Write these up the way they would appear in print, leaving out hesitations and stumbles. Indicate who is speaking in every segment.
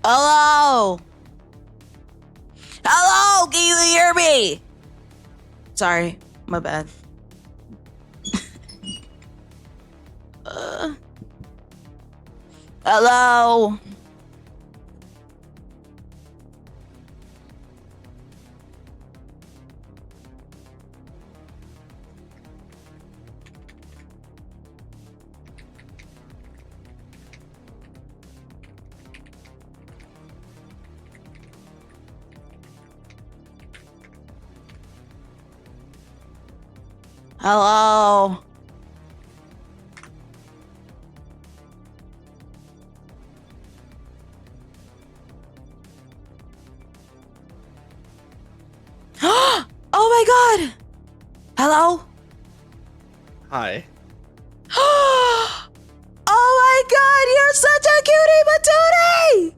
Speaker 1: Hello? Hello? Can you hear me? Sorry, my bad. Hello? Hello? Oh my god! Hello?
Speaker 2: Hi.
Speaker 1: Oh my god, you're such a cutie patootie!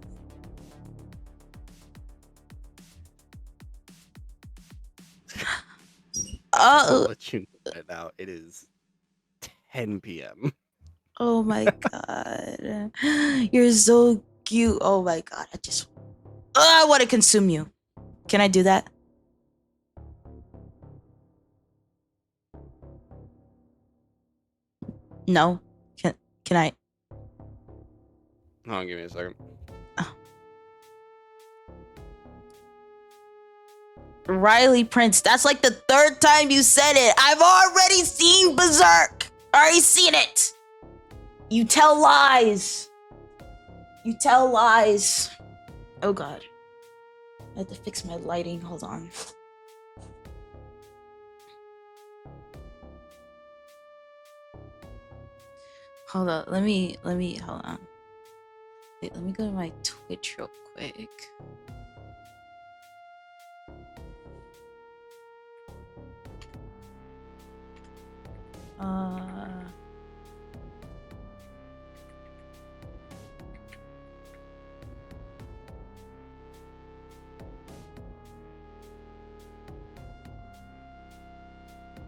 Speaker 2: I'll
Speaker 1: Oh,
Speaker 2: let you know right now. It is 10 p.m.
Speaker 1: oh my god. You're so cute. Oh my god, I want to consume you. Can I do that? No. Can I?
Speaker 2: Hold on, give me a second.
Speaker 1: Riley Prince, that's like the third time you said it. I've already seen Berserk. Already seen it. You tell lies. You tell lies. Oh god. I have to fix my lighting. Hold on. Hold on. Let me hold on. Wait, let me go to my Twitch real quick.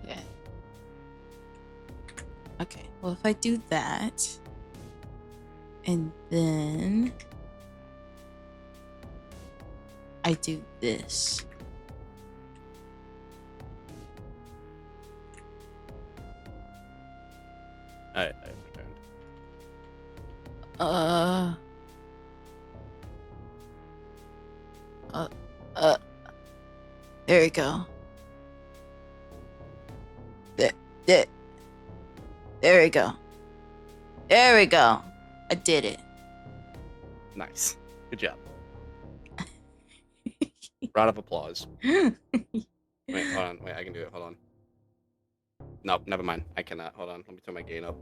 Speaker 1: Okay. Okay, well, if I do that, and then I do this.
Speaker 2: I returned.
Speaker 1: There we go. There we go. There we go. I did it.
Speaker 2: Nice. Good job. Round of applause. Wait, hold on. Wait, I can do it. Hold on. Nope, never mind. I cannot. Hold on. Let me turn my gain up.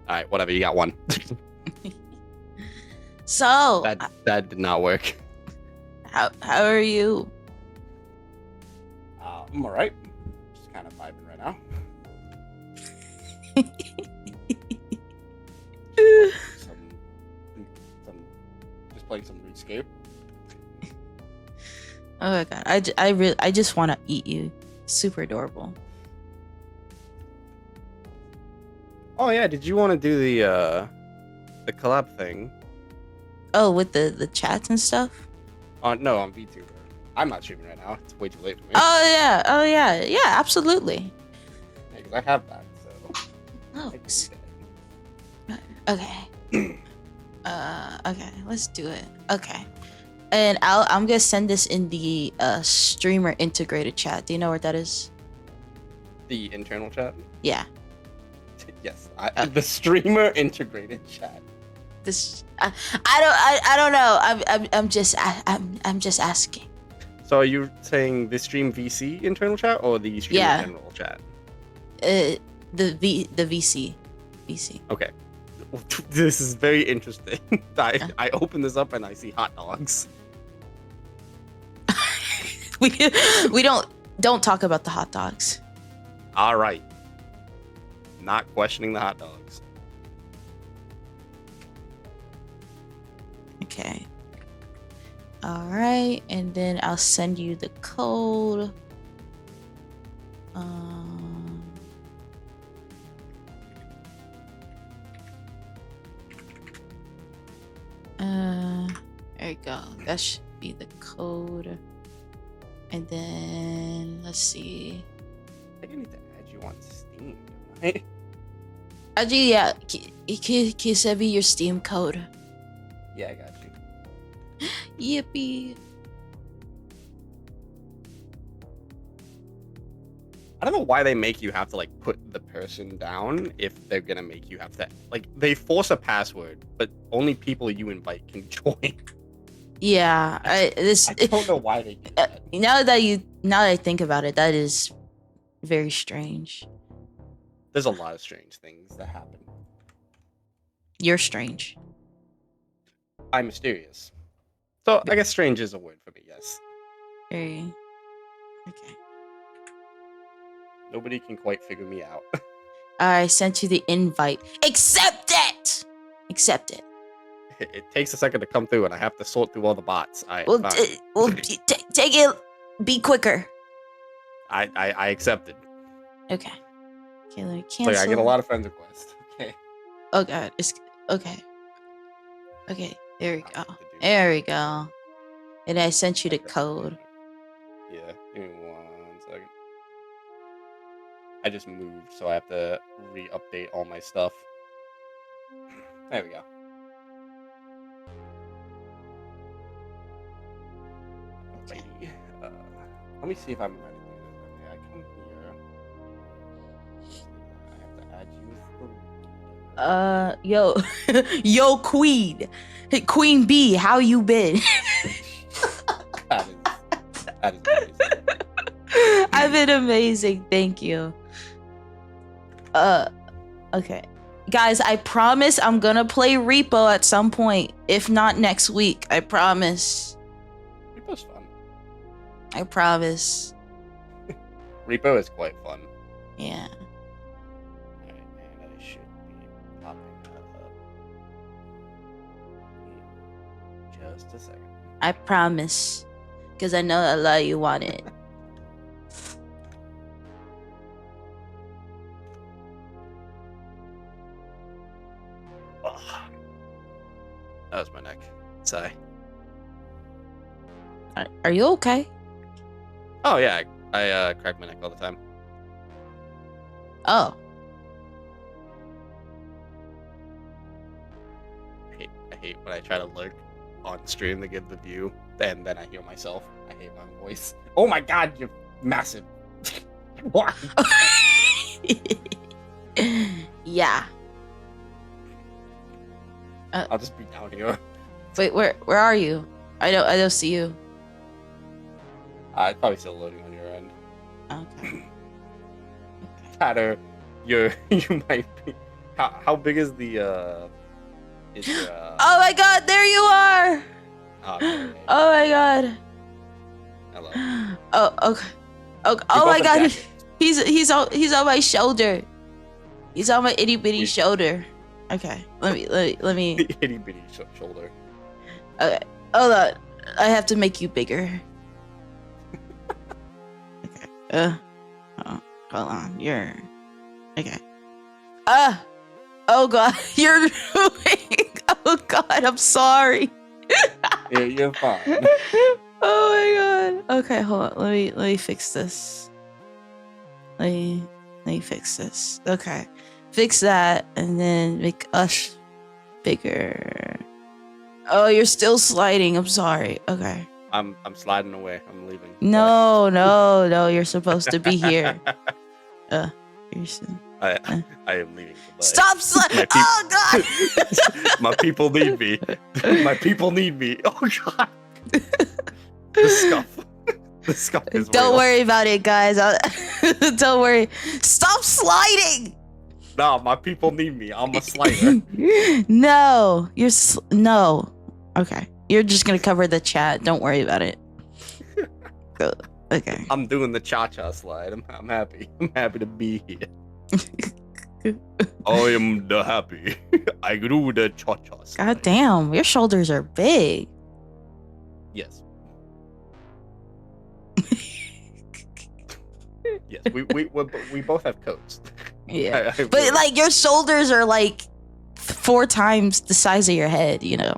Speaker 2: Alright, whatever. You got one.
Speaker 1: So
Speaker 2: that did not work.
Speaker 1: how are you?
Speaker 2: I'm alright. Just kind of vibing right now. Just playing some RuneScape.
Speaker 1: Oh my god, I just want to eat you. Super adorable.
Speaker 2: Oh yeah, did you want to do the collab thing?
Speaker 1: Oh, with the chats and stuff?
Speaker 2: No, on VTuber. I'm not streaming right now. It's way too late for me.
Speaker 1: Oh yeah, absolutely.
Speaker 2: Yeah, because I have that, so.
Speaker 1: Oh, okay. Okay, let's do it. Okay, and I'm gonna send this in the streamer integrated chat. Do you know where that is?
Speaker 2: The internal chat?
Speaker 1: Yeah.
Speaker 2: Yes, the streamer integrated chat.
Speaker 1: This I don't know. I'm just asking.
Speaker 2: So are you saying the stream VC internal chat or the stream general chat?
Speaker 1: The VC.
Speaker 2: Okay. This is very interesting. I open this up and I see hot dogs.
Speaker 1: we don't talk about the hot dogs.
Speaker 2: All right. Not questioning the hot dogs.
Speaker 1: Okay. All right, and then I'll send you the code. There you go. That should be the code. And then let's see.
Speaker 2: I think I need to add you on Steam, don't I?
Speaker 1: Actually, yeah. Can you send me your Steam code?
Speaker 2: Yeah, I got you.
Speaker 1: Yippee.
Speaker 2: I don't know why they make you have to like put the person down if they're gonna make you have to like they force a password, but only people you invite can join.
Speaker 1: Yeah,
Speaker 2: I don't know why they do that.
Speaker 1: Now that I think about it, that is very strange.
Speaker 2: There's a lot of strange things that happen.
Speaker 1: You're strange.
Speaker 2: I'm mysterious. So I guess strange is a word for me, yes.
Speaker 1: Very. Okay.
Speaker 2: Nobody can quite figure me out.
Speaker 1: I sent you the invite. Accept it! Accept it.
Speaker 2: It takes a second to come through and I have to sort through all the bots.
Speaker 1: Well, take it. Be quicker.
Speaker 2: I accepted.
Speaker 1: Okay. Okay, let me cancel.
Speaker 2: So yeah, I get a lot of friend requests. Okay.
Speaker 1: Oh god, it's okay. Okay, there we go. There we go. And I sent you the code.
Speaker 2: Yeah, give me 1 second. I just moved, so I have to re-update all my stuff. There we go.
Speaker 1: Okay.
Speaker 2: Let me see if I'm ready. Okay, I come here. I have to add you as
Speaker 1: Yo, Queen. Hey, Queen B, how you been?
Speaker 2: that is amazing.
Speaker 1: I've been amazing, thank you. Okay. Guys, I promise I'm gonna play Repo at some point. If not next week, I promise.
Speaker 2: Repo's fun.
Speaker 1: I promise.
Speaker 2: Repo is quite fun.
Speaker 1: Yeah.
Speaker 2: Alright, and I should be popping that up. Just a second.
Speaker 1: I promise. Because I know a lot of you want it.
Speaker 2: Ugh. That was my neck. Sigh.
Speaker 1: Are you okay?
Speaker 2: Oh yeah, I crack my neck all the time.
Speaker 1: Oh.
Speaker 2: I hate when I try to lurk on stream to get the view, and then I hear myself. I hate my voice. Oh my god, you're massive. What?
Speaker 1: Yeah.
Speaker 2: I'll just be down here.
Speaker 1: Wait, where are you? I don't see you.
Speaker 2: It's probably still loading on your end.
Speaker 1: Okay.
Speaker 2: Tatter, you might be. How big is the is your
Speaker 1: Oh my god, there you are!
Speaker 2: okay.
Speaker 1: Oh my god.
Speaker 2: Hello.
Speaker 1: Oh, okay. Oh my god, he's on my shoulder. He's on my itty bitty shoulder. Okay, let me.
Speaker 2: Itty bitty shoulder.
Speaker 1: Okay, hold on. I have to make you bigger. Okay. Hold on. You're okay. Oh god, you're moving. Oh god, I'm sorry.
Speaker 2: Yeah, you're fine.
Speaker 1: Oh my god. Okay, hold on. Let me fix this. Let me fix this. Okay. Fix that and then make us bigger. Oh, you're still sliding. I'm sorry. Okay.
Speaker 2: I'm sliding away. I'm leaving.
Speaker 1: No, you're supposed to be here. You're
Speaker 2: I am leaving. Goodbye.
Speaker 1: Stop sliding. Oh god.
Speaker 2: My people need me. My people need me. Oh god. The scuff. The scuff is
Speaker 1: Don't
Speaker 2: real.
Speaker 1: worry about it, guys. Don't worry. Stop sliding.
Speaker 2: Nah, my people need me. I'm a slider.
Speaker 1: No, no. Okay, you're just gonna cover the chat. Don't worry about it. Okay.
Speaker 2: I'm doing the cha-cha slide. I'm happy. I'm happy to be here. I am the happy. I grew the cha-cha slide.
Speaker 1: God damn, your shoulders are big.
Speaker 2: Yes. Yes, we both have coats.
Speaker 1: Yeah,
Speaker 2: I
Speaker 1: but like your shoulders are like 4 times the size of your head. You know.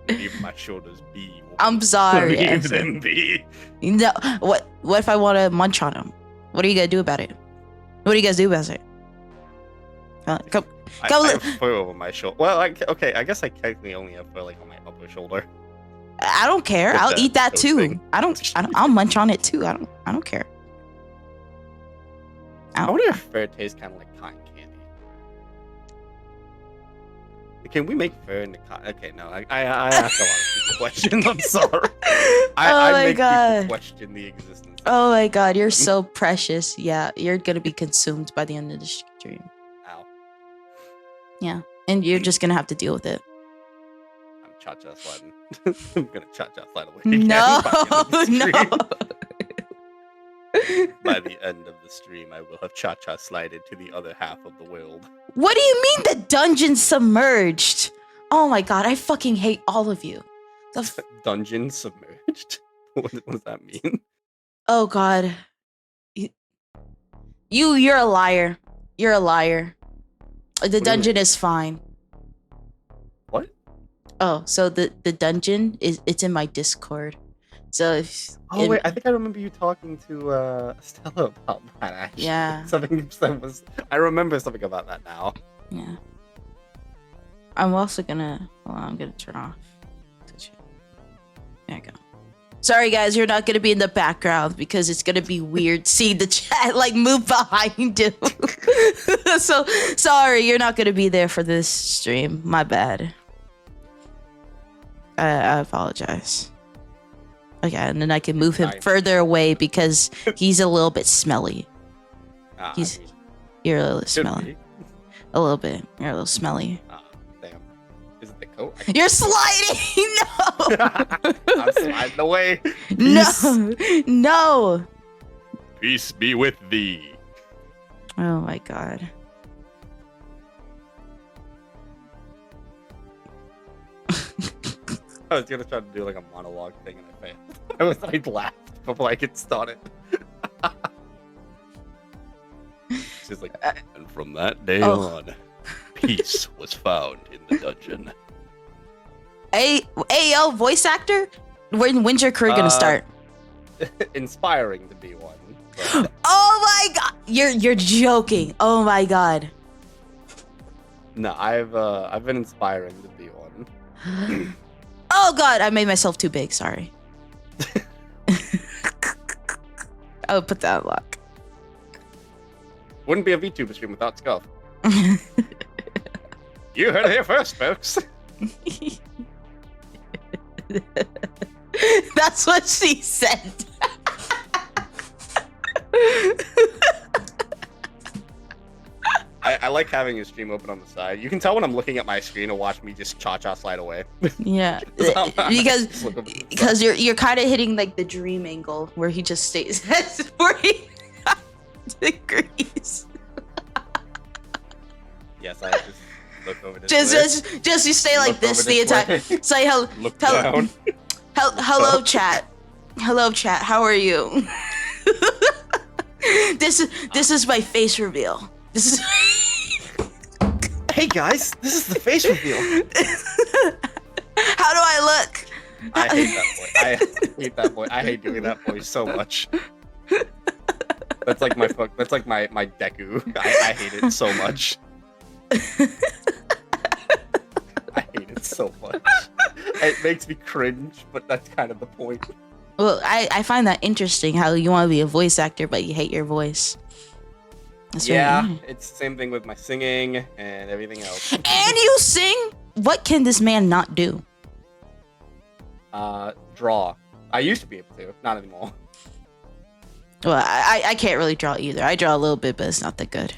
Speaker 2: Leave my shoulders be.
Speaker 1: I'm sorry.
Speaker 2: Leave them be.
Speaker 1: No, what if I want to munch on them? What are you gonna do about it? What do you guys do about it? Come.
Speaker 2: I have fur over my shoulder. Well, okay, I guess I technically only have fur like on my upper shoulder.
Speaker 1: I don't care.
Speaker 2: With
Speaker 1: I'll
Speaker 2: that
Speaker 1: eat that
Speaker 2: toad
Speaker 1: too.
Speaker 2: thing.
Speaker 1: I'll munch on it too. I don't care.
Speaker 2: I wonder if fur tastes kind of like cotton candy. Can we make fur into cotton? Okay, no, I ask a lot of people questions. I'm sorry. I make people question the existence.
Speaker 1: Oh my god, you're so precious. Yeah, you're gonna be consumed by the end of the stream.
Speaker 2: Ow.
Speaker 1: Yeah, and you're just gonna have to deal with it.
Speaker 2: I'm cha-cha sliding. I'm gonna cha-cha slide away again.
Speaker 1: No,
Speaker 2: no.
Speaker 1: no.
Speaker 2: By the end of the stream, I will have cha-cha slided to the other half of the world.
Speaker 1: What do you mean the dungeon submerged? Oh my god, I fucking hate all of you.
Speaker 2: Dungeon submerged? What does that mean?
Speaker 1: Oh god. You're a liar. You're a liar. The dungeon is fine.
Speaker 2: What?
Speaker 1: Oh, so the dungeon it's in my Discord. So if
Speaker 2: wait, I think I remember you talking to Stella about that actually.
Speaker 1: Yeah.
Speaker 2: Something was I remember something about that now.
Speaker 1: Yeah. I'm also gonna I'm gonna turn off. There you go. Sorry guys, you're not gonna be in the background because it's gonna be weird seeing the chat like move behind you. So sorry, you're not gonna be there for this stream. My bad. I apologize. Okay, and then I can move him further away because he's a little bit smelly. You're a little smelly. A little bit. You're a little smelly.
Speaker 2: Damn. Is it the coat?
Speaker 1: You're sliding! No!
Speaker 2: I'm sliding away.
Speaker 1: No! No!
Speaker 2: Peace be with thee.
Speaker 1: Oh my god.
Speaker 2: I was gonna try to do like a monologue thing and I failed. I laughed before I could start it. She's like, and from that day on, peace was found in the dungeon.
Speaker 1: Yo, voice actor? When's your career gonna start?
Speaker 2: Inspiring to be one. But...
Speaker 1: Oh my god! You're joking. Oh my god.
Speaker 2: No, I've been inspiring to be one.
Speaker 1: Oh god, I made myself too big, sorry. I'll put that on lock.
Speaker 2: Wouldn't be a VTuber stream without Scuff. You heard it here first, folks.
Speaker 1: That's what she said.
Speaker 2: I like having a stream open on the side. You can tell when I'm looking at my screen and watch me just cha-cha slide away.
Speaker 1: Yeah, because you're kind of hitting like the dream angle where he just stays at 40 degrees.
Speaker 2: Yes, I just look over this way.
Speaker 1: Just you stay like this the entire. Say
Speaker 2: down.
Speaker 1: Hello, chat. Hello, chat. How are you? This is my face reveal. This is.
Speaker 2: Hey guys, this is the face reveal.
Speaker 1: How do I look?
Speaker 2: I hate that voice. I hate that voice. I hate doing that voice so much. That's like my Deku. I hate it so much. I hate it so much. It makes me cringe, but that's kind of the point.
Speaker 1: Well, I find that interesting how you want to be a voice actor, but you hate your voice. That's
Speaker 2: it's the same thing with my singing and everything else.
Speaker 1: And you sing? What can this man not do?
Speaker 2: Draw. I used to be able to, not anymore.
Speaker 1: Well, I can't really draw either. I draw a little bit, but it's not that good.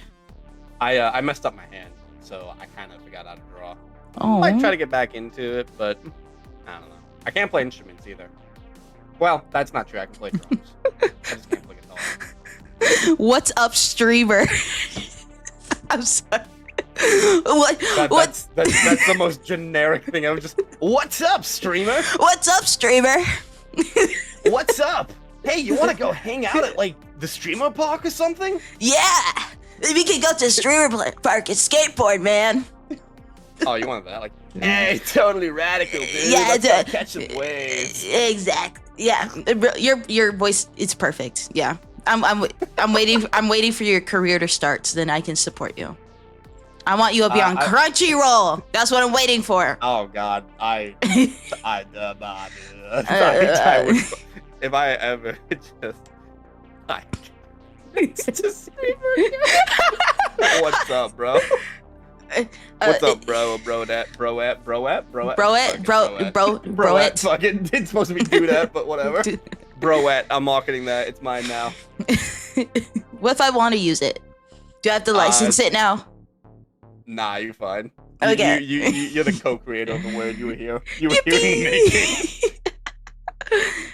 Speaker 2: I messed up my hand, so I kind of forgot how to draw.
Speaker 1: Oh.
Speaker 2: I might try to get back into it, but I don't know. I can't play instruments either. Well, that's not true. I can play drums. I just can't play guitar.
Speaker 1: What's up, streamer? I'm sorry.
Speaker 2: That's the most generic thing ever. Just, what's up, streamer?
Speaker 1: What's up, streamer?
Speaker 2: What's up? Hey, you want to go hang out at like the streamer park or something?
Speaker 1: Yeah. We can go to streamer park and skateboard, man.
Speaker 2: Oh, you want that? Like, hey, totally radical, dude.
Speaker 1: Yeah,
Speaker 2: Let's start catching waves.
Speaker 1: Exactly. Yeah, your voice, it's perfect. Yeah, I'm waiting for your career to start, so then I can support you. I want you to be on Crunchyroll. That's what I'm waiting for.
Speaker 2: Oh God, I would, if I ever just what's up, bro? What's up, bro? Broette. Fucking, it's supposed to be do that, but whatever. Broette, I'm marketing that. It's mine now.
Speaker 1: What if I want to use it? Do I have to license it now?
Speaker 2: Nah, you're fine.
Speaker 1: Okay.
Speaker 2: You're the co-creator of the word. You were here. You were here making.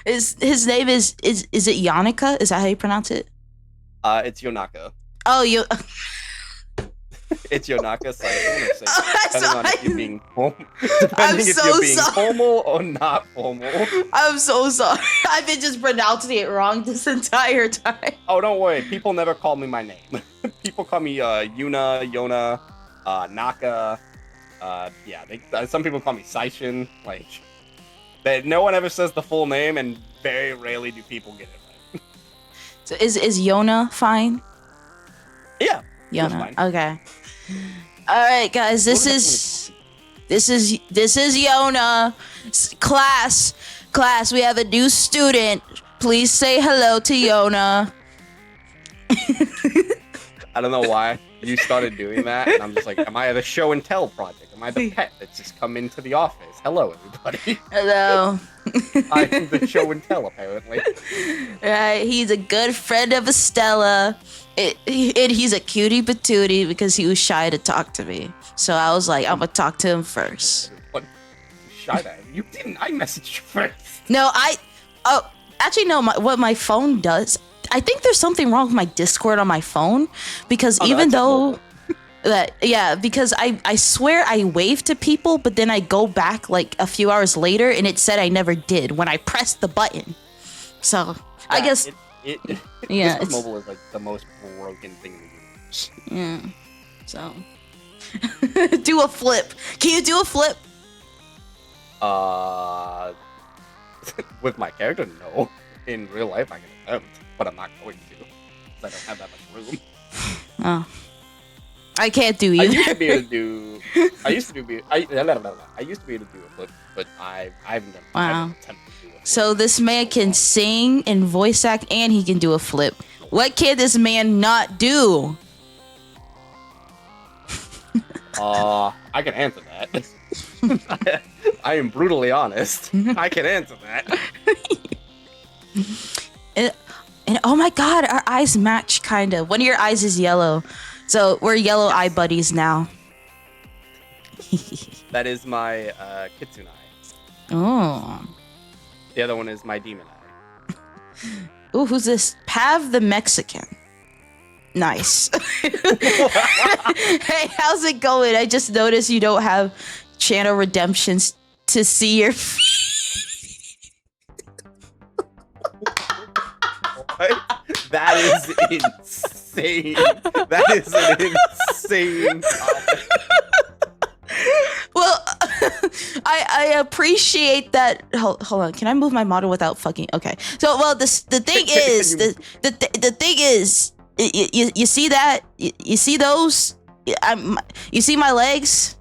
Speaker 1: His name is it Yonaka? Is that how you pronounce it?
Speaker 2: It's Yonaka.
Speaker 1: Oh, you.
Speaker 2: It's Yonaka Seishin. Depending on if you're being formal or not formal.
Speaker 1: I'm so sorry. I've been just pronouncing it wrong this entire time.
Speaker 2: Oh, don't worry. People never call me my name. People call me Yona, Naka. Yeah, some people call me Seishin. Like, no one ever says the full name, and very rarely do people get it right.
Speaker 1: So is Yona fine?
Speaker 2: Yeah.
Speaker 1: Yona. Okay. All right, guys. This is Yona. Class. We have a new student. Please say hello to Yona.
Speaker 2: I don't know why you started doing that, and I'm just like, am I the show and tell project? Am I the pet that's just come into the office? Hello, everybody.
Speaker 1: Hello.
Speaker 2: I'm the show and tell, apparently.
Speaker 1: Right, he's a good friend of Estella. And he's a cutie patootie because he was shy to talk to me. So I was like, I'm gonna talk to him first.
Speaker 2: What? Shy to? You didn't. I messaged you first.
Speaker 1: No, actually, no. What my phone does, I think there's something wrong with my Discord on my phone because even though because I swear I waved to people, but then I go back like a few hours later and it said I never did when I pressed the button. So I guess
Speaker 2: Discord mobile is like the most broken thing in the universe.
Speaker 1: Yeah. So do a flip. Can you do a flip?
Speaker 2: With my character, no. In real life, I can attempt, but I'm not going to because I don't have that much room.
Speaker 1: Oh. I can't do either.
Speaker 2: I used to be able to do a flip, but I haven't done.
Speaker 1: Wow.
Speaker 2: I haven't attempted to do a flip.
Speaker 1: So this man can sing and voice act, and he can do a flip. What can this man not do?
Speaker 2: I can answer that. I am brutally honest. I can answer that.
Speaker 1: And oh my god, our eyes match kind of. One of your eyes is yellow. So we're yellow eye buddies now.
Speaker 2: That is my kitsune eye.
Speaker 1: Oh.
Speaker 2: The other one is my demon eye.
Speaker 1: Ooh, who's this? Pav the Mexican. Nice. Hey, how's it going? I just noticed you don't have channel redemptions to see your
Speaker 2: What? That is insane. That is an insane topic.
Speaker 1: Well, I appreciate that. Hold on. Can I move my model without fucking? Okay. So, well, the thing is, the thing is, you see that? You see those? You see my legs?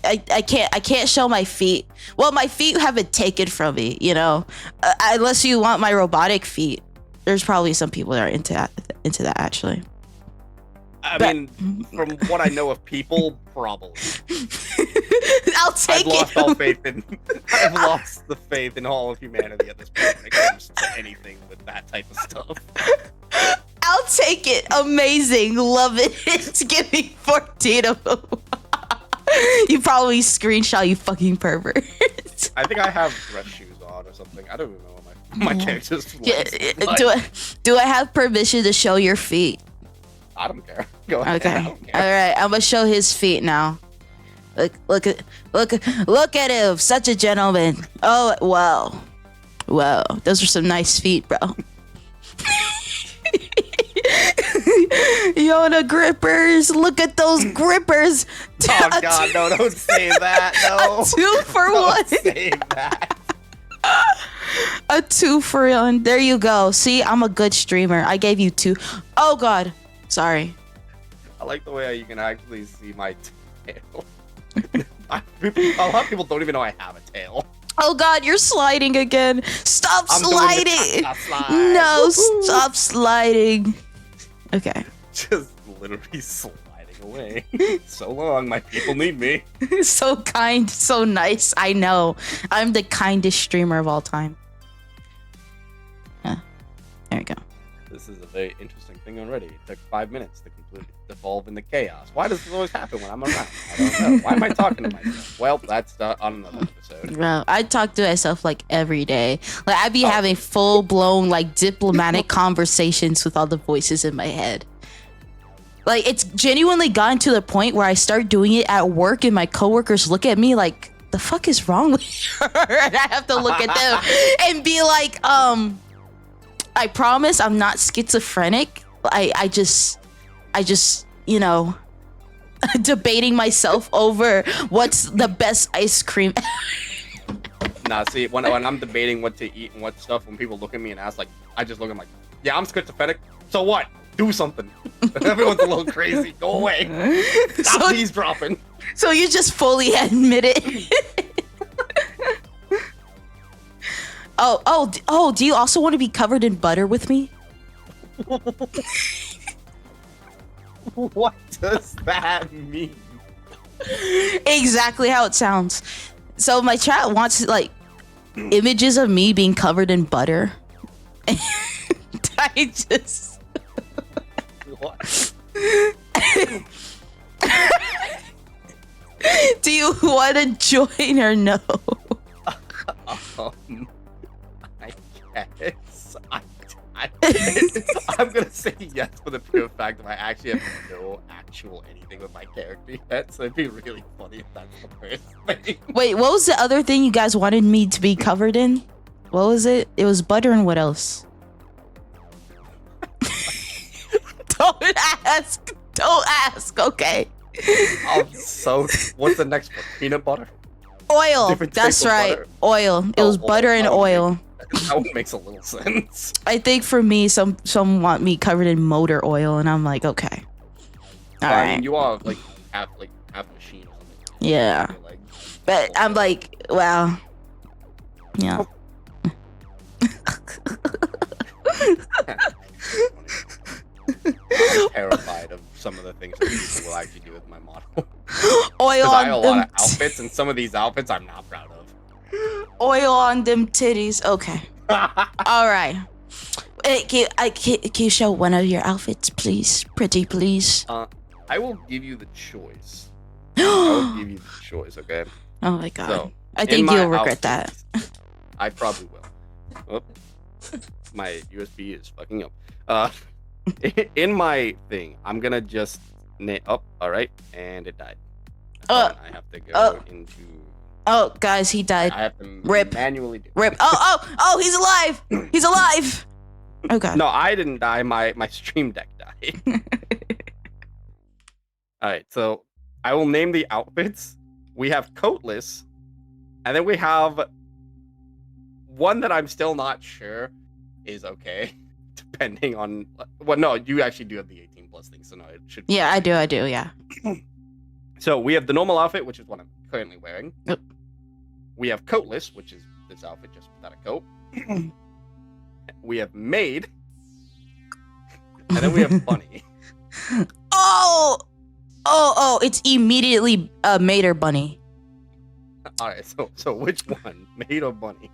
Speaker 1: I can't show my feet. Well, my feet have been taken from me, you know. Unless you want my robotic feet. There's probably some people that are into that actually.
Speaker 2: I mean, from what I know of people, probably.
Speaker 1: I'll take it.
Speaker 2: I've lost the faith in all of humanity at this point when it comes to anything with that type of stuff.
Speaker 1: I'll take it. Amazing. Love it. Give me 14 of them. You probably screenshot, you fucking pervert.
Speaker 2: I think I have dress shoes on or something. I don't even know what my character's like.
Speaker 1: Do I have permission to show your feet?
Speaker 2: I don't care. Go ahead.
Speaker 1: Okay. All right. I'm gonna show his feet now. Look at him. Such a gentleman. Oh wow. Those are some nice feet, bro. Yona grippers. Look at those grippers.
Speaker 2: Oh God, no! Don't say that. No.
Speaker 1: A 2 for
Speaker 2: Don't
Speaker 1: 1.
Speaker 2: say that.
Speaker 1: A 2 for 1. There you go. See, I'm a good streamer. I gave you 2. Oh God. Sorry.
Speaker 2: I like the way you can actually see my tail. A lot of people don't even know I have a tail.
Speaker 1: Oh God, you're sliding again. Stop
Speaker 2: I'm
Speaker 1: sliding.
Speaker 2: doing the slide.
Speaker 1: No,
Speaker 2: Woo-hoo.
Speaker 1: stop sliding. Okay.
Speaker 2: Just literally sliding away. So long, my people need me.
Speaker 1: So kind, so nice. I know. I'm the kindest streamer of all time. There we go.
Speaker 2: This is a very interesting thing already. It took 5 minutes to completely devolve into chaos. Why does this always happen when I'm around? I don't know. Why am I talking to myself? Well, that's on another episode.
Speaker 1: Bro, I talk to myself like every day. Like I be having full blown like diplomatic conversations with all the voices in my head. Like it's genuinely gotten to the point where I start doing it at work and my coworkers look at me like, the fuck is wrong with her? And I have to look at them and be like, I promise I'm not schizophrenic. I just, you know, debating myself over what's the best ice cream.
Speaker 2: Nah, see, when I'm debating what to eat and what stuff, when people look at me and ask, like, I just look at them like, yeah, I'm schizophrenic. So what? Do something. Everyone's a little crazy. Go away. Stop eavesdropping.
Speaker 1: So you just fully admit it. Oh, do you also want to be covered in butter with me?
Speaker 2: What does that mean?
Speaker 1: Exactly how it sounds. So my chat wants like images of me being covered in butter. And I just
Speaker 2: What?
Speaker 1: Do you want to join or no?
Speaker 2: I guess. I'm gonna say yes for the pure fact that I actually have no actual anything with my character yet, so it'd be really funny if that's the first thing.
Speaker 1: Wait, what was the other thing you guys wanted me to be covered in? What was it? It was butter and what else? Don't ask. Don't ask. Okay.
Speaker 2: So what's the next one? Peanut butter?
Speaker 1: Oil.
Speaker 2: Different
Speaker 1: That's
Speaker 2: type of
Speaker 1: right.
Speaker 2: butter?
Speaker 1: Oil. It was butter and oil.
Speaker 2: That makes a little sense.
Speaker 1: I think for me, some want me covered in motor oil, and I'm like, okay. All
Speaker 2: I
Speaker 1: right.
Speaker 2: mean, you are like half machine or something.
Speaker 1: Yeah.
Speaker 2: You're, like,
Speaker 1: But I'm like, wow. Yeah.
Speaker 2: I'm terrified of some of the things that people will actually do with my model.
Speaker 1: Oil
Speaker 2: Because I have a
Speaker 1: on
Speaker 2: lot
Speaker 1: them.
Speaker 2: of outfits, and some of these outfits I'm not proud of.
Speaker 1: Oil on them titties. Okay. All right. Can you show one of your outfits, please? Pretty, please.
Speaker 2: I will give you the choice. I will give you the choice, okay?
Speaker 1: Oh my god.
Speaker 2: So,
Speaker 1: I
Speaker 2: in
Speaker 1: think
Speaker 2: my
Speaker 1: you'll regret that.
Speaker 2: outfits, I probably will. Oh, my USB is fucking up. In my thing, I'm gonna just all right, and it died. I have to go into.
Speaker 1: Oh, guys, he died.
Speaker 2: I have to
Speaker 1: Rip.
Speaker 2: manually do.
Speaker 1: Rip. Oh, he's alive. He's alive. Oh god.
Speaker 2: No, I didn't die. My stream deck died. All right, so I will name the outfits. We have coatless, and then we have one that I'm still not sure is okay, depending on. Well, no, you actually do have the 18 plus thing, so no, it should.
Speaker 1: Yeah, I do. Yeah.
Speaker 2: So we have the normal outfit, which is what I'm currently wearing.
Speaker 1: Yep.
Speaker 2: We have coatless, which is this outfit just without a coat. We have maid, and then we have bunny.
Speaker 1: Oh! It's immediately maid or bunny.
Speaker 2: All right, so which one, maid or bunny?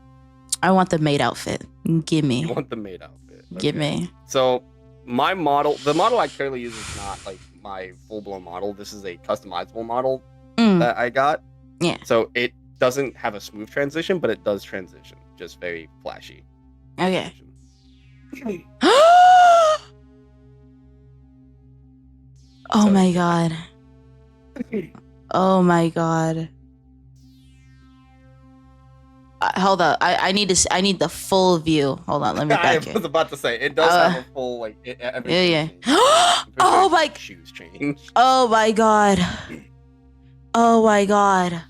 Speaker 1: I want the maid outfit. Give me.
Speaker 2: You want the maid outfit?
Speaker 1: Give me.
Speaker 2: So my model, the model I currently use is not like my full-blown model. This is a customizable model that I got.
Speaker 1: Yeah.
Speaker 2: So it doesn't have a smooth transition, but it does transition. Just very flashy.
Speaker 1: Okay. Oh my god. Oh my god. Hold on. I need to. I need the full view. Hold on. Let me
Speaker 2: I
Speaker 1: back
Speaker 2: was
Speaker 1: it.
Speaker 2: about to say it does have a full like everything.
Speaker 1: Yeah.
Speaker 2: Changed. I'm pretty
Speaker 1: Oh
Speaker 2: sure
Speaker 1: my.
Speaker 2: shoes changed.
Speaker 1: Oh my god. Oh my god.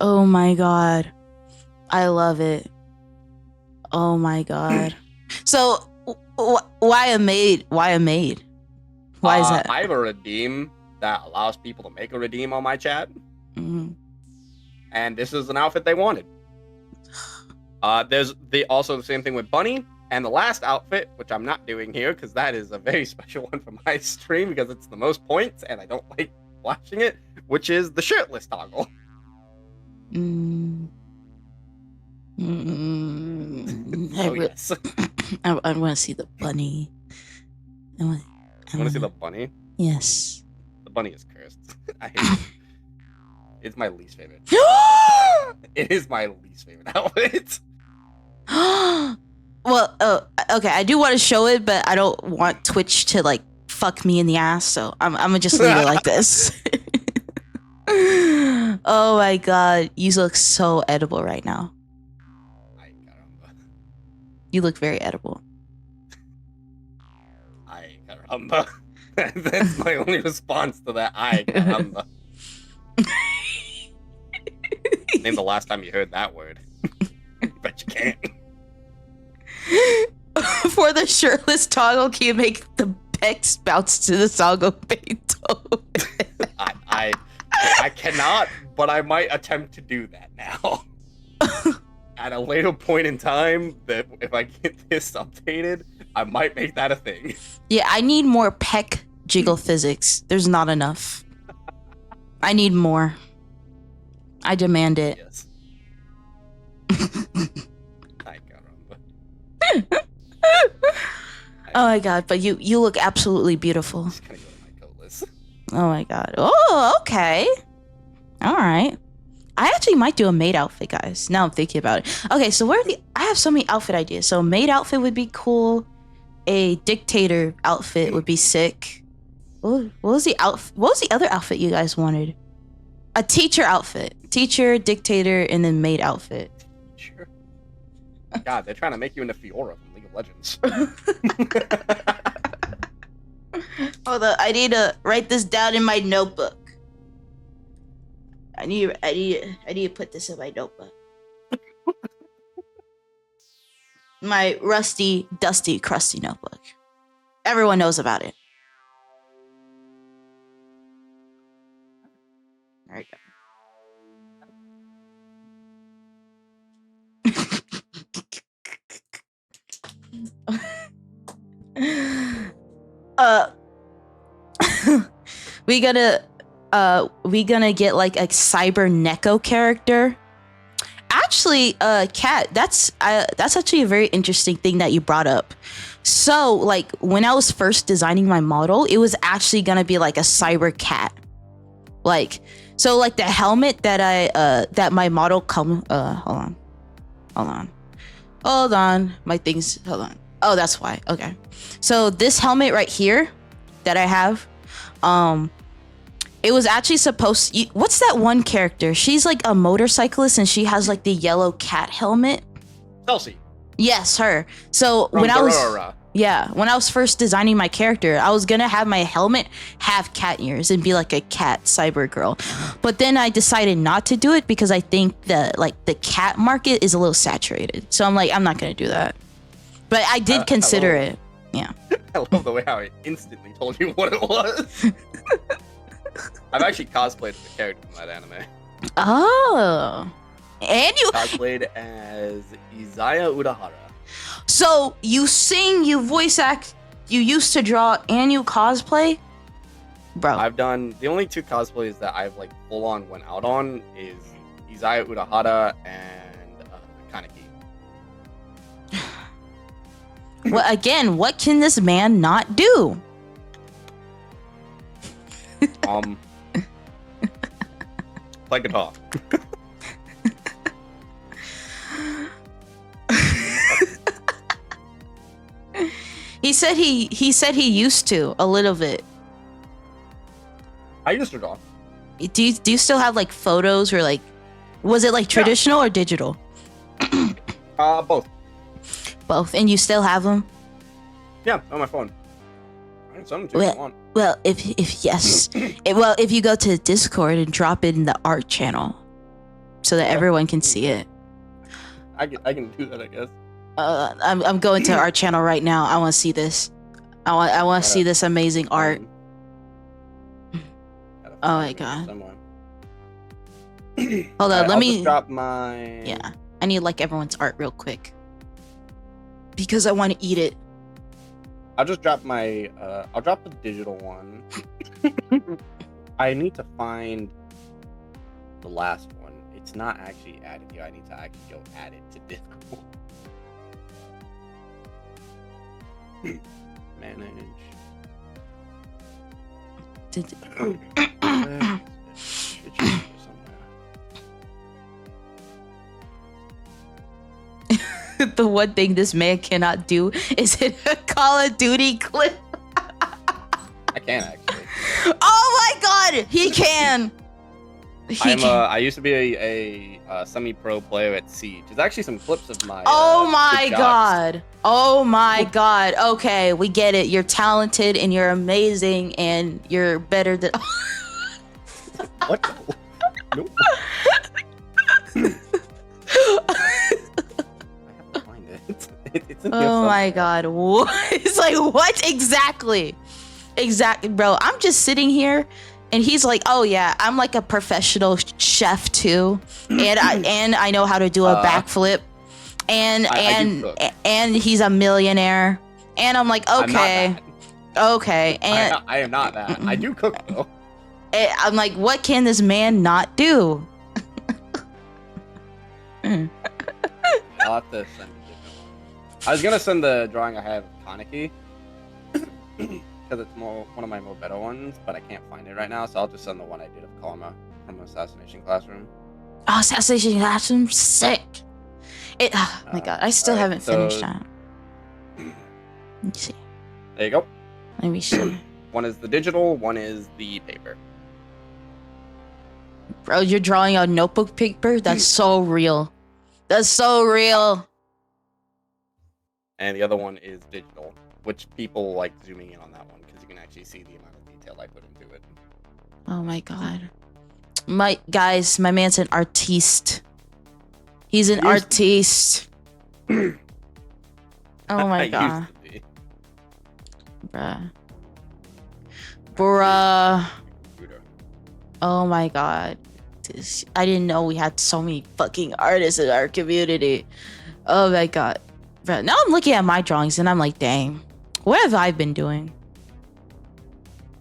Speaker 1: Oh my god. I love it. Oh my god. So why a maid? Why a maid? Why is that?
Speaker 2: I have a redeem that allows people to make a redeem on my chat.
Speaker 1: Mm-hmm.
Speaker 2: And this is an outfit they wanted. There's also the same thing with Bunny. And the last outfit, which I'm not doing here because that is a very special one for my stream because it's the most points and I don't like watching it, which is the shirtless toggle. Yes.
Speaker 1: I want to see the bunny. I want
Speaker 2: to see the bunny?
Speaker 1: Yes.
Speaker 2: The bunny is cursed. I hate it. It's my least favorite. It is my least favorite outfit.
Speaker 1: Well, okay, I do want to show it, but I don't want Twitch to like fuck me in the ass, so I'm gonna just leave it like this. Oh my god, you look so edible right now.
Speaker 2: Ay, caramba.
Speaker 1: You look very edible.
Speaker 2: Ay, caramba. That's my only response to that. Ay, caramba. Name the last time you heard that word. Bet you can't.
Speaker 1: For the shirtless toggle, can you make the pecs bounce to the toggle peito?
Speaker 2: I cannot, but I might attempt to do that now. At a later point in time, that if I get this updated, I might make that a thing.
Speaker 1: Yeah, I need more pec jiggle physics. There's not enough. I need more. I demand it.
Speaker 2: Yes. Ay, caramba.
Speaker 1: Oh my god, but you look absolutely beautiful.
Speaker 2: Just gonna go to my coatless.
Speaker 1: Oh my god. Oh, okay. All right. I actually might do a maid outfit, guys. Now I'm thinking about it. Okay, so I have so many outfit ideas. So maid outfit would be cool. A dictator outfit would be sick. What was the other outfit you guys wanted? A teacher outfit. Teacher, dictator, and then maid outfit.
Speaker 2: Sure. God, they're trying to make you into Fiora from League of Legends.
Speaker 1: Hold on, I need to write this down in my notebook. I need to put this in my notebook. My rusty, dusty, crusty notebook. Everyone knows about it. There we go. we gonna get like a cyber Neko character. Actually, Kat, that's actually a very interesting thing that you brought up. So, like, when I was first designing my model, it was actually gonna be like a cyber cat. Like, so like the helmet that that my model hold on. My things, hold on. Oh, that's why. Okay. So this helmet right here that I have, it was actually supposed to, what's that one character? She's like a motorcyclist and she has like the yellow cat helmet.
Speaker 2: Chelsea.
Speaker 1: Yes, her. So when I was first designing my character, I was gonna have my helmet have cat ears and be like a cat cyber girl. But then I decided not to do it because I think that like the cat market is a little saturated. So I'm like, I'm not gonna do that. But I did consider it. Yeah.
Speaker 2: I love the way how it instantly told you what it was. I've actually cosplayed as a character from that anime.
Speaker 1: Oh. And you
Speaker 2: cosplayed as Izaya Udahara.
Speaker 1: So you sing, you voice act, you used to draw, and you cosplay? Bro.
Speaker 2: I've done the only two cosplays that I've like full on went out on is Izaya Udahara and Kaneki.
Speaker 1: Well, again, what can this man not do?
Speaker 2: Play guitar.
Speaker 1: He said he used to a little bit.
Speaker 2: I used to draw.
Speaker 1: do you still have like photos or like, was it like traditional or digital?
Speaker 2: Both.
Speaker 1: Both, and you still have them?
Speaker 2: Yeah, on my phone. I can send them to you if you want.
Speaker 1: Well, if yes, if you go to Discord and drop it in the art channel, so that everyone can see it.
Speaker 2: I can do that, I guess.
Speaker 1: I'm going to our channel right now. I want to see this. I want to see this amazing art. Oh my god. Hold on, let me
Speaker 2: drop my.
Speaker 1: Yeah, I need like everyone's art real quick because I want to eat it.
Speaker 2: I'll just drop my. I'll drop the digital one. I need to find the last one. It's not actually added here. I need to actually go add it to Discord. Manage.
Speaker 1: The one thing this man cannot do is hit a Call of Duty clip.
Speaker 2: I can actually.
Speaker 1: Oh my god, he can.
Speaker 2: I used to be a semi-pro player at Siege. There's actually some clips of my.
Speaker 1: Oh my god. Oh my god. Okay, we get it. You're talented and you're amazing and you're better than.
Speaker 2: What? The... Nope. It's in
Speaker 1: oh my god, what? It's like, what exactly? Exactly, bro. I'm just sitting here and he's like, oh yeah, I'm like a professional chef too, and I know how to do a backflip, and he's a millionaire, and I'm like, okay, and
Speaker 2: I am not that. I do cook though.
Speaker 1: I'm like, what can this man not do?
Speaker 2: I'll have to send it. I was gonna send the drawing I have of Kaneki because it's one of my more better ones, but I can't find it right now, so I'll just send the one I did of Kalma from Assassination Classroom.
Speaker 1: Oh, Assassination Classroom, sick! Oh my god, I still haven't finished that. Let me see.
Speaker 2: There you go.
Speaker 1: Let me see.
Speaker 2: One is the digital, one is the paper.
Speaker 1: Bro, you're drawing on notebook paper? That's so real. That's so real.
Speaker 2: And the other one is digital, which people like zooming in on that one because you can actually see the amount of detail I put into it.
Speaker 1: Oh my god. My man's an artiste. He's an artiste. Oh my god. Bruh. Oh my god. I didn't know we had so many fucking artists in our community. Oh my god. Bro, now I'm looking at my drawings and I'm like, dang, what have I been doing?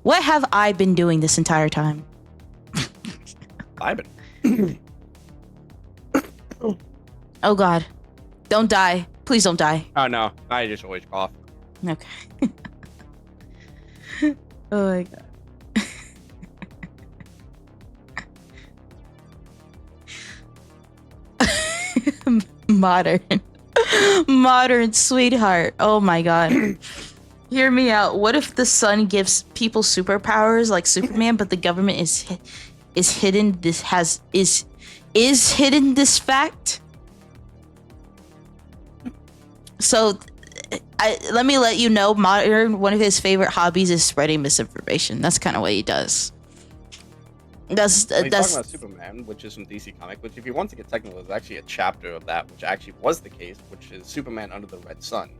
Speaker 1: What have I been doing this entire time?
Speaker 2: I've been.
Speaker 1: Oh god. Don't die. Please don't die.
Speaker 2: Oh no, I just always cough.
Speaker 1: Okay. Oh my god. Modern sweetheart. Oh my god. Hear me out. What if the sun gives people superpowers like Superman, but the government is hidden hidden this fact? So let me let you know, Modern, one of his favorite hobbies is spreading misinformation. That's kind of what he does. That's
Speaker 2: talking about Superman, which is from DC Comics, which if you want to get technical, is actually a chapter of that, which actually was the case, which is Superman Under the Red Sun,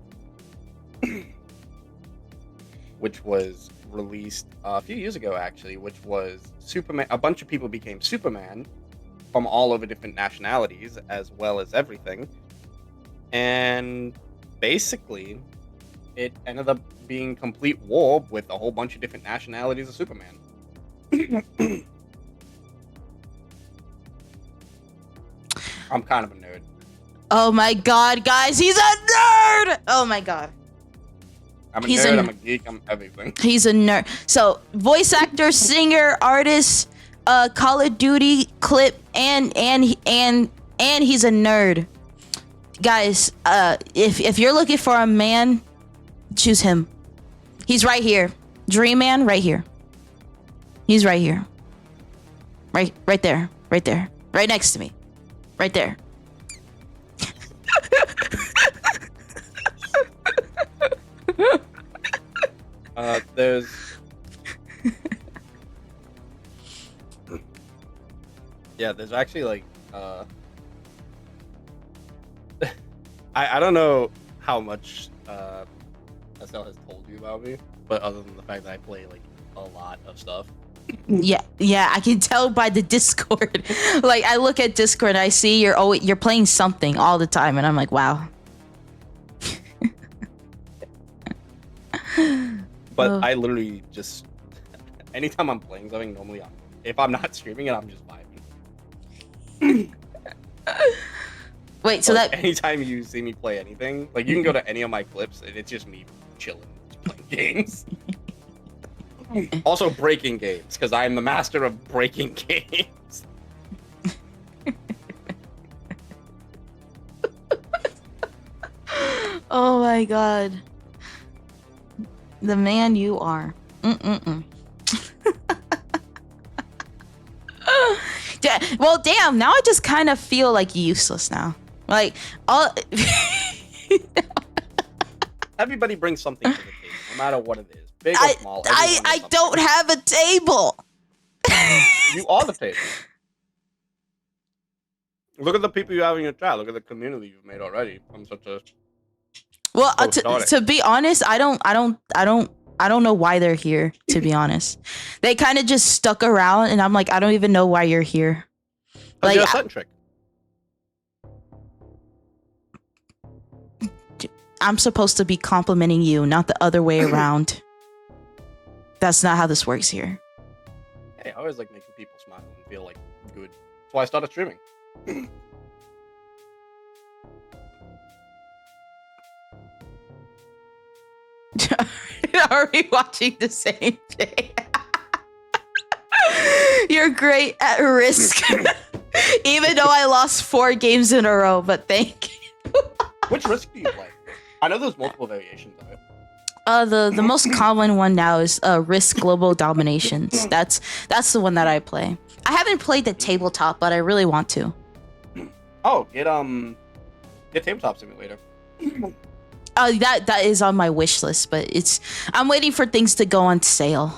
Speaker 2: which was released a few years ago, actually, which was Superman. A bunch of people became Superman from all over different nationalities, as well as everything, and basically, it ended up being complete war with a whole bunch of different nationalities of Superman. I'm kind of a nerd.
Speaker 1: Oh my god, guys, he's a nerd! Oh my god.
Speaker 2: I'm a nerd, I'm a geek, I'm everything.
Speaker 1: He's a nerd. So, voice actor, singer, artist, Call of Duty clip, and he's a nerd. Guys, if you're looking for a man, choose him. He's right here. Dream Man, right here. He's right here. Right there. Right there. Right next to me. Right there.
Speaker 2: There's... Yeah, there's actually, like, I don't know how much, SL has told you about me, but other than the fact that I play, like, a lot of stuff.
Speaker 1: Yeah, I can tell by the Discord. Like, I look at Discord and I see you're playing something all the time, and I'm like, wow.
Speaker 2: But I literally just, anytime I'm playing something, normally if I'm not streaming it, I'm just vibing.
Speaker 1: Wait, so
Speaker 2: like,
Speaker 1: that
Speaker 2: anytime you see me play anything, like you can go to any of my clips and it's just me chilling, just playing games. Also breaking games, because I am the master of breaking games.
Speaker 1: Oh my god. The man you are. Well, damn, now I just kind of feel like useless now. Like, all...
Speaker 2: Everybody brings something to the table, no matter what it is. Big or small.
Speaker 1: I don't have a table.
Speaker 2: You are the table. Look at the people you have in your chat. Look at the community you've made already. I'm such a...
Speaker 1: Well, to be honest, I don't know why they're here, to be honest. They kind of just stuck around, and I'm like, I don't even know why you're here. Like,
Speaker 2: you're eccentric.
Speaker 1: I'm supposed to be complimenting you, not the other way around. That's not how this works here.
Speaker 2: Hey, I always like making people smile and feel like good. That's why I started streaming.
Speaker 1: Are we watching the same thing? You're great at Risk. Even though I lost 4 games in a row, but thank you.
Speaker 2: Which Risk do you play? I know there's multiple variations of it.
Speaker 1: The most common one now is Risk Global Dominations. That's the one that I play. I haven't played the tabletop, but I really want to.
Speaker 2: Oh, get Tabletop Simulator.
Speaker 1: That is on my wish list, but I'm waiting for things to go on sale.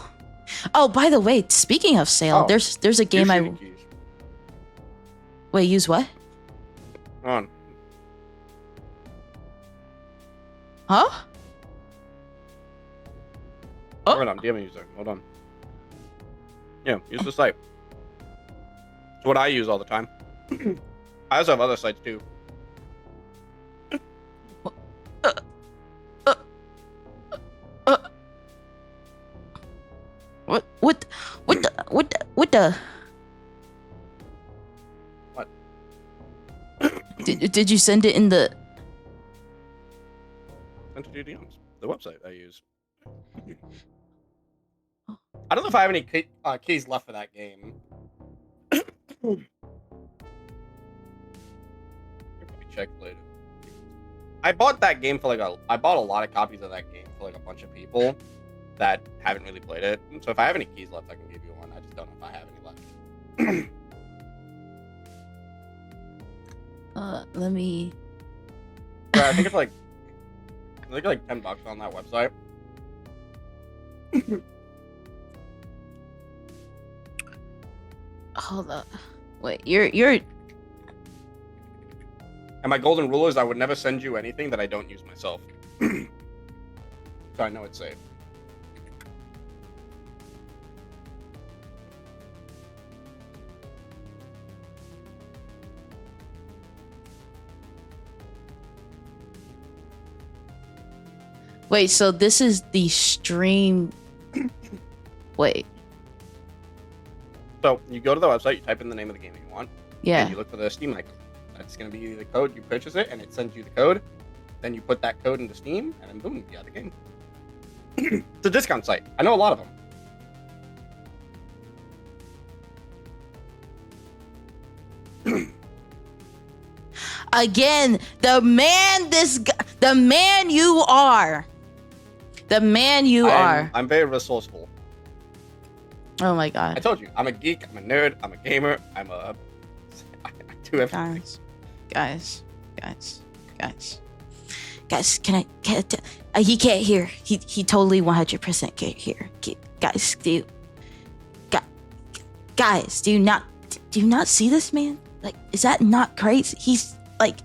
Speaker 1: Oh, by the way, speaking of sale, there's a game Wait, use what?
Speaker 2: On.
Speaker 1: Huh? Oh.
Speaker 2: Hold on, DM user. Hold on. Yeah, use the site. It's what I use all the time. I also have other sites too.
Speaker 1: What the?
Speaker 2: What?
Speaker 1: Did you send it in the?
Speaker 2: Send it to DMs. The website I use. I don't know if I have any keys left for that game. Check later. I bought that game for I bought a lot of copies of that game for like a bunch of people that haven't really played it. So if I have any keys left, I can give you one. I just don't know if I have any left.
Speaker 1: Let me.
Speaker 2: Yeah, I think it's like $10 on that website.
Speaker 1: Hold up. Wait, you're.
Speaker 2: And my golden rule is I would never send you anything that I don't use myself. So I know it's safe.
Speaker 1: Wait, so this is the stream. Wait.
Speaker 2: So you go to the website, you type in the name of the game that you want.
Speaker 1: Yeah.
Speaker 2: And you look for the Steam icon. That's going to be the code. You purchase it, and it sends you the code. Then you put that code into Steam, and then boom, you got the game. It's a discount site. I know a lot of them.
Speaker 1: Again, the man you are. The man you are.
Speaker 2: I'm very resourceful.
Speaker 1: Oh my
Speaker 2: I
Speaker 1: god.
Speaker 2: told you, I'm a geek, I'm a nerd, I'm a gamer, I do everything.
Speaker 1: Guys, can he can't hear. He totally 100% can't hear. Guys, guys, do you not see this man? Like, is that not crazy? He's like,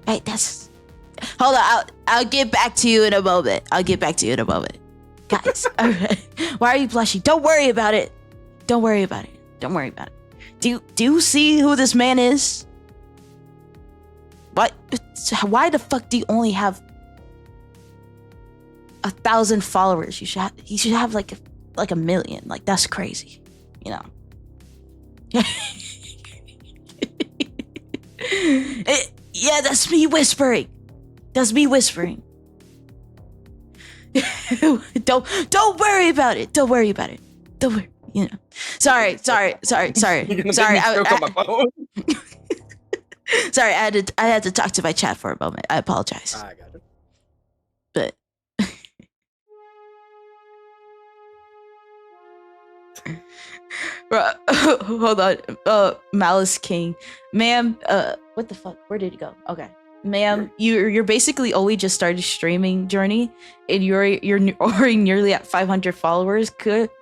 Speaker 1: hey, that's. Hold on, I'll get back to you in a moment. Guys, all right. Why are you blushing? Don't worry about it. Do you see who this man is? What? Why the fuck do you only have 1,000 followers? He should have like a million. Like, that's crazy, you know. Yeah, that's me whispering. Don't worry about it. Don't worry. You know. Sorry.
Speaker 2: You're gonna make me choke on my phone?
Speaker 1: Sorry, I had to talk to my chat for a moment. I apologize.
Speaker 2: I got it.
Speaker 1: But hold on. Malice King. Ma'am, what the fuck? Where did he go? Okay. Ma'am, you're basically only just started streaming Journey, and you're already nearly at 500 followers.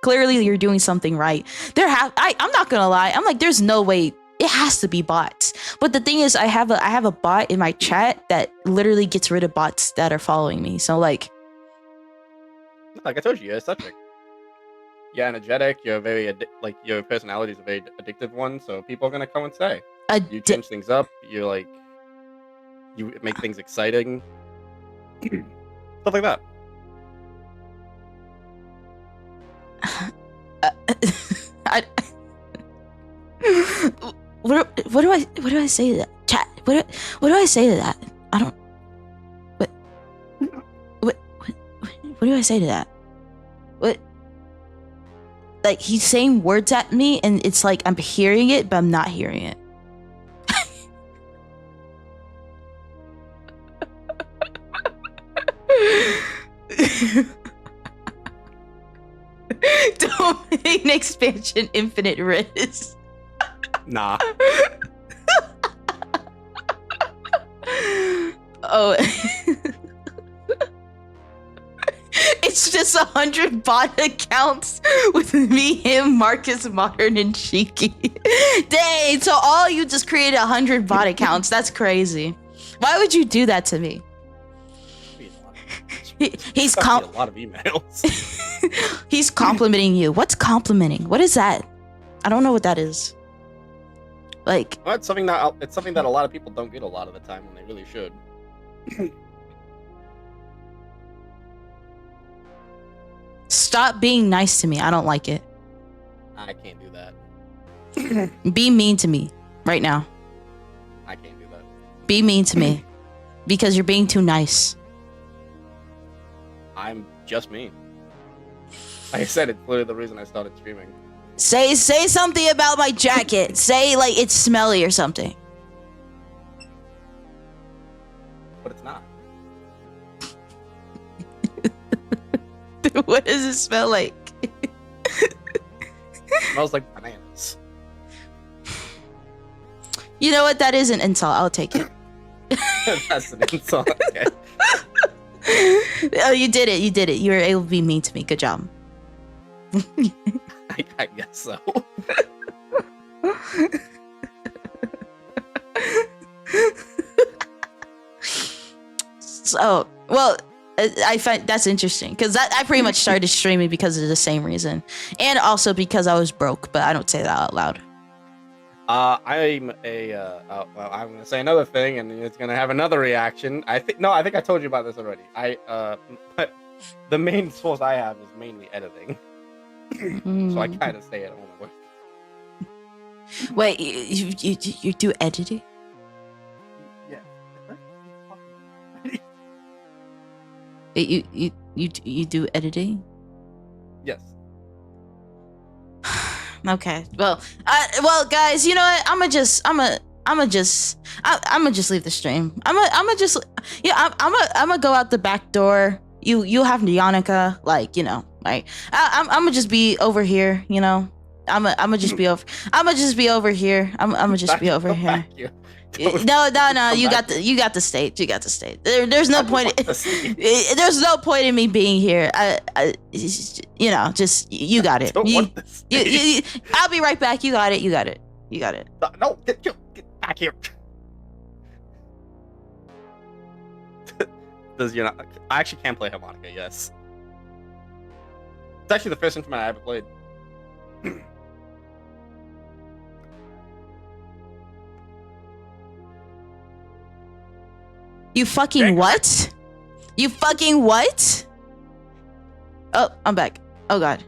Speaker 1: Clearly you're doing something right. I'm not gonna lie. I'm like, there's no way. It has to be bots. But the thing is, I have a bot in my chat that literally gets rid of bots that are following me. So like
Speaker 2: I told you, you're eccentric. You're energetic. You're very your personality is a very addictive one. So people are gonna come and say you change things up. You're like, you make things exciting, stuff like that.
Speaker 1: What do I say to that? Chat. What do I say to that? I don't. What do I say to that? What? Like, he's saying words at me, and it's like I'm hearing it, but I'm not hearing it. Domain expansion infinite risk.
Speaker 2: Nah.
Speaker 1: Oh. It's just 100 bot accounts with me, him, Marcus, Modern, and Shiki. Dang, so all you just created 100 bot accounts. That's crazy. Why would you do that to me? He's
Speaker 2: a lot of emails.
Speaker 1: He's complimenting you. What's complimenting? What is that? I don't know what that is. Like,
Speaker 2: well, it's something that a lot of people don't get a lot of the time when they really should.
Speaker 1: Stop being nice to me. I don't like it.
Speaker 2: I can't do that.
Speaker 1: Be mean to me right now.
Speaker 2: I can't do that.
Speaker 1: Be mean to me because you're being too nice.
Speaker 2: I'm just me. Like I said, it's literally the reason I started streaming.
Speaker 1: Say something about my jacket. Say like it's smelly or something.
Speaker 2: But it's not.
Speaker 1: What does it smell like?
Speaker 2: It smells like bananas.
Speaker 1: You know what? That is an insult. I'll take it.
Speaker 2: That's an insult. Okay.
Speaker 1: Oh, you did it. You were able to be mean to me. Good job.
Speaker 2: I guess so.
Speaker 1: So, well, I find that's interesting because I pretty much started streaming because of the same reason, and also because I was broke. But I don't say that out loud.
Speaker 2: I'm gonna say another thing, and it's gonna have another reaction. I think I told you about this already. But the main source I have is mainly editing, so I kind of stay at home and work.
Speaker 1: Wait, you do editing?
Speaker 2: Yeah.
Speaker 1: You do editing?
Speaker 2: Yes.
Speaker 1: Okay. Well, guys, you know what? I'm gonna just leave the stream. I'm gonna go out the back door. You have Yonaka, like, you know, Like I'm gonna just be over here, you know. I'm gonna just be over. I'm gonna just be over here. I'm gonna just be over here. No. You got the stage. You got the stage. There's no point. There's no point in me being here. You know, just you got it. I'll be right back. You got it. You got it. You got it.
Speaker 2: No, get back here. Does Yonaka? I actually can play harmonica. Yes, it's actually the first instrument I ever played.
Speaker 1: You fucking what? You fucking what? Oh, I'm back. Oh god.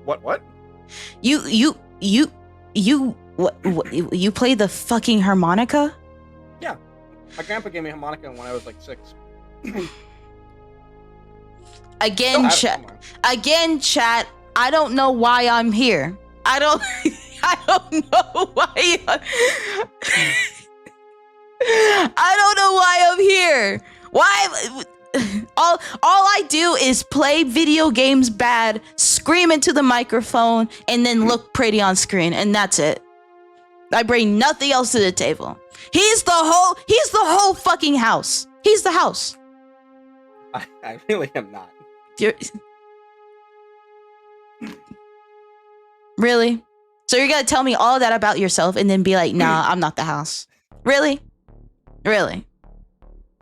Speaker 2: What?
Speaker 1: You play the fucking harmonica?
Speaker 2: Yeah. My grandpa gave me a harmonica when I was like 6.
Speaker 1: Again, chat. I don't know why I'm here. I don't know why. I don't know why I'm here. Why? All I do is play video games bad, scream into the microphone, and then look pretty on screen, and that's it. I bring nothing else to the table. He's the whole fucking house. He's the house.
Speaker 2: I really am not.
Speaker 1: Really? So you're gonna tell me all that about yourself and then be like, nah, I'm not the house. Really? Really?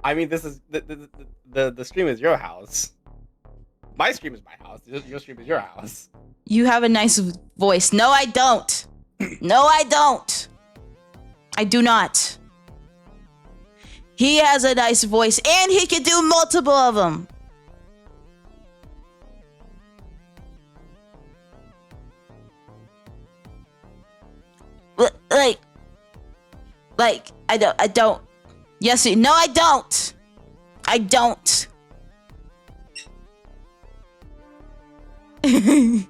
Speaker 2: I mean, this is the stream is your house. My stream is my house. Your stream is your house.
Speaker 1: You have a nice voice. No, I don't. No, I don't. I do not. He has a nice voice, and he can do multiple of them. Like, I don't. Yes, no, I don't. I don't. Oh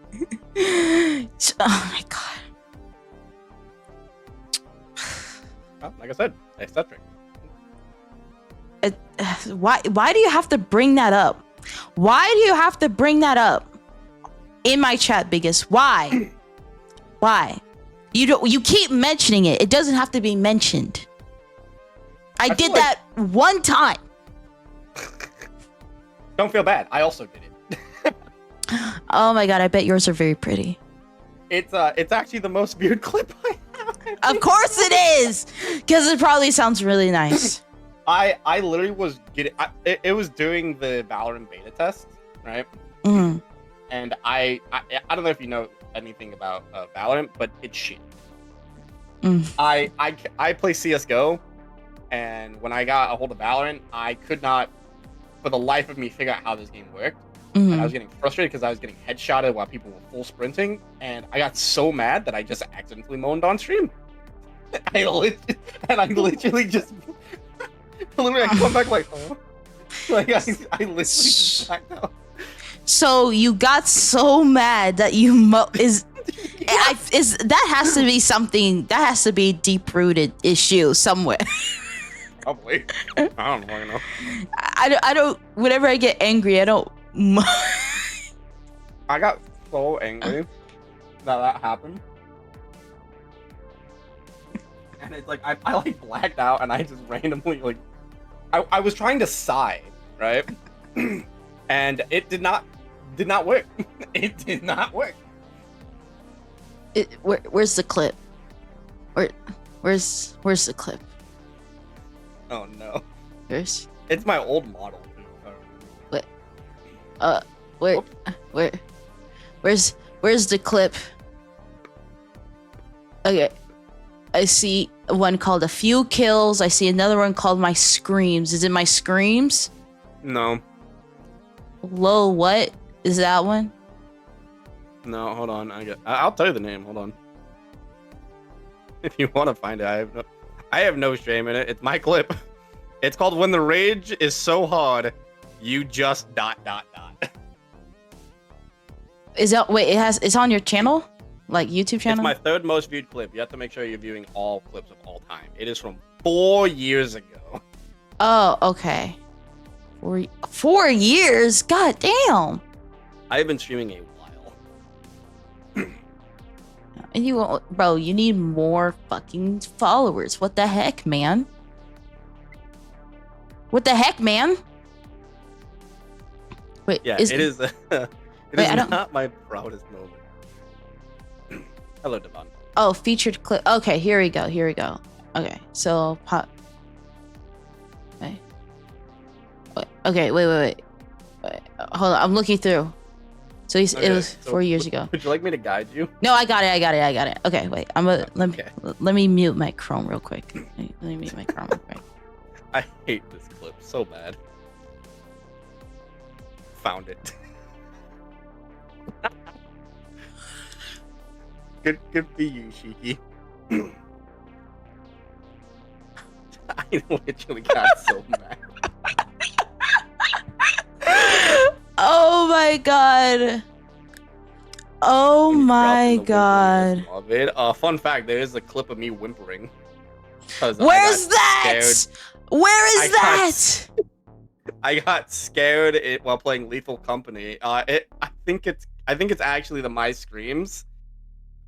Speaker 1: my god.
Speaker 2: Well, like I said, eccentric.
Speaker 1: Why do you have to bring that up? Why do you have to bring that up in my chat, Biggest? Why? Why? You keep mentioning it. It doesn't have to be mentioned. I did that one time.
Speaker 2: Don't feel bad. I also did it.
Speaker 1: Oh my god, I bet yours are very pretty.
Speaker 2: It's actually the most viewed clip I have.
Speaker 1: Of course it is, because it probably sounds really nice.
Speaker 2: I literally was getting it was doing the Valorant beta test, right?
Speaker 1: Mm.
Speaker 2: And I don't know if you know anything about Valorant, but it's shit.
Speaker 1: Mm.
Speaker 2: I play CS:GO, and when I got a hold of Valorant, I could not, for the life of me, figure out how this game worked.
Speaker 1: Mm.
Speaker 2: And I was getting frustrated because I was getting headshotted while people were full sprinting, and I got so mad that I just accidentally moaned on stream. I literally just I come back like, oh, like I literally just backed out.
Speaker 1: So you got so mad that you that has to be something, that has to be a deep-rooted issue somewhere.
Speaker 2: Probably. I don't know.
Speaker 1: I don't. Whenever I get angry, I don't.
Speaker 2: I got so angry that happened, and it's like I like blacked out, and I just randomly like I was trying to sigh, right, and it did not work. It did not work.
Speaker 1: Where's the clip? Where's the clip?
Speaker 2: Oh no.
Speaker 1: Where's?
Speaker 2: It's my old model.
Speaker 1: Where's the clip? Okay, I see one called "A Few Kills." I see another one called "My Screams." Is it "My Screams"?
Speaker 2: No.
Speaker 1: Lol, what is that one?
Speaker 2: No, hold on. I'll tell you the name. Hold on. If you want to find it, I have no shame in it. It's my clip. It's called "When the Rage is So Hard, You Just ...
Speaker 1: Is that it's on your channel? Like YouTube channel?
Speaker 2: It's my third most viewed clip. You have to make sure you're viewing all clips of all time. It is from 4 years ago.
Speaker 1: Oh, okay. 4 years? God damn.
Speaker 2: I've been streaming a while.
Speaker 1: And you won't, bro, you need more fucking followers. What the heck, man? What the heck, man? Wait,
Speaker 2: Yeah, it is. It
Speaker 1: Wait,
Speaker 2: is not my proudest moment. Hello, Devon.
Speaker 1: Oh, featured clip. Okay, here we go. Here we go. Okay, so pop. Wait. Okay, wait. Hold on, I'm looking through. So it was 4 years ago.
Speaker 2: Would you like me to guide you?
Speaker 1: No, I got it. Okay, wait. Let me mute my Chrome real quick. Let me mute my Chrome real quick.
Speaker 2: I hate this clip so bad. Found it. Good for you, Shiki. I literally got so mad.
Speaker 1: Oh my god. Oh my god.
Speaker 2: Fun fact, there is a clip of me whimpering.
Speaker 1: Where's that? Where is that?
Speaker 2: I got scared while playing Lethal Company. I think it's actually the my screams.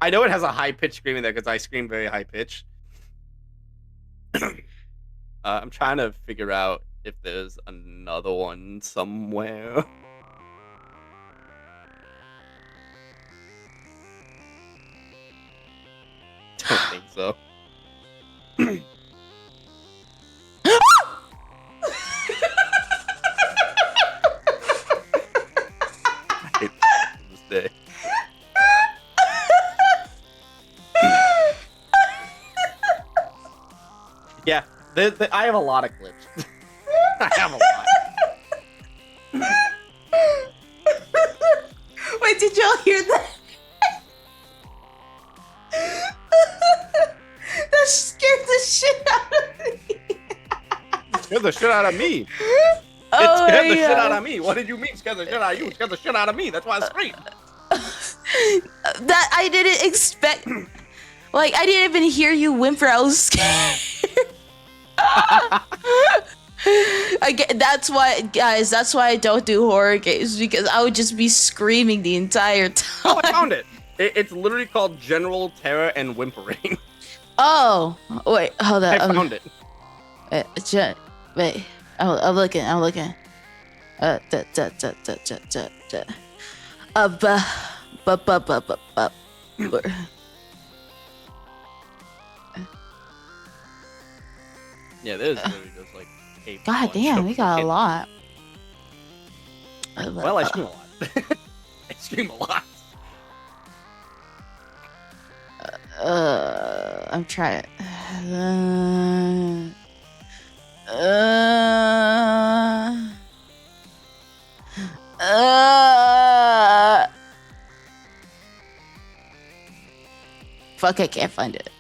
Speaker 2: I know it has a high pitch scream in there because I scream very high pitch. I'm trying to figure out if there's another one somewhere. Don't think so. I hate this day. Yeah, I have a lot of clips. I have a lot.
Speaker 1: Wait, did y'all hear that? That scared the shit out of me.
Speaker 2: Scared the shit out of me. It scared the shit out of me. What did you mean scared the shit out of you? It scared the shit out of me. That's why I screamed.
Speaker 1: That I didn't expect. Like, I didn't even hear you whimper. I was scared. That's why, guys, that's why I don't do horror games, because I would just be screaming the entire time.
Speaker 2: Oh, I found it. It's literally called General Terror and Whimpering.
Speaker 1: Oh, wait, hold on.
Speaker 2: I found it.
Speaker 1: Wait, I'm looking.
Speaker 2: Yeah, there's literally just like a
Speaker 1: God damn, we got a lot.
Speaker 2: Well, I stream a lot. I stream a lot.
Speaker 1: I'm trying. Fuck, I can't find it.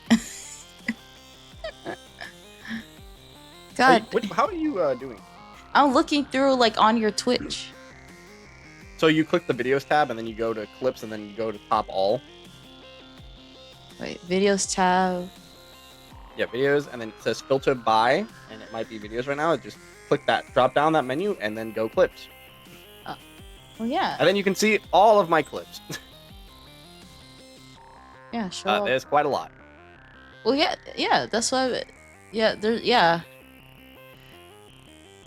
Speaker 1: God.
Speaker 2: How are you doing?
Speaker 1: I'm looking through, like, on your Twitch.
Speaker 2: So you click the videos tab and then you go to clips and then you go to top all.
Speaker 1: Wait, videos tab.
Speaker 2: Yeah, videos, and then it says filter by, and it might be videos right now. Just click that, drop down that menu, and then go clips.
Speaker 1: Oh, well, yeah.
Speaker 2: And then you can see all of my clips.
Speaker 1: Yeah, sure.
Speaker 2: There's quite a lot.
Speaker 1: Well, yeah, that's why. Yeah.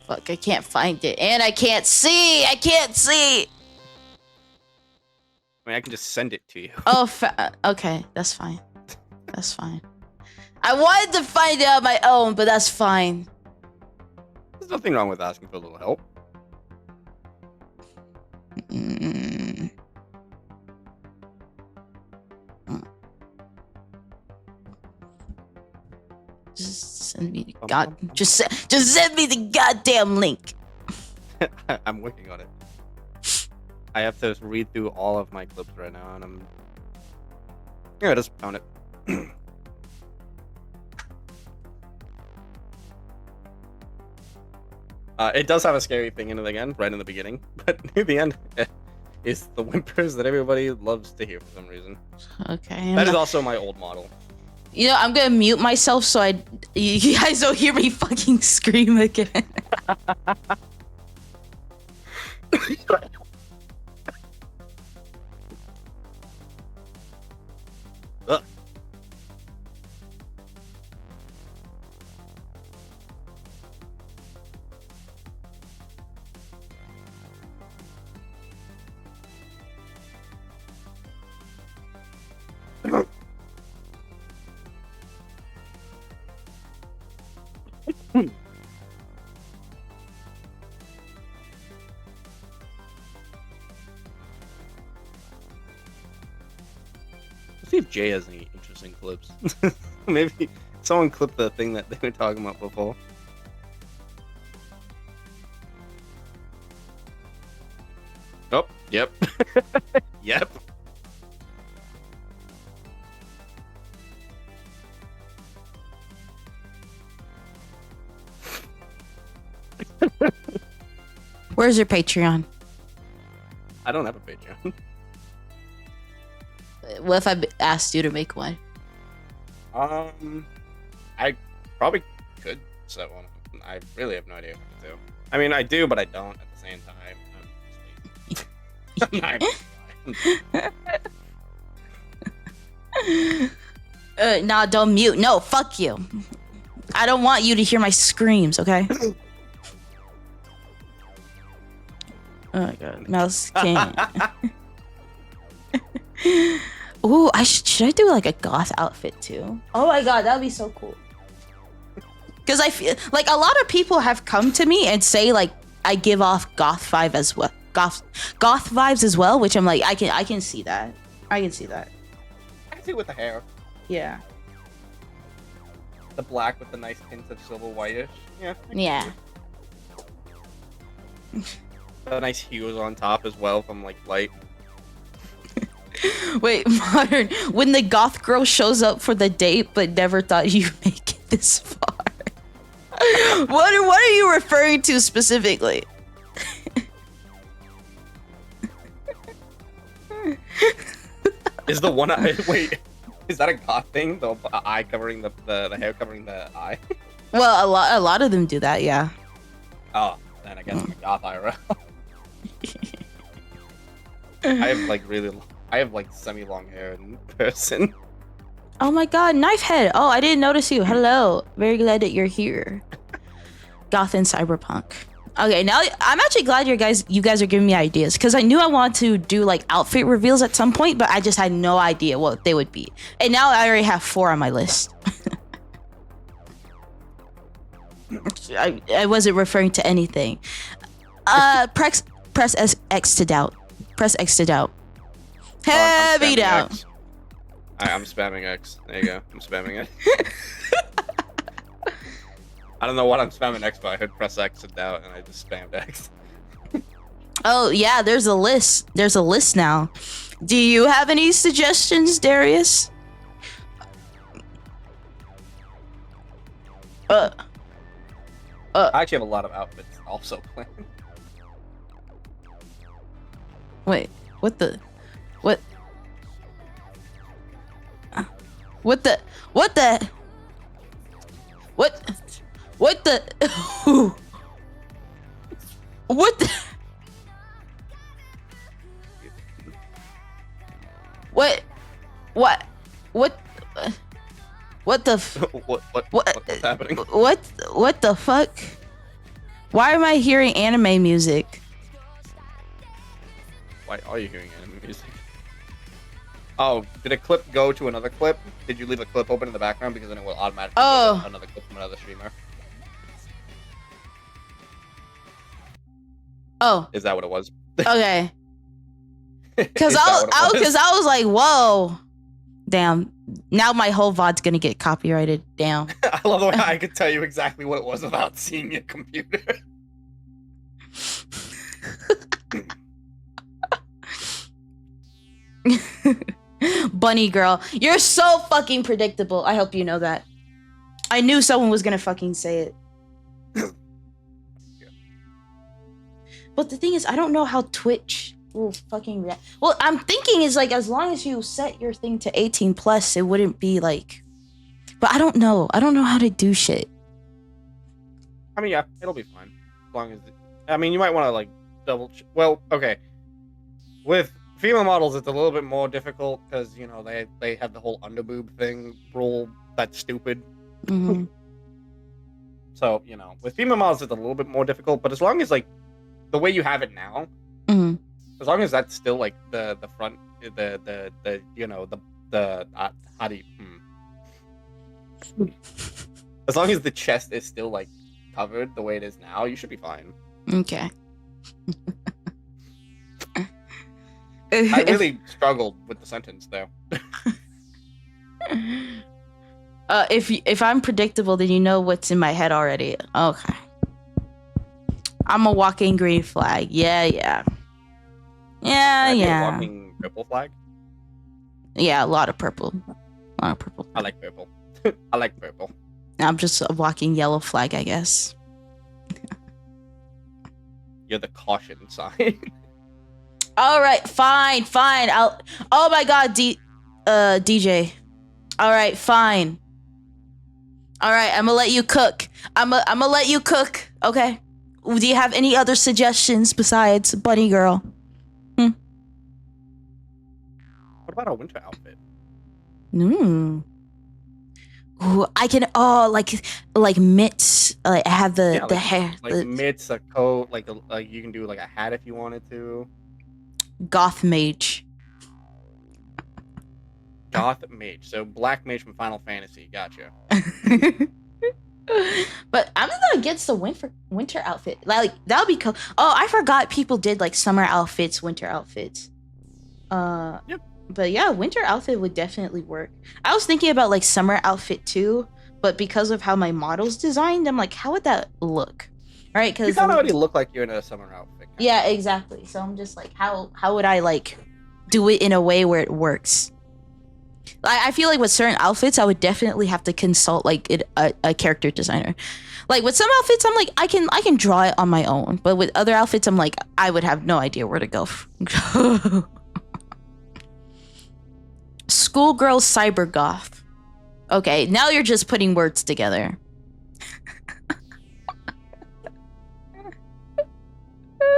Speaker 1: Fuck, I can't find it, and I can't see.
Speaker 2: I mean, I can just send it to you.
Speaker 1: Oh, okay, that's fine. That's fine. I wanted to find it on my own, but that's fine.
Speaker 2: There's nothing wrong with asking for a little help. Just send me the just send me the goddamn link. I'm working on it. I have to read through all of my clips right now, and I'm... Yeah, I just found it. It does have a scary thing in it again, right in the beginning, but near the end is the whimpers that everybody loves to hear for some reason.
Speaker 1: Okay.
Speaker 2: That is also my old model.
Speaker 1: You know, I'm gonna mute myself so you guys don't hear me fucking scream again.
Speaker 2: think Jay has any interesting clips. Maybe someone clipped the thing that they were talking about before. Oh, yep. Yep.
Speaker 1: Where's your Patreon?
Speaker 2: I don't have a Patreon.
Speaker 1: What if I asked you to make one?
Speaker 2: I probably could set one up. I really have no idea what to do. I mean, I do, but I don't at the same time.
Speaker 1: Nah, don't mute. No, fuck you. I don't want you to hear my screams, okay? Oh my god, mouse can't. Ooh, should I do like a goth outfit too? Oh my god, that'd be so cool. Because I feel like a lot of people have come to me and say like I give off goth vibe as well, goth vibes as well, which I'm like I can see that. I can see that.
Speaker 2: I can see it with the hair.
Speaker 1: Yeah.
Speaker 2: The black with the nice tints of silver whitish. Yeah.
Speaker 1: Yeah.
Speaker 2: The nice hues on top as well from like light.
Speaker 1: Wait, Modern. When the goth girl shows up for the date but never thought you'd make it this far. What are you referring to specifically?
Speaker 2: Is the one eye wait, is that a goth thing? The eye covering the hair covering the eye?
Speaker 1: Well, a lot of them do that, yeah.
Speaker 2: Oh, then I guess I'm a goth IRL. I have like semi-long hair in person.
Speaker 1: Oh my god, knife head. Oh, I didn't notice you. Hello. Very glad that you're here. Goth and cyberpunk. Okay, now I'm actually glad you guys are giving me ideas because I knew I wanted to do like outfit reveals at some point, but I just had no idea what they would be. And now I already have 4 on my list. I wasn't referring to anything. Press X to doubt. Press X to doubt. Heavy doubt.
Speaker 2: I'm spamming X. There you go. I'm spamming it. I don't know what I'm spamming X, but I heard press X to doubt, and I just spammed X.
Speaker 1: Oh yeah, there's a list. There's a list now. Do you have any suggestions, Darius?
Speaker 2: I actually have a lot of outfits also planned.
Speaker 1: Wait, what the? What? What the? What the? What? What the? What the? What? What? What? What the?
Speaker 2: What's happening?
Speaker 1: What the fuck? Why am I hearing anime music?
Speaker 2: Why are you hearing anime music? Oh, did a clip go to another clip? Did you leave a clip open in the background? Because then it will automatically go to another clip from another streamer.
Speaker 1: Oh.
Speaker 2: Is that what it was?
Speaker 1: Okay. Because I was like, whoa. Damn. Now my whole VOD's gonna get copyrighted. Damn.
Speaker 2: I love the way I could tell you exactly what it was without seeing your computer.
Speaker 1: Bunny girl. You're so fucking predictable. I hope you know that. I knew someone was gonna fucking say it. But the thing is, I don't know how Twitch will fucking react. Well, I'm thinking is like, as long as you set your thing to 18 plus, it wouldn't be like, but I don't know. I don't know how to do shit.
Speaker 2: I mean, yeah, it'll be fine. As long as, I mean, you might want to like double, well, okay. With female models, it's a little bit more difficult because, you know, they have the whole underboob thing rule that's stupid.
Speaker 1: Mm-hmm.
Speaker 2: So, you know, with female models, it's a little bit more difficult, but as long as like the way you have it now,
Speaker 1: mm-hmm.
Speaker 2: as long as that's still like the front, the you know, the how do you, as long as the chest is still like covered the way it is now, you should be fine.
Speaker 1: Okay.
Speaker 2: I really struggled with the sentence there.
Speaker 1: If I'm predictable, then you know what's in my head already. Okay. I'm a walking green flag. Yeah.
Speaker 2: Can I be a walking purple flag?
Speaker 1: Yeah, a lot of purple. A lot of purple.
Speaker 2: I like purple. I like purple.
Speaker 1: I'm just a walking yellow flag, I guess.
Speaker 2: You're the caution sign.
Speaker 1: All right, fine. Oh my god, DJ. All right, fine. All right, I'm gonna let you cook. I'm gonna let you cook. Okay. Do you have any other suggestions besides Bunny Girl?
Speaker 2: What about a winter outfit?
Speaker 1: Ooh, I can like mitts. Like have the hair.
Speaker 2: Like mitts, a coat, like you can do like a hat if you wanted to.
Speaker 1: Goth mage.
Speaker 2: Goth mage. So black mage from Final Fantasy. Gotcha.
Speaker 1: But I'm not against the winter outfit. Like that would be cool. Oh, I forgot people did like summer outfits, winter outfits.
Speaker 2: Yep.
Speaker 1: But yeah, winter outfit would definitely work. I was thinking about like summer outfit too, but because of how my model's designed, I'm like, how would that look? All right, because
Speaker 2: you kind of already look like you're in a summer outfit.
Speaker 1: Yeah, exactly. So I'm just like, how would I like do it in a way where it works? I feel like with certain outfits, I would definitely have to consult like a character designer. Like with some outfits, I'm like, I can draw it on my own. But with other outfits, I'm like, I would have no idea where to go. Schoolgirl cyber goth. Okay, now you're just putting words together.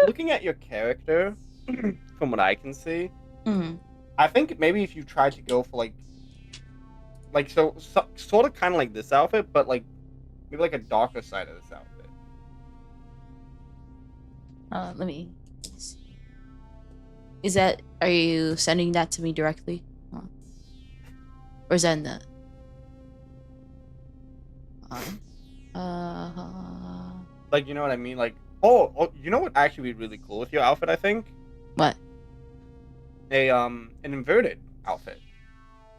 Speaker 2: Looking at your character, from what I can see,
Speaker 1: Mm-hmm.
Speaker 2: I think maybe if you tried to go for like so sort of kind of like this outfit, but like maybe like a darker side of this outfit.
Speaker 1: Let me see. Are you sending that to me directly? Or is that in the...
Speaker 2: Like, you know what I mean? Like, oh, you know what actually would be really cool with your outfit, I think?
Speaker 1: What?
Speaker 2: An inverted outfit.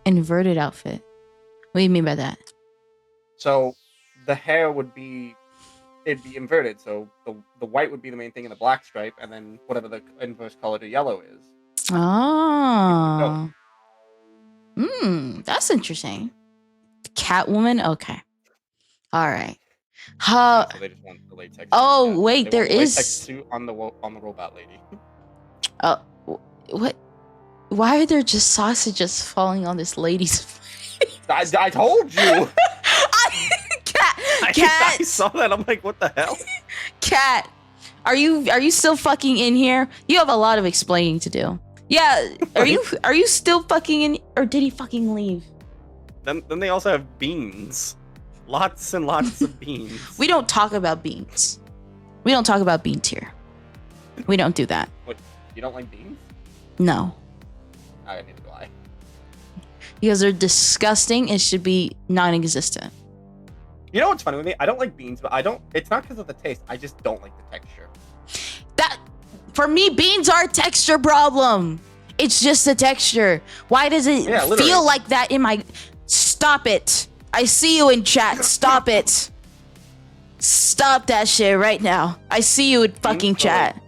Speaker 1: Inverted outfit? What do you mean by that?
Speaker 2: So, the hair would be... It'd be inverted, so the white would be the main thing in the black stripe, and then whatever the inverse color to yellow is.
Speaker 1: Oh. That's interesting. Catwoman? Okay. Alright.
Speaker 2: So they just want the latex
Speaker 1: Oh,
Speaker 2: suit.
Speaker 1: wait,
Speaker 2: They
Speaker 1: there
Speaker 2: want the latex
Speaker 1: is...
Speaker 2: suit on the robot lady.
Speaker 1: Oh, what? Why are there just sausages falling on this lady's face?
Speaker 2: I told you!
Speaker 1: Cat!
Speaker 2: I saw that, I'm like, what the hell?
Speaker 1: Cat! Are you still fucking in here? You have a lot of explaining to do. Yeah, are you still fucking in, or did he fucking leave?
Speaker 2: Then they also have beans. Lots and lots of beans.
Speaker 1: We don't talk about beans. We don't talk about beans here. We don't do that.
Speaker 2: What, you don't like beans?
Speaker 1: No.
Speaker 2: I neither do I.
Speaker 1: Because they're disgusting and should be non-existent.
Speaker 2: You know what's funny with me? I don't like beans, but it's not because of the taste. I just don't like the texture.
Speaker 1: For me, beans are a texture problem. It's just the texture. Why does it feel like that in my... Stop it. I see you in chat. Stop it. Stop that shit right now. I see you in fucking chat.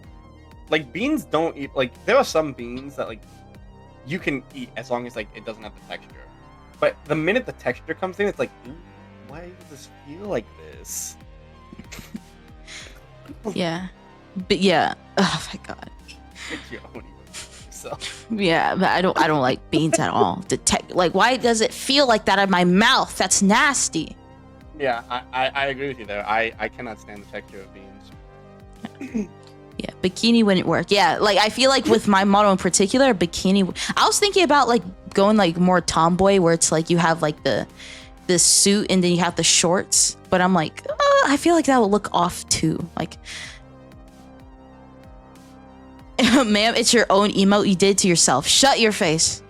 Speaker 2: Like beans don't eat... Like, there are some beans that, like, you can eat as long as, like, it doesn't have the texture. But the minute the texture comes in, it's like, ooh, why does this feel like this?
Speaker 1: Yeah. But yeah. Oh my god.
Speaker 2: It's your own yourself.
Speaker 1: Yeah, but I don't like beans at all. Like, why does it feel like that in my mouth? That's nasty.
Speaker 2: Yeah, I agree with you there. I cannot stand the texture of beans.
Speaker 1: Yeah, bikini wouldn't work. Yeah, like I feel like with my model in particular, bikini. I was thinking about like going like more tomboy, where it's like you have like the suit and then you have the shorts. But I'm like, I feel like that would look off too. Like, ma'am, it's your own emote you did to yourself. Shut your face.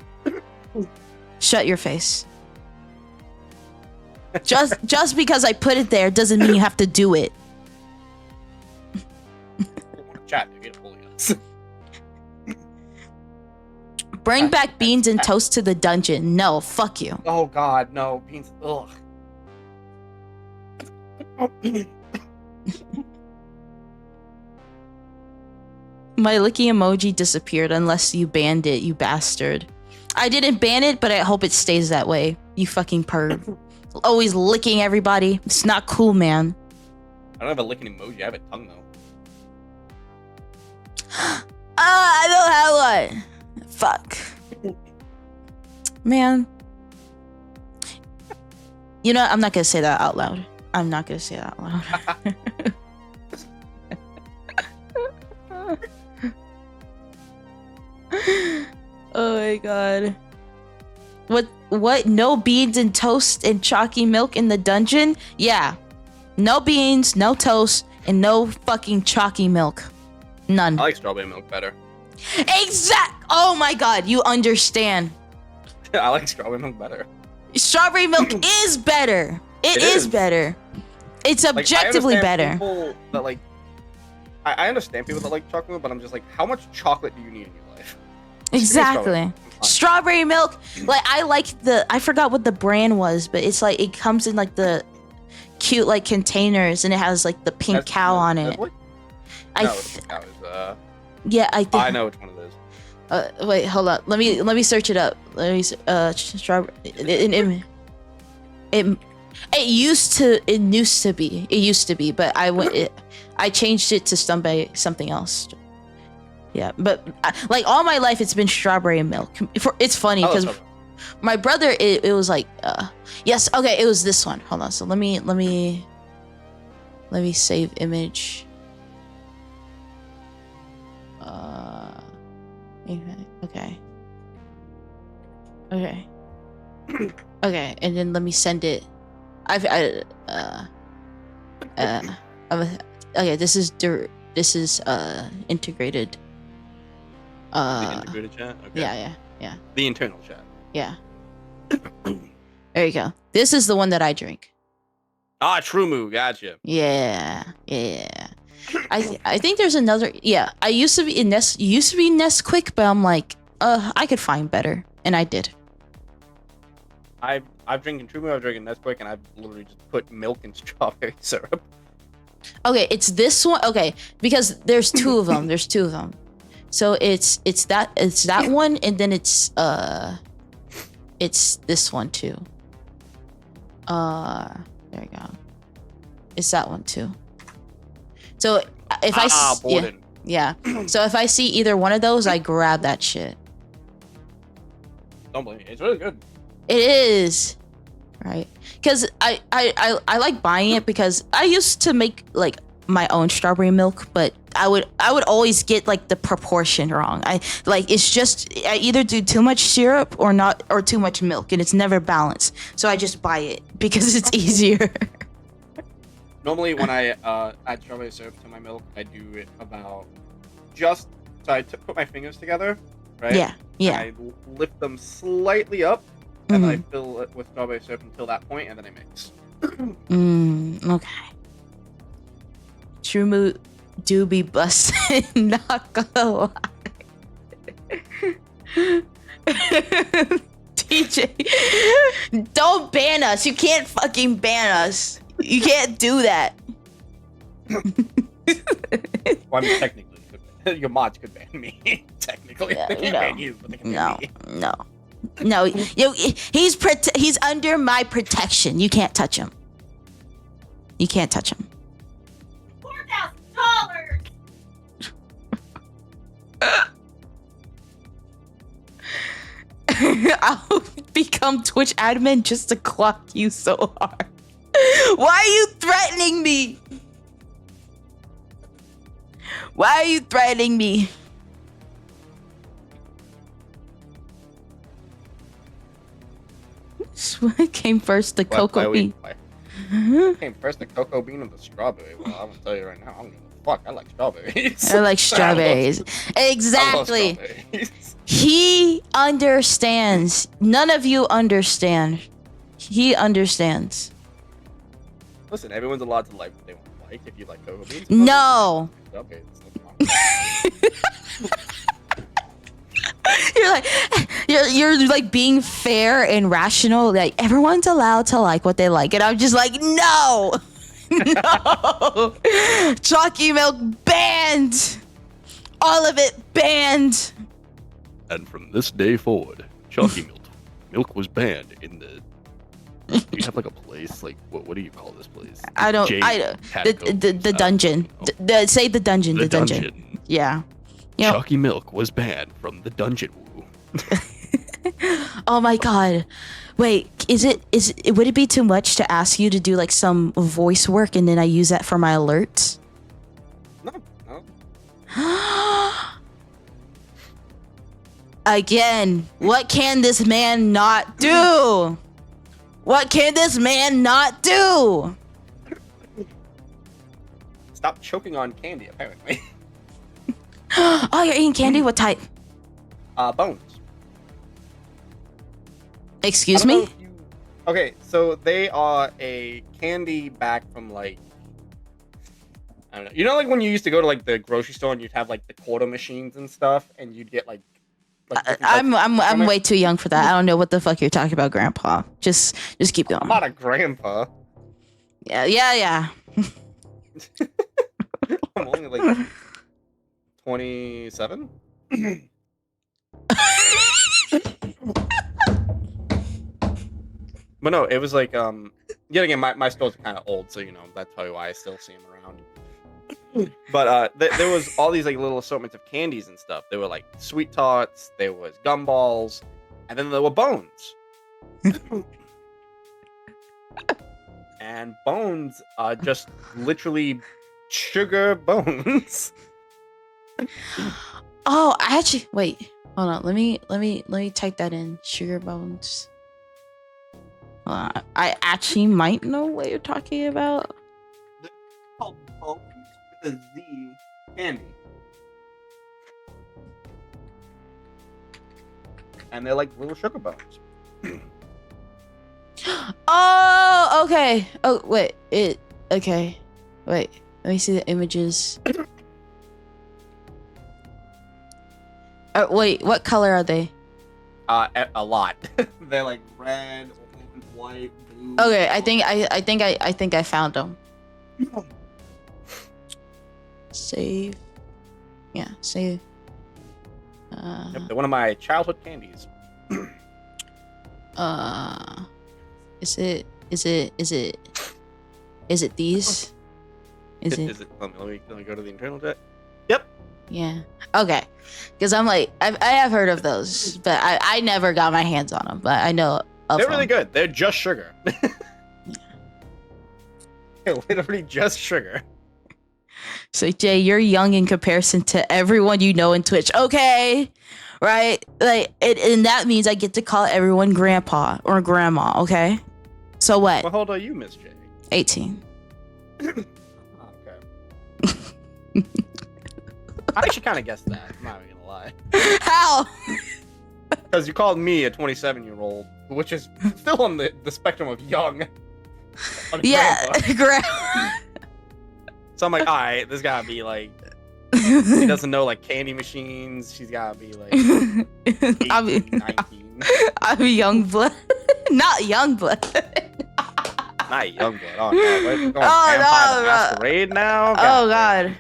Speaker 1: Shut your face. Just because I put it there doesn't mean you have to do it.
Speaker 2: Chat, you get bully us.
Speaker 1: Bring back beans and toast to the dungeon. No, fuck you.
Speaker 2: Oh God, no beans. Ugh.
Speaker 1: My licky emoji disappeared unless you banned it, you bastard. I didn't ban it, but I hope it stays that way. You fucking perv. Always licking everybody. It's not cool, man.
Speaker 2: I don't have a licking emoji. I have a tongue though.
Speaker 1: I don't have one. Fuck. Man. You know, I'm not gonna say that out loud. I'm not gonna say that out loud. Oh my god. What? No beans and toast and chalky milk in the dungeon? Yeah. No beans, no toast, and no fucking chalky milk. None.
Speaker 2: I like strawberry milk better.
Speaker 1: Oh my god, you understand.
Speaker 2: I like strawberry milk better.
Speaker 1: Strawberry milk is better. It is better. It's objectively better.
Speaker 2: People that like, I understand people that like chocolate milk, but I'm just like, how much chocolate do you need in your life?
Speaker 1: Exactly. Strawberry milk. Like I forgot what the brand was, but it's like it comes in like the cute like containers and it has like the pink cow on it. Yeah, I think
Speaker 2: I know which one it is.
Speaker 1: Wait, hold up. Let me search it up. Strawberry. It used to be, but I changed it to something else. Yeah, but like all my life it's been strawberry milk. It's funny because my brother it was like yes, okay, it was this one. Hold on. So let me save image. Okay. Okay, and then let me send it. Okay, this is integrated.
Speaker 2: The integrated chat? Okay.
Speaker 1: Yeah.
Speaker 2: The internal chat.
Speaker 1: Yeah. There you go. This is the one that I drink.
Speaker 2: Ah, True Moo, gotcha.
Speaker 1: Yeah. I think there's another. Yeah, I used to be in Nesquik, but I'm like, I could find better, and I did.
Speaker 2: I've drinking True Moo, I've drinking Nesquik, and I've literally just put milk and strawberry syrup.
Speaker 1: Okay, it's this one. Okay, because there's two of them. So it's that one, and then it's this one too. There we go. It's that one too. So if so if I see either one of those, I grab that shit.
Speaker 2: Don't blame me. It's really good.
Speaker 1: It is, right? Because I like buying it because I used to make like my own strawberry milk, but I would always get like the proportion wrong. I either do too much syrup or too much milk, and it's never balanced. So I just buy it because it's easier.
Speaker 2: Normally, when I add strawberry syrup to my milk, I do it about so I put my fingers together, right?
Speaker 1: Yeah.
Speaker 2: And I lift them slightly up, and I fill it with strawberry syrup until that point, and then I mix.
Speaker 1: Okay. True Moo do be busted, not gonna lie. DJ, don't ban us. You can't fucking ban us. You can't do that.
Speaker 2: Well, I mean, technically, your mods could ban me. Technically, they can't ban you, but they can ban me.
Speaker 1: No. He's under my protection. You can't touch him. You can't touch him. I'll become Twitch admin just to clock you so hard. Why are you threatening me? Why are you threatening me? What came first, the cocoa bean?
Speaker 2: Came first, the cocoa bean or the strawberry? Well, I'm gonna tell you right now, I don't give a fuck. I like strawberries.
Speaker 1: I like strawberries. Exactly.
Speaker 2: I love strawberries.
Speaker 1: He understands. None of you understand. He understands.
Speaker 2: Listen, everyone's allowed to like what they want to like. If you like cocoa beans,
Speaker 1: no.
Speaker 2: Okay, there's nothing wrong with that.
Speaker 1: You're like, you're like being fair and rational. Like everyone's allowed to like what they like, and I'm just like, no, no, chalky milk banned, all of it banned.
Speaker 2: And from this day forward, chalky milk was banned in the. Do you have like a place? Like what do you call this place?
Speaker 1: I don't. The dungeon. Say the dungeon. The dungeon. Yeah. You know,
Speaker 2: chalky milk was banned from the dungeon. Woo.
Speaker 1: Oh my god. Wait, would it be too much to ask you to do like some voice work and then I use that for my alerts?
Speaker 2: No.
Speaker 1: Again, what can this man not do? What can this man not do?
Speaker 2: Stop choking on candy, apparently.
Speaker 1: Oh, you're eating candy? What type?
Speaker 2: Bones.
Speaker 1: Excuse me?
Speaker 2: Okay, so they are a candy back from like, I don't know. You know, like when you used to go to like the grocery store and you'd have like the quarter machines and stuff, and you'd get like
Speaker 1: I'm way too young for that. I don't know what the fuck you're talking about, Grandpa. Just keep going.
Speaker 2: I'm not a grandpa.
Speaker 1: Yeah.
Speaker 2: I'm only like 27. But no, it was like yet again, my stores are kind of old, so you know that's probably why I still see them around. But there was all these like little assortments of candies and stuff. There were like sweet tarts, there was gumballs, and then there were bones. And bones are just literally sugar bones.
Speaker 1: Oh, I actually wait. Hold on. Let me type that in. Sugar bones. I actually might know what you're talking about.
Speaker 2: They're called bones with a Z candy. And they're like little sugar bones.
Speaker 1: Oh, okay. Oh, wait. Okay. Wait. Let me see the images. Wait. What color are they?
Speaker 2: A lot. They're like red, orange, white, blue.
Speaker 1: Okay. I think I found them. Save. Yeah. Save.
Speaker 2: Yep, they're one of my childhood candies.
Speaker 1: Is it these? Is it?
Speaker 2: Let me go to the internal chat. Yep.
Speaker 1: Yeah. Okay. Because I'm like, I have heard of those, but I never got my hands on them. But I know of
Speaker 2: They're
Speaker 1: them.
Speaker 2: really good. They're just sugar. They're literally just sugar.
Speaker 1: So Jay, you're young in comparison to everyone you know in Twitch. Okay. Right? Like, and that means I get to call everyone grandpa or grandma, okay? So what?
Speaker 2: How old are you, Miss J?
Speaker 1: 18.
Speaker 2: Okay. I actually kind of guessed that. I'm not even gonna lie.
Speaker 1: How?
Speaker 2: Because you called me a 27-year-old, which is still on the spectrum of young.
Speaker 1: Yeah, grandpa.
Speaker 2: So I'm like, all right, this gotta be like, she doesn't know like candy machines. She's gotta be like 18, 19.
Speaker 1: I'm a young blood. Not young blood.
Speaker 2: Not young blood. Oh, God. We're going vampire the masquerade now?
Speaker 1: Oh, God.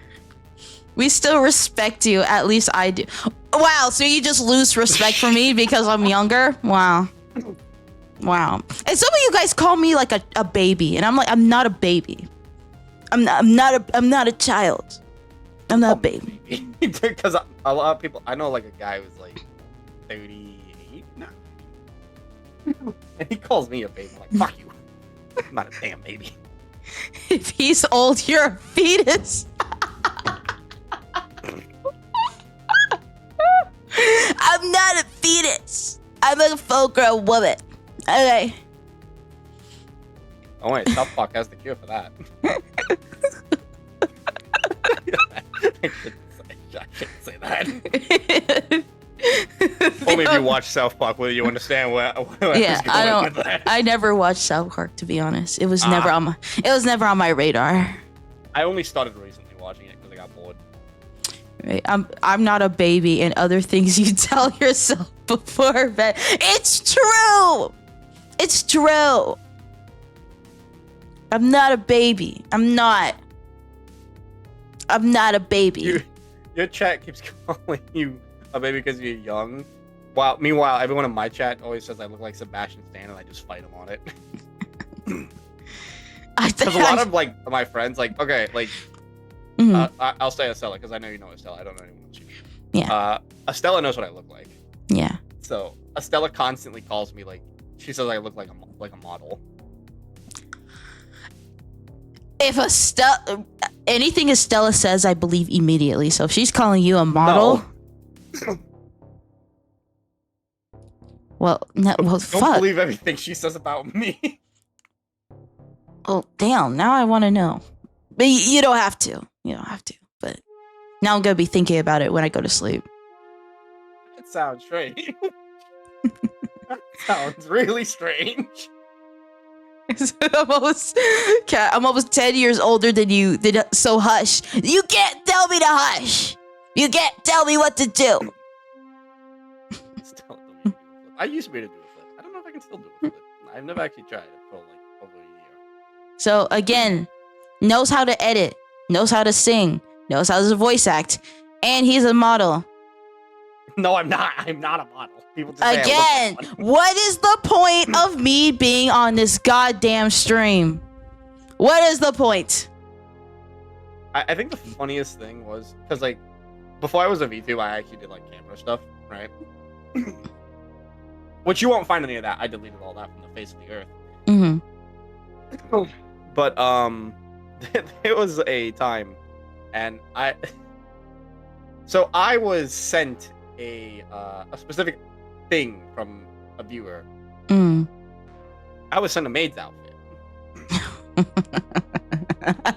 Speaker 1: We still respect you. At least I do. Wow, so you just lose respect for me because I'm younger? Wow. Wow. And some of you guys call me like a baby, and I'm like, I'm not a baby. I'm not a child. I'm not a baby.
Speaker 2: Because a lot of people, I know like a guy who's like 38 now. And he calls me a baby. I'm like, fuck you. I'm not a damn baby.
Speaker 1: If he's old, you're a fetus. I'm not a fetus. I'm a full-grown woman. Okay.
Speaker 2: Oh wait, South Park has the cure for that. I shouldn't say that. Only if you watch South Park will you understand where
Speaker 1: yeah, I don't. With that. I never watched South Park, to be honest. It was never on my. It was never on my radar.
Speaker 2: I only started recently watching it because I got bored.
Speaker 1: Right? I'm not a baby, and other things you tell yourself before bed. It's true. It's true. I'm not a baby. I'm not a baby.
Speaker 2: Your chat keeps calling you a baby because you're young. Meanwhile, everyone in my chat always says I look like Sebastian Stan, and I just fight them on it. Because a lot of like my friends, like, okay, like, I'll say Estella because I know you know Estella. I don't know anyone else.
Speaker 1: Yeah.
Speaker 2: Estella knows what I look like.
Speaker 1: Yeah.
Speaker 2: So Estella constantly calls me, like, she says I look like a model.
Speaker 1: If anything Estella says, I believe immediately. So if she's calling you a model,
Speaker 2: No.
Speaker 1: well,
Speaker 2: Don't
Speaker 1: fuck.
Speaker 2: believe everything she says about me.
Speaker 1: Oh, damn. Now I want to know. But you don't have to. You don't have to. But now I'm going to be thinking about it when I go to sleep.
Speaker 2: It sounds strange. That sounds really strange.
Speaker 1: I'm almost 10 years older than you. So hush. You can't tell me to hush. You can't tell me what to do.
Speaker 2: I used to be able to do a flip. I don't know if I can still do a flip. I've never actually tried it for like over a year.
Speaker 1: So again, knows how to edit, knows how to sing, knows how to voice act, and he's a model.
Speaker 2: No, I'm not. I'm not a model. People just say
Speaker 1: again, what is the point of me being on this goddamn stream? What is the point?
Speaker 2: I think the funniest thing was because, like, before I was a VTuber, I actually did like camera stuff, right? Which you won't find any of that. I deleted all that from the face of the earth.
Speaker 1: Mm-hmm.
Speaker 2: But there was a time, and I was sent a specific thing from a viewer. I was sent a maid's outfit,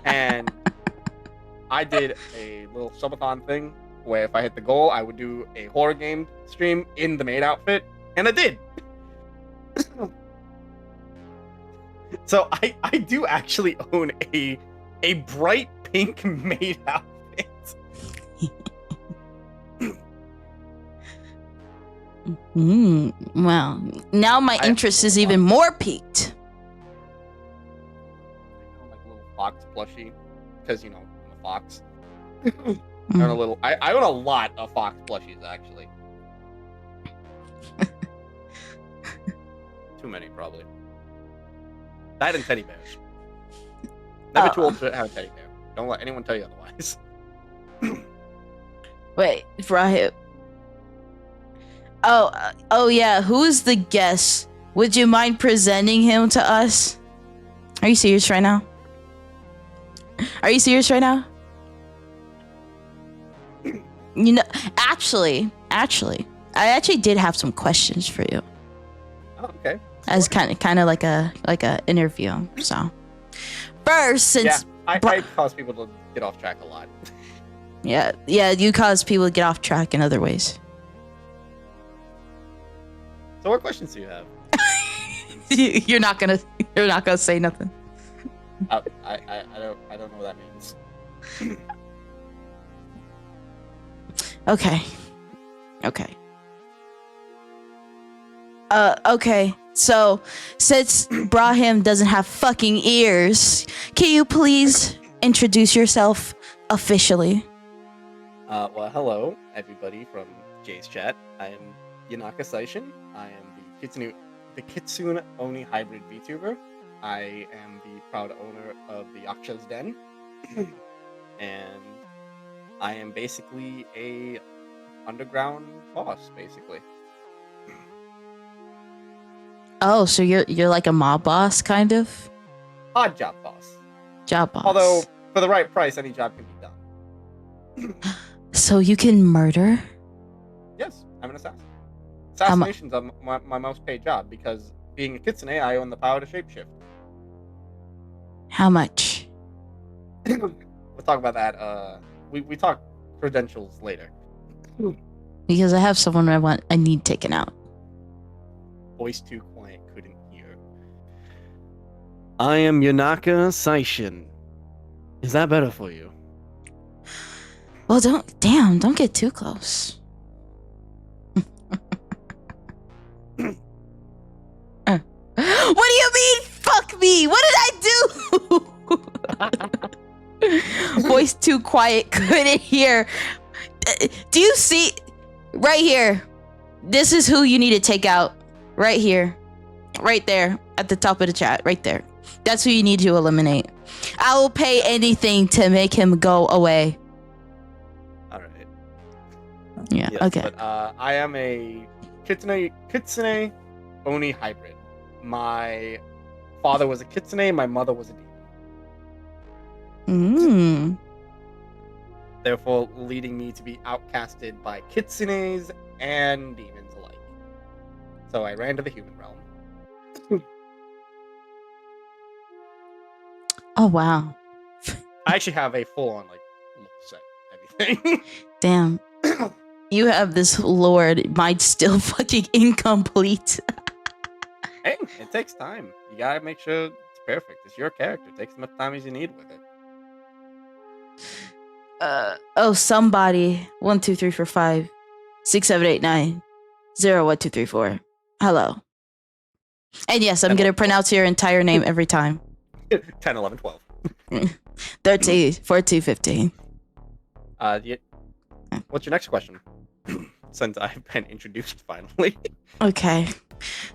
Speaker 2: and I did a little subathon thing where if I hit the goal, I would do a horror game stream in the maid outfit, and I did. So I do actually own a bright pink maid outfit.
Speaker 1: Wow. Now my interest is even more piqued.
Speaker 2: I own like a little fox plushie because I'm a fox. I own a lot of fox plushies actually. Too many probably. That and teddy bears. Never too old to have a teddy bear. Don't let anyone tell you otherwise.
Speaker 1: Wait, Rahib. Oh yeah, who's the guest? Would you mind presenting him to us? Are you serious right now? Are you serious right now? Actually, I actually did have some questions for you.
Speaker 2: Oh, okay.
Speaker 1: As kind of like a interview. So first, since
Speaker 2: I cause people to get off track a lot.
Speaker 1: yeah, you cause people to get off track in other ways.
Speaker 2: So what questions do you have?
Speaker 1: You're not gonna say nothing.
Speaker 2: I don't know what that means.
Speaker 1: Okay. Okay. So, since Brahim doesn't have fucking ears, can you please introduce yourself officially?
Speaker 2: Well, hello, everybody from Jay's chat. I am Yonaka Seishin. I am the Kitsune Oni hybrid VTuber. I am the proud owner of the Yaksha's Den. And I am basically a underground boss, basically.
Speaker 1: Oh, so you're like a mob boss, kind of?
Speaker 2: Odd job boss.
Speaker 1: Job boss.
Speaker 2: Although, for the right price, any job can be done.
Speaker 1: So you can murder?
Speaker 2: Yes, I'm an assassin. Assassinations are my most paid job because being a kitsune, I own the power to shapeshift.
Speaker 1: How much?
Speaker 2: We'll talk about that. We talk credentials later.
Speaker 1: Because I have someone I need taken out.
Speaker 2: Voice too quiet, couldn't hear. I am Yonaka Seishin. Is that better for you?
Speaker 1: Well, don't get too close. What do you mean, fuck me? What did I do? Voice too quiet, couldn't hear. Do you see? Right here. This is who you need to take out. Right here. Right there. At the top of the chat. Right there. That's who you need to eliminate. I will pay anything to make him go away.
Speaker 2: Alright.
Speaker 1: Yeah,
Speaker 2: Yes,
Speaker 1: okay.
Speaker 2: But I am a Kitsune Oni hybrid. My father was a Kitsune, my mother was a demon. Therefore leading me to be outcasted by Kitsunes and demons alike. So I ran to the human realm.
Speaker 1: Oh, wow.
Speaker 2: I actually have a full-on, like, set, everything.
Speaker 1: Damn. You have this lord. Mine's still fucking incomplete.
Speaker 2: Hey, it takes time. You gotta make sure it's perfect. It's your character. It takes as much time as you need with it.
Speaker 1: Oh, somebody. 1, 2, 3, 4, 5, 6, 7, 8, 9, 0, 1, 2, 3, 4. Hello. And yes, I'm gonna pronounce your entire name every time.
Speaker 2: 10, 11, 12.
Speaker 1: 13, 14, 15.
Speaker 2: What's your next question? Since I've been introduced finally.
Speaker 1: Okay.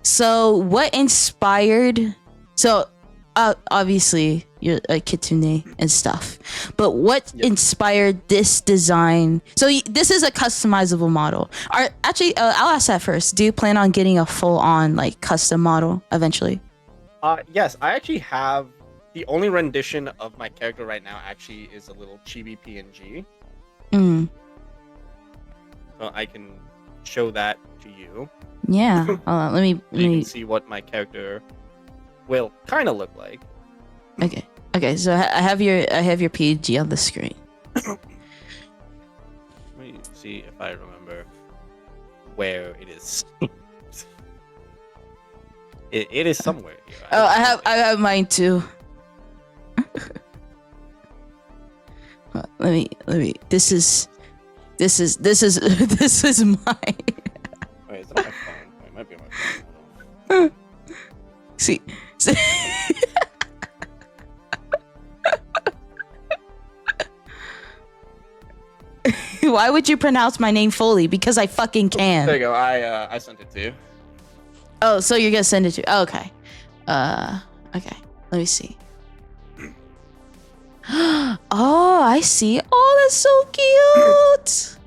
Speaker 1: So, what inspired... So, obviously, you're a kitsune and stuff. But what inspired this design? So, this is a customizable model. Actually, I'll ask that first. Do you plan on getting a full-on, like, custom model eventually?
Speaker 2: Yes, I actually have... The only rendition of my character right now actually is a little chibi PNG. So I can show that to you.
Speaker 1: Yeah. Hold on, let me...
Speaker 2: You can see what my character will kind of look like.
Speaker 1: Okay. Okay, so I have your PNG on the screen.
Speaker 2: Let me see if I remember where it is. It is somewhere here.
Speaker 1: Oh, I have mine too. Let me. This is mine.
Speaker 2: Wait, is it on my phone? It might be on my phone.
Speaker 1: See. Why would you pronounce my name fully? Because I fucking can.
Speaker 2: There you go. I sent it to you.
Speaker 1: Oh, so you're gonna send it to? Oh, okay. Okay. Let me see. Oh, I see. Oh, that's so cute.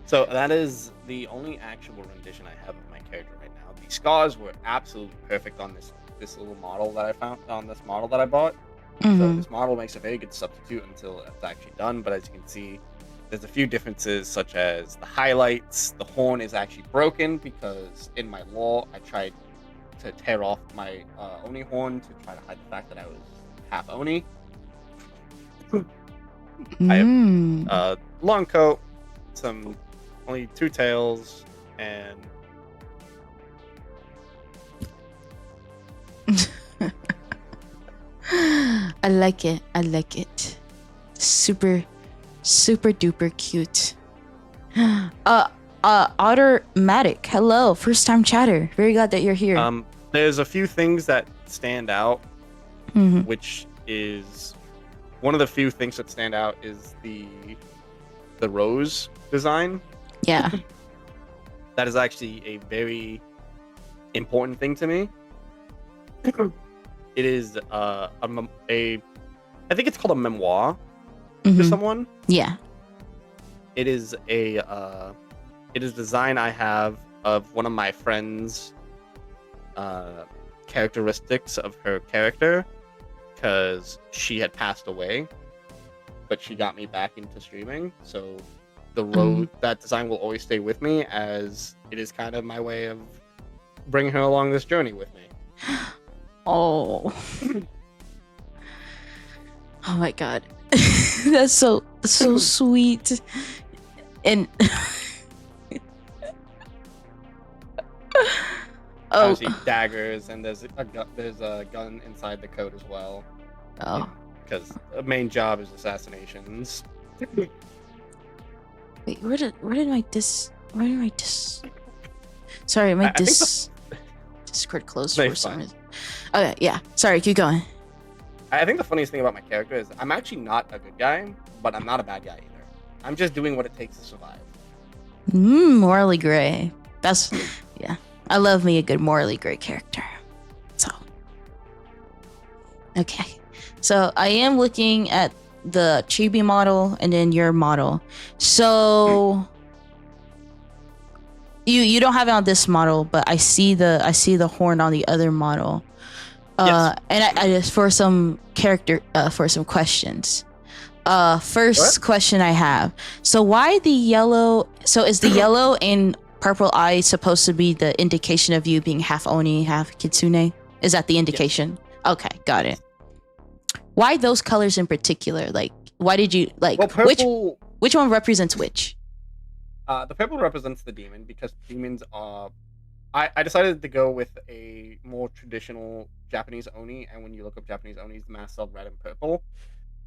Speaker 2: So that is the only actual rendition I have of my character right now. The scars were absolutely perfect on this little model that I found on this model that I bought. So this model makes a very good substitute until it's actually done. But as you can see, there's a few differences, such as the highlights. The horn is actually broken because in my lore, I tried to tear off my Oni horn to try to hide the fact that I was half Oni. I have long coat, only 2 tails, and
Speaker 1: I like it. I like it. Super duper cute. Automatic. Hello, first time chatter. Very glad that you're here.
Speaker 2: There's a few things that stand out, which is one of the few things that stand out is the rose design.
Speaker 1: Yeah.
Speaker 2: That is actually a very important thing to me. It is I think it's called a memoir to someone.
Speaker 1: Yeah.
Speaker 2: It is a design I have of one of my friends' characteristics of her character, because she had passed away, but she got me back into streaming. So the road that design will always stay with me, as it is kind of my way of bringing her along this journey with me.
Speaker 1: Oh. Oh my god. That's so sweet. And
Speaker 2: Obviously daggers, and there's a gun inside the coat as well.
Speaker 1: Oh.
Speaker 2: Because the main job is assassinations.
Speaker 1: Wait, where did my Sorry, my
Speaker 2: I think
Speaker 1: Discord closed
Speaker 2: No,
Speaker 1: for
Speaker 2: it's
Speaker 1: some
Speaker 2: fine.
Speaker 1: reason. Okay, yeah. Sorry, keep going.
Speaker 2: I think the funniest thing about my character is I'm actually not a good guy, but I'm not a bad guy either. I'm just doing what it takes to survive.
Speaker 1: Morally gray. That's yeah. I love me a good morally gray character. So okay. So I am looking at the chibi model and then your model. So you don't have it on this model, but I see the horn on the other model.
Speaker 2: Yes.
Speaker 1: And I just for some questions. First
Speaker 2: What?
Speaker 1: question I have. So why the yellow? So is the yellow and purple eye supposed to be the indication of you being half Oni, half Kitsune? Is that the indication? Yes. Okay, got it. Why those colors in particular? Like, why did you like?
Speaker 2: Well, purple.
Speaker 1: Which one represents which?
Speaker 2: The purple represents the demon because demons are. I decided to go with a more traditional Japanese Oni, and when you look up Japanese Onis, the masks are red and purple.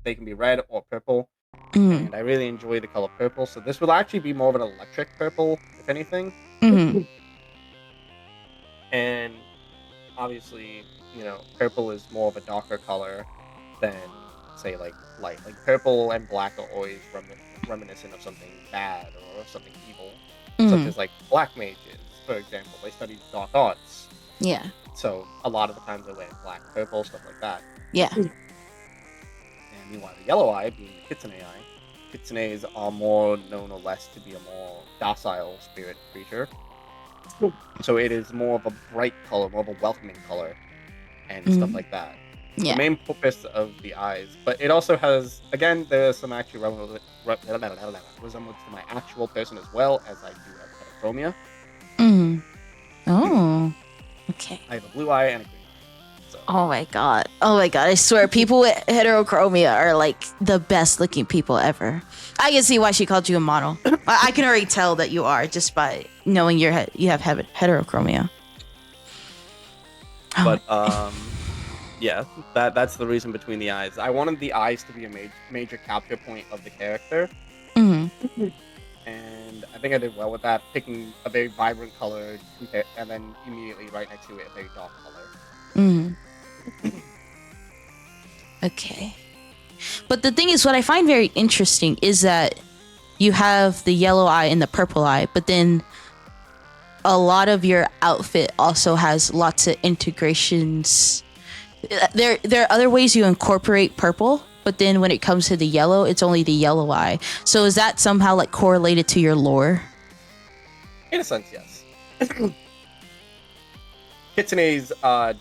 Speaker 2: They can be red or purple, and I really enjoy the color purple. So this will actually be more of an electric purple, if anything. And obviously, purple is more of a darker color than, say, like light. Like purple and black are always reminiscent of something bad or something evil, such as like black mages, for example. They study dark arts.
Speaker 1: Yeah.
Speaker 2: So a lot of the times they wear black, purple, stuff like that.
Speaker 1: Yeah.
Speaker 2: And meanwhile, the yellow eye, being the kitsune eye, kitsunes are more known or less to be a more docile spirit creature. So it is more of a bright color, more of a welcoming color, and stuff like that. Yeah. The main purpose of the eyes, but it also has, again, there's some actual resemblance to my actual person as well, as I do have heterochromia.
Speaker 1: Oh, okay.
Speaker 2: I have a blue eye and a green eye. So.
Speaker 1: Oh my god! I swear, people with heterochromia are like the best looking people ever. I can see why she called you a model. I can already tell that you are just by knowing you have heterochromia.
Speaker 2: But yeah, that's the reason between the eyes. I wanted the eyes to be a major capture point of the character. And I think I did well with that, picking a very vibrant color, and then immediately right next to it, a very dark color.
Speaker 1: Okay. But the thing is, what I find very interesting is that you have the yellow eye and the purple eye, but then a lot of your outfit also has lots of integrations. There are other ways you incorporate purple, but then when it comes to the yellow, it's only the yellow eye. So is that somehow like correlated to your lore?
Speaker 2: In a sense, yes. Kitsunes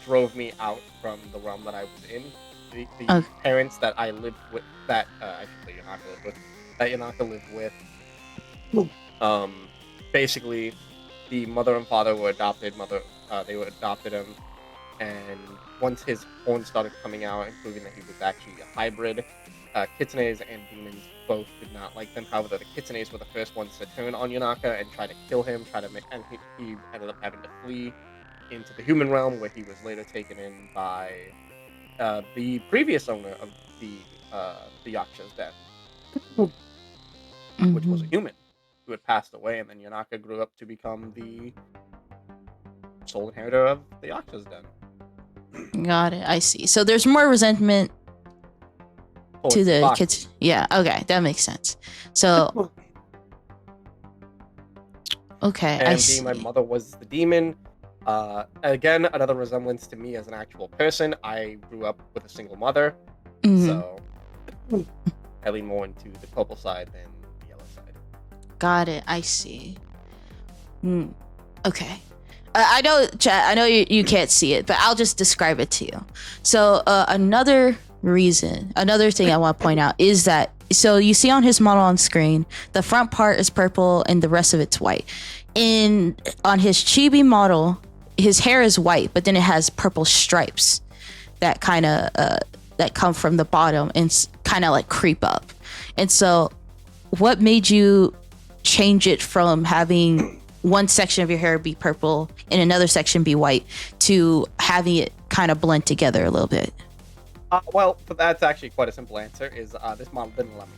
Speaker 2: drove me out from the realm that I was in. The parents that I lived with, that Yonaka lived with, basically, the mother and father were adopted. They were adopted him, and once his horn started coming out and proving that he was actually a hybrid, Kitsunes and demons both did not like them. However, the Kitsunes were the first ones to turn on Yonaka and try to kill him. And he ended up having to flee into the human realm, where he was later taken in by the previous owner of the Yaksha's den, which was a human who had passed away, and then Yonaka grew up to become the sole inheritor of the Yaksha's den.
Speaker 1: Got it. I see. So there's more resentment to the kids. Yeah. Okay, that makes sense. So, okay.
Speaker 2: And being my mother was the demon. Again, another resemblance to me as an actual person. I grew up with a single mother, so I lean more into the purple side than the yellow side.
Speaker 1: Got it. I see. Okay. I know, chat. I know you can't see it, but I'll just describe it to you. So another thing I want to point out is that, so you see on his model on screen, the front part is purple and the rest of it's white. On his chibi model, his hair is white, but then it has purple stripes that kind of that come from the bottom and kind of like creep up. And so, what made you change it from having one section of your hair be purple and another section be white to having it kind of blend together a little bit?
Speaker 2: Well, that's actually quite a simple answer. Is this model didn't let me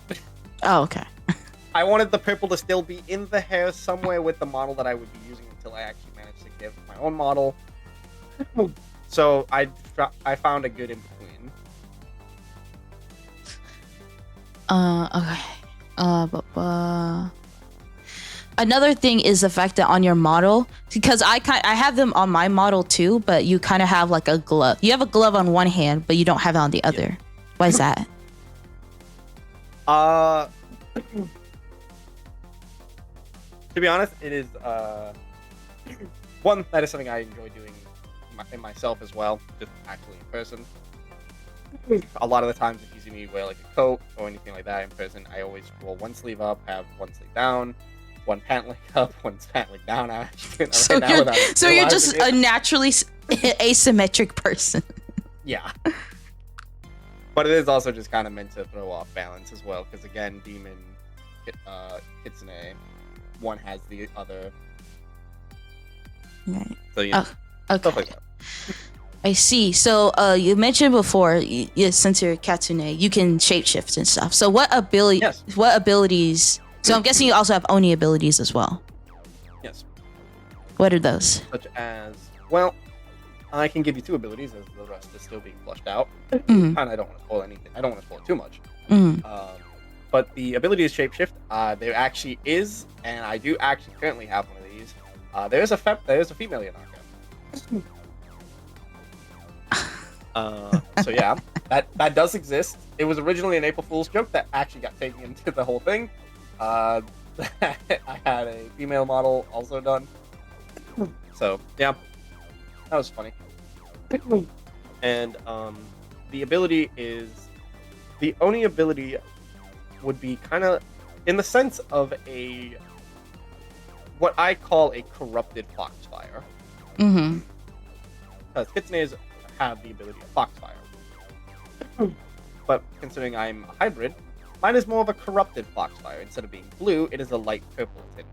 Speaker 2: do that.
Speaker 1: Oh, okay.
Speaker 2: I wanted the purple to still be in the hair somewhere with the model that I would be using until I actually managed to give my own model. So I found a good in between.
Speaker 1: Okay. Another thing is the fact that on your model, because I have them on my model too, but you kind of have like a glove. You have a glove on one hand, but you don't have it on the other. Yeah. Why is that?
Speaker 2: To be honest, it is one that is something I enjoy doing in myself as well, just actually in person. A lot of the times, if you see me wear like a coat or anything like that in person, I always roll one sleeve up, have one sleeve down, one pant leg up, one pant leg down.
Speaker 1: So you're just a naturally asymmetric person.
Speaker 2: Yeah. But it is also just kind of meant to throw off balance as well, because again, Demon, Kitsune, one has the other.
Speaker 1: Right.
Speaker 2: So yeah,
Speaker 1: okay.
Speaker 2: Stuff like that.
Speaker 1: I see. So you mentioned before, since you're Katsune, you can shapeshift and stuff. So what abilities? So I'm guessing you also have Oni abilities as well.
Speaker 2: Yes.
Speaker 1: What are those?
Speaker 2: Such as, well, I can give you two abilities as the rest is still being flushed out.
Speaker 1: Mm-hmm.
Speaker 2: And I don't want to spoil anything. I don't want to spoil too much.
Speaker 1: Mm-hmm.
Speaker 2: But the ability is shapeshift. There actually is, and I do actually currently have one of these. There is a female Yonaka. So yeah, that does exist. It was originally an April Fool's joke that actually got taken into the whole thing. I had a female model also done. So yeah, that was funny. And the ability is, the Oni ability would be kind of in the sense of what I call a corrupted Foxfire.
Speaker 1: Mm-hmm.
Speaker 2: Because Kitsunes have the ability of Foxfire. But considering I'm a hybrid, mine is more of a corrupted Foxfire. Instead of being blue, it is a light purple tint.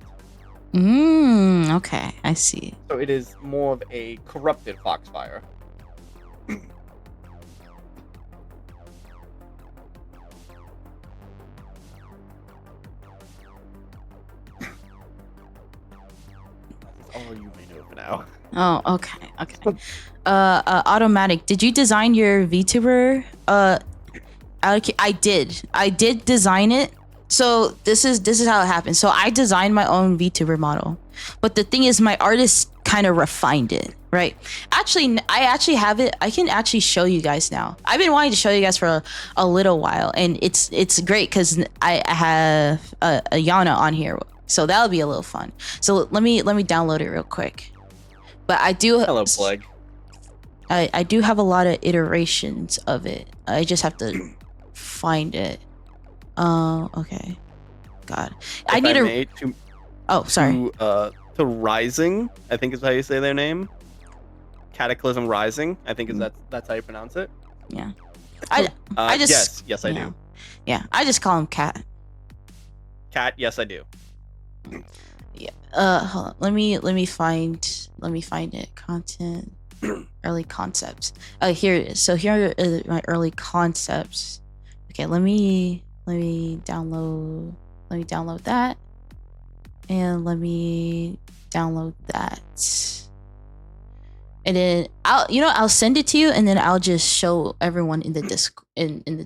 Speaker 1: Okay, I see.
Speaker 2: So it is more of a corrupted Foxfire. All you may know for now.
Speaker 1: Oh, okay. Automatic. Did you design your VTuber? I did design it. So this is how it happened. So I designed my own VTuber model, but the thing is, my artist kind of refined it, right? Actually, I actually have it. I can actually show you guys now. I've been wanting to show you guys for a little while, and it's great because I have a Yana on here, so that'll be a little fun. So let me download it real quick. But I do.
Speaker 2: Hello, Plague.
Speaker 1: I do have a lot of iterations of it. I just have to find it. Okay. God. I need to. Oh, sorry.
Speaker 2: To Rising, I think is how you say their name. Cataclysm Rising, I think that's how you pronounce it.
Speaker 1: Yeah. I just.
Speaker 2: Yes, I do.
Speaker 1: Yeah, I just call him Cat.
Speaker 2: Cat, yes, I do.
Speaker 1: Yeah. Hold on. Let me find it. Content. Early concepts. Here it is. So here are my early concepts. Okay, let me download that, and let me download that, and then I'll send it to you, and then I'll just show everyone in the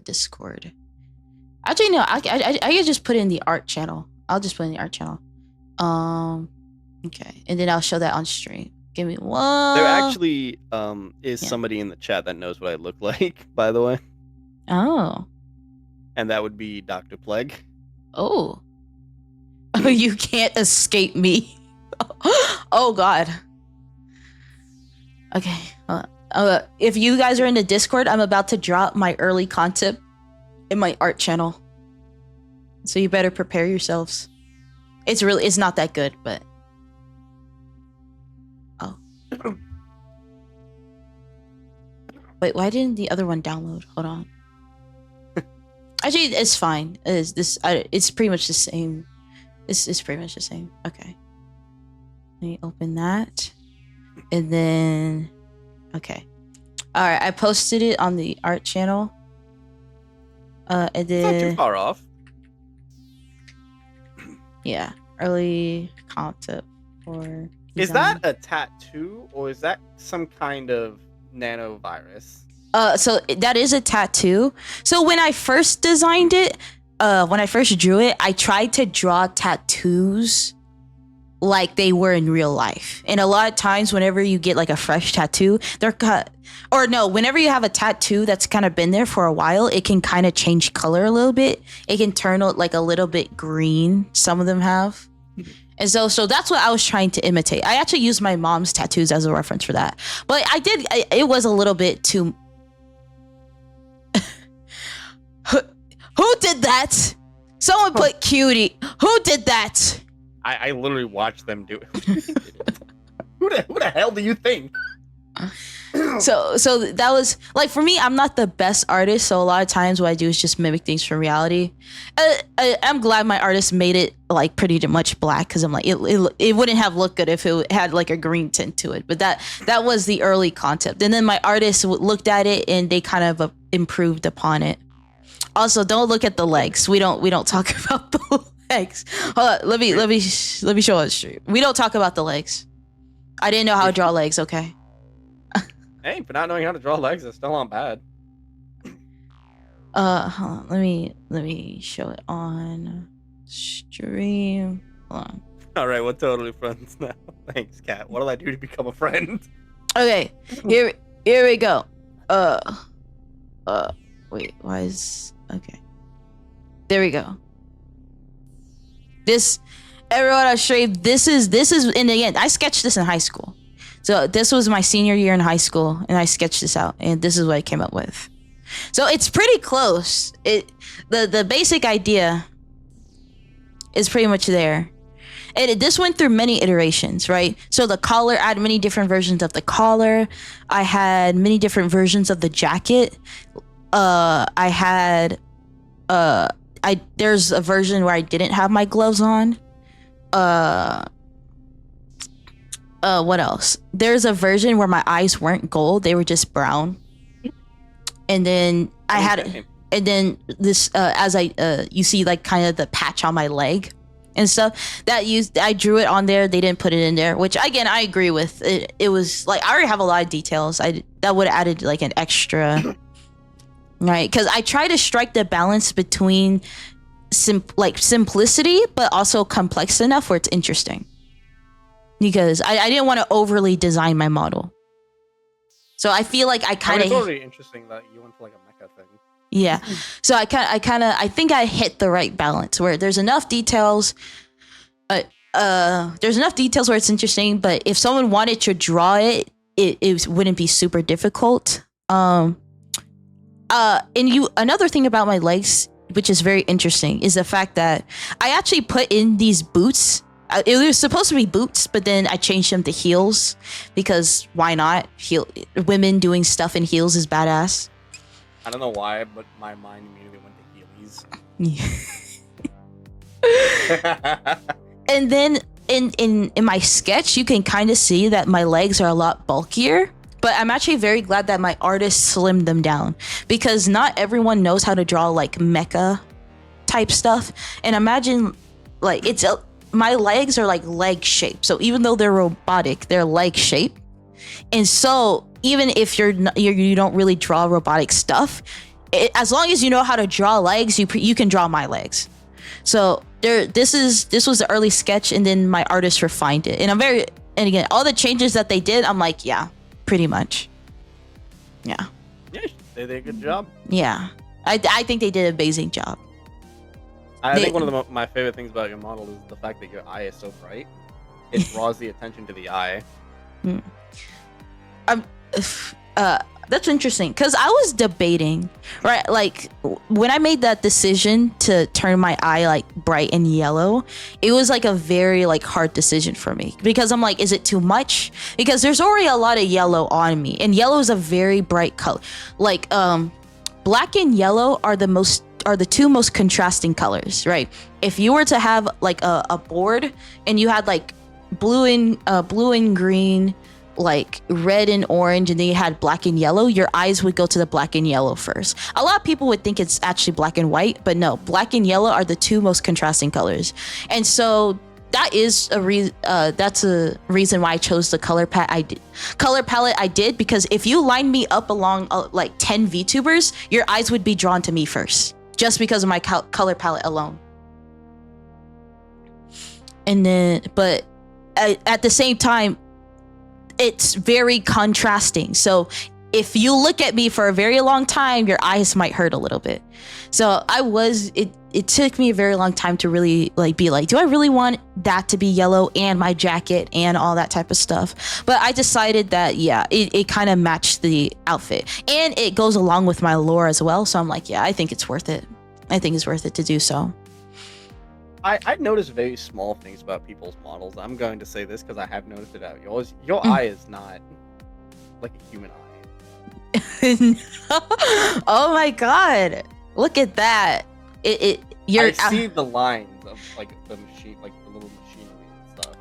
Speaker 1: Discord. Actually, no, I can just put it in the art channel. I'll just put it in the art channel. Okay, and then I'll show that on stream. Give me one.
Speaker 2: There actually is somebody in the chat that knows what I look like, by the way.
Speaker 1: Oh.
Speaker 2: And that would be Dr. Plague.
Speaker 1: Oh. You can't escape me. Oh God. Okay. If you guys are in the Discord, I'm about to drop my early concept in my art channel. So you better prepare yourselves. It's not that good, but wait, why didn't the other one download? Hold on. Actually, it's fine. It's pretty much the same. It's pretty much the same. Okay. Let me open that. And then okay. Alright, I posted it on the art channel. And then
Speaker 2: it's not too far off.
Speaker 1: Yeah, early concept for.
Speaker 2: Is
Speaker 1: design.
Speaker 2: that a tattoo or is that some kind of nanovirus?
Speaker 1: So that is a tattoo. So when I first designed it, when I first drew it, I tried to draw tattoos like they were in real life. And a lot of times whenever you get like a fresh tattoo, they're cut. Or no, whenever you have a tattoo that's kind of been there for a while, it can kind of change color a little bit. It can turn like a little bit green. Some of them have. And so that's what I was trying to imitate. I actually used my mom's tattoos as a reference for that. But it was a little bit too... Who did that? Someone put cutie. Who did that?
Speaker 2: I literally watched them do it. Who the hell do you think?
Speaker 1: So that was like, for me, I'm not the best artist, so a lot of times what I do is just mimic things from reality. I'm glad my artist made it like pretty much black, because I'm like, it wouldn't have looked good if it had like a green tint to it. But that was the early concept, and then my artist looked at it and they kind of improved upon it. Also, don't look at the legs. We don't talk about the legs. Hold on, let me show it straight. We don't talk about the legs. I didn't know how to draw legs. Okay.
Speaker 2: Hey, for not knowing how to draw legs, it's still not bad.
Speaker 1: Hold on. Let me show it on stream. Hold on.
Speaker 2: All right, we're totally friends now. Thanks, Kat. What did I do to become a friend?
Speaker 1: Okay, here we go. Wait, why is okay? There we go. This, everyone on stream. This is, and again, I sketched this in high school. So this was my senior year in high school, and I sketched this out, and this is what I came up with. So it's pretty close. The basic idea is pretty much there. And this went through many iterations, right? So the collar, I had many different versions of the collar. I had many different versions of the jacket. There's a version where I didn't have my gloves on. What else? There's a version where my eyes weren't gold, they were just brown. And then and then this, you see like kind of the patch on my leg and stuff I drew it on there. They didn't put it in there, which again, I agree with. It was like, I already have a lot of details. That would have added like an extra, right? Because I try to strike the balance between simplicity, but also complex enough where it's interesting. Because I didn't want to overly design my model. So I feel like I kind of...
Speaker 2: It's already interesting that you went to like a mecha thing.
Speaker 1: Yeah. So I think I hit the right balance where there's enough details. There's enough details where it's interesting, but if someone wanted to draw it wouldn't be super difficult. And another thing about my legs, which is very interesting, is the fact that I actually put in these boots. It was supposed to be boots, but then I changed them to heels because why not? Women doing stuff in heels is badass.
Speaker 2: I don't know why, but my mind immediately went to heelys.
Speaker 1: And then in my sketch, you can kind of see that my legs are a lot bulkier. But I'm actually very glad that my artist slimmed them down, because not everyone knows how to draw like mecha type stuff. And imagine like my legs are like leg shaped. So even though they're robotic, they're leg shaped. And so even if you don't really draw robotic stuff, as long as you know how to draw legs, you can draw my legs. So this was the early sketch, and then my artist refined it. And again, all the changes that they did, I'm like, yeah, pretty much. Yeah.
Speaker 2: Yeah, they did a good job.
Speaker 1: Yeah. I think they did an amazing job.
Speaker 2: I think one of my favorite things about your model is the fact that your eye is so bright. It draws the attention to the eye.
Speaker 1: That's interesting, because I was debating, right? Like when I made that decision to turn my eye like bright and yellow, it was like a very like hard decision for me, because I'm like, is it too much? Because there's already a lot of yellow on me, and yellow is a very bright color. Like black and yellow are the two most contrasting colors, right? If you were to have like a board and you had like blue and green, like red and orange and then you had black and yellow, your eyes would go to the black and yellow first. A lot of people would think it's actually black and white, but no, black and yellow are the two most contrasting colors. And so that is that's a reason why I chose the color palette I did, because if you line me up along like 10 VTubers, your eyes would be drawn to me first, just because of my color palette alone. And then, but at the same time, it's very contrasting. So if you look at me for a very long time, your eyes might hurt a little bit. So it took me a very long time to really like be like, do I really want that to be yellow and my jacket and all that type of stuff? But I decided that, yeah, it kind of matched the outfit and it goes along with my lore as well. So I'm like, yeah, I think it's worth it. I think it's worth it to do so.
Speaker 2: I noticed very small things about people's models. I'm going to say this because I have noticed it out yours. Your eye is not like a human eye.
Speaker 1: Oh my god! Look at that! I
Speaker 2: see the lines of like the machine, like the little machinery and stuff.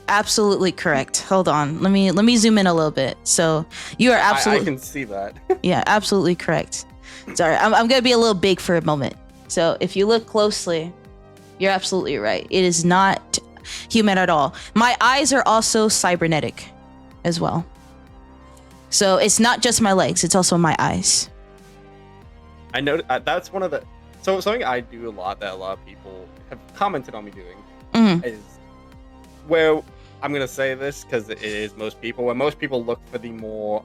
Speaker 1: Absolutely correct. Hold on, let me zoom in a little bit. So you are absolutely.
Speaker 2: I can see that.
Speaker 1: Yeah, absolutely correct. Sorry, I'm gonna be a little big for a moment. So if you look closely, you're absolutely right. It is not human at all. My eyes are also cybernetic as well. So it's not just my legs, it's also my eyes.
Speaker 2: I know that's one of the... So something I do a lot that a lot of people have commented on me doing is where... I'm going to say this because it is most people. When most people look for the more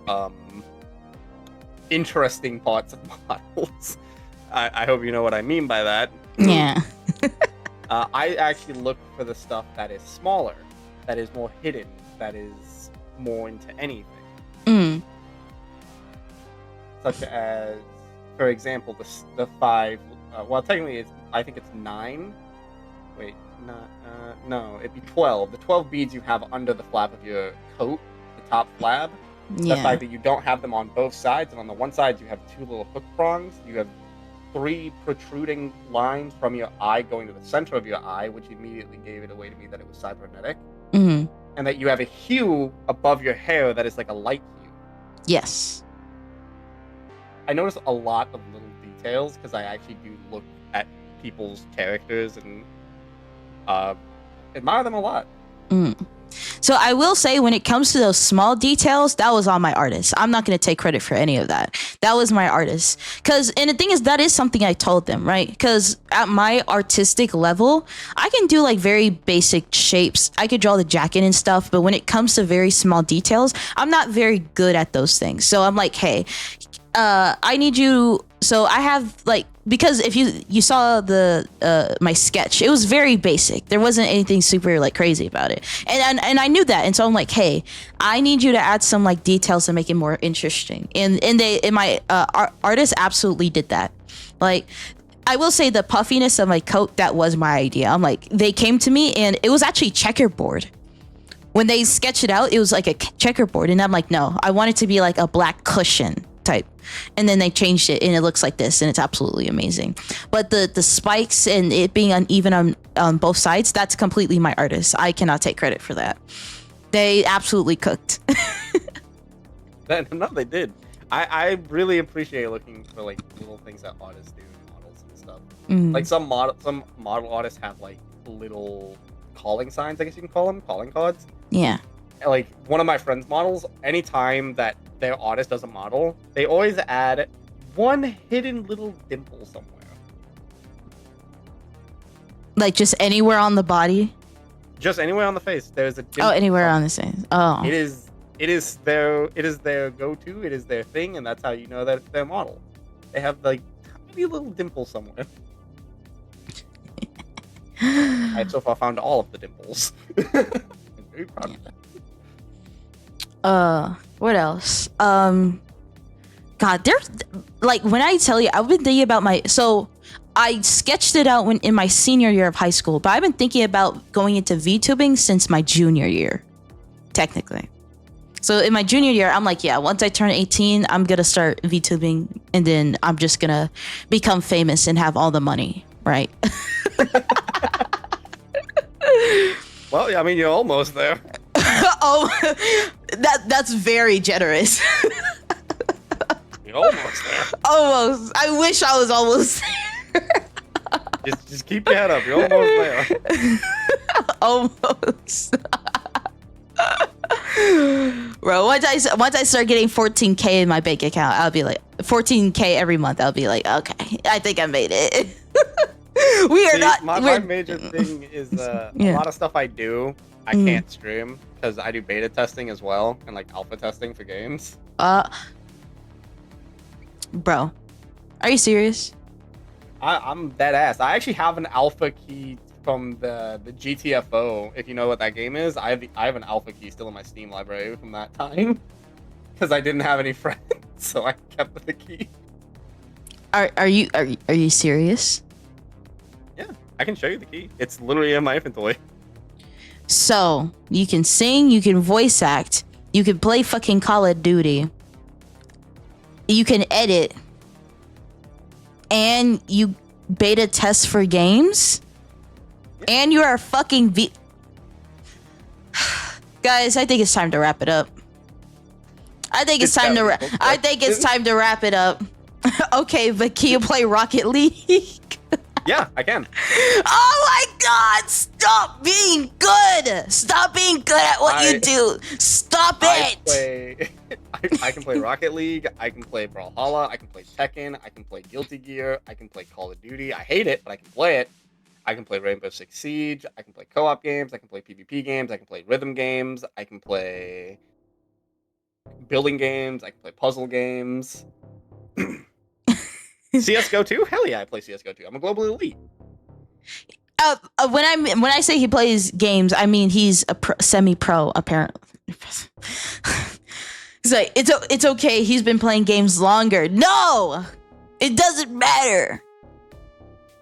Speaker 2: interesting parts of models. I hope you know what I mean by that.
Speaker 1: Yeah.
Speaker 2: I actually look for the stuff that is smaller, that is more hidden, that is more into anything. Such as, for example, the 5. Well, technically, I think it's 9. Wait, no, it'd be 12. The 12 beads you have under the flap of your coat, the top flap.
Speaker 1: Yeah.
Speaker 2: The fact that you don't have them on both sides, and on the one side you have 2 little hook prongs. You have 3 protruding lines from your eye going to the center of your eye, which immediately gave it away to me that it was cybernetic. And that you have a hue above your hair that is like a light hue.
Speaker 1: Yes.
Speaker 2: I notice a lot of little details because I actually do look at people's characters and admire them a lot.
Speaker 1: So I will say, when it comes to those small details, that was on my artist. I'm not going to take credit for any of that. That was my artist. And the thing is, that is something I told them, right? Because at my artistic level, I can do like very basic shapes. I could draw the jacket and stuff. But when it comes to very small details, I'm not very good at those things. So I'm like, hey, I need you. So I have like, because if you saw the my sketch, it was very basic. There wasn't anything super like crazy about it, and I knew that, and so I'm like, hey, I need you to add some like details to make it more interesting. And my artist absolutely did that. Like, I will say the puffiness of my coat, that was my idea. I'm like, they came to me and it was actually checkerboard. When they sketched it out, it was like a checkerboard, and I'm like, no, I want it to be like a black cushion type. And then they changed it and it looks like this, and it's absolutely amazing. But the spikes and it being uneven on both sides, that's completely my artist. I cannot take credit for that. They absolutely cooked.
Speaker 2: No, they did. I really appreciate looking for like little things that artists do in models and stuff. Like some model artists have like little calling signs, I guess you can call them, calling cards.
Speaker 1: Yeah.
Speaker 2: Like one of my friends' models, anytime that their artist does a model, they always add one hidden little dimple somewhere.
Speaker 1: Like just anywhere on the body?
Speaker 2: Just anywhere on the face. There's a dimple.
Speaker 1: Oh, anywhere on the face. Oh.
Speaker 2: It is their go-to, it is their thing, and that's how you know that it's their model. They have like tiny little dimple somewhere. I've so far found all of the dimples. I'm very proud of that.
Speaker 1: What else? God, there's like, when I tell you, I've been thinking about so I sketched it out in my senior year of high school, but I've been thinking about going into VTubing since my junior year, technically. So in my junior year, I'm like, yeah, once I turn 18, I'm gonna start VTubing, and then I'm just gonna become famous and have all the money, right?
Speaker 2: Well, yeah, I mean, you're almost there.
Speaker 1: Oh, That's very generous.
Speaker 2: You're almost there.
Speaker 1: Almost. I wish I was almost there.
Speaker 2: Just keep your head up. You're almost there.
Speaker 1: Almost. Bro, once I start getting 14K in my bank account, I'll be like 14K every month. I'll be like, okay, I think I made it. We are not.
Speaker 2: My major thing is a lot of stuff I do. I can't stream because I do beta testing as well and like alpha testing for games.
Speaker 1: Bro, are you serious?
Speaker 2: I'm dead ass. I actually have an alpha key from the GTFO. If you know what that game is, I have an alpha key still in my Steam library from that time because I didn't have any friends, so I kept the key.
Speaker 1: Are you serious?
Speaker 2: Yeah, I can show you the key. It's literally in my inventory.
Speaker 1: So you can sing, you can voice act, you can play fucking Call of Duty, you can edit, and you beta test for games, and you are fucking Guys, I think it's time to wrap it up. I think it's time to wrap it up. Okay, but can you play Rocket League?
Speaker 2: Yeah, I can.
Speaker 1: Oh my god, stop being good! Stop being good at what you do! Stop it!
Speaker 2: I can play Rocket League, I can play Brawlhalla, I can play Tekken, I can play Guilty Gear, I can play Call of Duty. I hate it, but I can play it. I can play Rainbow Six Siege, I can play co-op games, I can play PvP games, I can play rhythm games, I can play building games, I can play puzzle games. CSGO 2? Hell yeah, I play CSGO 2. I'm a global elite.
Speaker 1: When I say he plays games, I mean he's a semi-pro apparently. It's like it's okay. He's been playing games longer. No, it doesn't matter.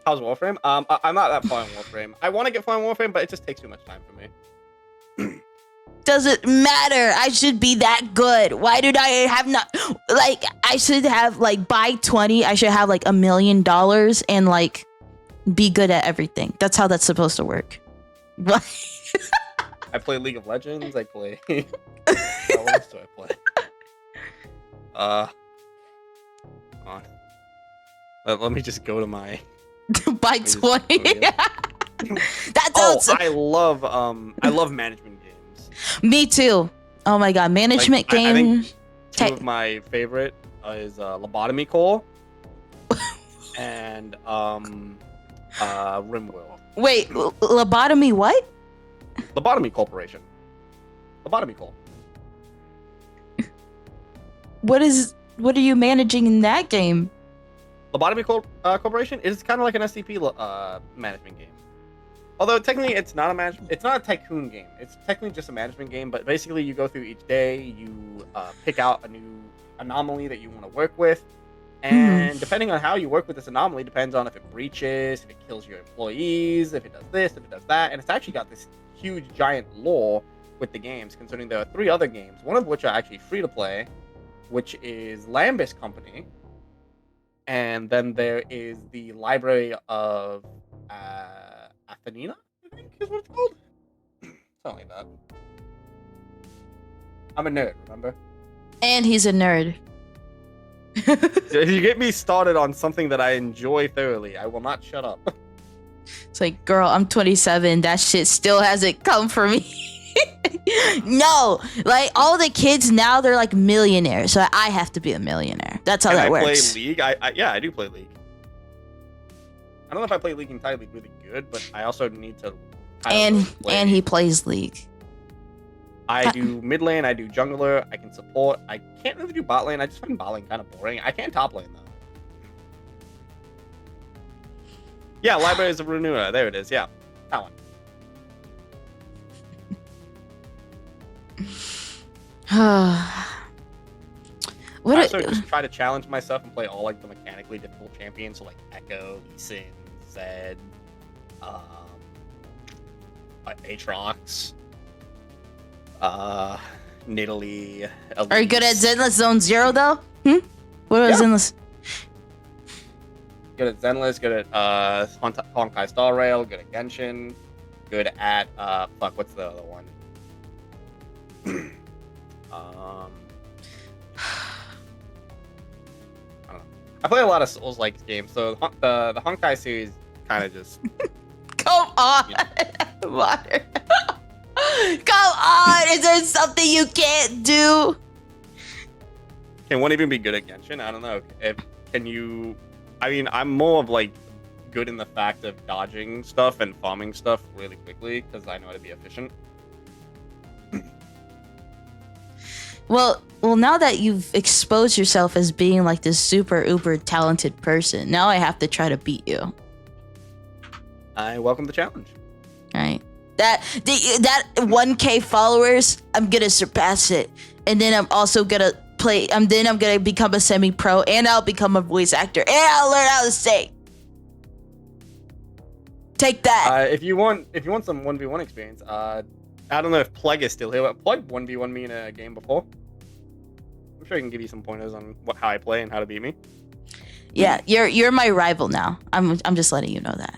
Speaker 2: How's Warframe? I'm not that far in Warframe. I want to get far in Warframe, but it just takes too much time for me.
Speaker 1: Doesn't matter. I should be that good. Why did I have not like I should have like by 20 I should have like $1 million and like be good at everything. That's how that's supposed to work.
Speaker 2: I play League of Legends, I play what else do I play? Hold on. Let me just go to my
Speaker 1: by 20. That sounds
Speaker 2: I love management games.
Speaker 1: Me too. Oh my god, management game.
Speaker 2: I think two of my favorite is Lobotomy Core and Rimworld.
Speaker 1: Wait, lobotomy what?
Speaker 2: Lobotomy Corporation. Lobotomy Corp.
Speaker 1: What are you managing in that game?
Speaker 2: Lobotomy Corporation is kind of like an SCP management game. Although technically it's not a tycoon game. It's technically just a management game, but basically you go through each day, you pick out a new anomaly that you want to work with, and depending on how you work with this anomaly depends on if it breaches, if it kills your employees, if it does this, if it does that, and it's actually got this huge giant lore with the games, considering there are 3 other games, one of which are actually free to play, which is Lambus Company, and then there is the Library of Athenina, I think is what it's called. Something like that. I'm a nerd, remember?
Speaker 1: And he's a nerd.
Speaker 2: You get me started on something that I enjoy thoroughly, I will not shut up.
Speaker 1: It's like, girl, I'm 27. That shit still hasn't come for me. No, like all the kids now, they're like millionaires, so I have to be a millionaire. That's how that works.
Speaker 2: I play League. I do play League. I don't know if I play League entirely really good, but I also need to.
Speaker 1: And he plays League.
Speaker 2: I do mid lane. I do jungler. I can support. I can't really do bot lane. I just find bot lane kind of boring. I can top lane though. Yeah, Libraries of Renua. There it is. Yeah, that one.
Speaker 1: What
Speaker 2: I also just try to challenge myself and play all like the mechanically difficult champions, so like Echo, Lee Sin, Zed, Aatrox, Nidalee. Elise.
Speaker 1: Are you good at Zenless Zone Zero though? What was Zenless?
Speaker 2: Good at Zenless, good at Honkai Star Rail, good at Genshin, good at what's the other one? Um, I don't know. I play a lot of Souls-like games, so the Honkai series kind of just.
Speaker 1: Come on, Water. Come on, is there something you can't do?
Speaker 2: Can one even be good at Genshin? I don't know. Can you? I mean, I'm more of like good in the fact of dodging stuff and farming stuff really quickly because I know how to be efficient.
Speaker 1: Well, now that you've exposed yourself as being like this super uber talented person, now I have to try to beat you.
Speaker 2: I welcome the challenge.
Speaker 1: All right. That 1K followers, I'm gonna surpass it, and then I'm also gonna play. Then I'm gonna become a semi-pro, and I'll become a voice actor, and I'll learn how to sing. Take that.
Speaker 2: If you want some 1v1 experience, I don't know if Plug is still here, but Plug 1v1 me in a game before. I'm sure he can give you some pointers on how I play and how to beat me.
Speaker 1: Yeah, you're my rival now. I'm just letting you know that.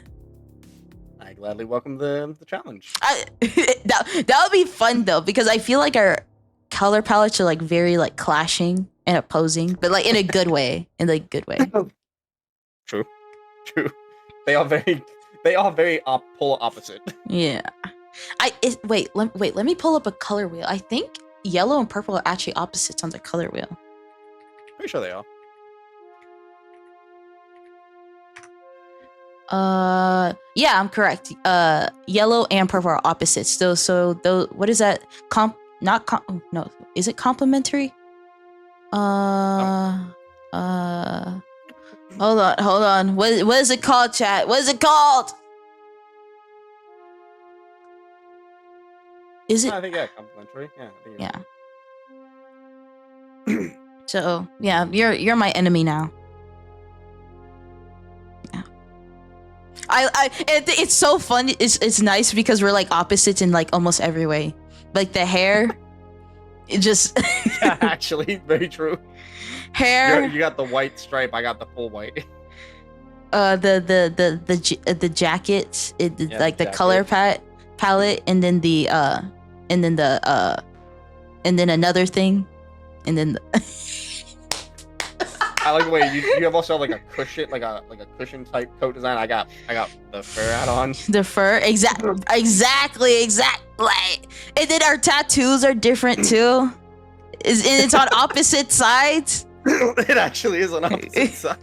Speaker 2: I gladly welcome the challenge.
Speaker 1: That would be fun though, because I feel like our color palettes are like very like clashing and opposing, but like in a good way.
Speaker 2: True. They are very polar opposite.
Speaker 1: Yeah. Wait, let me pull up a color wheel. I think yellow and purple are actually opposites on the color wheel.
Speaker 2: Pretty sure they are.
Speaker 1: Yeah, I'm correct. Yellow and purple are opposites. So those, what is that? No, is it complementary? Hold on. What is it called, chat? What is it called? Is it?
Speaker 2: I think complementary. Yeah.
Speaker 1: Yeah. So yeah, you're my enemy now. Yeah. It's so fun. It's nice because we're like opposites in like almost every way. Like the hair, it just.
Speaker 2: Yeah, actually, very true.
Speaker 1: Hair.
Speaker 2: You got the white stripe. I got the full white.
Speaker 1: The jacket, like the
Speaker 2: jacket.
Speaker 1: color palette, and then another thing, and then.
Speaker 2: I like the way you have also like a cushion, like a cushion type coat design. I got the fur hat on.
Speaker 1: The fur, exactly. And then our tattoos are different too. It's on opposite sides.
Speaker 2: It actually is on opposite side.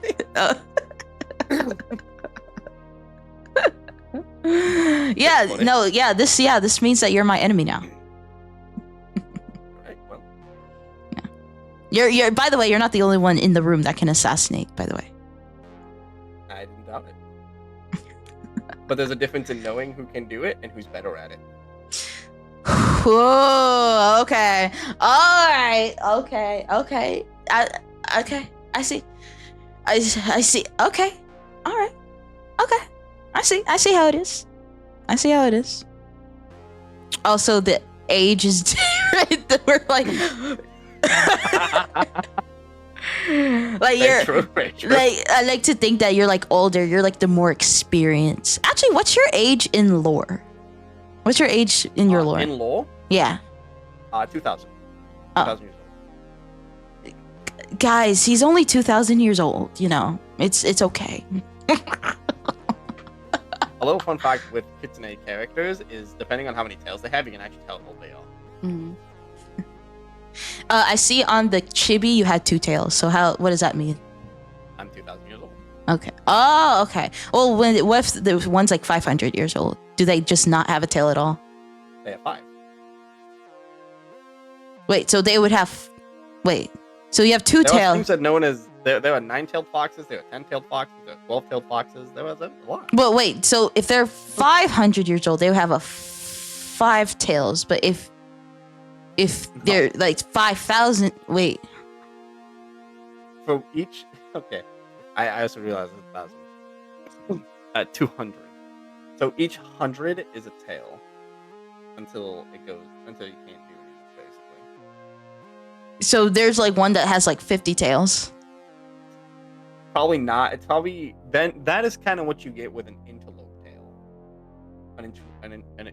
Speaker 1: This means that you're my enemy now.
Speaker 2: Right, well.
Speaker 1: Yeah. You're by the way, you're not the only one in the room that can assassinate, by the way.
Speaker 2: I didn't doubt it. But there's a difference in knowing who can do it and who's better at it.
Speaker 1: Whoa, okay. All right. Okay. I see. Okay. All right. Okay. I see how it is. Also, the age is different. We're like like you're
Speaker 2: True.
Speaker 1: like, I like to think that you're like older. You're like the more experienced. Actually, what's your age in lore? What's your age in your lore?
Speaker 2: In lore?
Speaker 1: Yeah.
Speaker 2: 2000.
Speaker 1: Oh.
Speaker 2: 2000 years old.
Speaker 1: Guys, he's only 2,000 years old. You know, it's okay.
Speaker 2: A little fun fact with Kitsune characters is depending on how many tails they have, you can actually tell how old they are.
Speaker 1: Mm. I see on the chibi you had 2 tails. So what does that mean?
Speaker 2: I'm 2,000 years old.
Speaker 1: Okay. Oh, okay. Well, what if the one's like 500 years old? Do they just not have a tail at all?
Speaker 2: They have 5.
Speaker 1: Wait, so they would have. Wait, so you have 2
Speaker 2: There are
Speaker 1: tails.
Speaker 2: things that known as there are 9-tailed foxes, there are 10-tailed foxes, there are 12-tailed foxes. There was a lot.
Speaker 1: But wait, so if they're 500 years old, they would have 5 tails. But if they're like 5,000, wait.
Speaker 2: For each, okay. I also realized it's 1,000. 200. So each 100 is a tail until you can't do anything, basically.
Speaker 1: So there's like one that has like 50 tails.
Speaker 2: Probably not. It's probably then that is kind of what you get with an interlope tail. An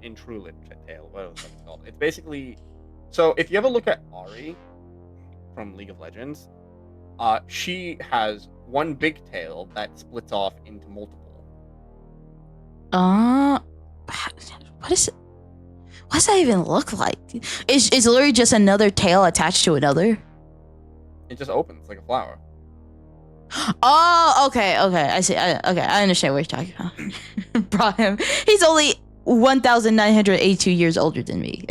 Speaker 2: intrulate tail. What is that called? It's basically So if you ever look at Ari from League of Legends, she has one big tail that splits off into multiple.
Speaker 1: What is it? What does that even look like? It's literally just another tail attached to another.
Speaker 2: It just opens like a flower.
Speaker 1: Oh, okay. I see. I understand what you're talking about. Brought him. He's only 1,982 years older than me.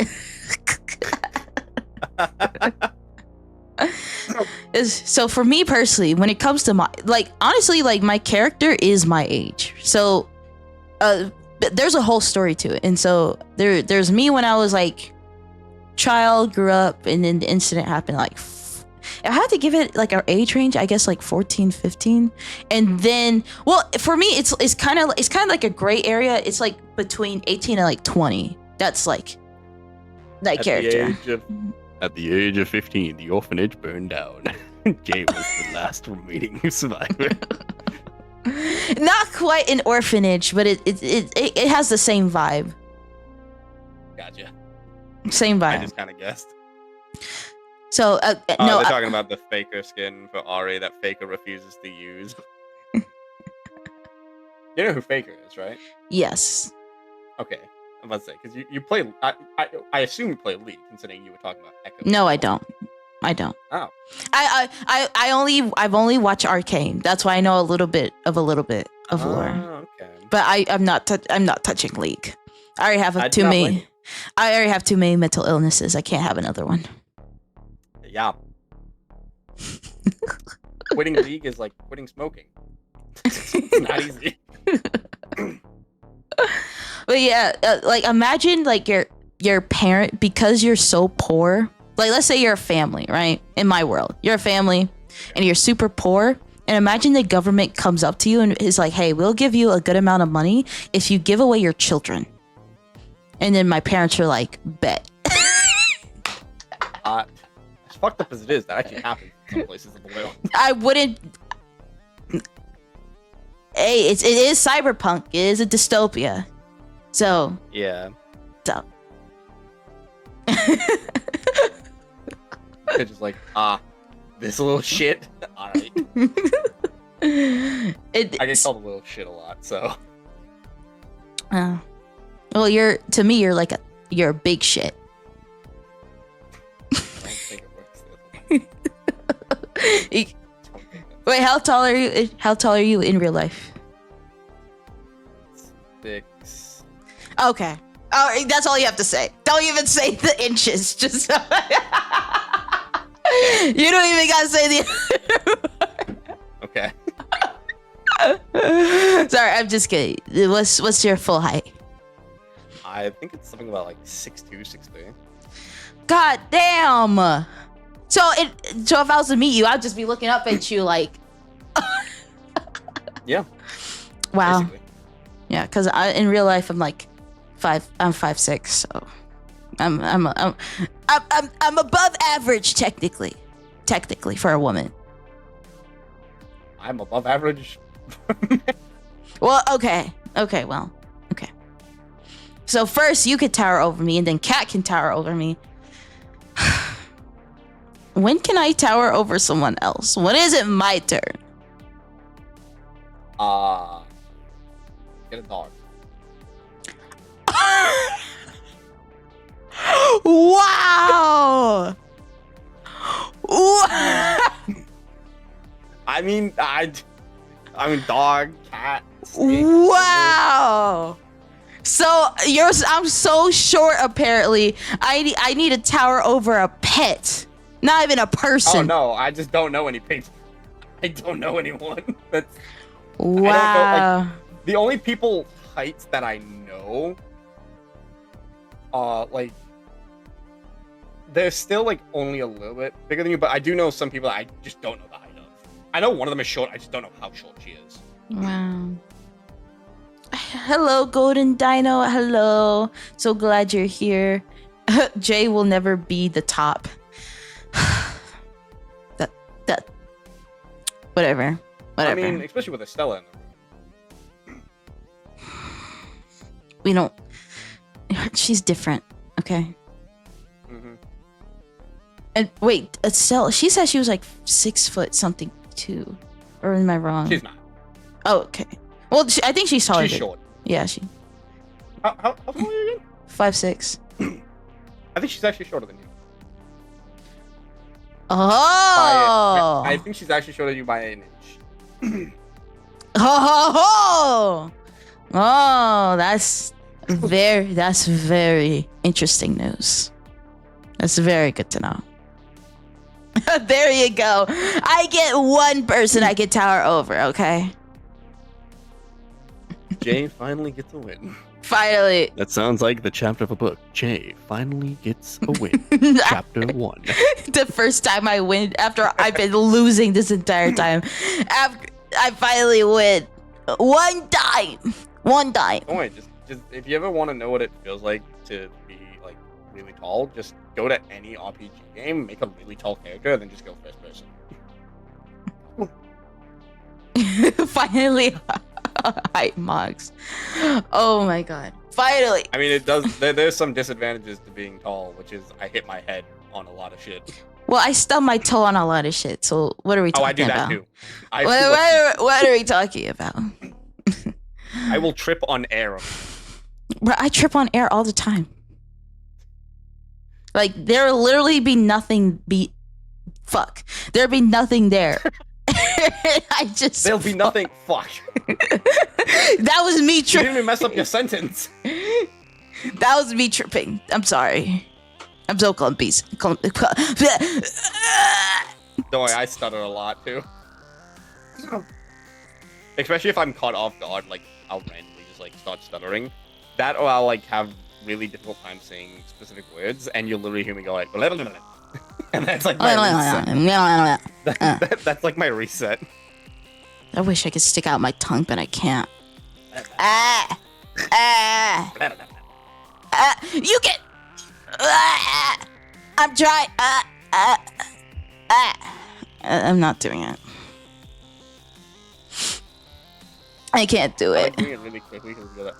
Speaker 1: So for me personally, when it comes to my, like, honestly, like, my character is my age. So there's a whole story to it. And so there's me when I was like child, grew up, and then the incident happened. Like, if I had to give it like our age range, I guess like 14, 15. And then, well, for me, it's kind of like a gray area. It's like between 18 and like 20. That's like that character.
Speaker 2: At the age of 15, the orphanage burned down. Jay was the last remaining survivor.
Speaker 1: Not quite an orphanage, but it has the same vibe.
Speaker 2: Gotcha.
Speaker 1: Same vibe.
Speaker 2: I just kind of guessed.
Speaker 1: So no,
Speaker 2: they're talking about the Faker skin for Ari that Faker refuses to use. You know who Faker is, right?
Speaker 1: Yes.
Speaker 2: Okay, I'm about to say because you play. I assume you play League, considering you were talking about Echo.
Speaker 1: No, I don't.
Speaker 2: Oh.
Speaker 1: I've only watched Arcane. That's why I know a little bit of lore.
Speaker 2: Okay.
Speaker 1: But I'm not touching League. I already have too many. I already have too many mental illnesses. I can't have another one.
Speaker 2: Yeah. Quitting League is like quitting smoking. It's not easy.
Speaker 1: But yeah, like imagine like your parent, because you're so poor. Like, let's say you're a family, right? In my world, you're a family and you're super poor. And imagine the government comes up to you and is like, hey, we'll give you a good amount of money if you give away your children. And then my parents are like, bet.
Speaker 2: As fucked up as it is, that actually happens in some places in the world.
Speaker 1: I wouldn't. Hey, it is cyberpunk. It is a dystopia. So.
Speaker 2: Yeah.
Speaker 1: So.
Speaker 2: They're just like, this little shit. All right. I get called a little shit a lot, so.
Speaker 1: Well, you're a big shit.
Speaker 2: I don't think it works that way.
Speaker 1: Wait, how tall are you? How tall are you in real life?
Speaker 2: 6.
Speaker 1: Okay. Oh, that's all you have to say. Don't even say the inches. Just you don't even gotta say the.
Speaker 2: Okay.
Speaker 1: Sorry, I'm just kidding. What's your full height?
Speaker 2: I think it's something about like 6'2", 6'3".
Speaker 1: God damn. So if I was to meet you, I'd just be looking up at you like.
Speaker 2: Yeah.
Speaker 1: Wow.
Speaker 2: Basically.
Speaker 1: Yeah, because in real life I'm like 5. I'm 5'6", so I'm above average technically for a woman.
Speaker 2: I'm above average.
Speaker 1: Well, okay. So first you could tower over me, and then Kat can tower over me. When can I tower over someone else? When is it my turn?
Speaker 2: Get a dog.
Speaker 1: Wow.
Speaker 2: I mean, dog, cat. Snake,
Speaker 1: Wow. So I'm so short. Apparently, I need a tower over a pet, not even a person.
Speaker 2: Oh no, I just don't know any pigs. I don't know anyone. That's
Speaker 1: wow.
Speaker 2: I don't know, like, the only people heights that I know, like, they're still like only a little bit bigger than you, but I do know some people that I just don't know the height of. I know one of them is short. I just don't know how short she is.
Speaker 1: Wow. Hello, Golden Dino. Hello. So glad you're here. Jay will never be the top. that. Whatever.
Speaker 2: I mean, especially with Estella in the room.
Speaker 1: We don't. She's different. Okay.
Speaker 2: Mm-hmm.
Speaker 1: And wait, Estelle, she said she was like 6 foot something too. Or am I wrong?
Speaker 2: She's not.
Speaker 1: Oh, okay. Well, I think she's taller.
Speaker 2: She's short.
Speaker 1: Yeah, she.
Speaker 2: How tall are you again?
Speaker 1: 5'6".
Speaker 2: I think she's actually shorter than you.
Speaker 1: Oh.
Speaker 2: I think she's actually shorter than you by an inch.
Speaker 1: Oh. Oh, that's very interesting news. That's very good to know. There you go. I get one person I can tower over, okay?
Speaker 2: Jay finally gets a win.
Speaker 1: Finally.
Speaker 2: That sounds like the chapter of a book. Jay finally gets a win. Chapter 1.
Speaker 1: The first time I win after I've been losing this entire time. After I finally win. One time.
Speaker 2: Oh wait, just if you ever want to know what it feels like to be like really tall, just go to any RPG game, make a really tall character, and then just go first person.
Speaker 1: Finally, height marks. Oh my god! Finally.
Speaker 2: I mean, it does. There's some disadvantages to being tall, which is I hit my head on a lot of shit.
Speaker 1: Well, I stub my toe on a lot of shit. So what are we talking about?
Speaker 2: Oh, I do that too.
Speaker 1: What are we talking about?
Speaker 2: I will trip on air.
Speaker 1: Bro, I trip on air all the time. Like there'll literally be nothing. There'll be nothing there.
Speaker 2: There'll be nothing. Fuck.
Speaker 1: That was me
Speaker 2: You
Speaker 1: tripping.
Speaker 2: didn't even mess up your sentence.
Speaker 1: That was me tripping. I'm sorry. I'm so clumpy.
Speaker 2: Don't worry, I stutter a lot too. Especially if I'm caught off guard, like I'll randomly just like start stuttering. That or I'll like have really difficult time saying specific words, and you'll literally hear me go like, and that's like my reset. That's like my reset.
Speaker 1: I wish I could stick out my tongue, but I can't. You can. I'm trying. I'm not doing it. I can't do
Speaker 2: I
Speaker 1: it.
Speaker 2: like doing it really quickly because we go that.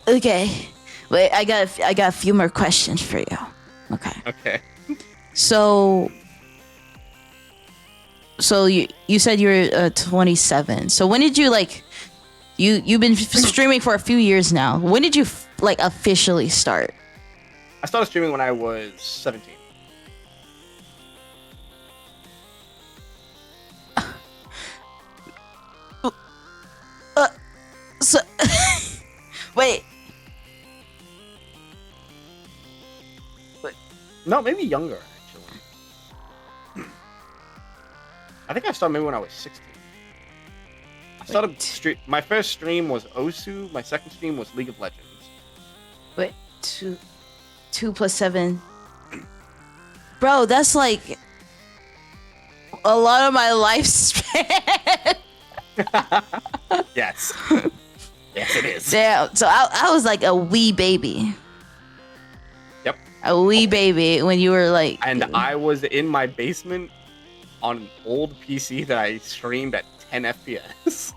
Speaker 1: Okay. Wait, I got a few more questions for you. Okay.
Speaker 2: Okay.
Speaker 1: So you said you were 27. So when did you like you've been streaming for a few years now. When did you like officially start?
Speaker 2: I started streaming when I was 17.
Speaker 1: So wait.
Speaker 2: No, maybe younger actually. I think I started maybe when I was 16. I started my first stream was Osu. My second stream was League of Legends.
Speaker 1: Wait, 2 plus 7. Bro, that's like a lot of my lifespan.
Speaker 2: Yes. Yes, it is.
Speaker 1: Damn. So I was like a wee baby.
Speaker 2: Yep.
Speaker 1: A wee baby when you were like.
Speaker 2: And I was in my basement on an old PC that I streamed at 10 FPS.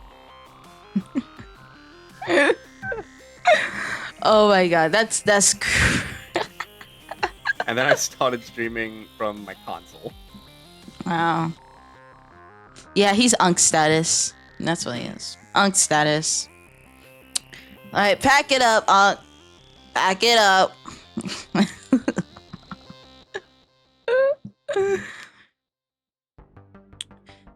Speaker 1: Oh my god, that's.
Speaker 2: And then I started streaming from my console.
Speaker 1: Wow. Yeah, he's Unk status. That's what he is. Unk status. Alright, pack it up, Unk. Pack it up.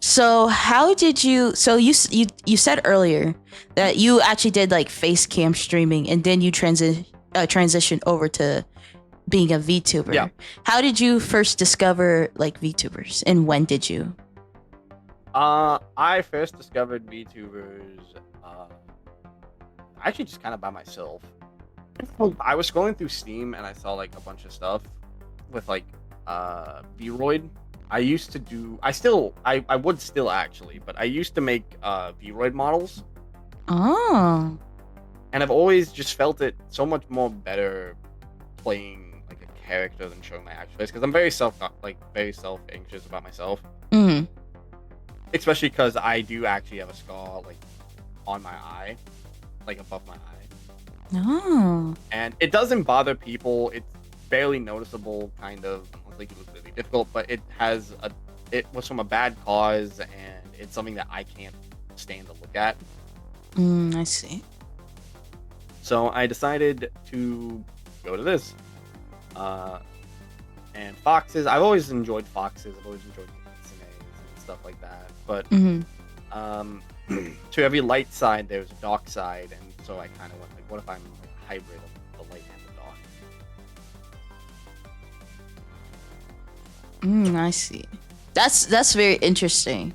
Speaker 1: So how did you? So you said earlier that you actually did like face cam streaming, and then you transitioned over to being a VTuber.
Speaker 2: Yeah.
Speaker 1: How did you first discover like VTubers, and when did you?
Speaker 2: I first discovered VTubers actually just kind of by myself. I was scrolling through Steam and I saw like a bunch of stuff with like Vroid. I used to do I would still actually, but I used to make Vroid models.
Speaker 1: Oh.
Speaker 2: And I've always just felt it so much more better playing like a character than showing my actual face, because I'm very self anxious about myself.
Speaker 1: Mm-hmm.
Speaker 2: Especially because I do actually have a scar like on my eye, like above my eye.
Speaker 1: Oh.
Speaker 2: And it doesn't bother people. It's barely noticeable, kind of. I don't think it was really difficult, but it was from a bad cause, and it's something that I can't stand to look at.
Speaker 1: I see.
Speaker 2: So I decided to go to this. And foxes, I've always enjoyed foxes. I've always enjoyed snakes and stuff like that. But to every light side, there's a dark side, and so I kind of went like, what if I'm like a hybrid of the light and the dark?
Speaker 1: I see. That's very interesting.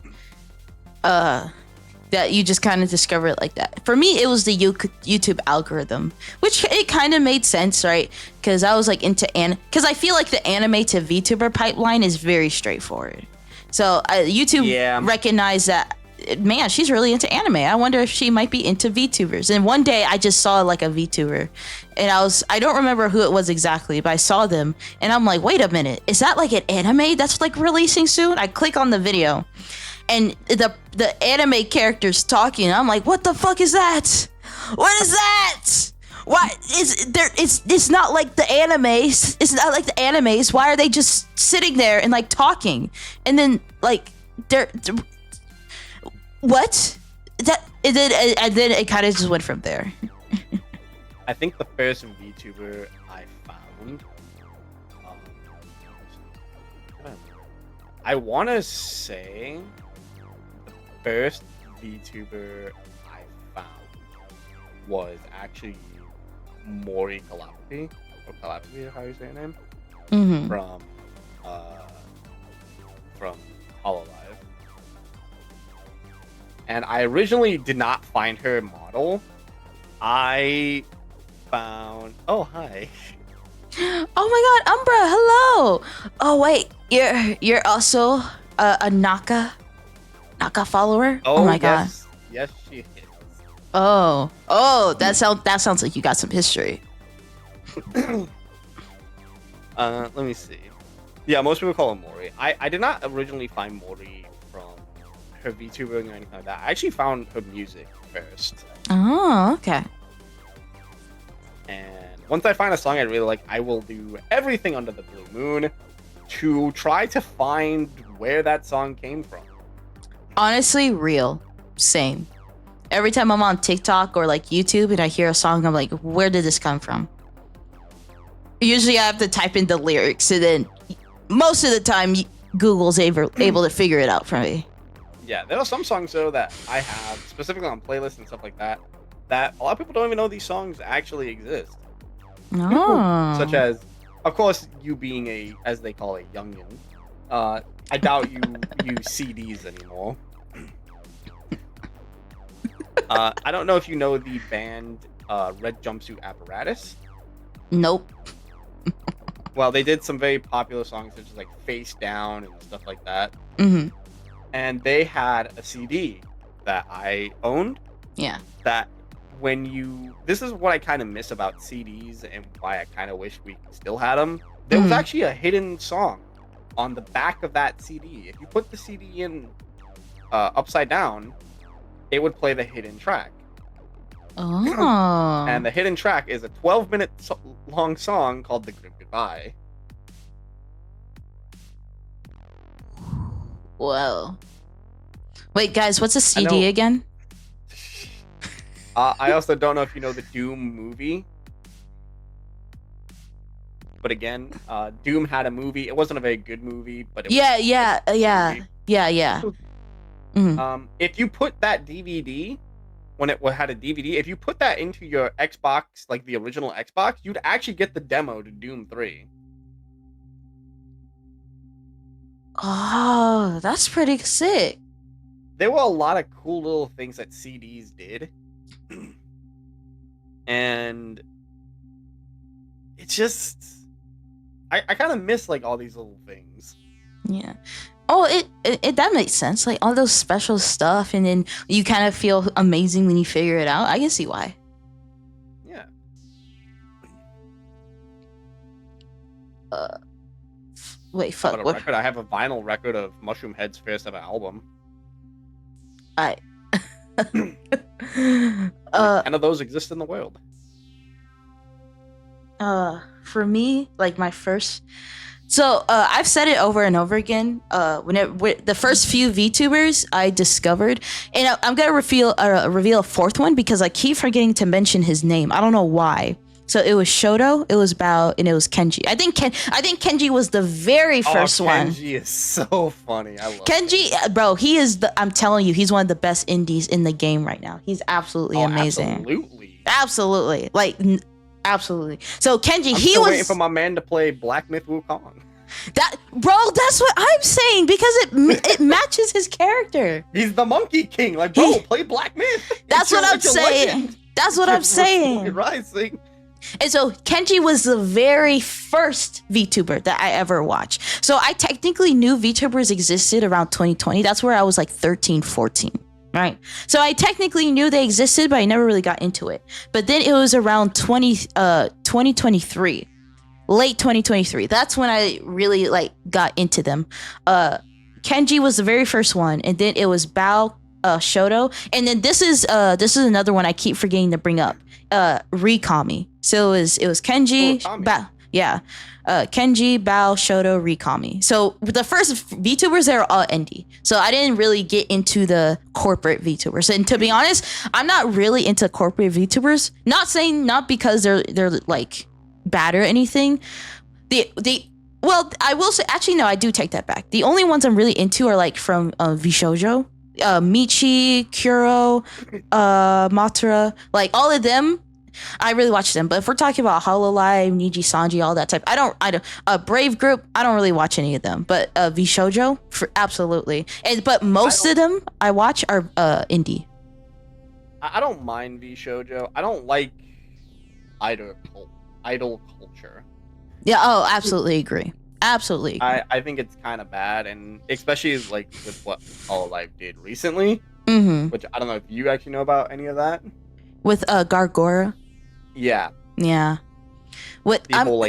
Speaker 1: That you just kind of discover it like that. For me, it was the YouTube algorithm, which it kind of made sense, right? Because I was like into because I feel like the anime to VTuber pipeline is very straightforward. So YouTube recognized that, man, she's really into anime. I wonder if she might be into VTubers. And one day I just saw like a VTuber, and I don't remember who it was exactly, but I saw them, and I'm like, wait a minute, is that like an anime that's like releasing soon? I click on the video, and the anime character's talking. I'm like, what the fuck is that? What is that? Why is there? It's not like the animes. It's not like the animes. Why are they just sitting there and like talking? And then like they're what? That and then it kind of just went from there.
Speaker 2: I think the first VTuber I found, I want to say the first VTuber I found was actually Mori Calapi, or Calapi, how you say her name? From Hololive. And I originally did not find her model. I found... Oh, hi.
Speaker 1: Oh my god, Umbra, hello! Oh wait, you're also a Naka follower? Oh my god.
Speaker 2: Yes, she is.
Speaker 1: Oh, that sounds like you got some history.
Speaker 2: Let me see. Yeah, most people call her Mori. I did not originally find Mori from her VTuber or anything like that. I actually found her music first.
Speaker 1: Oh, okay.
Speaker 2: And once I find a song I really like, I will do everything under the blue moon to try to find where that song came from.
Speaker 1: Honestly, real. Same. Every time I'm on TikTok or like YouTube and I hear a song, I'm like, where did this come from? Usually I have to type in the lyrics, and then most of the time Google's able to figure it out for me.
Speaker 2: Yeah, there are some songs though that I have, specifically on playlists and stuff like that, that a lot of people don't even know these songs actually exist.
Speaker 1: Oh.
Speaker 2: Such as, of course, you being a, as they call it, youngin. I doubt you use CDs anymore. I don't know if you know the band Red Jumpsuit Apparatus.
Speaker 1: Nope.
Speaker 2: Well, they did some very popular songs such as like Face Down and stuff like that. And they had a CD that I owned.
Speaker 1: Yeah.
Speaker 2: That when you... This is what I kind of miss about CDs and why I kind of wish we still had them. There was actually a hidden song on the back of that CD. If you put the CD in upside down, it would play the hidden track.
Speaker 1: Oh.
Speaker 2: And the hidden track is a 12-minute long song called The Grim Goodbye.
Speaker 1: Whoa. Wait, guys, what's a CD again?
Speaker 2: I also don't know if you know the Doom movie. But again, Doom had a movie. It wasn't a very good movie, but it
Speaker 1: yeah.
Speaker 2: If you put that DVD, when it had a DVD, if you put that into your Xbox, like the original Xbox, you'd actually get the demo to Doom 3.
Speaker 1: Oh, that's pretty sick.
Speaker 2: There were a lot of cool little things that CDs did. And it's just... I kind of miss like all these little things.
Speaker 1: Yeah. Oh, it that makes sense. Like all those special stuff, and then you kind of feel amazing when you figure it out. I can see why.
Speaker 2: Yeah.
Speaker 1: Wait, fuck.
Speaker 2: What? Record? I have a vinyl record of Mushroom Head's first ever album. Only 10 of those exist in the world.
Speaker 1: For me, like my first. So I've said it over and over again. The first few VTubers I discovered, and I'm gonna reveal a fourth one because I keep forgetting to mention his name. I don't know why. So it was Shoto, it was Bao, and it was Kenji. I think Kenji was the very first one.
Speaker 2: Kenji is so funny. I love
Speaker 1: Kenji, bro. He is I'm telling you, he's one of the best indies in the game right now. He's absolutely amazing. Absolutely. Absolutely. So Kenji,
Speaker 2: he was waiting for my man to play Black Myth Wukong.
Speaker 1: That's what I'm saying because it matches his character.
Speaker 2: He's the Monkey King. Like, bro, play Black Myth.
Speaker 1: That's what I'm saying. That's what I'm saying.
Speaker 2: Rising.
Speaker 1: And so Kenji was the very first VTuber that I ever watched. So I technically knew VTubers existed around 2020. That's where I was like 13, 14. Right. So I technically knew they existed, but I never really got into it. But then it was around 2023, late 2023. That's when I really got into them. Kenji was the very first one, and then it was Bao, Shoto, and then this is another one I keep forgetting to bring up. Rikami. So it was Kenji, Bao. Yeah. Kenji, Bao, Shoto, Rikami. So the first VTubers, they were all indie. So I didn't really get into the corporate VTubers. And to be honest, I'm not really into corporate VTubers. Not because they're like bad or anything. Well, I will say, actually, no, I do take that back. The only ones I'm really into are like from Vshoujo. Michi, Kuro, Matura, like all of them. I really watch them, but if we're talking about Hololive, Niji Sanji, all that type, I don't. Brave Group, I don't really watch any of them, but Vshoujo, absolutely. But most of them I watch are indie.
Speaker 2: I don't mind Vshoujo. I don't like idol culture.
Speaker 1: Yeah. Oh, absolutely agree. Absolutely agree.
Speaker 2: I think it's kind of bad, and especially like with what Hololive did recently, which I don't know if you actually know about any of that.
Speaker 1: With Gargora.
Speaker 2: Yeah.
Speaker 1: What
Speaker 2: people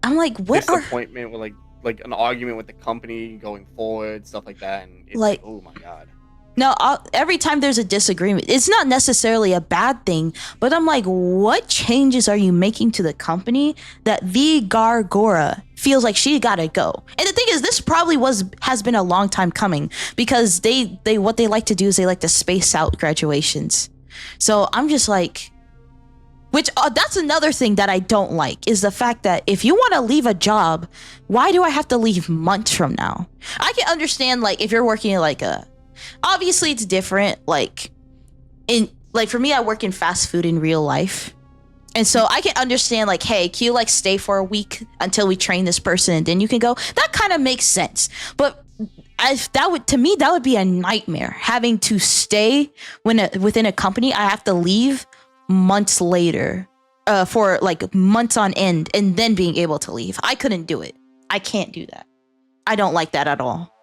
Speaker 1: I'm like, what
Speaker 2: disappointment with like an argument with the company going forward, stuff like that, and it's like, oh my god.
Speaker 1: No, every time there's a disagreement, it's not necessarily a bad thing, but I'm like, what changes are you making to the company that the Gargora feels like she gotta go? And the thing is, this probably has been a long time coming because they what they like to do is they like to space out graduations. So I'm just like, which that's another thing that I don't like is the fact that if you want to leave a job, why do I have to leave months from now? I can understand like if you're working like obviously it's different. Like for me, I work in fast food in real life. And so I can understand like, hey, can you like stay for a week until we train this person and then you can go? That kind of makes sense. But to me, that would be a nightmare having to stay within a company. I have to leave months later for like months on end and then being able to leave. I couldn't do it. I can't do that. I don't like that at all.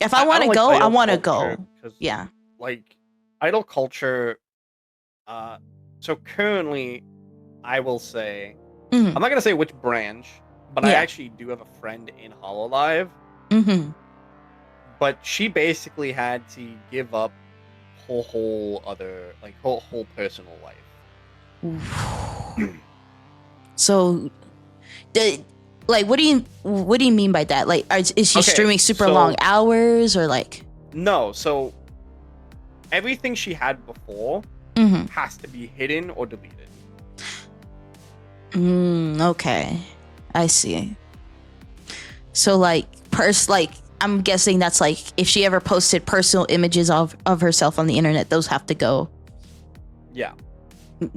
Speaker 1: If I want to go, I want to go. Yeah.
Speaker 2: Like idol culture. So currently, I will say, I'm not going to say which branch, but I actually do have a friend in Hololive. But she basically had to give up whole other, like whole personal life.
Speaker 1: So, what do you mean by that? Like, is she streaming super long hours or like?
Speaker 2: No, so everything she had before has to be hidden or deleted.
Speaker 1: Okay, I see. So like I'm guessing that's like if she ever posted personal images of herself on the internet, those have to go.
Speaker 2: Yeah.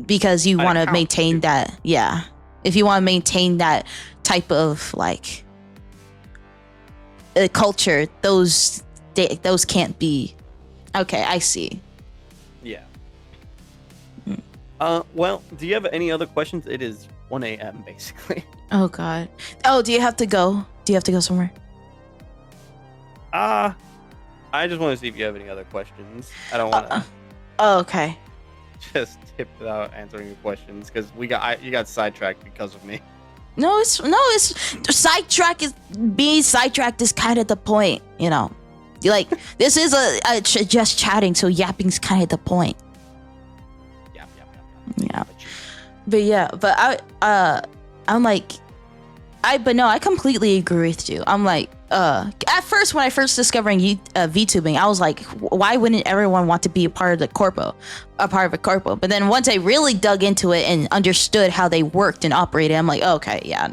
Speaker 1: Because you want to maintain that. Yeah. If you want to maintain that type of like culture, those can't be. Okay, I see.
Speaker 2: Yeah. Well, do you have any other questions? It is 1 a.m. basically.
Speaker 1: Oh God. Oh, do you have to go? Do you have to go somewhere?
Speaker 2: I just want to see if you have any other questions. I don't want to.
Speaker 1: Oh, okay.
Speaker 2: Just tip without answering your questions because you got sidetracked because of me.
Speaker 1: No, it's sidetracked is kind of the point, you know. Like this is a just chatting, so yapping's kind of the point. Yeah. But yeah, but I'm like, I completely agree with you. I'm like, at first when I first discovering VTubing, I was like, why wouldn't everyone want to be a part of a corpo? But then once I really dug into it and understood how they worked and operated, I'm like, okay, yeah,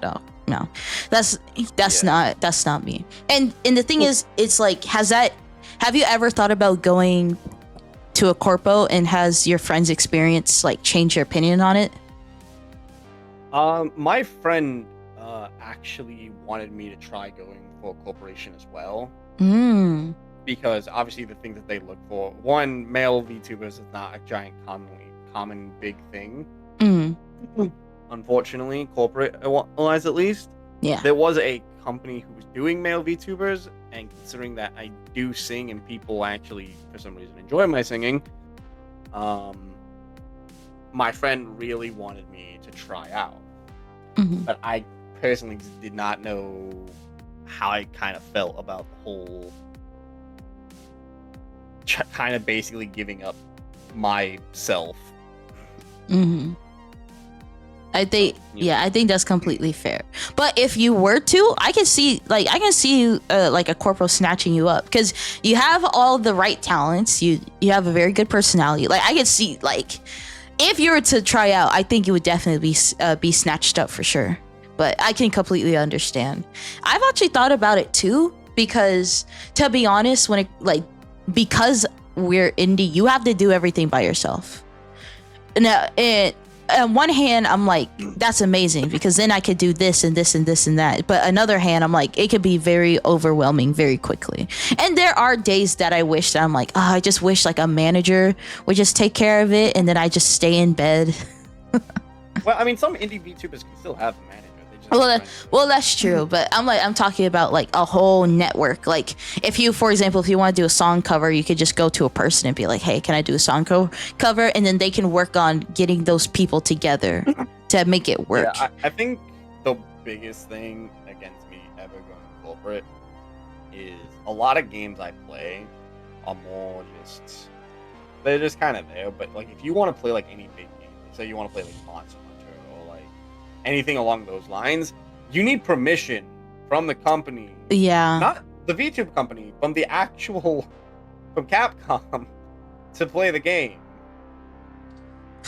Speaker 1: no, that's not me. And the thing is, it's like, have you ever thought about going to a corpo, and has your friend's experience like changed your opinion on it?
Speaker 2: My friend actually wanted me to try going for a corporation as well. Because obviously the things that they look for, one, male VTubers is not a giant common big thing. Unfortunately, corporate-wise at least.
Speaker 1: Yeah.
Speaker 2: There was a company who was doing male VTubers, and considering that I do sing and people actually, for some reason, enjoy my singing, my friend really wanted me to try out. But I personally did not know how I kind of felt about the whole kind of basically giving up myself.
Speaker 1: I think that's completely fair. But if you were to, I can see you like a corporal snatching you up, because you have all the right talents. You have a very good personality. Like I could see, like, if you were to try out, I think you would definitely be snatched up for sure. But I can completely understand. I've actually thought about it too, because to be honest, because we're indie, you have to do everything by yourself. Now, on one hand, I'm like, that's amazing, because then I could do this and this and this and that. But another hand, I'm like, it could be very overwhelming very quickly. And there are days that I wish that I'm like, I just wish like a manager would just take care of it, and then I just stay in bed.
Speaker 2: Well, I mean, some indie VTubers can still have a manager.
Speaker 1: Well, that's true, but I'm talking about like a whole network. Like if you, for example, if you want to do a song cover, you could just go to a person and be like, hey, can I do a song cover? And then they can work on getting those people together to make it work.
Speaker 2: Yeah, I think the biggest thing against me ever going corporate is a lot of games I play are more just, they're just kind of there. But like if you want to play like any big game, say you want to play like Monster Hunter or like anything along those lines, you need permission from the company.
Speaker 1: Yeah.
Speaker 2: Not the VTube company, from Capcom to play the game.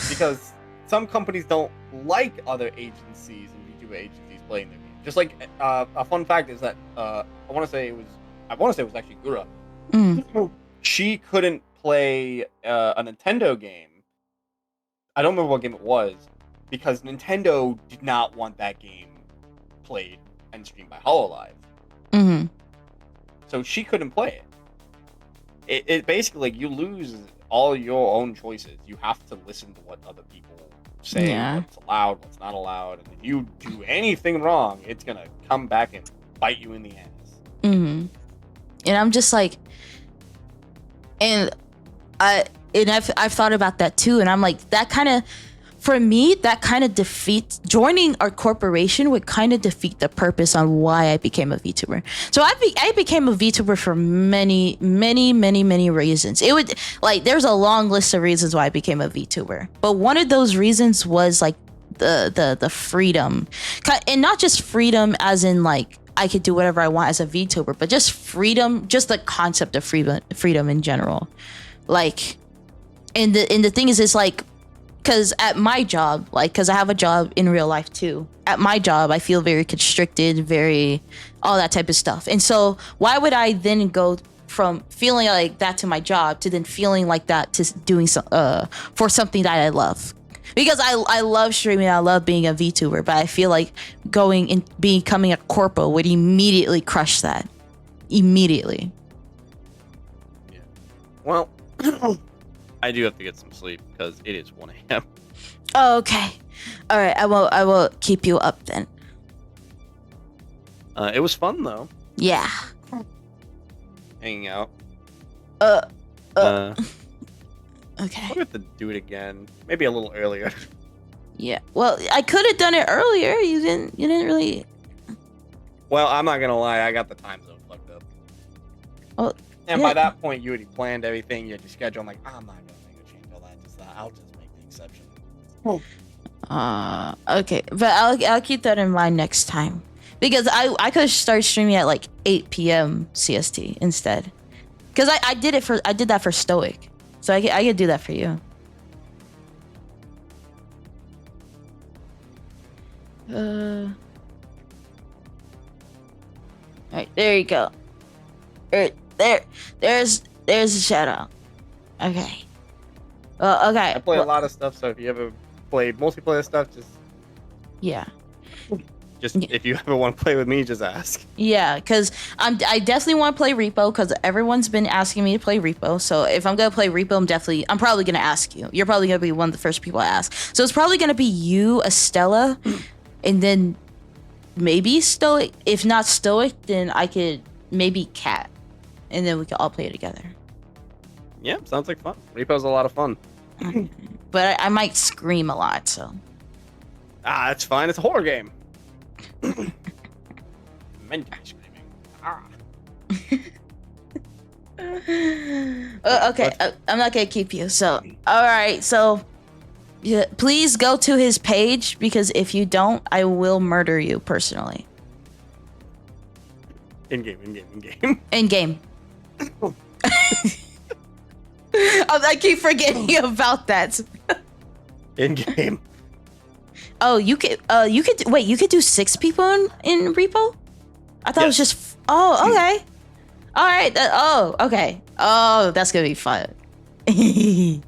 Speaker 2: Because some companies don't like other agencies and VTuber agencies playing their game. Just like a fun fact is that I want to say it was actually Gura. She couldn't play a Nintendo game. I don't remember what game it was, because Nintendo did not want that game played and streamed by HoloLive. So she couldn't play it. It basically, you lose all your own choices. You have to listen to what other people say, what's allowed, what's not allowed. And if you do anything wrong, it's going to come back and bite you in the ass.
Speaker 1: And I'm just like, I've thought about that too, and I'm like, that kind of, for me, that kind of defeats, joining our corporation would kind of defeat the purpose on why I became a VTuber. So I became a VTuber for many, many, many, many reasons. It would, like, there's a long list of reasons why I became a VTuber, but one of those reasons was like the freedom, and not just freedom as in like I could do whatever I want as a VTuber, but just freedom, just the concept of freedom in general. Like, and the thing is, it's like, because at my job, like, because I have a job in real life too. At my job, I feel very constricted, very, all that type of stuff. And so why would I then go from feeling like that to my job to then feeling like that to doing for something that I love? Because I love streaming, I love being a VTuber, but I feel like going and becoming a corpo would immediately crush that. Immediately.
Speaker 2: Yeah. Well, I do have to get some sleep because it is 1 a.m.
Speaker 1: Oh, okay. All right. I will keep you up then.
Speaker 2: It was fun though.
Speaker 1: Yeah.
Speaker 2: Hanging out.
Speaker 1: Okay.
Speaker 2: We'll have to do it again. Maybe a little earlier.
Speaker 1: Yeah. Well, I could have done it earlier. You didn't really.
Speaker 2: Well, I'm not gonna lie. I got the time zone fucked up.
Speaker 1: Well.
Speaker 2: And by that point, you already planned everything. You had your schedule. I'm like, I'm not gonna make a change all that. I'll just make the exception.
Speaker 1: Okay, but I'll keep that in mind next time because I could start streaming at like 8 p.m. CST instead. Because I did that for Stoic, so I could do that for you. All right, there you go. There's a shout out. Okay. Okay.
Speaker 2: I play a lot of stuff, so if you ever play multiplayer stuff,
Speaker 1: yeah.
Speaker 2: If you ever want to play with me, just ask.
Speaker 1: Yeah, because I definitely want to play Repo because everyone's been asking me to play Repo. So if I'm gonna play Repo, I'm probably gonna ask you. You're probably gonna be one of the first people I ask. So it's probably gonna be you, Estella, and then maybe Stoic. If not Stoic, then I could maybe Cat, and then we could all play it together.
Speaker 2: Yeah, sounds like fun. Repo's a lot of fun.
Speaker 1: But I might scream a lot, so.
Speaker 2: That's fine. It's a horror game. Meant to be screaming.
Speaker 1: Okay, I'm not gonna keep you. So, all right. So, yeah, please go to his page because if you don't, I will murder you personally.
Speaker 2: In game.
Speaker 1: In game. I keep forgetting about that.
Speaker 2: In game.
Speaker 1: Oh, you could wait. You could do 6 people in Repo. I thought it was just. Oh, okay. All right. Okay. Oh, that's gonna be fun.
Speaker 2: All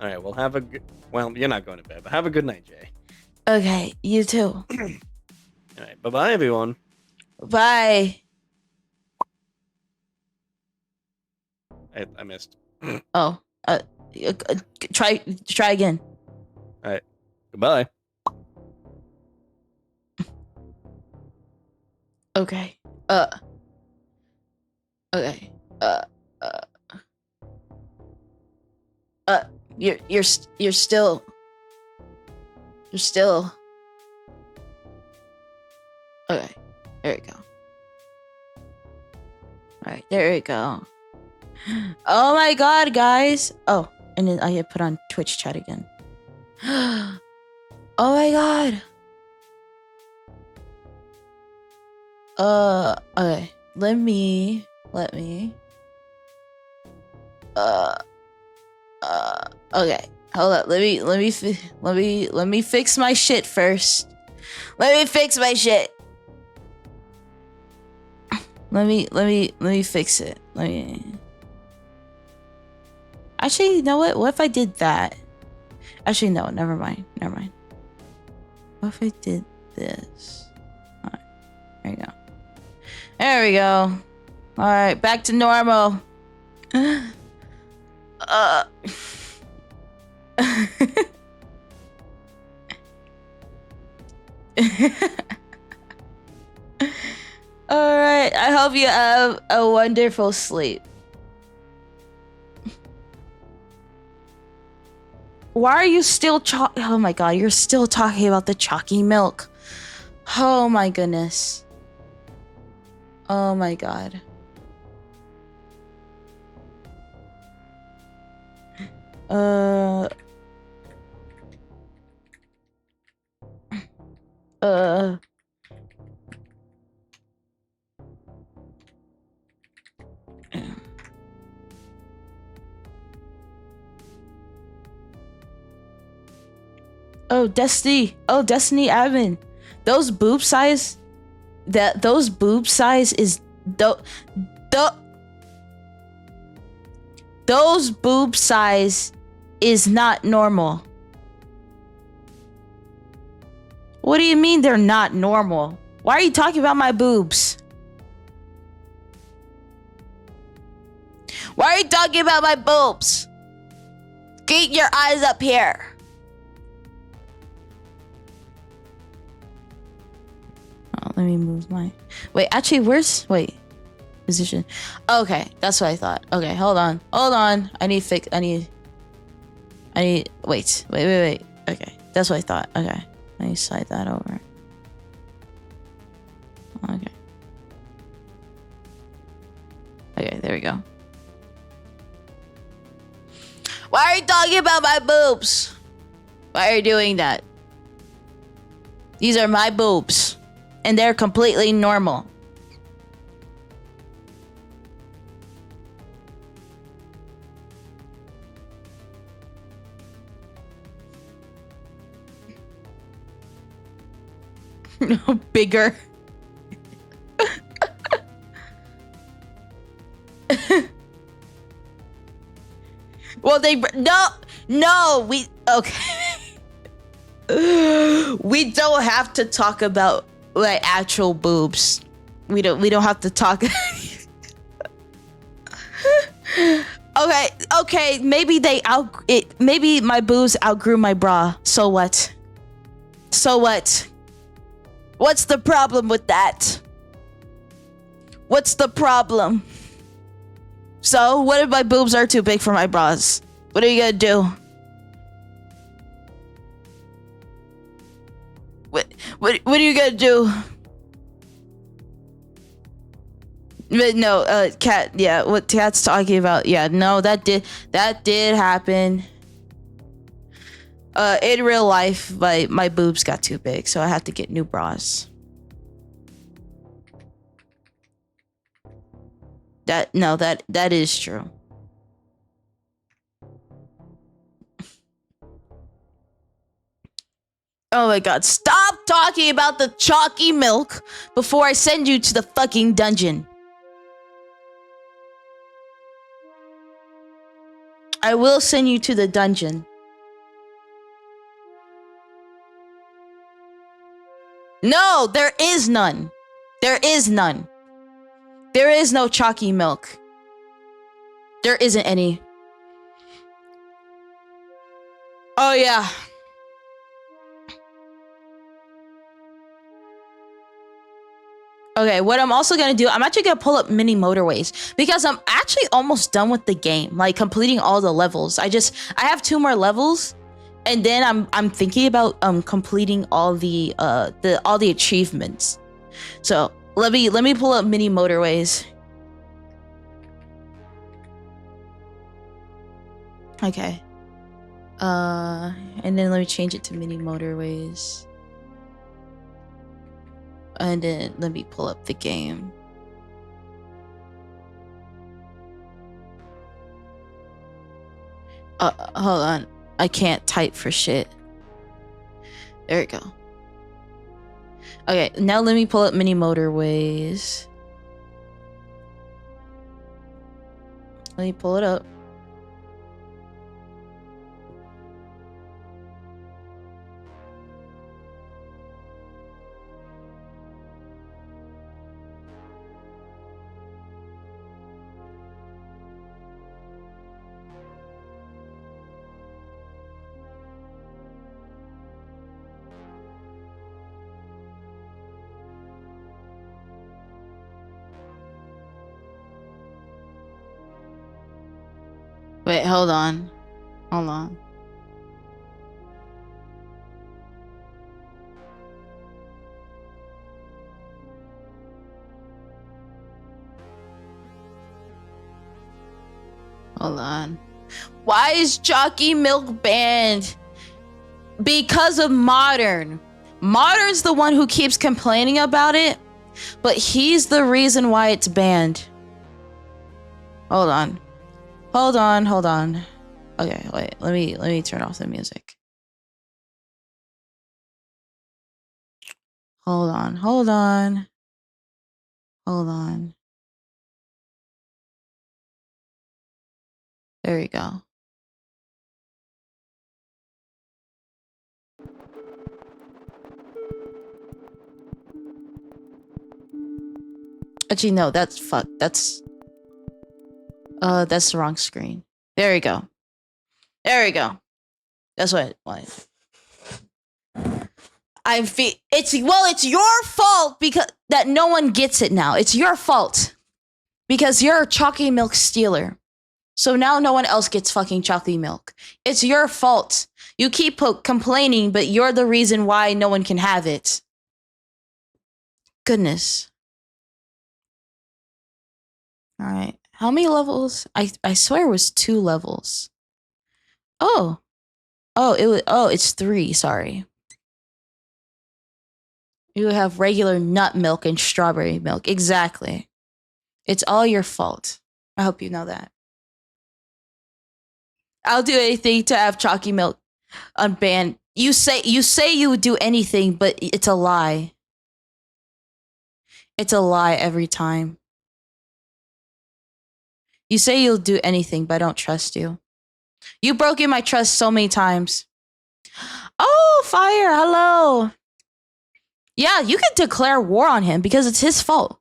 Speaker 2: right. Well, have a good. Well, you're not going to bed, but have a good night, Jay.
Speaker 1: Okay. You too.
Speaker 2: All right. Bye, everyone.
Speaker 1: Bye.
Speaker 2: I missed.
Speaker 1: Oh. Try again.
Speaker 2: All right. Goodbye.
Speaker 1: Okay. Okay. You're still. Okay. There we go. All right. There we go. Oh my God, guys. Oh, and then I had put on Twitch chat again. Oh my God. Okay. Let me. Okay. Hold up. Let me fix my shit first. Let me fix my shit. Let me fix it. Actually, you know what? What if I did that? Actually, no. Never mind. What if I did this? All right. There you go. There we go. All right, back to normal. All right. I hope you have a wonderful sleep. Why are you still oh my God, you're still talking about the chalky milk. Oh my goodness. Oh my God. Oh, Destiny admin. Those boob size is those boob size is not normal. What do you mean they're not normal? Why are you talking about my boobs? Why are you talking about my boobs? Get your eyes up here. Oh, let me move my... Wait, actually, wait. Position. Okay, that's what I thought. Okay, hold on. I need fix... Wait. Okay, that's what I thought. Okay, let me slide that over. Okay, there we go. Why are you talking about my boobs? Why are you doing that? These are my boobs. And they're completely normal. Bigger. Well, we okay. We don't have to talk about like actual boobs. We don't have to talk. Okay, maybe maybe my boobs outgrew my bra. So what? What's the problem with that? What's the problem? So, what if my boobs are too big for my bras? What are you gonna do? What are you gonna do? But no, Cat, yeah, what Cat's talking about, yeah, no, that did happen. In real life, my boobs got too big, so I had to get new bras. That is true. Oh my god, stop talking about the chalky milk before I send you to the fucking dungeon. I will send you to the dungeon. No, there is none. There is none. There is no chalky milk. There isn't any. Oh yeah. Okay, what I'm also gonna do, I'm actually gonna pull up mini motorways because I'm actually almost done with the game, like completing all the levels. I have 2 more levels, and then I'm thinking about completing all the achievements. So let me pull up mini motorways. Okay. And then let me change it to mini motorways. And then let me pull up the game. Hold on. I can't type for shit. There we go. Okay, now let me pull up mini motorways. Let me pull it up. Wait, hold on. Hold on. Hold on. Why is chalky milk banned? Because of Modern. Modern's the one who keeps complaining about it, but he's the reason why it's banned. Hold on. Hold on. Okay, wait. Let me turn off the music. Hold on. There we go. Actually, no, that's that's the wrong screen. There we go. That's what it was. It's your fault because that no one gets it now. It's your fault because you're a chalky milk stealer. So now no one else gets fucking chalky milk. It's your fault. You keep complaining, but you're the reason why no one can have it. Goodness. All right. How many levels? I swear it was 2 levels. Oh. Oh, it's 3. Sorry. You have regular nut milk and strawberry milk. Exactly. It's all your fault. I hope you know that. I'll do anything to have chalky milk unbanned. You say you would do anything, but it's a lie. It's a lie every time. You say you'll do anything, but I don't trust you. You broken my trust so many times. Oh, fire! Hello. Yeah, you can declare war on him because it's his fault.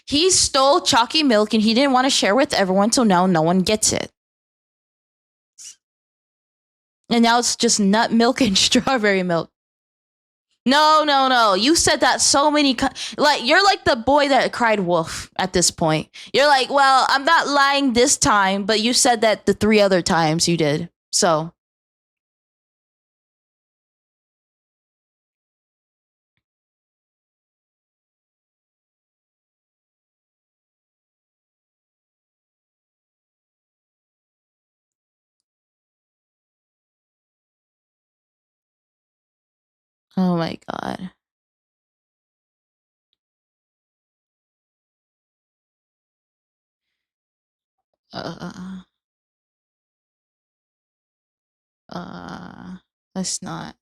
Speaker 1: He stole chalky milk and he didn't want to share with everyone, so now no one gets it. And now it's just nut milk and strawberry milk. No. You said that so many like you're like the boy that cried wolf at this point. You're like, well, I'm not lying this time, but you said that the 3 other times you did. So oh my god. Uh that's not.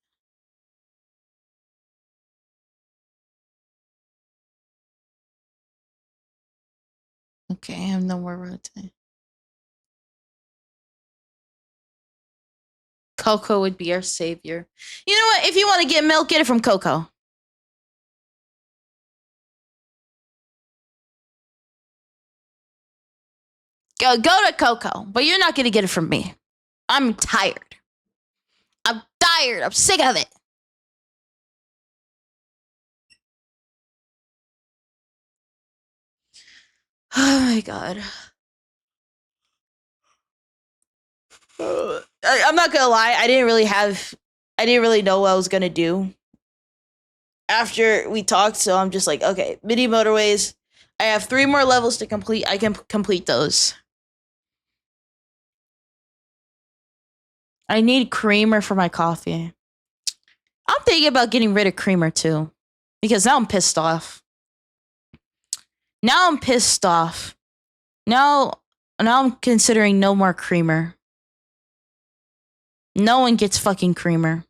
Speaker 1: Okay, I have no more rotate. Coco would be our savior. You know what? If you want to get milk, get it from Coco. Go to Coco, but you're not gonna get it from me. I'm tired. I'm tired. I'm sick of it. Oh my god. I'm not gonna lie. I didn't really know what I was gonna do after we talked. So I'm just like, okay, mini motorways. I have 3 more levels to complete. I can complete those. I need creamer for my coffee. I'm thinking about getting rid of creamer too, because now I'm pissed off. Now I'm considering no more creamer. No one gets fucking creamer.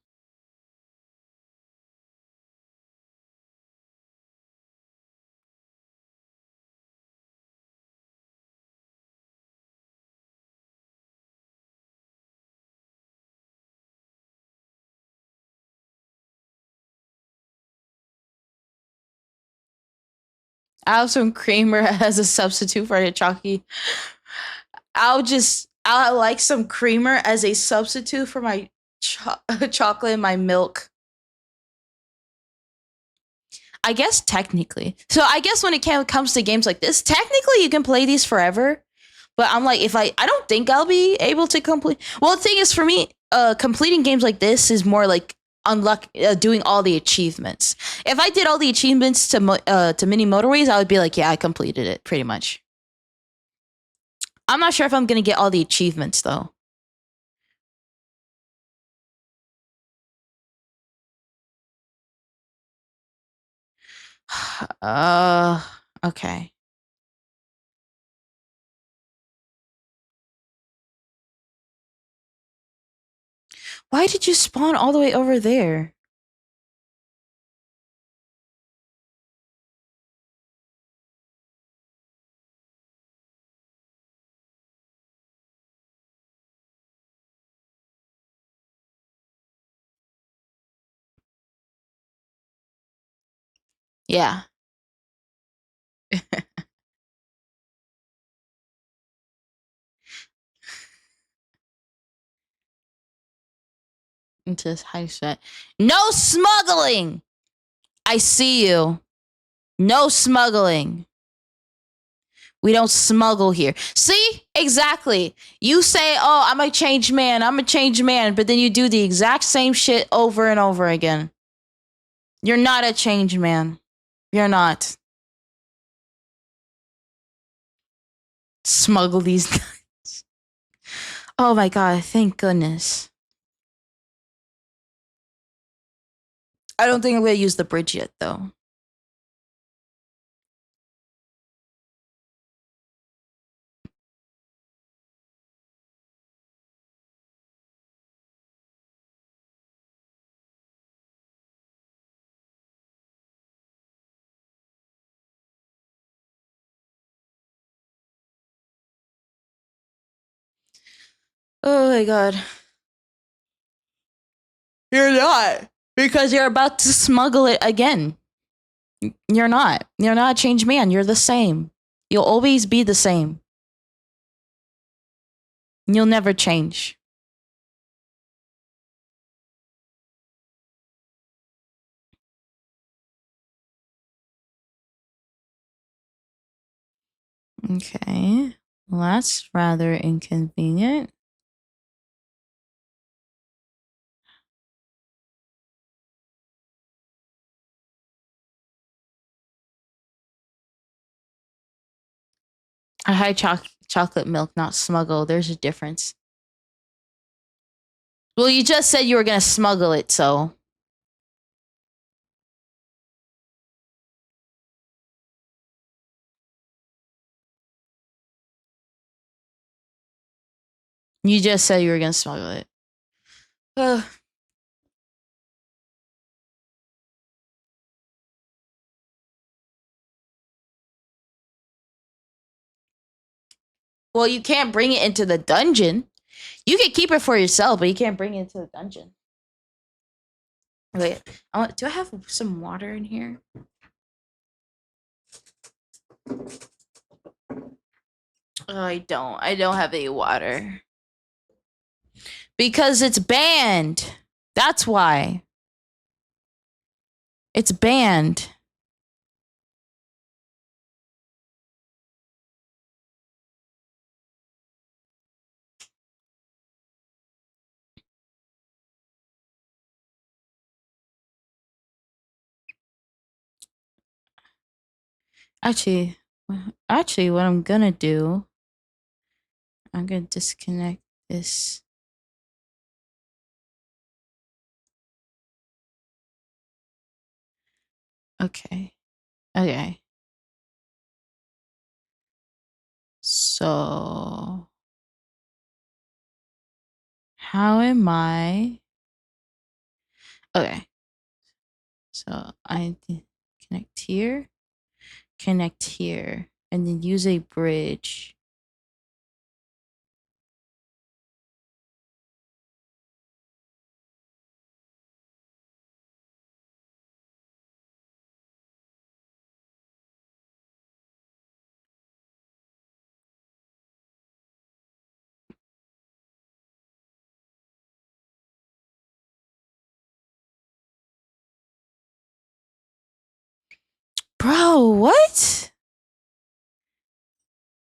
Speaker 1: I'll have some creamer as a substitute for the chalky. I'll like some creamer as a substitute for my chocolate and my milk. I guess technically. So I guess when it comes to games like this, technically you can play these forever. But I'm like, if I don't think I'll be able to complete. Well, the thing is, for me, completing games like this is more like doing all the achievements. If I did all the achievements to mini motorways, I would be like, yeah, I completed it pretty much. I'm not sure if I'm gonna get all the achievements though. Okay. Why did you spawn all the way over there? Yeah. Into this high set. No smuggling! I see you. No smuggling. We don't smuggle here. See? Exactly. You say, oh, I'm a changed man. I'm a changed man. But then you do the exact same shit over and over again. You're not a changed man. You're not. Smuggle these guns. Oh my god, thank goodness. I don't think I'm gonna use the bridge yet, though. Oh my god. You're not. Because you're about to smuggle it again. You're not. You're not a changed man. You're the same. You'll always be the same. You'll never change. Okay. Well, that's rather inconvenient. I hide chocolate milk, not smuggle. There's a difference. Well, you just said you were gonna smuggle it, so. You just said you were gonna smuggle it. Ugh. Well, you can't bring it into the dungeon. You can keep it for yourself, but you can't bring it into the dungeon. Wait, do I have some water in here? Oh, I don't. I don't have any water. Because it's banned. That's why. It's banned. Actually, what I'm gonna do, I'm gonna disconnect this. Okay. Okay. So, how am I? Okay. So I connect here, and then use a bridge. Bro, what?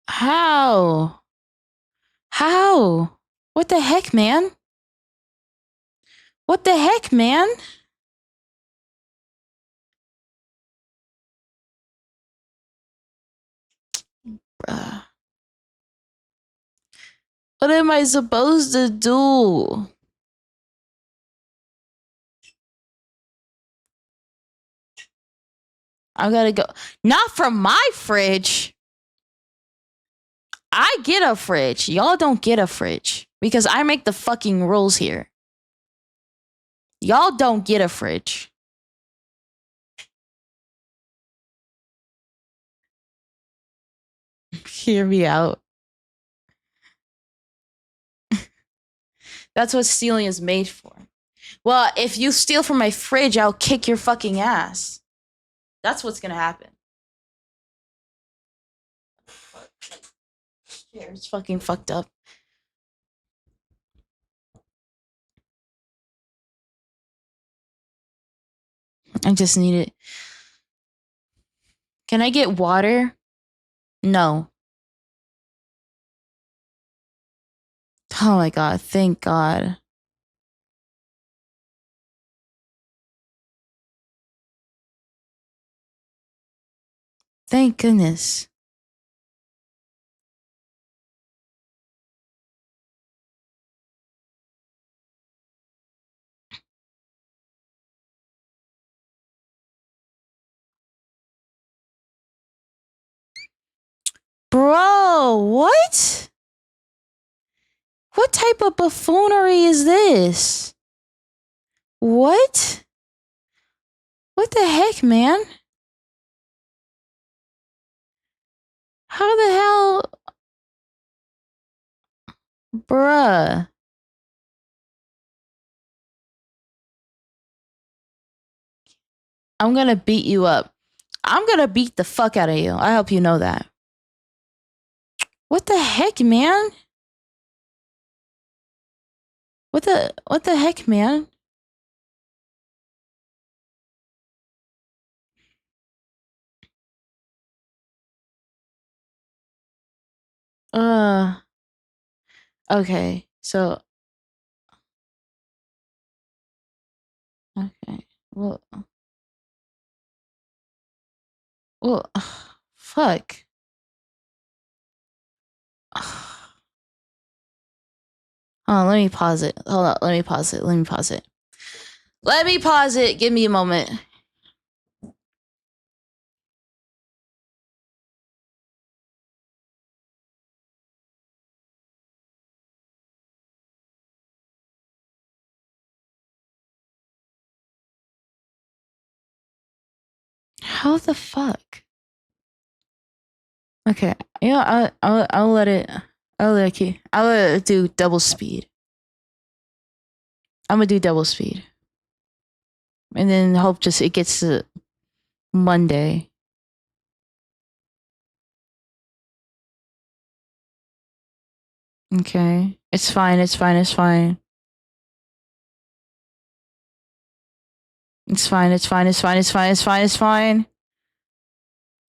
Speaker 1: How? How? What the heck, man? What the heck, man? Bruh. What am I supposed to do? I gotta go. Not from my fridge. I get a fridge. Y'all don't get a fridge because I make the fucking rules here. Y'all don't get a fridge. Hear me out. That's what stealing is made for. Well, if you steal from my fridge, I'll kick your fucking ass. That's what's gonna happen. It's fucking fucked up. I just need it. Can I get water? No. Oh my god, thank god. Thank goodness. Bro, what? What type of buffoonery is this? What? What the heck, man? How the hell? Bruh. I'm gonna beat you up. I'm gonna beat the fuck out of you. I hope you know that. What the heck, man? What the heck, man? Uh, okay. So, okay. Well, fuck. Oh, let me pause it. Hold on. Let me pause it. Let me pause it. Let me pause it. Give me a moment. How the fuck? Okay. Yeah, I'll let it. I'll let it do double speed. I'm gonna do double speed, and then hope just it gets to Monday. Okay. It's fine. It's fine. It's fine. It's fine. It's fine. It's fine. It's fine. It's fine. It's fine.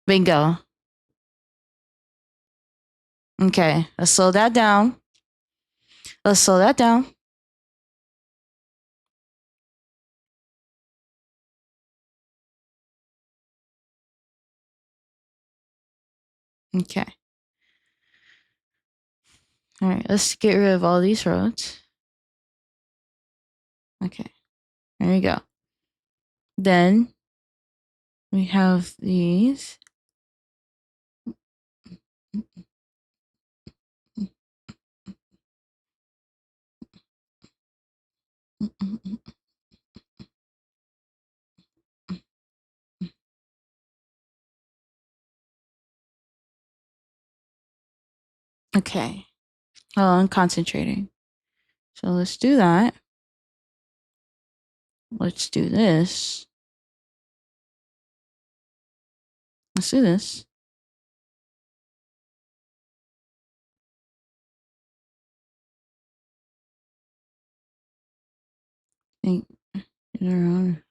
Speaker 1: Bingo. Okay. Let's slow that down. Let's slow that down. Okay. All right. Let's get rid of all these roads. Okay. There you go. Then we have these. Okay. Oh, I'm concentrating. So let's do that. Let's do this. Let's do this. Think around.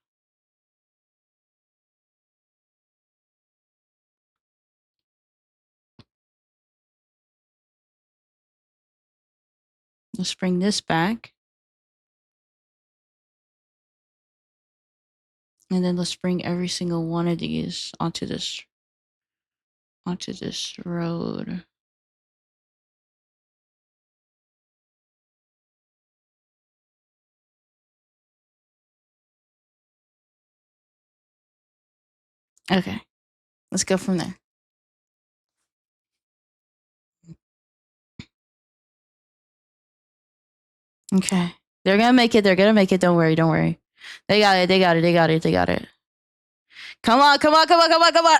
Speaker 1: Let's bring this back. And then let's bring every single one of these onto this road. Okay. Let's go from there. Okay. They're gonna make it. They're gonna make it. Don't worry. Don't worry. They got it. They got it. They got it. They got it. Come on. Come on. Come on. Come on. Come on.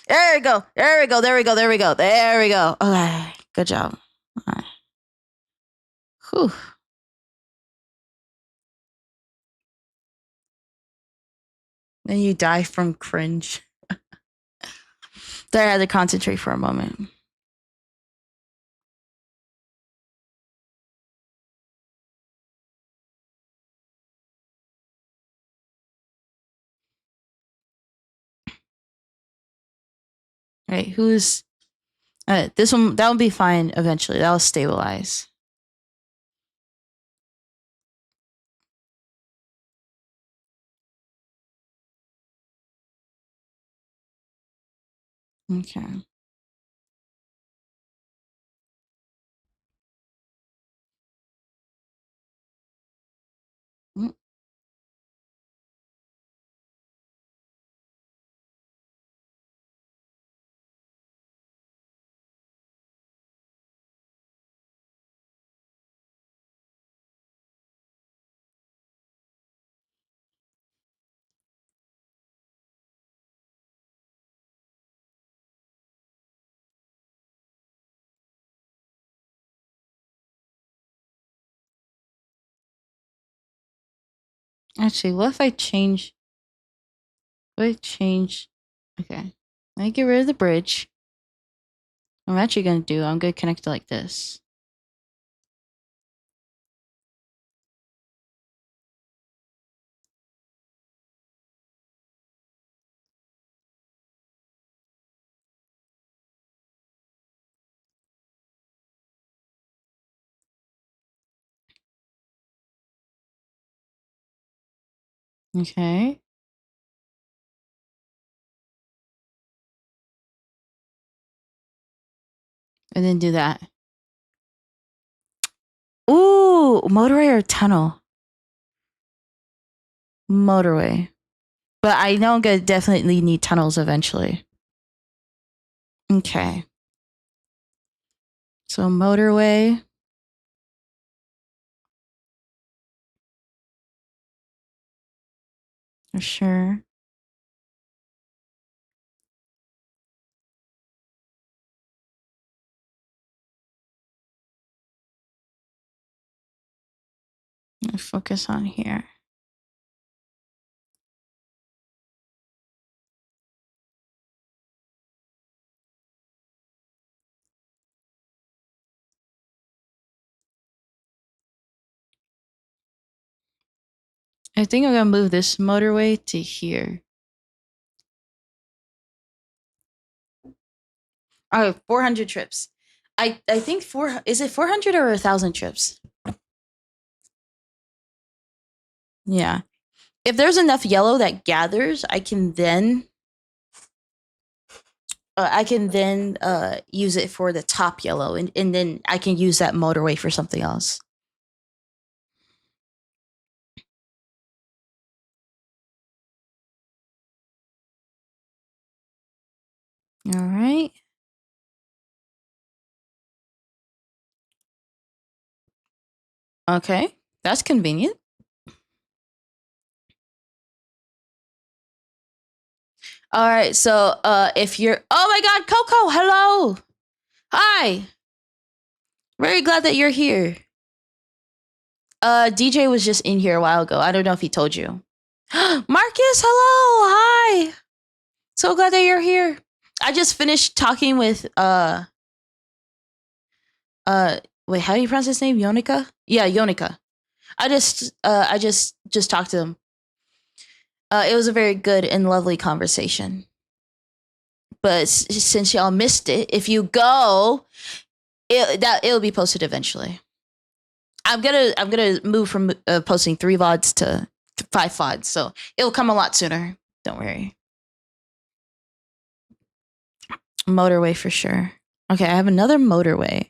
Speaker 1: There we go. There we go. There we go. There we go. There we go. Okay. Good job. All right. Whew. Then you die from cringe. There, I had to concentrate for a moment. Right, who's this one? That will be fine eventually. That'll stabilize. Okay. Mm. Actually, what if I change? Okay. Let me get rid of the bridge. What I'm actually gonna do, I'm gonna connect it like this. Okay. And then do that. Ooh, motorway or tunnel? Motorway. But I know I'm gonna definitely need tunnels eventually. Okay. So motorway. For sure. Focus on here. I think I'm gonna move this motorway to here. Oh, 400 trips. I think is it 400 or 1,000 trips? Yeah. If there's enough yellow that gathers, I can then use it for the top yellow, and then I can use that motorway for something else. All right. Okay, that's convenient. All right, so if you're, oh my God, Coco, hello, hi, very glad that you're here. DJ was just in here a while ago. I don't know if he told you. Marcus, hello, hi. So glad that you're here. I just finished talking with wait, how do you pronounce his name? Yonaka? Yeah, Yonaka. I just talked to him. It was a very good and lovely conversation. But since y'all missed it, if you go, it'll be posted eventually. I'm gonna move from posting 3 VODs to 5 VODs, so it'll come a lot sooner. Don't worry. Motorway for sure. Okay, I have another motorway.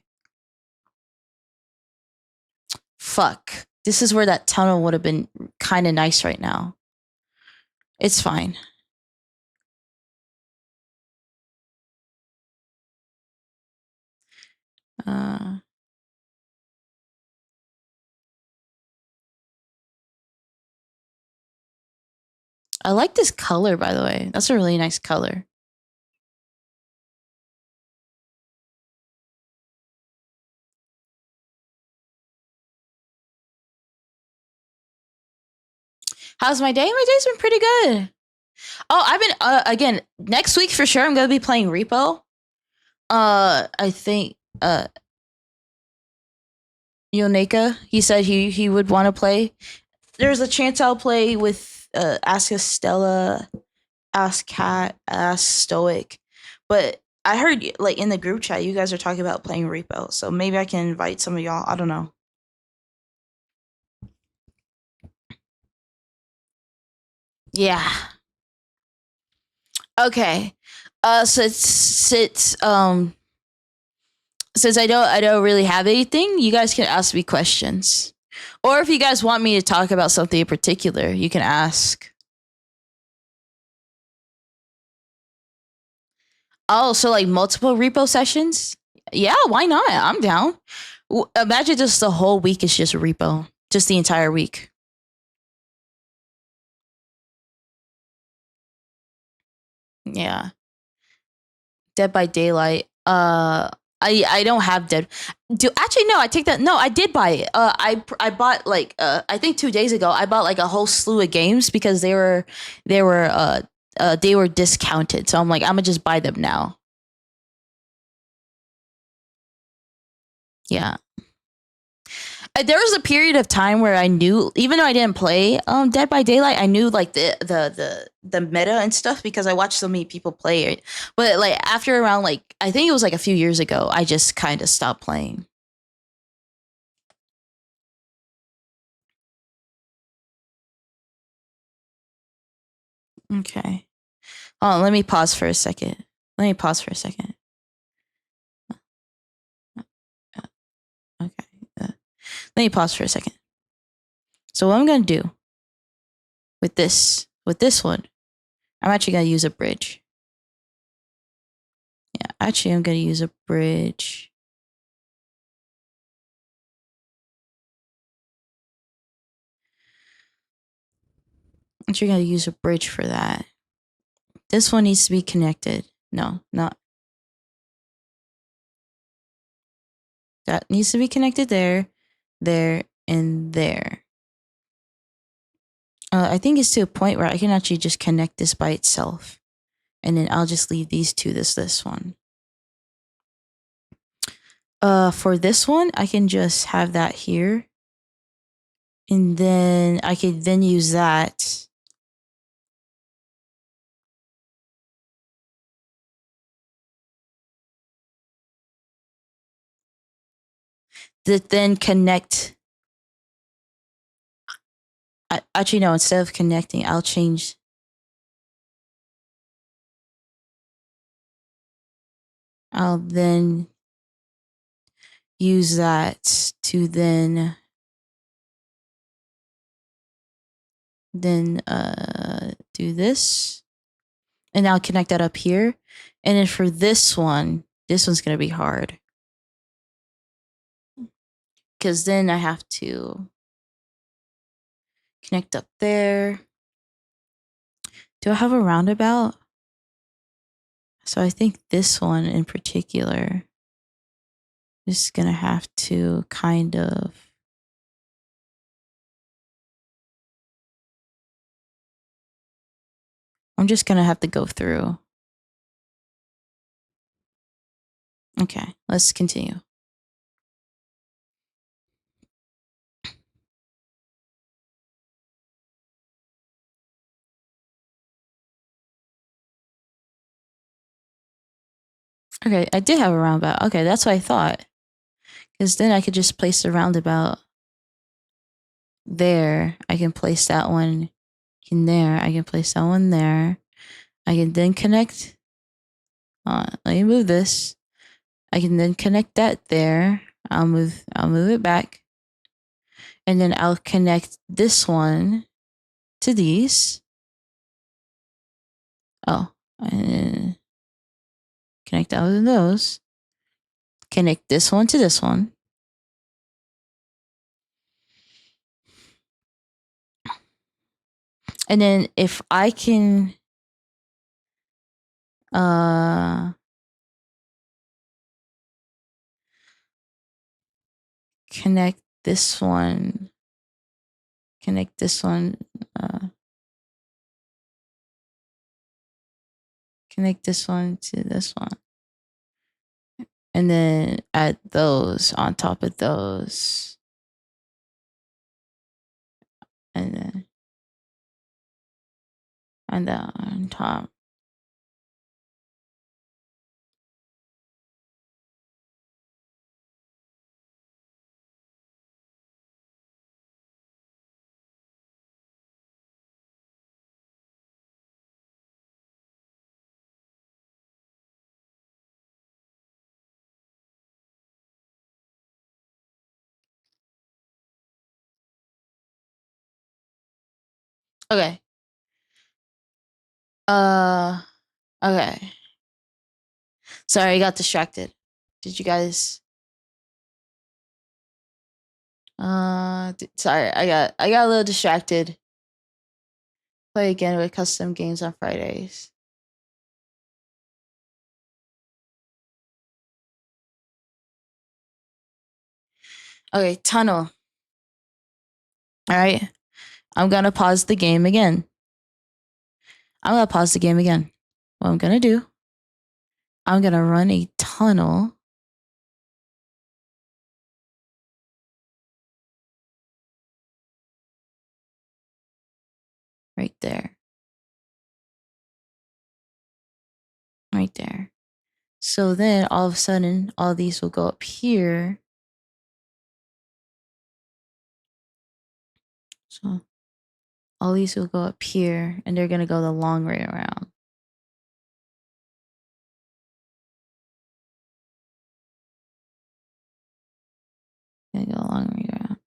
Speaker 1: Fuck. This is where that tunnel would have been kind of nice right now. It's fine. I like this color, by the way. That's a really nice color. How's my day? My day's been pretty good. Oh, I've been again next week for sure. I'm gonna be playing Repo. I think Yonaka. He said he would want to play. There's a chance I'll play with Ask Estella, Ask Cat, Ask Stoic, but I heard like in the group chat you guys are talking about playing Repo, so maybe I can invite some of y'all. I don't know. Yeah. Okay. Since I don't really have anything, you guys can ask me questions. Or if you guys want me to talk about something in particular, you can ask. Oh, so like multiple repo sessions? Yeah, why not? I'm down. Imagine just the whole week is just repo, just the entire week. Yeah. Dead by Daylight. I don't have Dead. Do actually no, I take that. No, I did buy it. I bought like I think 2 days ago. I bought like a whole slew of games because they were discounted. So I'm like, I'm gonna just buy them now. Yeah. There was a period of time where I knew, even though I didn't play Dead by Daylight, I knew like the meta and stuff because I watched so many people play it. But like after around like I think it was like a few years ago, I just kind of stopped playing. Okay. Oh, let me pause for a second. Let me pause for a second. Okay. Let me pause for a second. So what I'm gonna do with this one, I'm actually gonna use a bridge. Yeah, actually, I'm gonna use a bridge. I'm actually gonna use a bridge for that. This one needs to be connected. No, not that needs to be connected there, there, and there. I think it's to a point where I can actually just connect this by itself, and then I'll just leave these two. This one. For this one, I can just have that here, and then I could then use that. That then connect. Actually, no. Instead of connecting, I'll change. I'll then use that to then do this, and I'll connect that up here. And then for this one's gonna be hard because then I have to connect up there. Do I have a roundabout? So I think this one in particular is gonna have to kind of. I'm just gonna have to go through. Okay, let's continue. Okay, I did have a roundabout. Okay, that's what I thought. Because then I could just place the roundabout there. I can place that one in there. I can place that one there. I can then connect. Let me move this. I can then connect that there. I'll move it back. And then I'll connect this one to these. Oh, and connect all of those. Connect this one to this one. And then if I can connect this one, connect this one, connect this one to this one. And then add those on top of those. And then on top. Okay. Okay. Sorry, I got distracted. Did you guys? Sorry, I got a little distracted. Play again with custom games on Fridays. Okay, tunnel. All right. I'm going to pause the game again. I'm going to pause the game again. What I'm going to do, I'm going to run a tunnel. Right there. Right there. So then all of a sudden, all these will go up here. So all these will go up here and they're going to go the long way around. Gonna go a long way around.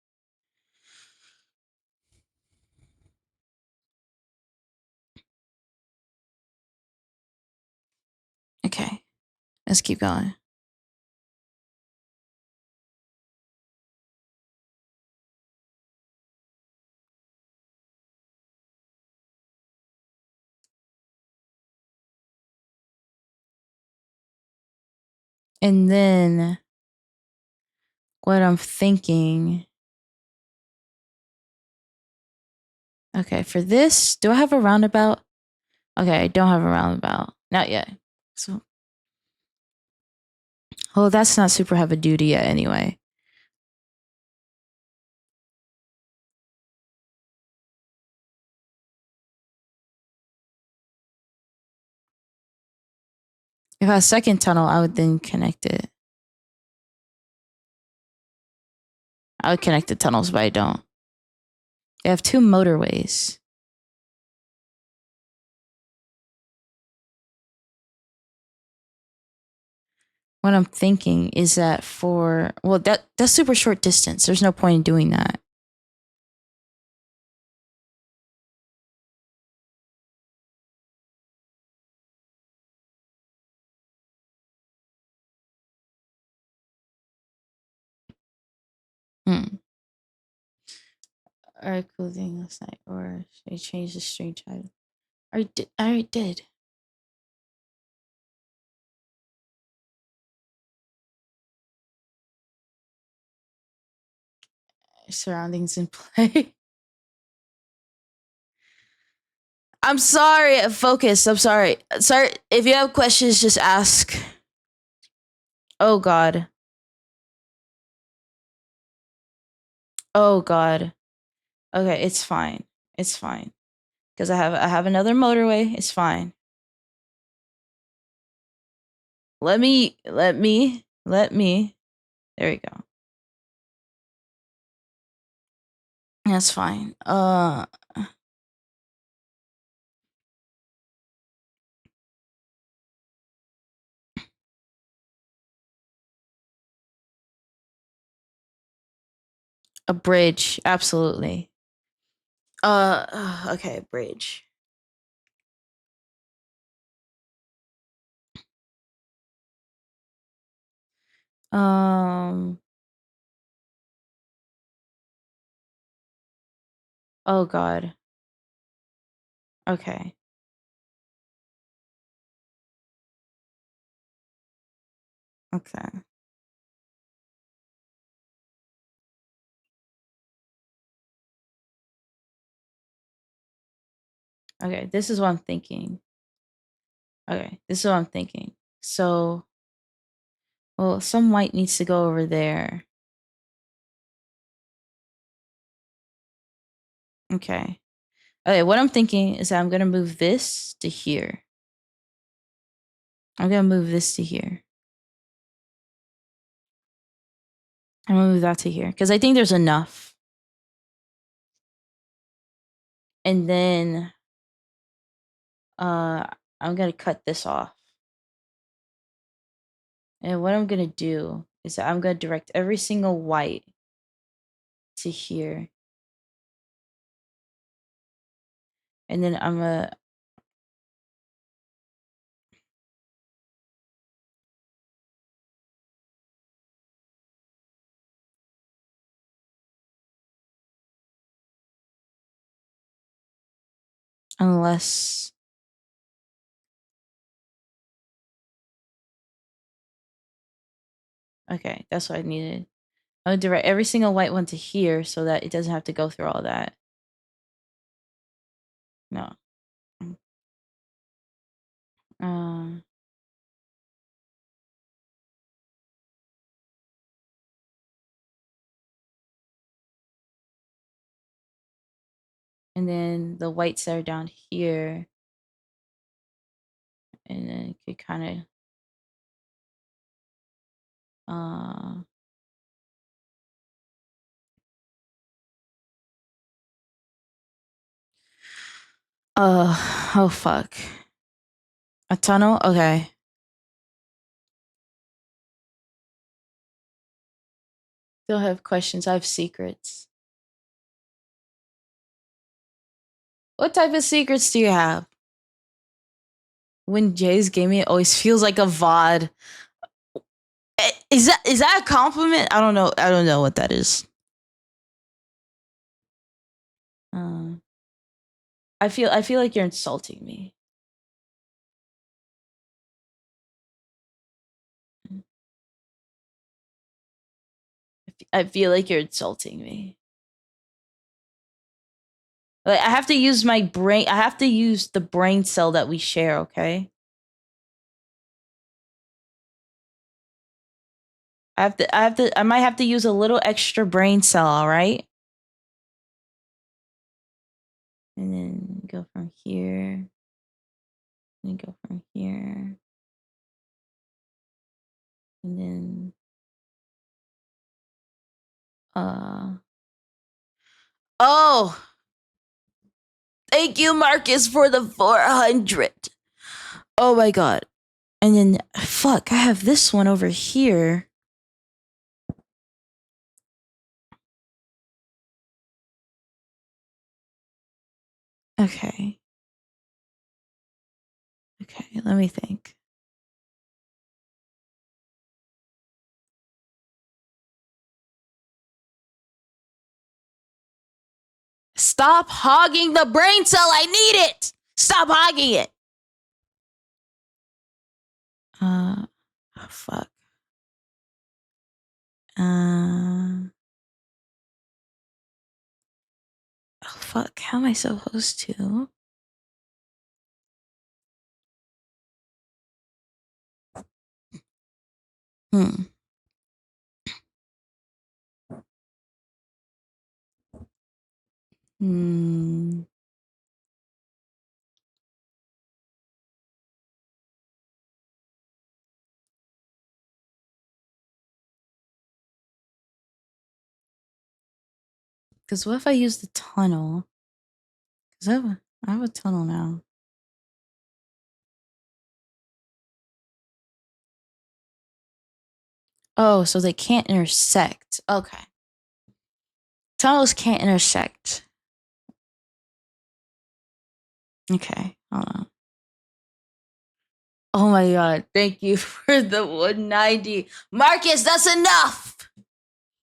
Speaker 1: Okay, let's keep going. And then what I'm thinking. Okay, for this, do I have a roundabout? Okay, I don't have a roundabout. Not yet. So, oh, that's not super heavy duty yet anyway. If I had a second tunnel, I would then connect it. I would connect the tunnels, but I don't. They have 2 motorways. What I'm thinking is that that's super short distance. There's no point in doing that. Alright, cool thing last night. Or should I change the string title? I already did. Surroundings in play. I'm sorry, focus. I'm sorry. Sorry. If you have questions, just ask. Oh god. Oh god. Okay, it's fine. It's fine. Because I have another motorway. It's fine. Let me. There we go. That's fine. A bridge, absolutely. Okay, bridge. Oh god. Okay. Okay. Okay, this is what I'm thinking. Okay, this is what I'm thinking. So, well, some white needs to go over there. Okay. Okay, what I'm thinking is that I'm gonna move this to here. I'm gonna move this to here. I'm gonna move that to here because I think there's enough. And then I'm gonna cut this off. And what I'm gonna do is that I'm gonna direct every single white to here. And then I'm gonna unless okay, that's what I needed. I would direct every single white one to here so that it doesn't have to go through all that. No. Uh, and then the whites that are down here. And then it could kind of oh fuck. A tunnel? Okay. Still have questions. I have secrets. What type of secrets do you have? When Jay's gaming, it always feels like a VOD. Is that a compliment? I don't know. I don't know what that is. I feel like you're insulting me. I feel like you're insulting me. Like I have to use my brain. I have to use the brain cell that we share. Okay. I might have to use a little extra brain cell. All right. And then go from here. And go from here. And then oh, thank you, Marcus, for the 400. Oh my god. And then fuck, I have this one over here. Okay. Okay, let me think. Stop hogging the brain cell. I need it. Stop hogging it. Oh, fuck. Oh, fuck. How am I supposed to? Hmm. Hmm. Because what if I use the tunnel? Because I have a tunnel now. Oh, so they can't intersect. Okay. Tunnels can't intersect. Okay, hold on. Oh my god, thank you for the 190. Marcus, that's enough.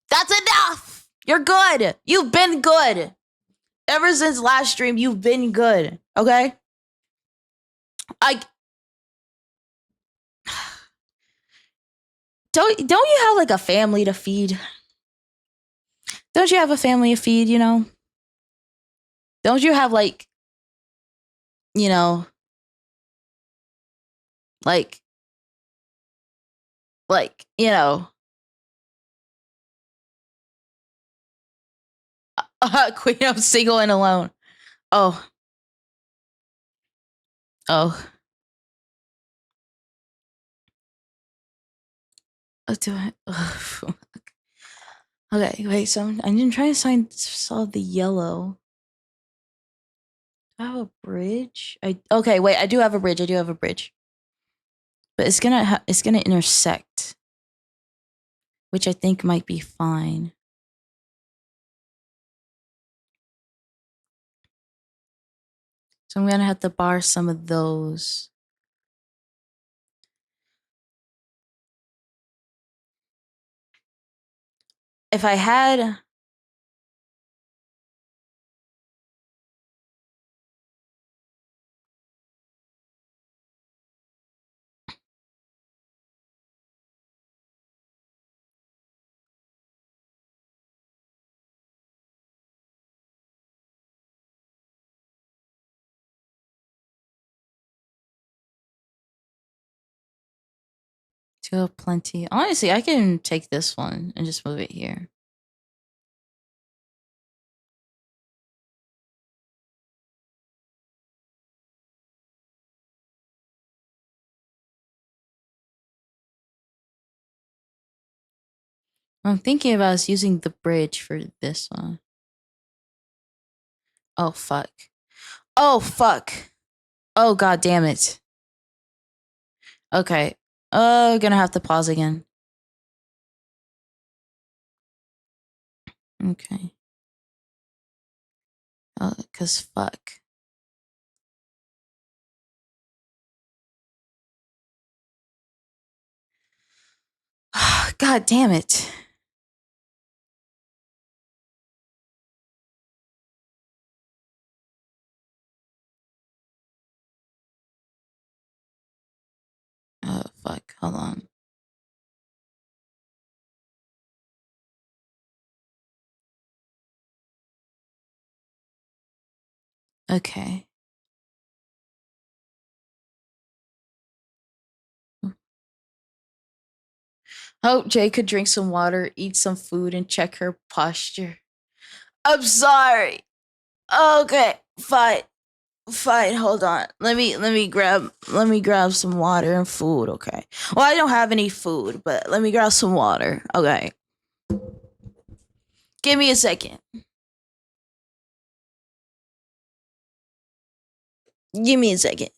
Speaker 1: That's enough. You're good. You've been good. Ever since last stream, you've been good. Okay? I don't you have like a family to feed? Don't you have a family to feed, you know? Don't you have like, you know, like you know, queen, I'm single and alone. Oh. Oh. Oh, do I? Oh, okay, wait, so I'm gonna try to solve the yellow. Do I have a bridge? Okay, wait, I do have a bridge. I do have a bridge. But it's gonna intersect, which I think might be fine. So I'm gonna have to bar some of those. If I had Still plenty. Honestly, I can take this one and just move it here. I'm thinking about us using the bridge for this one. Oh, fuck. Oh, fuck. Oh, god damn it. Okay. Gonna have to pause again. Okay. Oh, cause fuck. God damn it. Oh, fuck. Hold on. Okay. Hope Jay could drink some water, eat some food, and check her posture. I'm sorry. Okay, fine. Fine, hold on. Let me grab some water and food, okay. Well, I don't have any food, but let me grab some water. Okay. Give me a second. Give me a second.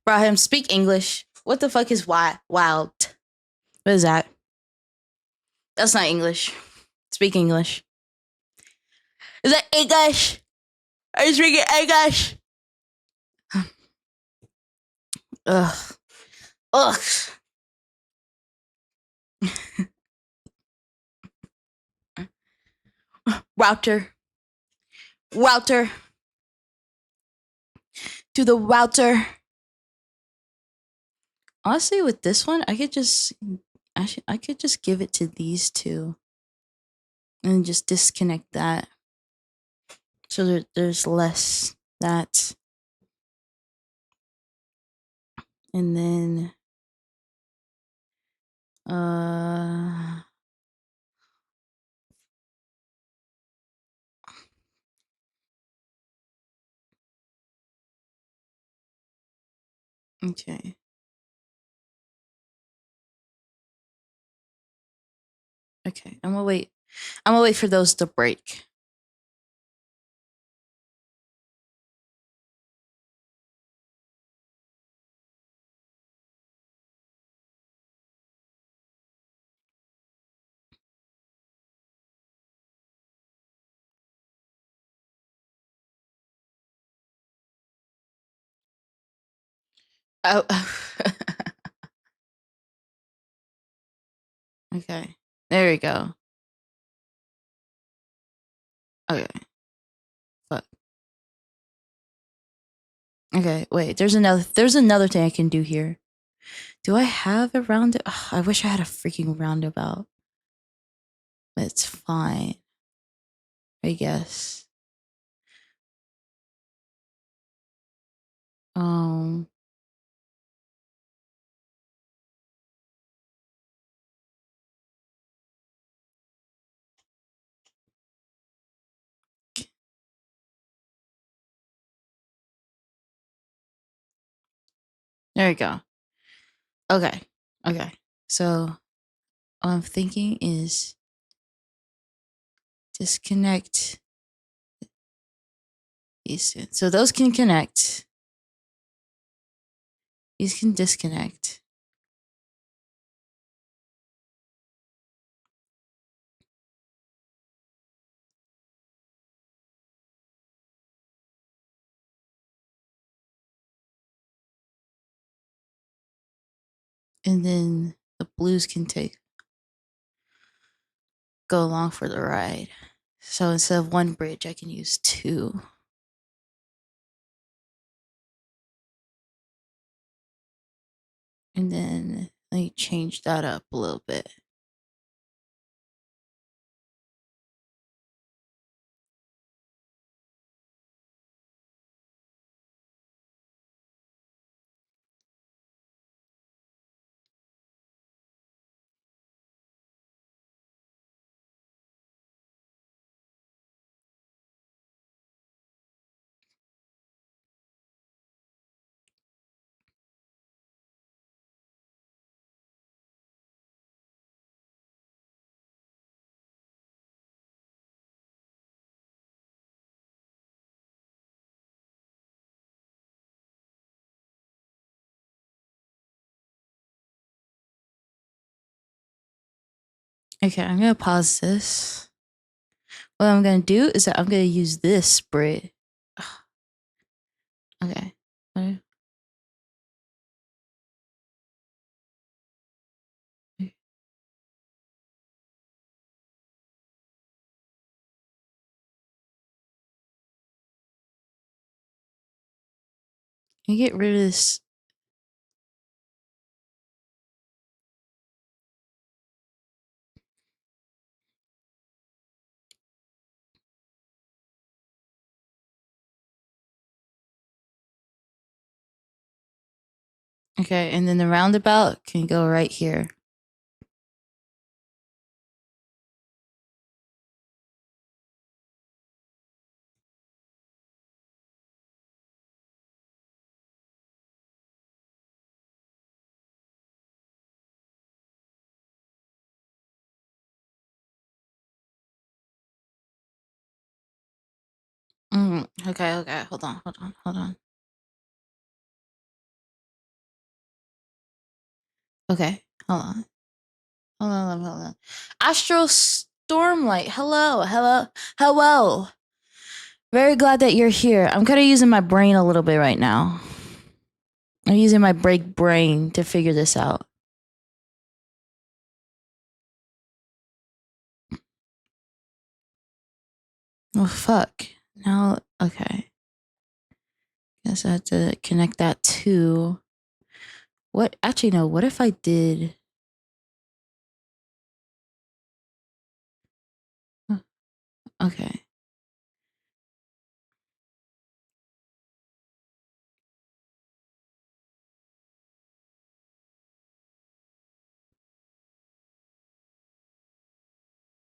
Speaker 1: Brahim, speak English. What the fuck is wild? What is that? That's not English. Speak English. Is that English? Are you speaking English? Ugh. Ugh. Router. Router. To the router. Honestly, with this one, I could just give it to these two and just disconnect that. So there's less that. And then okay. Okay, I'm gonna wait. I'm gonna wait for those to break. Oh, Okay. There we go. Okay. Fuck. Okay, wait. There's another thing I can do here. Do I have a round? I wish I had a freaking roundabout. But it's fine. I guess. Um There we go. Okay. Okay. So what I'm thinking is disconnect these two. So those can connect. These can disconnect. And then the blues can go along for the ride. So instead of one bridge, I can use two. And then let me change that up a little bit. Okay, I'm gonna pause this. What I'm gonna do is that I'm gonna use this bridge. Okay. Can you get rid of this? Okay, and then the roundabout can go right here. Okay, okay. Hold on. Okay, hold on. Hold on. Astro Stormlight, hello. Very glad that you're here. I'm kind of using my brain a little bit right now. I'm using my break brain to figure this out. Oh, fuck. Now, okay. Guess I have to connect that to... What? Actually, no. What if I did... Okay.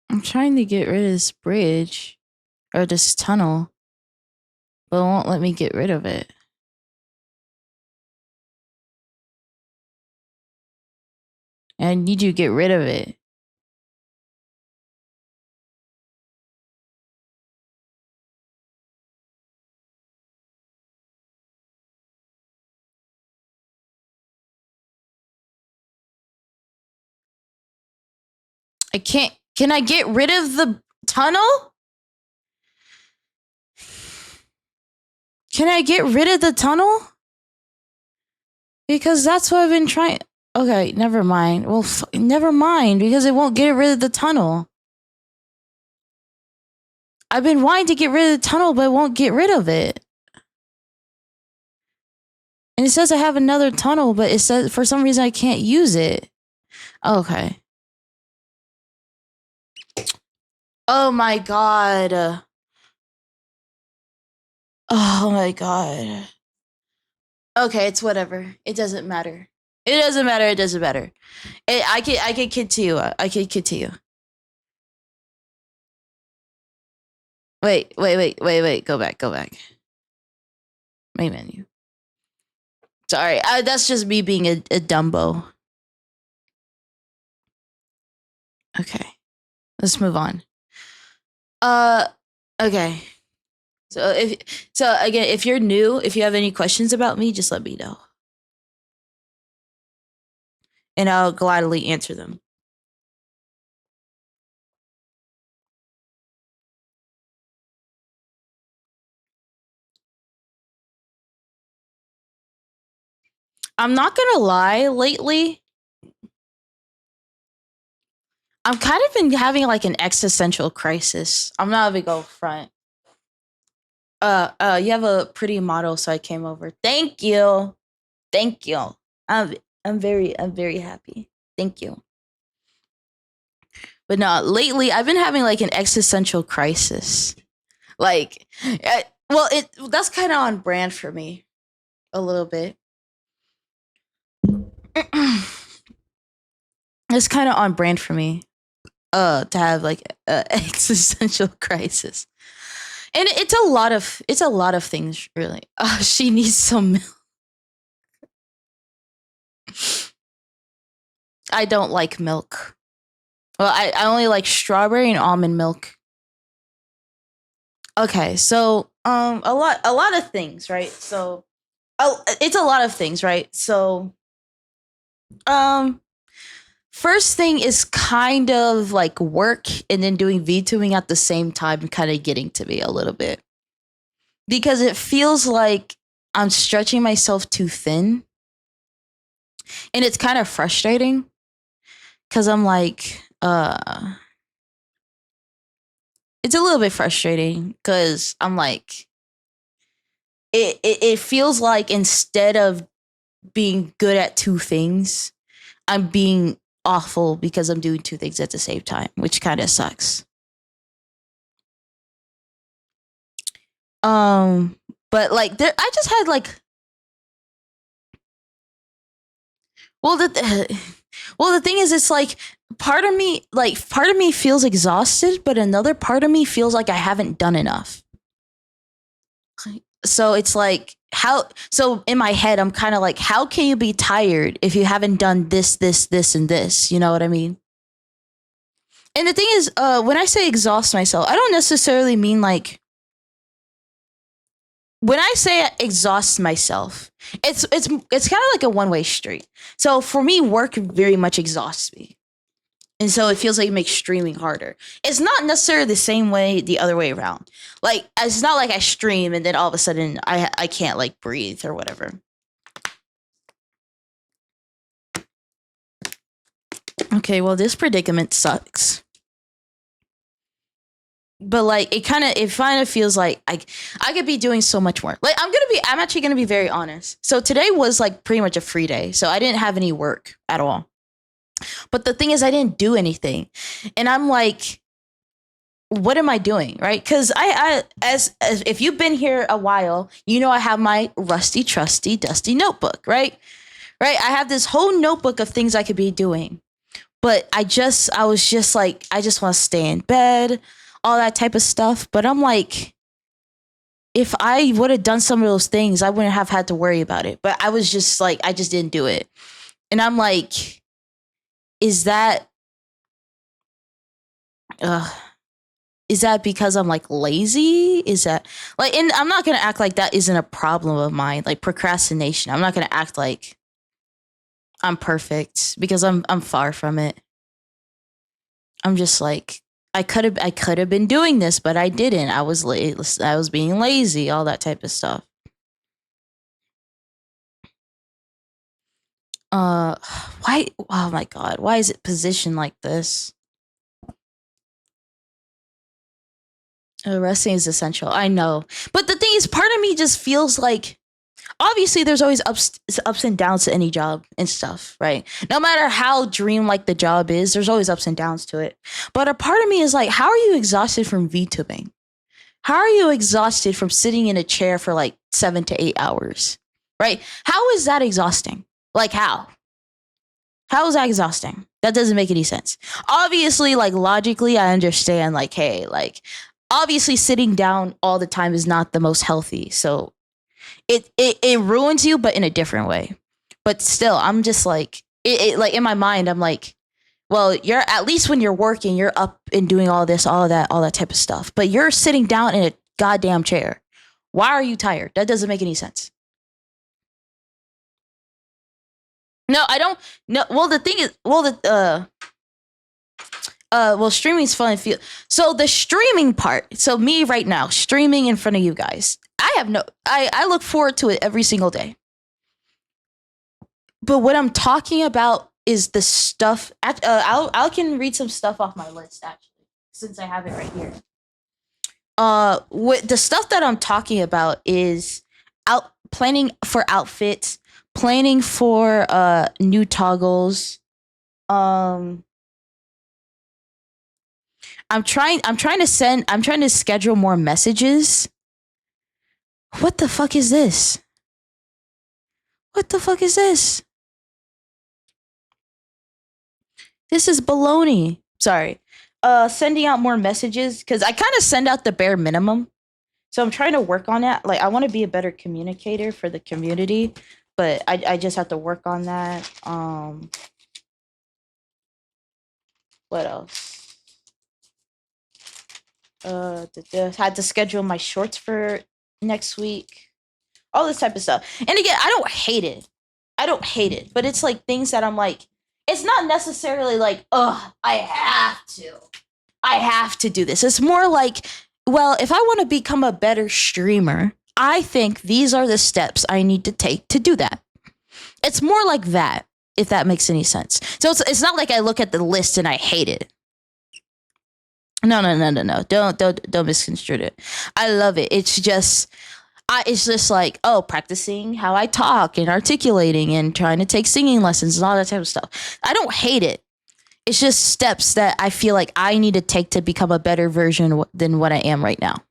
Speaker 1: I'm trying to get rid of this bridge. Or this tunnel. But it won't let me get rid of it. And I need you to get rid of it. I can't. Can I get rid of the tunnel? Can I get rid of the tunnel? Because that's what I've been trying. Okay, never mind. Well, never mind, because it won't get rid of the tunnel. I've been wanting to get rid of the tunnel, but it won't get rid of it. And it says I have another tunnel, but it says for some reason I can't use it. Okay. Oh my god. Oh my god. Okay, it's whatever. It doesn't matter. It doesn't matter. It doesn't matter. I can continue. I can continue. Wait. Go back. Main menu. Sorry, that's just me being a Dumbo. Okay, let's move on. Okay. So again, if you're new, if you have any questions about me, just let me know, and I'll gladly answer them. I'm not gonna lie, lately, I'm kind of been having like an existential crisis. I'm not gonna go front. You have a pretty model, so I came over. Thank you. I'm very happy. Thank you. But no, lately I've been having like an existential crisis. Like, that's kind of on brand for me, a little bit. It's kind of on brand for me, to have like an existential crisis, and it's a lot of things really. She needs some milk. I don't like milk. Well, I only like strawberry and almond milk. Okay, so a lot of things, right? So, it's a lot of things, right? So, um, first thing is kind of like work, and then doing VTubing at the same time, kind of getting to me a little bit, because it feels like I'm stretching myself too thin, and it's kind of frustrating, because I'm like, it's a little bit frustrating, because I'm like, it feels like instead of being good at two things, I'm being awful because I'm doing two things at the same time, which kind of sucks. But like, I just had like, well, the thing is, it's like part of me feels exhausted, but another part of me feels like I haven't done enough. So it's like, so in my head, I'm kind of like, how can you be tired if you haven't done this, and this? You know what I mean? And the thing is, when I say exhaust myself, I don't necessarily mean like, when I say exhaust myself, it's kind of like a one-way street. So for me, work very much exhausts me. And so it feels like it makes streaming harder. It's not necessarily the same way the other way around. Like, it's not like I stream and then all of a sudden I can't like breathe or whatever. Okay, well, this predicament sucks. But like, it kind of feels like I could be doing so much more. Like, I'm actually gonna be very honest. So today was like pretty much a free day. So I didn't have any work at all. But the thing is, I didn't do anything. And I'm like, what am I doing? Right? Because as if you've been here a while, you know, I have my rusty, trusty, dusty notebook, right? Right? I have this whole notebook of things I could be doing. But I was just like, I just want to stay in bed, all that type of stuff. But I'm like, if I would have done some of those things, I wouldn't have had to worry about it. But I was just like, I just didn't do it. And I'm like, is that because I'm like lazy? Is that like, and I'm not gonna act like that isn't a problem of mine, like procrastination. I'm not gonna act like I'm perfect, because I'm far from it. I'm just like, I could have been doing this, but I didn't. I was being lazy, all that type of stuff. Uh, why? Oh my god, why is it positioned like this? Resting is essential. I know, but the thing is, part of me just feels like obviously there's always ups and downs to any job and stuff, right? No matter how dreamlike the job is, there's always ups and downs to it. But a part of me is like, how are you exhausted from VTubing? How are you exhausted from sitting in a chair for like 7 to 8 hours? Right? How is that exhausting? Like how? How is that exhausting? That doesn't make any sense. Obviously, like logically, I understand, like, hey, like obviously sitting down all the time is not the most healthy. So it ruins you, but in a different way. But still, I'm just like like in my mind, I'm like, well, you're at least when you're working, you're up and doing all this, all that type of stuff. But you're sitting down in a goddamn chair. Why are you tired? That doesn't make any sense. No, I don't. No, well, the thing is, well, streaming's fun. So the streaming part. So me right now, streaming in front of you guys. I look forward to it every single day. But what I'm talking about is the stuff. I can read some stuff off my list actually, since I have it right here. What the stuff that I'm talking about is out planning for outfits, planning for new toggles. I'm trying to schedule more messages. What the fuck is this? What the fuck is this? This is baloney. Sorry. Sending out more messages because I kind of send out the bare minimum. So I'm trying to work on that. Like I want to be a better communicator for the community, but I just have to work on that. What else? Had to schedule my shorts for next week. All this type of stuff. And again, I don't hate it. But it's like things that I'm like, it's not necessarily like, ugh, I have to do this. It's more like, well, if I want to become a better streamer, I think these are the steps I need to take to do that. It's more like that, if that makes any sense. So it's not like I look at the list and I hate it. No. Don't misconstrue it. I love it. It's just like, oh, practicing how I talk and articulating and trying to take singing lessons and all that type of stuff. I don't hate it. It's just steps that I feel like I need to take to become a better version than what I am right now.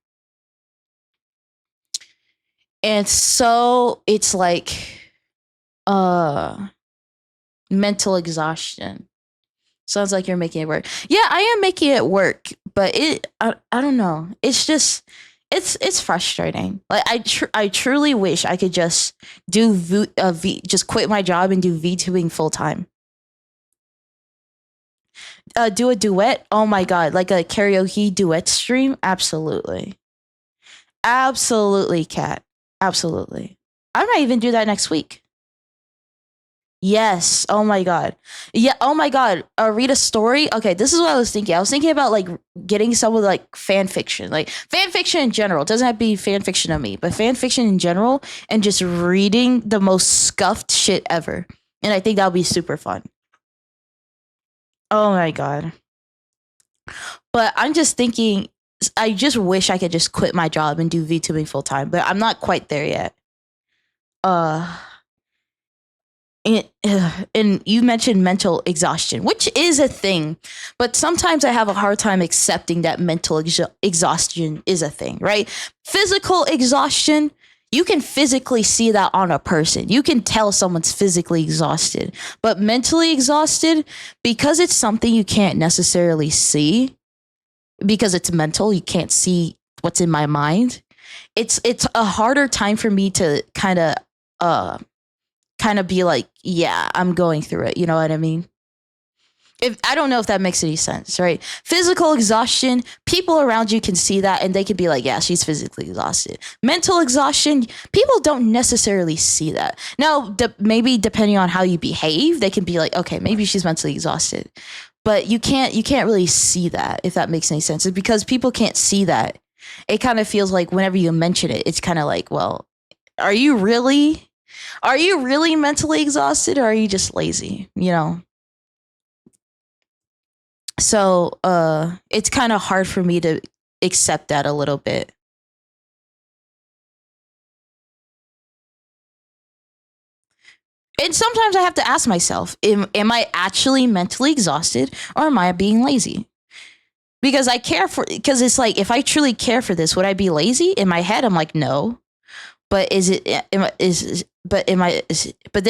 Speaker 1: And so it's like mental exhaustion. Sounds like you're making it work. Yeah, I am making it work, but I don't know. It's just it's frustrating. Like I truly wish I could just do just quit my job and do VTubing full time. Do a duet. Oh my god, like a karaoke duet stream. Absolutely, Kat. Absolutely. I might even do that next week. Yes. Oh my god. Yeah. Oh my god. Read a story. Okay. This is what I was thinking. I was thinking about like getting some with like fan fiction, like fan fiction in general. It doesn't have to be fan fiction of me, but fan fiction in general, and just reading the most scuffed shit ever. And I think that'll be super fun. Oh my god. But I'm just thinking, I just wish I could just quit my job and do VTubing full time, but I'm not quite there yet. And you mentioned mental exhaustion, which is a thing, but sometimes I have a hard time accepting that mental exhaustion is a thing, right? Physical exhaustion, you can physically see that on a person. You can tell someone's physically exhausted, but mentally exhausted, because it's something you can't necessarily see, because it's mental, you can't see what's in my mind. It's a harder time for me to kind of be like, yeah, I'm going through it. You know what I mean? I don't know if that makes any sense, right? Physical exhaustion, people around you can see that and they could be like, yeah, she's physically exhausted. Mental exhaustion, people don't necessarily see that. Now, maybe depending on how you behave, they can be like, okay, maybe she's mentally exhausted. But you can't really see that, if that makes any sense. It's because people can't see that. It kind of feels like whenever you mention it, it's kind of like, well, are you really? Are you really mentally exhausted, or are you just lazy? You know? So it's kind of hard for me to accept that a little bit. And sometimes I have to ask myself, am I actually mentally exhausted, or am I being lazy? Because because it's like, if I truly care for this, would I be lazy? In my head, I'm like, no. But but then I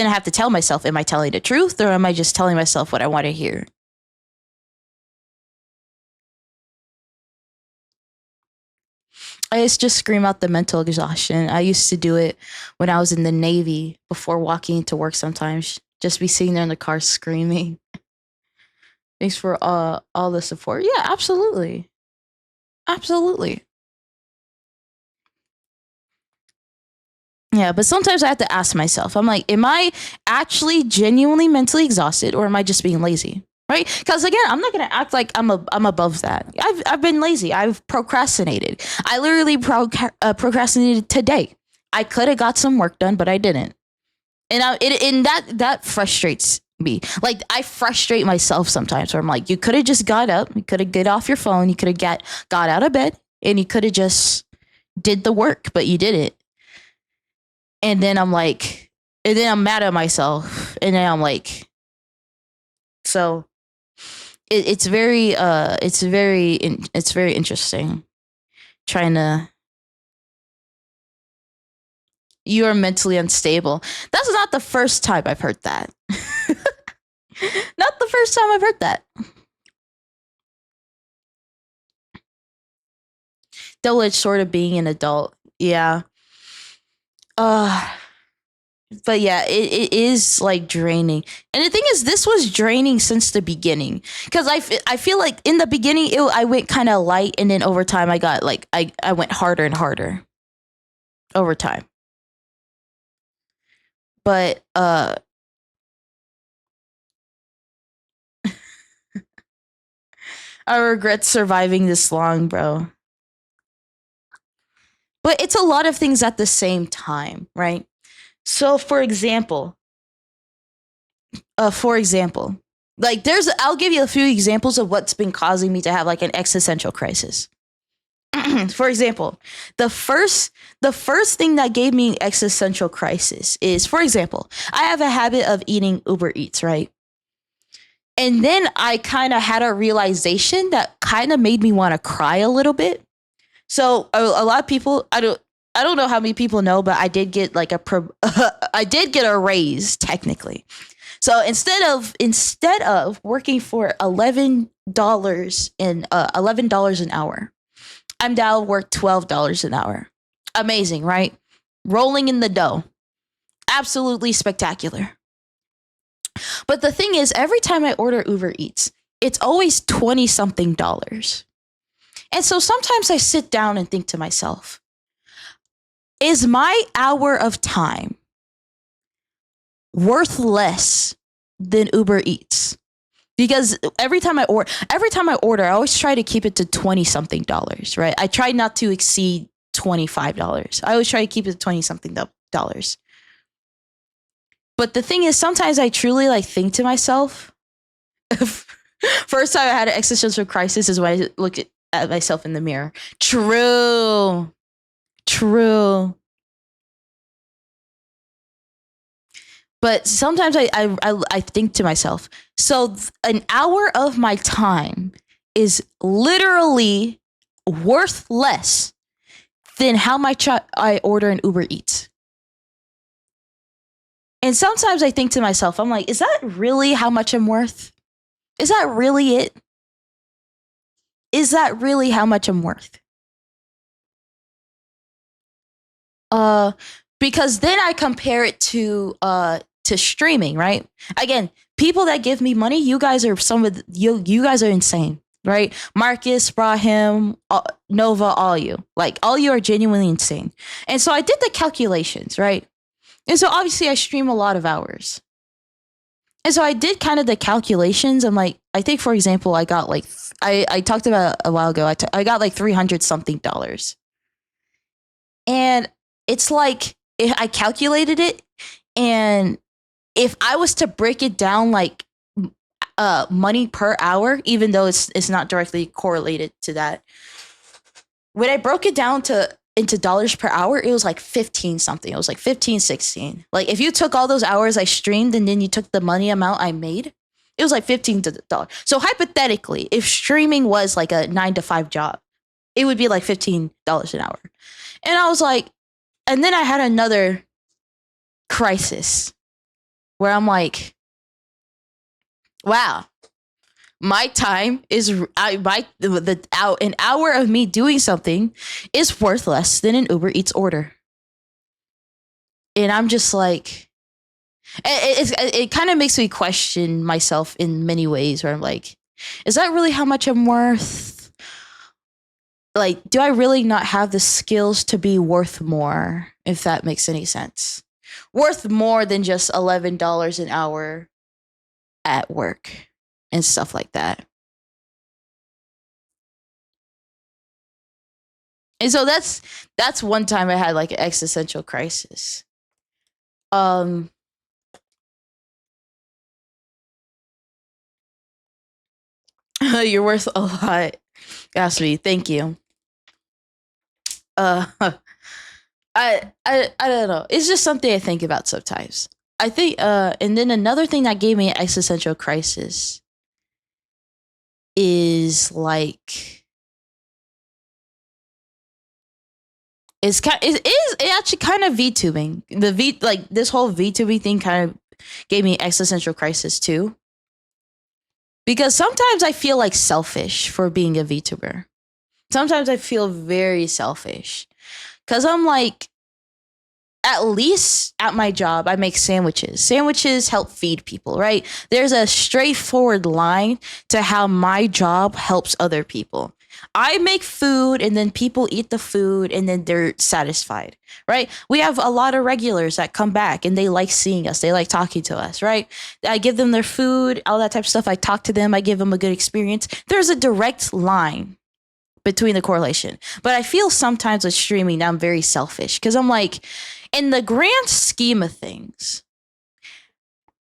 Speaker 1: have to tell myself, am I telling the truth, or am I just telling myself what I want to hear? I used to just scream out the mental exhaustion. I used to do it when I was in the Navy before walking into work sometimes. Just be sitting there in the car screaming. Thanks for all the support. Yeah, absolutely. Absolutely. Yeah, but sometimes I have to ask myself, I'm like, am I actually genuinely mentally exhausted, or am I just being lazy? Right? Because again, I'm not gonna act like I'm above that. I've been lazy. I've procrastinated. I literally procrastinated today. I could have got some work done, but I didn't. And that frustrates me. Like, I frustrate myself sometimes, where I'm like, you could have just got up, you could have get off your phone, you could have got out of bed, and you could have just did the work, but you didn't. And then I'm like, and then I'm mad at myself, and then I'm like, so it's very interesting trying to. You are mentally unstable. That's not the first time I've heard that. Not the first time I've heard that. Double-edged sword of being an adult. Yeah. Uh but yeah, it is like draining. And the thing is, this was draining since the beginning, because I feel like in the beginning I went kind of light, and then over time I got like I went harder and harder over time. But I regret surviving this long, bro. But it's a lot of things at the same time, right? So for example, like I'll give you a few examples of what's been causing me to have like an existential crisis. For example, the first thing that gave me existential crisis is, for example, I have a habit of eating Uber Eats, right? And then I kind of had a realization that kind of made me want to cry a little bit. So a lot of people, I don't know how many people know, but I did get like I did get a raise technically. So instead of working for $11 an hour, I'm now work $12 an hour. Amazing, right? Rolling in the dough. Absolutely spectacular. But the thing is, every time I order Uber Eats, it's always 20 something dollars. And so sometimes I sit down and think to myself, is my hour of time worth less than Uber Eats? Because every time I order, I always try to keep it to 20 something dollars, right? I try not to exceed $25. I always try to keep it to 20 something dollars. But the thing is, sometimes I truly like think to myself, first time I had an existential crisis is when I looked at myself in the mirror. True. But sometimes I think to myself, so an hour of my time is literally worth less than how much I order an Uber Eats. And sometimes I think to myself, I'm like, is that really how much I'm worth? Is that really it? Is that really how much I'm worth? Because then I compare it to streaming, right? Again, people that give me money, you guys are you guys are insane, right? Marcus, Brahim, Nova, all you are genuinely insane. And so I did the calculations, right? And so obviously I stream a lot of hours. And so I did kind of the calculations. I'm like, I think, for example, I got like, I talked about a while ago, I got like $300 something. And it's like, if I calculated it, and if I was to break it down like money per hour, even though it's not directly correlated to that, when I broke it down to into dollars per hour, it was like 15 something. It was like 15, 16. Like if you took all those hours I streamed and then you took the money amount I made, it was like $15. So hypothetically, if streaming was like a 9 to 5 job, it would be like $15 an hour. And I was like, and then I had another crisis where I'm like, wow, my time is an hour of me doing something is worth less than an Uber Eats order. And I'm just like, it kind of makes me question myself in many ways where I'm like, is that really how much I'm worth? Like, do I really not have the skills to be worth more, if that makes any sense? Worth more than just $11 an hour at work and stuff like that. And so that's one time I had like an existential crisis. You're worth a lot. Gasby, thank you. Uh I don't know. It's just something I think about sometimes. I think and then another thing that gave me an existential crisis is like it actually kind of VTubing. Like this whole VTubing thing kind of gave me existential crisis too. Because sometimes I feel like selfish for being a VTuber. Sometimes I feel very selfish. Cause I'm like, at least at my job, I make sandwiches. Sandwiches help feed people, right? There's a straightforward line to how my job helps other people. I make food and then people eat the food and then they're satisfied, right? We have a lot of regulars that come back and they like seeing us. They like talking to us, right? I give them their food, all that type of stuff. I talk to them. I give them a good experience. There's a direct line between the correlation. But I feel sometimes with streaming, I'm very selfish because I'm like, in the grand scheme of things,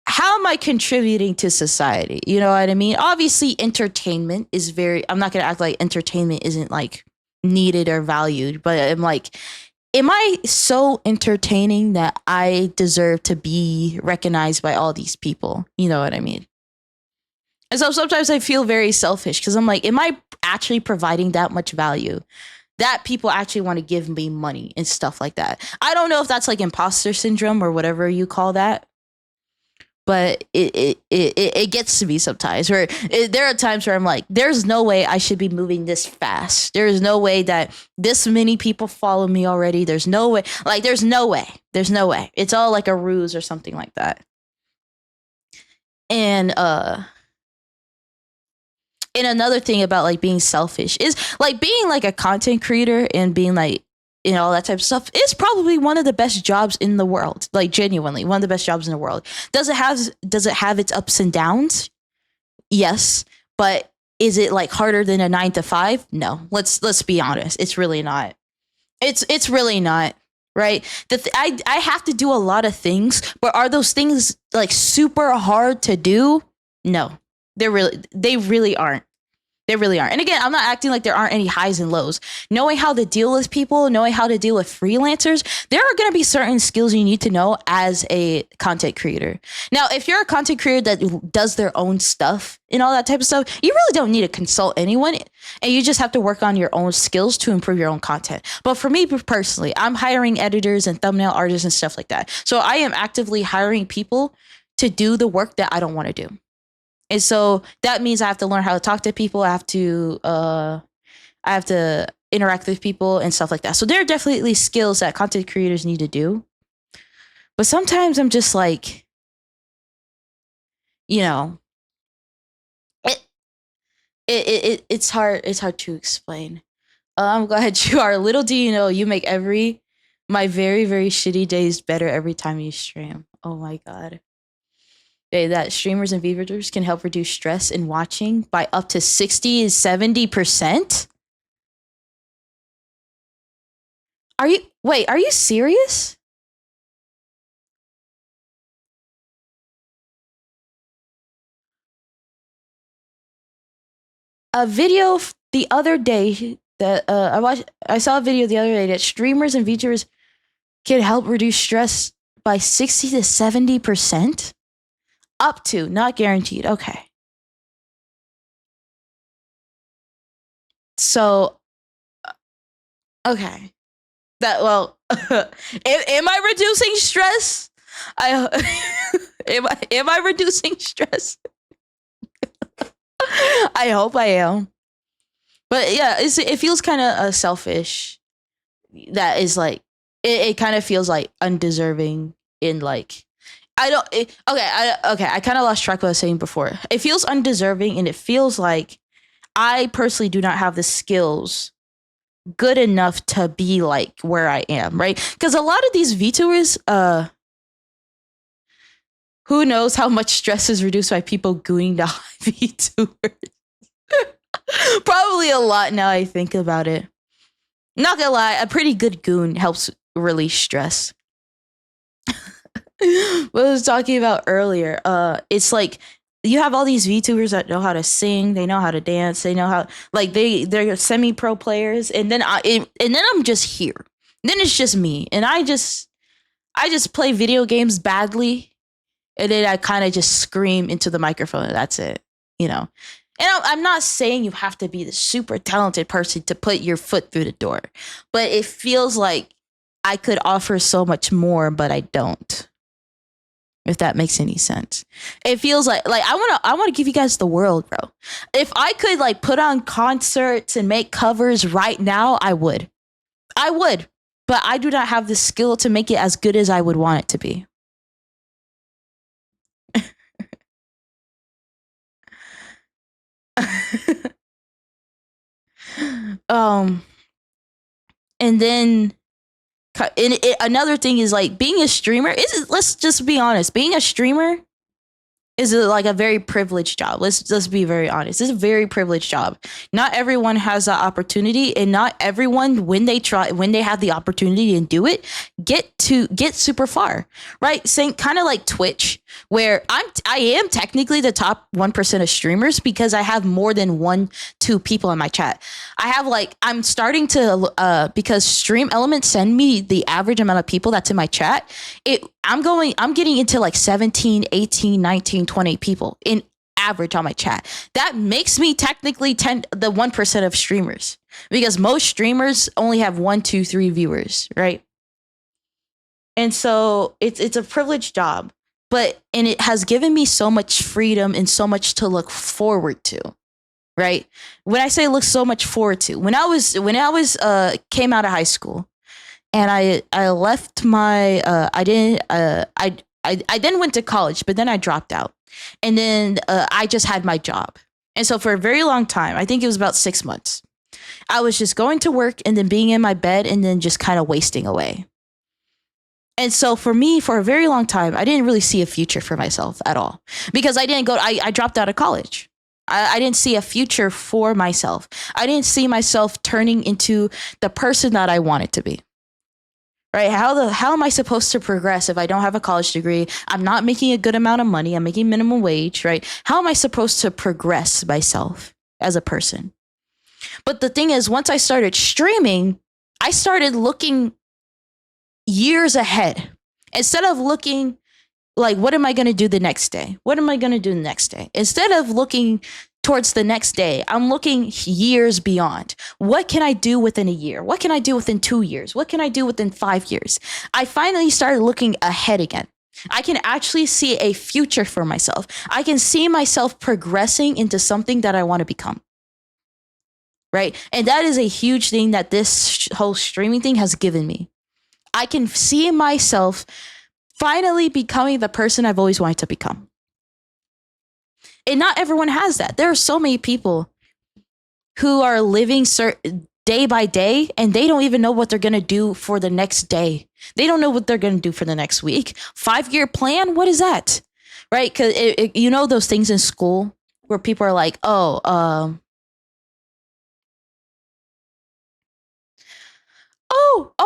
Speaker 1: how am I contributing to society? You know what I mean? Obviously, entertainment is I'm not going to act like entertainment isn't like needed or valued, but I'm like, am I so entertaining that I deserve to be recognized by all these people? You know what I mean? And so sometimes I feel very selfish because I'm like, am I actually providing that much value that people actually want to give me money and stuff like that? I don't know if that's like imposter syndrome or whatever you call that, but it gets to me sometimes where there are times where I'm like, there's no way I should be moving this fast. There is no way that this many people follow me already. There's no way. Like, there's no way. There's no way. It's all like a ruse or something like that. And another thing about like being selfish is like being like a content creator and being like, you know, all that type of stuff is probably one of the best jobs in the world. Like genuinely one of the best jobs in the world. Does it have its ups and downs? Yes. But is it like harder than a 9 to 5? No. Let's be honest. It's really not. It's really not. Right. I have to do a lot of things, but are those things like super hard to do? No. They really aren't. They really aren't. And again, I'm not acting like there aren't any highs and lows. Knowing how to deal with people, knowing how to deal with freelancers, there are going to be certain skills you need to know as a content creator. Now, if you're a content creator that does their own stuff and all that type of stuff, you really don't need to consult anyone. And you just have to work on your own skills to improve your own content. But for me personally, I'm hiring editors and thumbnail artists and stuff like that. So I am actively hiring people to do the work that I don't want to do. And so that means I have to learn how to talk to people. I have to interact with people and stuff like that. So there are definitely skills that content creators need to do. But sometimes I'm just like, you know, it's hard to explain. I'm glad you are. Little do you know, you make my very, very shitty days better every time you stream. Oh my God. That streamers and VTubers can help reduce stress in watching by up to 60 to 70%? Are you serious? a video the other day that I saw a video the other day that streamers and VTubers can help reduce stress by 60 to 70%. Up to, not guaranteed. Okay. So, okay. That, well, am I reducing stress? Am I reducing stress? I hope I am. But yeah, it feels kind of selfish. That is like, it kind of feels like undeserving in like, I kind of lost track of what I was saying before. It feels undeserving, and it feels like I personally do not have the skills good enough to be like where I am, right? Because a lot of these VTubers, who knows how much stress is reduced by people gooing down VTubers? Probably a lot now I think about it. Not gonna lie, a pretty good goon helps release stress. What I was talking about earlier, it's like you have all these VTubers that know how to sing, they know how to dance, they know how, like, they're semi-pro players, and then I'm just here. Then it's just me, and I just play video games badly, and then I kind of just scream into the microphone, and that's it, you know. And I'm not saying you have to be the super talented person to put your foot through the door, but it feels like I could offer so much more, but I don't. If that makes any sense. It feels like I want to give you guys the world, bro. If I could like put on concerts and make covers right now, I would. But I do not have the skill to make it as good as I would want it to be. And then another thing is like being a streamer let's just be honest, being a streamer is like a very privileged job. Let's be very honest. It's a very privileged job. Not everyone has that opportunity, and not everyone, when they have the opportunity and do it, get super far, right? Saying kind of like Twitch, where I am technically the top 1% of streamers because I have more than 1-2 people in my chat. I have like, I'm starting to because Stream Elements send me the average amount of people that's in my chat. I'm getting into like 17, 18, 19, 20 people in average on my chat. That makes me technically the 1% of streamers, because most streamers only have 1, 2, 3 viewers, right? And so it's a privileged job, and it has given me so much freedom and so much to look forward to, right? When I say look so much forward to, when I was came out of high school, and I left my I then went to college, but then I dropped out, and then I just had my job. And so for a very long time, I think it was about 6 months, I was just going to work and then being in my bed and then just kind of wasting away. And so for me, for a very long time, I didn't really see a future for myself at all, because I dropped out of college. I didn't see a future for myself. I didn't see myself turning into the person that I wanted to be. Right? How am I supposed to progress if I don't have a college degree? I'm not making a good amount of money. I'm making minimum wage, right? How am I supposed to progress myself as a person? But the thing is, once I started streaming, I started looking years ahead. Instead of looking like, what am I going to do the next day? What am I going to do the next day? Instead of looking towards the next day, I'm looking years beyond. What can I do within a year? What can I do within 2 years? What can I do within 5 years? I finally started looking ahead again. I can actually see a future for myself. I can see myself progressing into something that I want to become. Right? And that is a huge thing that this whole streaming thing has given me. I can see myself finally becoming the person I've always wanted to become. And not everyone has that. There are so many people who are living day by day, and they don't even know what they're going to do for the next day. They don't know what they're going to do for the next week. 5-year plan? What is that? Right? Because you know those things in school where people are like, oh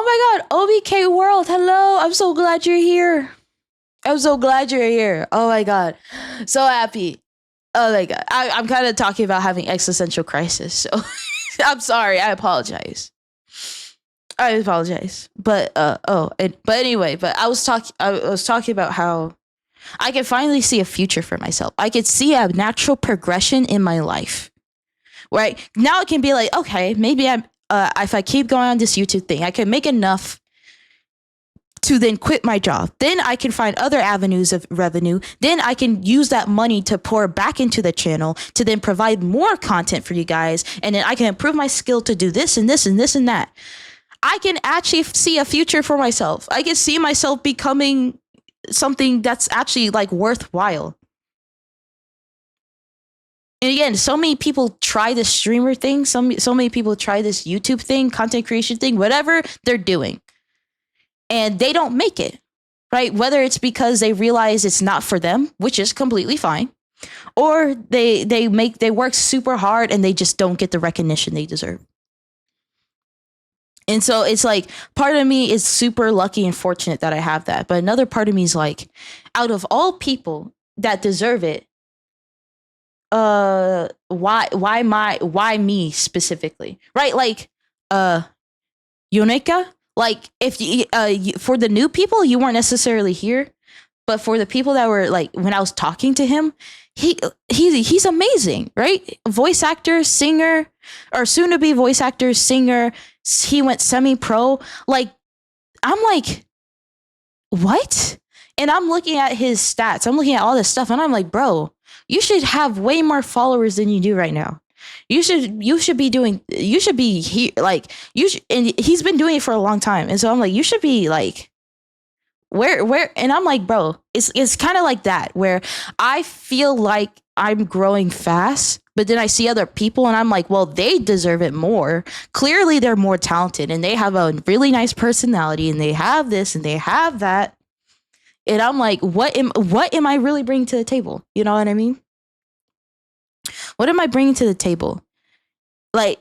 Speaker 1: my God, OBK World, hello. I'm so glad you're here. Oh my God. So happy. Oh my god, I'm kind of talking about having existential crisis, so I'm sorry. I apologize. But but anyway, but I was talking about how I can finally see a future for myself. I could see a natural progression in my life. Right now, it can be like, okay, maybe if I keep going on this YouTube thing, I can make enough to then quit my job. Then I can find other avenues of revenue. Then I can use that money to pour back into the channel to then provide more content for you guys. And then I can improve my skill to do this and this and this and that. I can actually see a future for myself. I can see myself becoming something that's actually like worthwhile. And again, so many people try this streamer thing. So many people try this YouTube thing, content creation thing, whatever they're doing. And they don't make it, right? Whether it's because they realize it's not for them, which is completely fine, or they work super hard and they just don't get the recognition they deserve. And so it's like, part of me is super lucky and fortunate that I have that. But another part of me is like, out of all people that deserve it, why me specifically? Right? Like, Yonaka, like if for the new people, you weren't necessarily here, but for the people that were like, when I was talking to him, he's amazing, right? Voice actor, singer, or soon to be voice actor, singer. He went semi-pro. Like, I'm like, what? And I'm looking at his stats. I'm looking at all this stuff, and I'm like, bro, you should have way more followers than you do right now. You should be here, like, and he's been doing it for a long time. And so I'm like, you should be like, where, and I'm like, bro, it's kind of like that, where I feel like I'm growing fast, but then I see other people and I'm like, well, they deserve it more. Clearly they're more talented and they have a really nice personality and they have this and they have that. And I'm like, what am I really bringing to the table? You know what I mean? What am I bringing to the table? Like,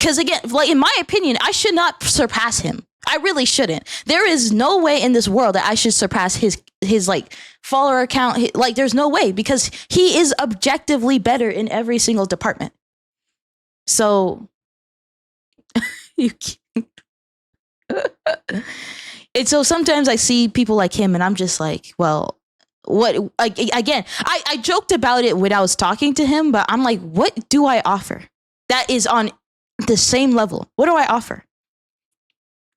Speaker 1: because again, like, in my opinion, I should not surpass him. I really shouldn't. There is no way in this world that I should surpass his like follower account. Like, there's no way, because he is objectively better in every single department. So you can't. And so sometimes I see people like him and I'm just like, well, what, like, again, I joked about it when I was talking to him, but I'm like, what do I offer that is on the same level? What do I offer?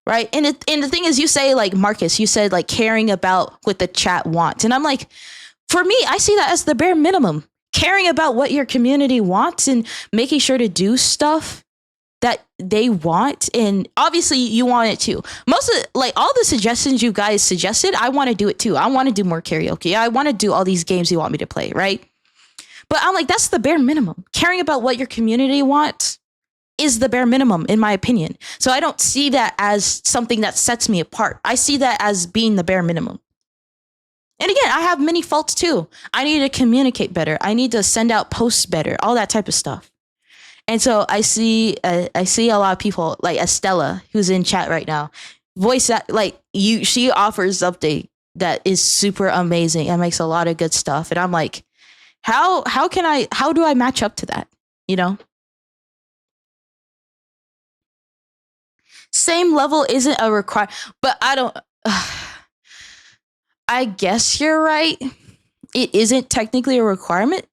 Speaker 1: Right. And the thing is, you say, like, Marcus, you said, like, caring about what the chat wants. And I'm like, for me, I see that as the bare minimum. Caring about what your community wants and making sure to do stuff that they want. And obviously you want it too. Most of, like, all the suggestions you guys suggested, I want to do it too. I want to do more karaoke. I want to do all these games you want me to play. Right. But I'm like, that's the bare minimum. Caring about what your community wants is the bare minimum, in my opinion. So I don't see that as something that sets me apart. I see that as being the bare minimum. And again, I have many faults too. I need to communicate better. I need to send out posts better, all that type of stuff. And so I see a lot of people like Estella, who's in chat right now, voice that, like, she offers update that is super amazing and makes a lot of good stuff. And I'm like, how do I match up to that? You know? Same level isn't a requirement, but I don't. I guess you're right. It isn't technically a requirement,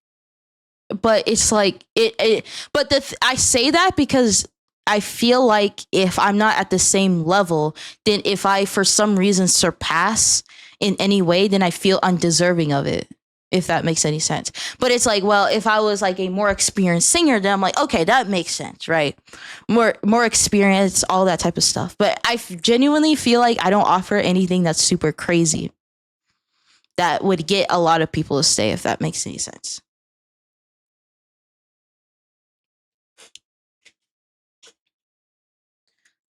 Speaker 1: but it's like it but I say that because I feel like if I'm not at the same level, then if I for some reason surpass in any way, then I feel undeserving of it, if that makes any sense. But it's like, well, if I was like a more experienced singer, then I'm like, okay, that makes sense, right? More experience, all that type of stuff. But I genuinely feel like I don't offer anything that's super crazy that would get a lot of people to stay, if that makes any sense.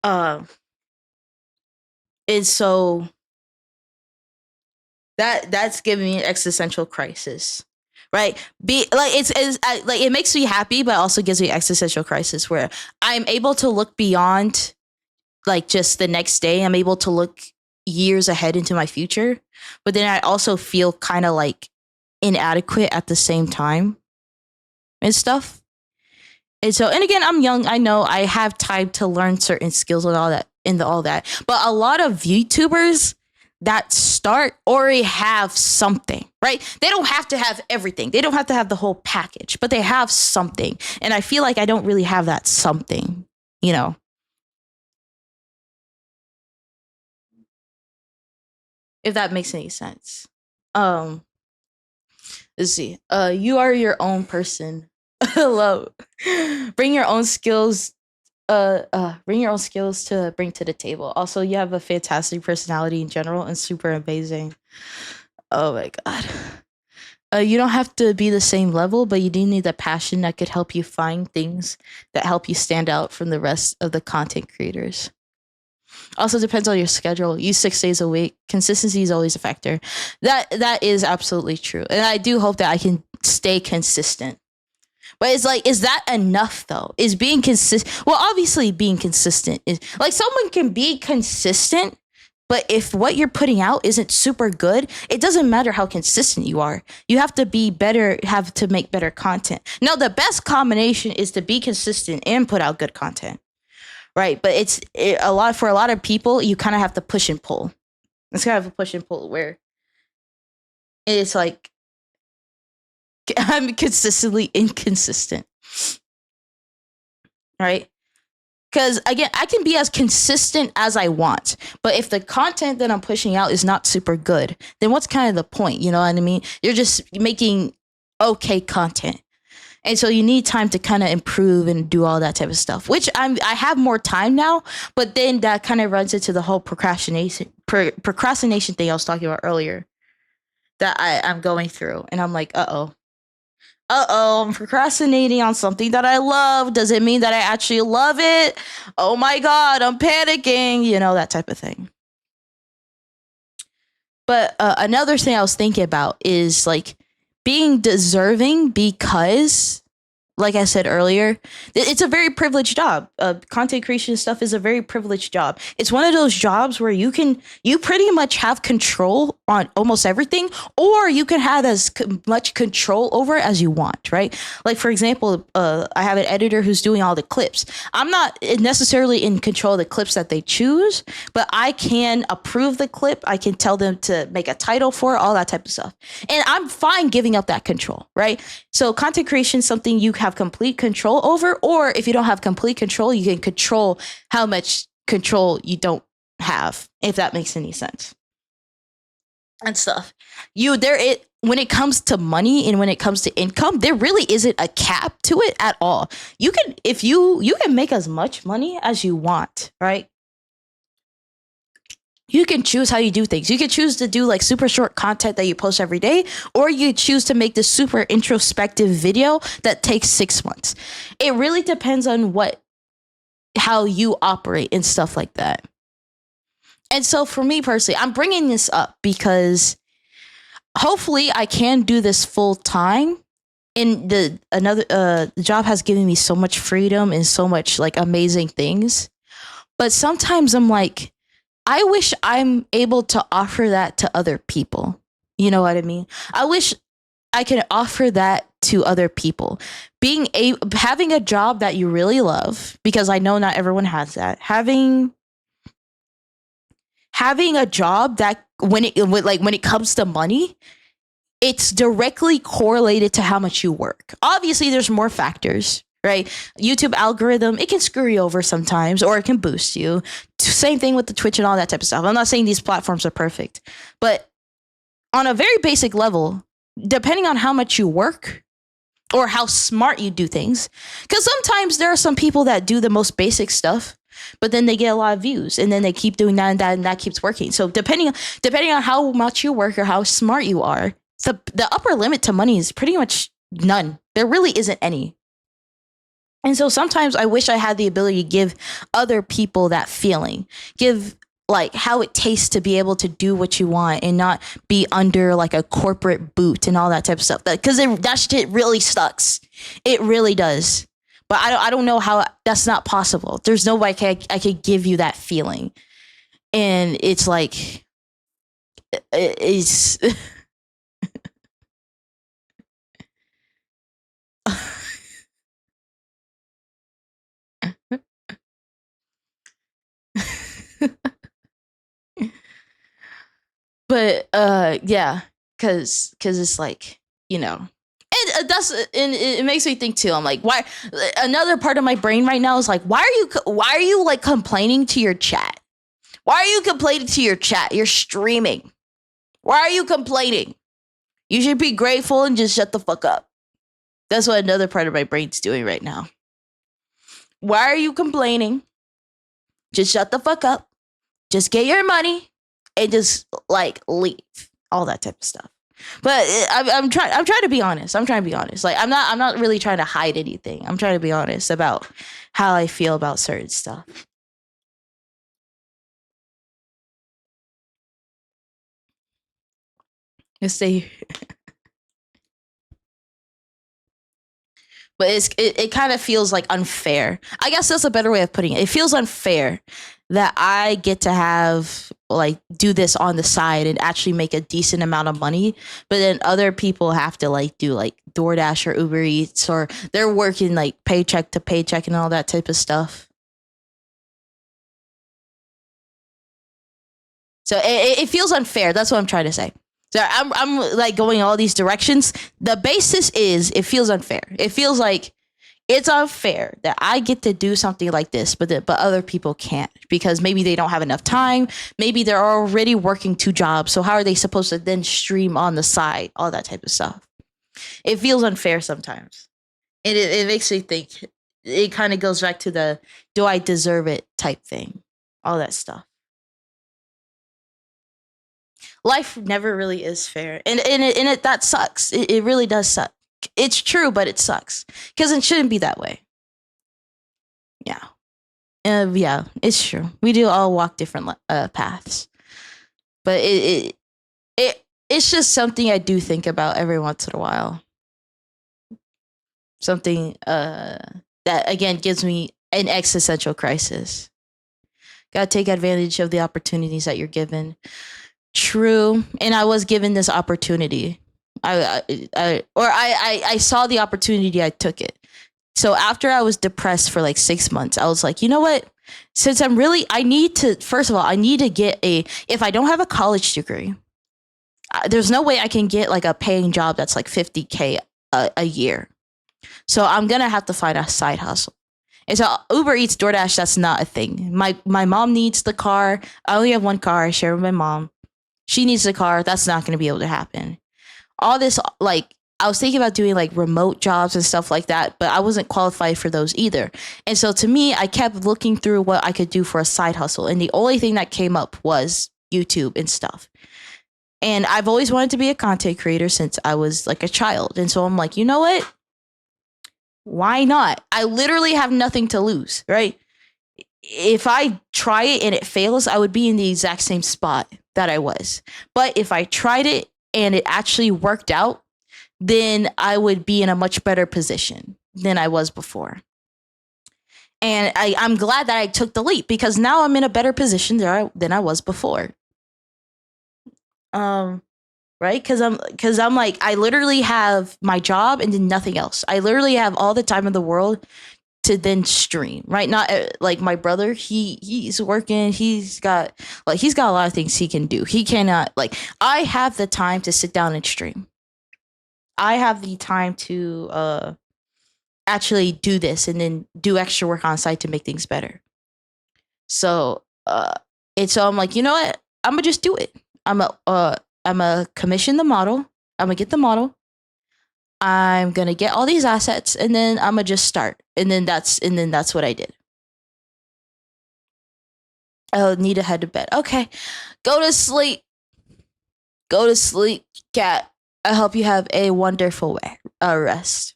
Speaker 1: And so that's giving me an existential crisis, right? It's like, it makes me happy, but also gives me existential crisis, where I'm able to look beyond like just the next day. I'm able to look years ahead into my future, but then I also feel kind of like inadequate at the same time, and stuff. And so, and again, I'm young. I know I have time to learn certain skills and all that, But a lot of YouTubers that start already have something, right? They don't have to have everything. They don't have to have the whole package, but they have something. And I feel like I don't really have that something, you know? If that makes any sense. Let's see. You are your own person. Hello. Bring your own skills. Bring your own skills to bring to the table. Also, you have a fantastic personality in general and super amazing. Oh my god. You don't have to be the same level, but you do need the passion that could help you find things that help you stand out from the rest of the content creators. Also depends on your schedule. Use 6 days a week. Consistency is always a factor. That is absolutely true. And I do hope that I can stay consistent. But it's like, is that enough though? Is being consistent? Well, obviously being consistent is like someone can be consistent, but if what you're putting out isn't super good, it doesn't matter how consistent you are. You have to be better, have to make better content. Now, the best combination is to be consistent and put out good content. Right, but for a lot of people, you kind of have to push and pull. It's kind of a push and pull where it's like I'm consistently inconsistent, right? Because again, I can be as consistent as I want, but if the content that I'm pushing out is not super good, then what's kind of the point? You know what I mean? You're just making okay content. And so you need time to kind of improve and do all that type of stuff, which I have more time now, but then that kind of runs into the whole procrastination thing I was talking about earlier that I'm going through. And I'm like, I'm procrastinating on something that I love. Does it mean that I actually love it? Oh my God, I'm panicking, you know, that type of thing. But another thing I was thinking about is like, being deserving because, like I said earlier, it's a very privileged job. Content creation stuff is a very privileged job. It's one of those jobs where you pretty much have control on almost everything, or you can have as much control over it as you want, right? Like, for example, I have an editor who's doing all the clips. I'm not necessarily in control of the clips that they choose, but I can approve the clip. I can tell them to make a title for it, all that type of stuff. And I'm fine giving up that control, right? So content creation is something you have complete control over, or if you don't have complete control, you can control how much control you don't have, if that makes any sense. And stuff. When it comes to money and when it comes to income, there really isn't a cap to it at all. You can make as much money as you want, right? You can choose how you do things. You can choose to do like super short content that you post every day, or you choose to make the super introspective video that takes 6 months. It really depends on how you operate and stuff like that. And so for me personally, I'm bringing this up because hopefully I can do this full time. And the job has given me so much freedom and so much like amazing things. But sometimes I'm like, I wish I'm able to offer that to other people. You know what I mean? I wish I could offer that to other people. Having a job that you really love, because I know not everyone has that. Having a job that when it comes to money, it's directly correlated to how much you work. Obviously, there's more factors, right? YouTube algorithm, it can screw you over sometimes, or it can boost you. Same thing with the Twitch and all that type of stuff. I'm not saying these platforms are perfect, but on a very basic level, depending on how much you work or how smart you do things, because sometimes there are some people that do the most basic stuff, but then they get a lot of views, and then they keep doing that and that keeps working. So depending on how much you work or how smart you are, the upper limit to money is pretty much none. There really isn't any. And so sometimes I wish I had the ability to give other people that feeling, give like how it tastes to be able to do what you want and not be under like a corporate boot and all that type of stuff. Because that shit really sucks. It really does. But I don't know how that's not possible. There's no way I could give you that feeling. And it's like, it's... But yeah, cuz it's like, you know, and and it makes me think too. I'm like, why? Another part of my brain right now is like, why are you like complaining to your chat? Why are you complaining to your chat? You're streaming. Why are you complaining? You should be grateful and just shut the fuck up. That's what another part of my brain's doing right now. Why are you complaining? Just shut the fuck up. Just get your money and just like leave. All that type of stuff. But I'm trying. I'm trying to be honest. I'm trying to be honest. Like I'm not really trying to hide anything. I'm trying to be honest about how I feel about certain stuff. Let's say, but it kind of feels like unfair. I guess that's a better way of putting it. It feels unfair that I get to have like do this on the side and actually make a decent amount of money, but then other people have to like do like DoorDash or Uber Eats, or they're working like paycheck to paycheck and all that type of stuff. So it feels unfair. That's what I'm trying to say. So I'm like going all these directions. The basis is it feels unfair. It feels like it's unfair that I get to do something like this, but other people can't because maybe they don't have enough time. Maybe they're already working 2 jobs. So how are they supposed to then stream on the side? All that type of stuff. It feels unfair sometimes. It makes me think. It kind of goes back to the do I deserve it type thing. All that stuff. Life never really is fair, and that sucks. It really does suck. It's true, but it sucks because it shouldn't be that way. Yeah, yeah, it's true. We do all walk different paths, but it's just something I do think about every once in a while. Something that again gives me an existential crisis. Gotta take advantage of the opportunities that you're given. True, and I was given this opportunity. I saw the opportunity. I took it. So after I was depressed for like 6 months, I was like, you know what? Since I need to. First of all, I need to get a. If I don't have a college degree, there's no way I can get like a paying job that's like 50K a year. So I'm gonna have to find a side hustle. And so Uber Eats, DoorDash, that's not a thing. My mom needs the car. I only have one car. I share with my mom. She needs the car. That's not going to be able to happen. All this, like, I was thinking about doing like remote jobs and stuff like that, but I wasn't qualified for those either. And so to me, I kept looking through what I could do for a side hustle. And the only thing that came up was YouTube and stuff. And I've always wanted to be a content creator since I was like a child. And so I'm like, you know what? Why not? I literally have nothing to lose, right? If I try it and it fails, I would be in the exact same spot that I was. But if I tried it and it actually worked out, then I would be in a much better position than I was before. And I'm glad that I took the leap because now I'm in a better position than I was before. Right? Because I'm like, I literally have my job and then nothing else. I literally have all the time in the world to then stream, right? Not like my brother, he's working, he's got a lot of things he can do. He cannot, like, I have the time to sit down and stream. I have the time to actually do this and then do extra work on site to make things better. So and so I'm like, you know what? I'm gonna just do it. I'm a commission the model. I'm gonna get the model. I'm gonna get all these assets, and then I'm gonna just start. And then that's what I did. Oh, need to head to bed. Okay, go to sleep. Go to sleep, cat. I hope you have a wonderful rest.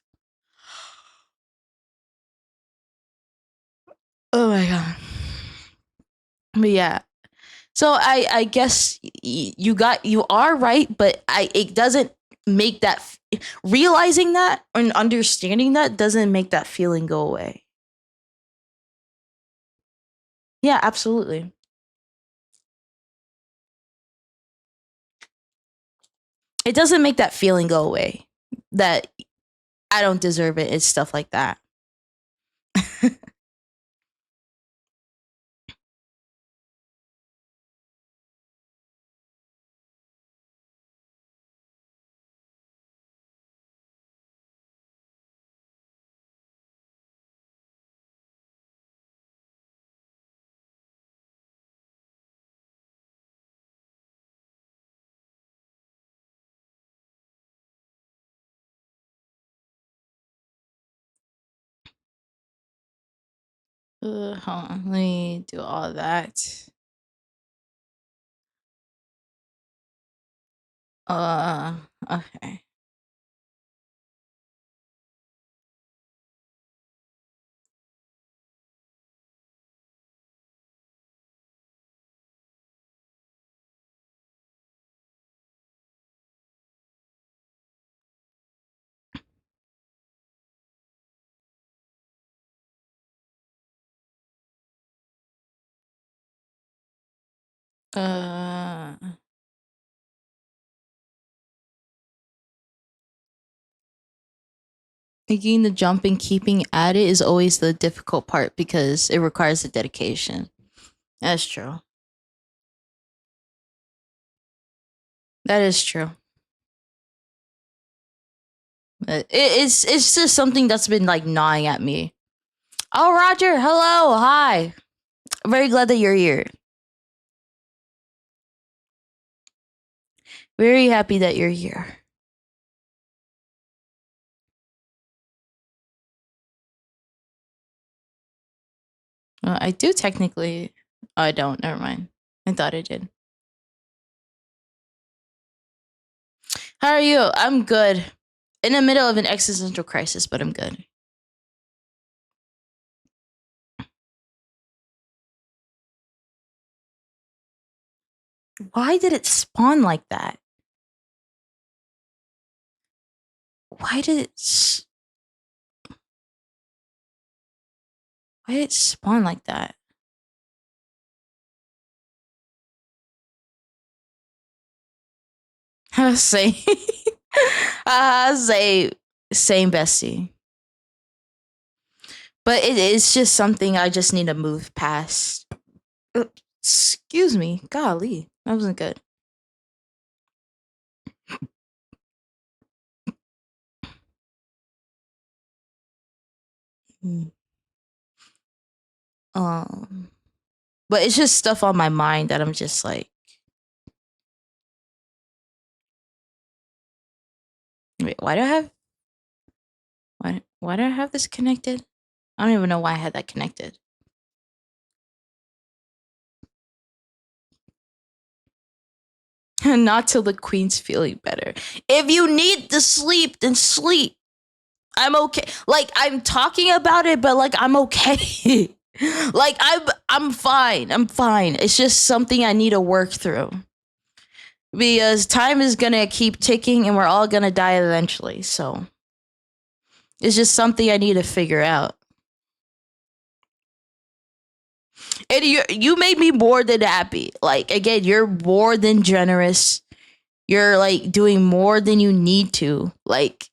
Speaker 1: Oh my god. But yeah. So I guess you are right, but it doesn't make that realizing that and understanding that doesn't make that feeling go away. Yeah, absolutely. It doesn't make that feeling go away. That I don't deserve it. It's stuff like that. Hold on. Let me do all that. Okay. Making the jump and keeping at it is always the difficult part because it requires the dedication. That's true. That is true. It's just something that's been like gnawing at me. Oh, Roger, hello, hi. I'm very glad that you're here. Very happy that you're here. I do technically. Oh, I don't. Never mind. I thought I did. How are you? I'm good. In the middle of an existential crisis, but I'm good. Why did it spawn like that? Why did it? Why did it spawn like that? Same. Say same bestie. But it is just something I just need to move past. Excuse me. Golly. That wasn't good. Um but it's just stuff on my mind that I'm just like, wait, why do I have this connected? I don't even know why I had that connected. Not till the queen's feeling better. If you need to sleep, then sleep. I'm okay. Like, I'm talking about it, but like I'm okay. Like I'm fine. I'm fine. It's just something I need to work through. Because time is gonna keep ticking and we're all gonna die eventually. So it's just something I need to figure out. And you made me more than happy. Like, again, you're more than generous. You're like doing more than you need to. Like,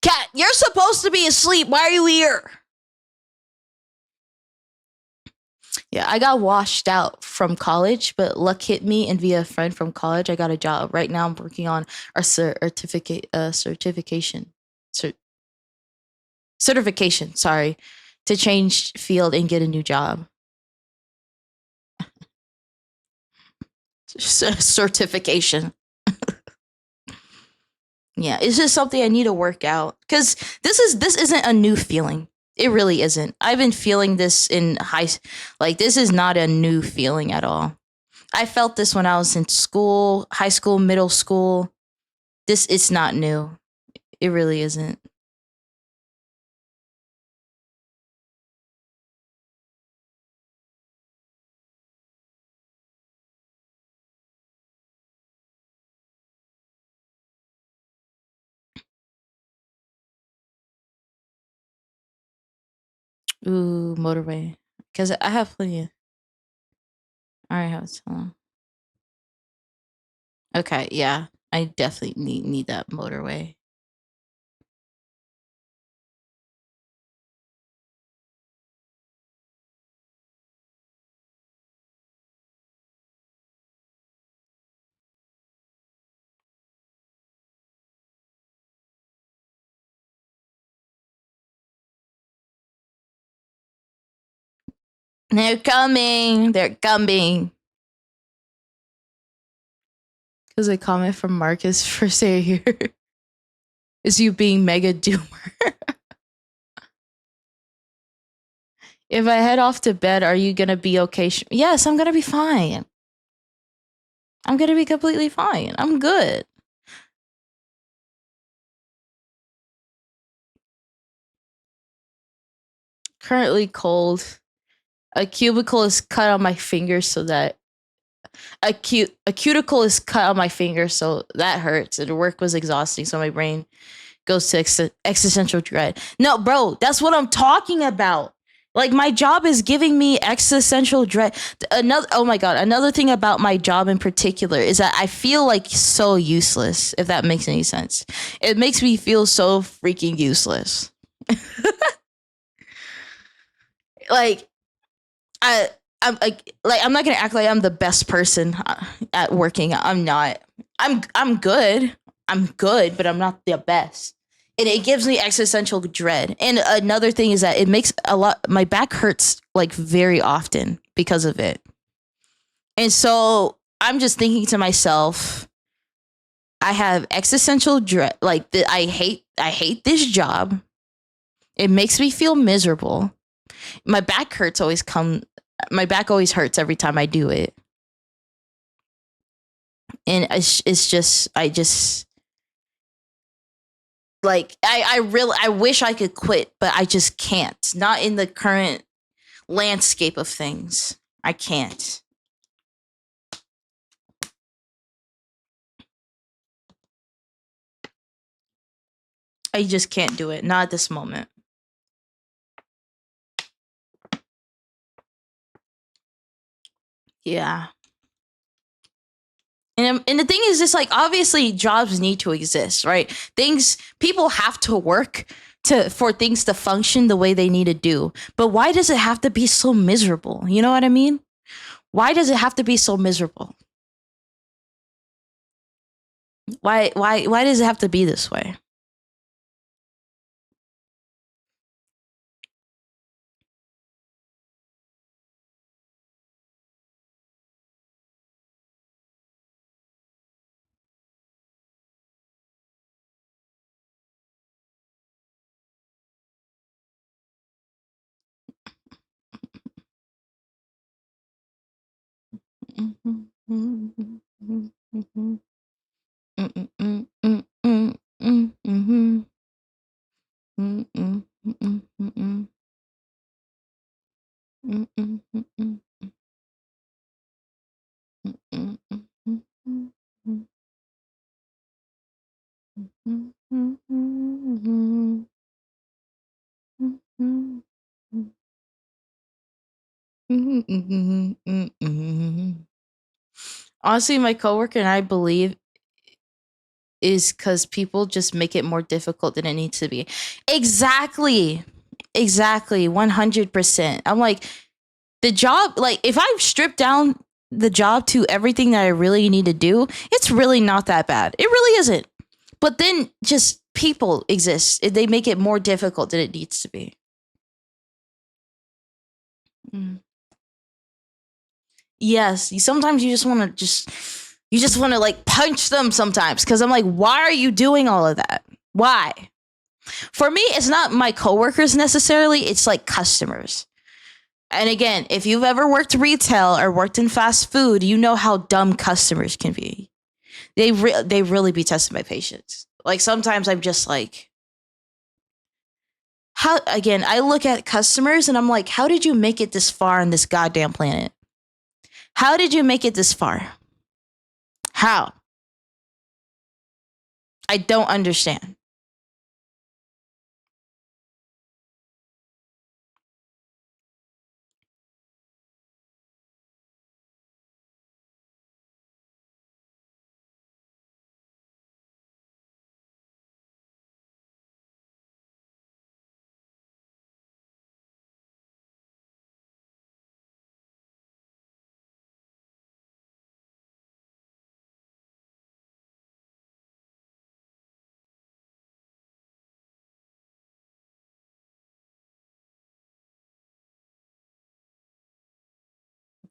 Speaker 1: Cat, you're supposed to be asleep. Why are you here? Yeah, I got washed out from college, but luck hit me, and via a friend from college, I got a job. Right now, I'm working on our certification. Sorry, to change field and get a new job. Certification. Yeah, it's just something I need to work out because this isn't a new feeling. It really isn't. I've been feeling this in like this is not a new feeling at all. I felt this when I was in school, high school, middle school. It's not new. It really isn't. Ooh, motorway. Because I have plenty of. All right, how it's okay, yeah. I definitely need that motorway. They're coming. They're coming. Because a comment from Marcus for say here is you being mega doomer. If I head off to bed, are you gonna be okay? Yes, I'm gonna be fine. I'm gonna be completely fine. I'm good. Currently cold. A cubicle is cut on my finger so that a cuticle is cut on my finger, so that hurts. And work was exhausting, so my brain goes to existential dread. No, bro, that's what I'm talking about. Like, my job is giving me existential dread. Oh my god, another thing about my job in particular is that I feel like so useless, if that makes any sense. It makes me feel so freaking useless. Like, I'm not gonna act like I'm the best person at working. I'm not. I'm good. I'm good, but I'm not the best. And it gives me existential dread. And another thing is that it makes my back hurts like very often because of it. And so I'm just thinking to myself, I have existential dread. Like, I hate this job. It makes me feel miserable. My back always hurts every time I do it. And it's just, like, I wish I could quit, but I just can't. Not in the current landscape of things. I can't. I just can't do it. Not at this moment. Yeah. And the thing is, just like, obviously jobs need to exist, right? People have to work for things to function the way they need to do. But why does it have to be so miserable? You know what I mean? Why does it have to be so miserable? Why does it have to be this way? Honestly, my coworker and I believe is because people just make it more difficult than it needs to be. Exactly. 100%. I'm like, the job, like, if I strip down the job to everything that I really need to do, it's really not that bad. It really isn't. But then just people exist. They make it more difficult than it needs to be. Yes, sometimes you just want to like punch them sometimes, because I'm like, why are you doing all of that? Why? For me, it's not my coworkers necessarily, it's like customers. And again, if you've ever worked retail or worked in fast food, you know how dumb customers can be. They really be testing my patience. Like, sometimes I'm just like, how, again, I look at customers and I'm like, how did you make it this far on this goddamn planet? How did you make it this far? How? I don't understand.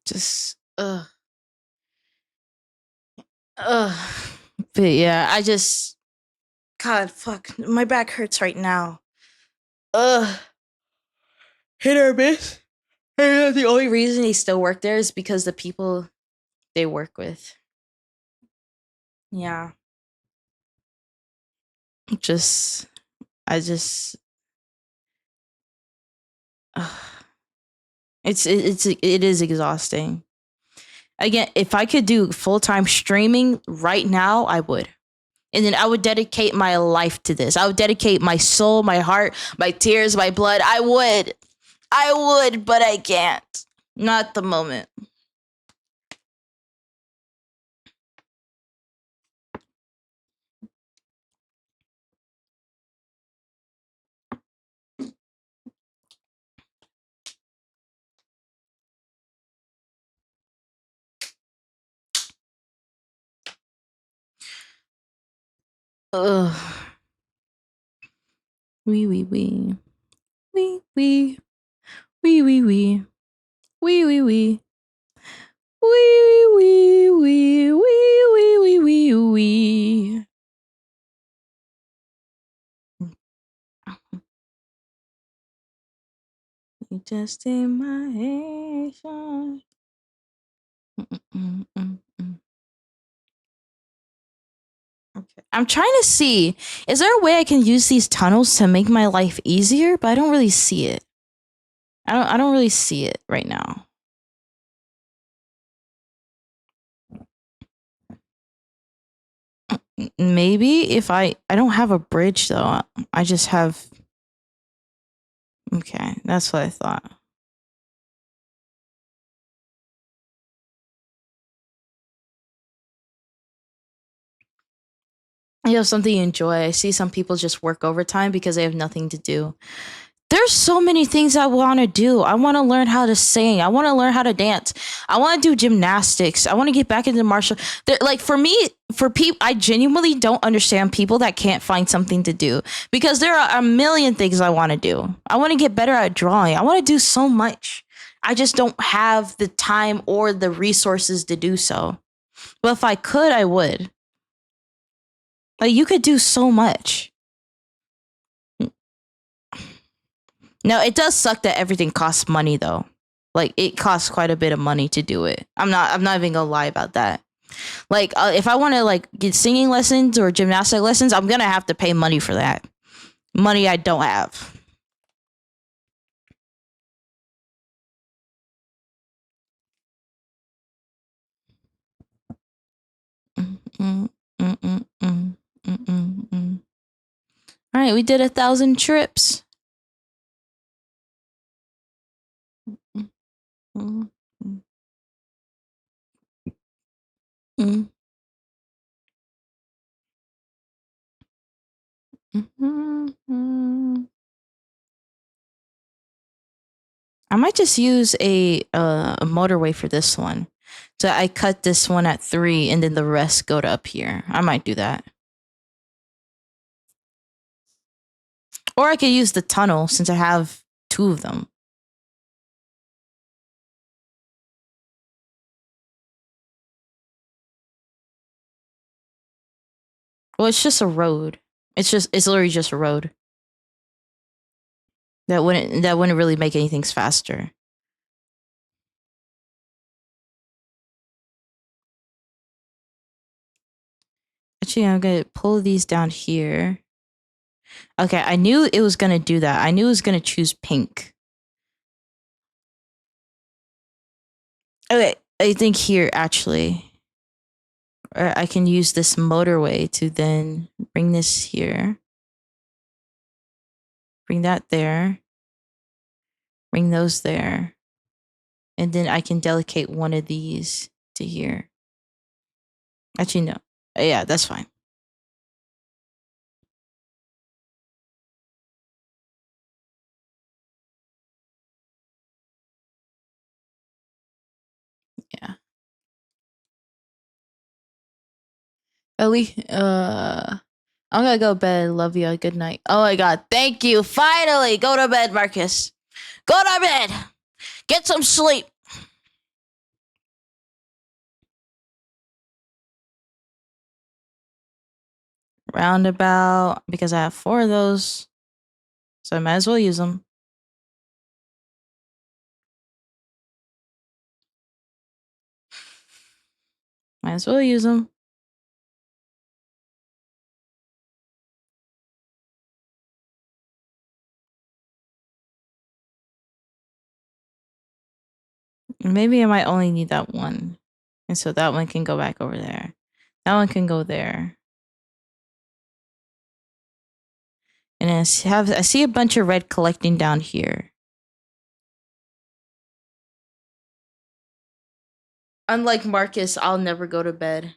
Speaker 1: Just but yeah, God, fuck, my back hurts right now. Hit or miss. The only reason they still work there is because the people they work with. Yeah. Just, I just, it is exhausting. Again, if I could do full-time streaming right now, I would. And then I would dedicate my life to this. I would dedicate my soul, my heart, my tears, my blood. I would, but I can't. Not at the moment. Ugh. Wee wee wee. Wee wee. Wee wee wee. Wee wee wee. Wee wee wee wee wee wee wee wee. You just in my head. Okay. I'm trying to see, is there a way I can use these tunnels to make my life easier? But I don't really see it. I don't really see it right now. Maybe if I don't have a bridge though. I just have. Okay, that's what I thought. You have something you enjoy. I see some people just work overtime because they have nothing to do. There's so many things I want to do. I want to learn how to sing. I want to learn how to dance. I want to do gymnastics. I want to get back into martial. Like for me, for people, I genuinely don't understand people that can't find something to do because there are a million things I want to do. I want to get better at drawing. I want to do so much. I just don't have the time or the resources to do so. But if I could, I would. Like you could do so much. No, it does suck that everything costs money though. Like it costs quite a bit of money to do it. I'm not even gonna lie about that. Like if I want to like get singing lessons or gymnastic lessons, I'm gonna have to pay money for that. Money I don't have. All right, we did 1,000 trips. I might just use a motorway for this one. So I cut this one at 3 and then the rest go to up here. I might do that. Or I could use the tunnel since I have 2 of them. Well, it's just a road. It's literally just a road. That wouldn't really make anything faster. Actually, I'm gonna pull these down here. Okay, I knew it was gonna do that. I knew it was gonna choose pink. Okay, I think here actually. Or I can use this motorway to then bring this here. Bring that there. Bring those there. And then I can delegate one of these to here. Actually, no. Yeah, that's fine. Yeah. Ellie, I'm gonna go to bed. Love you. Good night. Oh my god. Thank you. Finally. Go to bed, Marcus. Go to bed. Get some sleep. Roundabout. Because I have 4 of those. So I might as well use them. Might as well use them. Maybe I might only need that one. And so that one can go back over there. That one can go there. And I see a bunch of red collecting down here. Unlike Marcus, I'll never go to bed.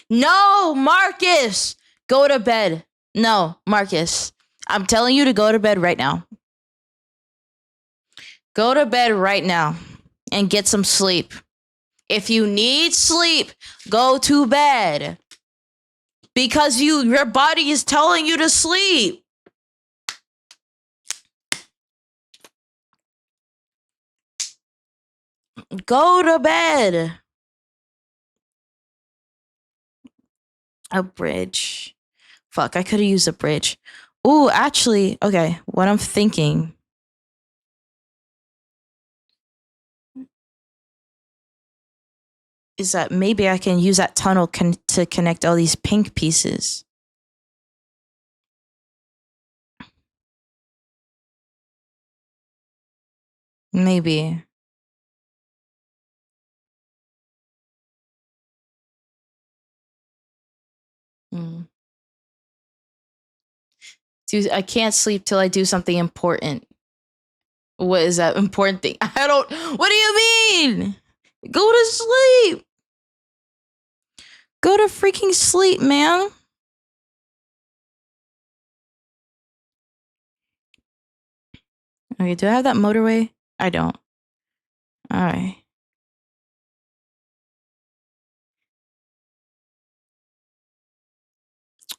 Speaker 1: No, Marcus! Go to bed. No, Marcus. I'm telling you to go to bed right now. Go to bed right now and get some sleep. If you need sleep, go to bed. Because your body is telling you to sleep. Go to bed. A bridge. Fuck, I could have used a bridge. Ooh, actually, okay, what I'm thinking is that maybe I can use that tunnel to connect all these pink pieces. Maybe. Dude, I can't sleep till I do something important. What is that important thing? What do you mean? Go to sleep. Go to freaking sleep, man. Okay, do I have that motorway? I don't. All right.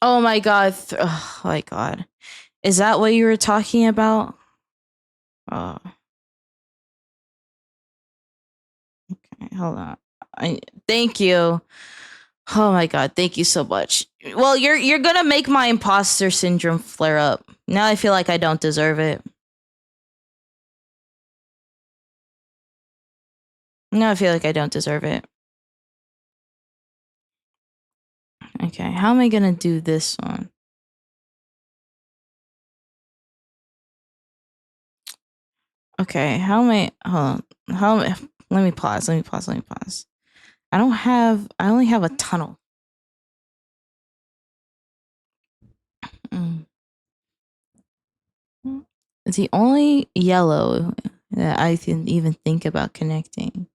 Speaker 1: Oh my god. Oh my god. Is that what you were talking about? Oh. Okay, hold on. Thank you. Oh my god, thank you so much. Well, you're gonna make my imposter syndrome flare up. Now I feel like I don't deserve it. Now I feel like I don't deserve it. Okay, how am I gonna do this one? Okay, how am I? Hold on. How am I? Let me pause. I only have a tunnel. It's the only yellow that I can even think about connecting.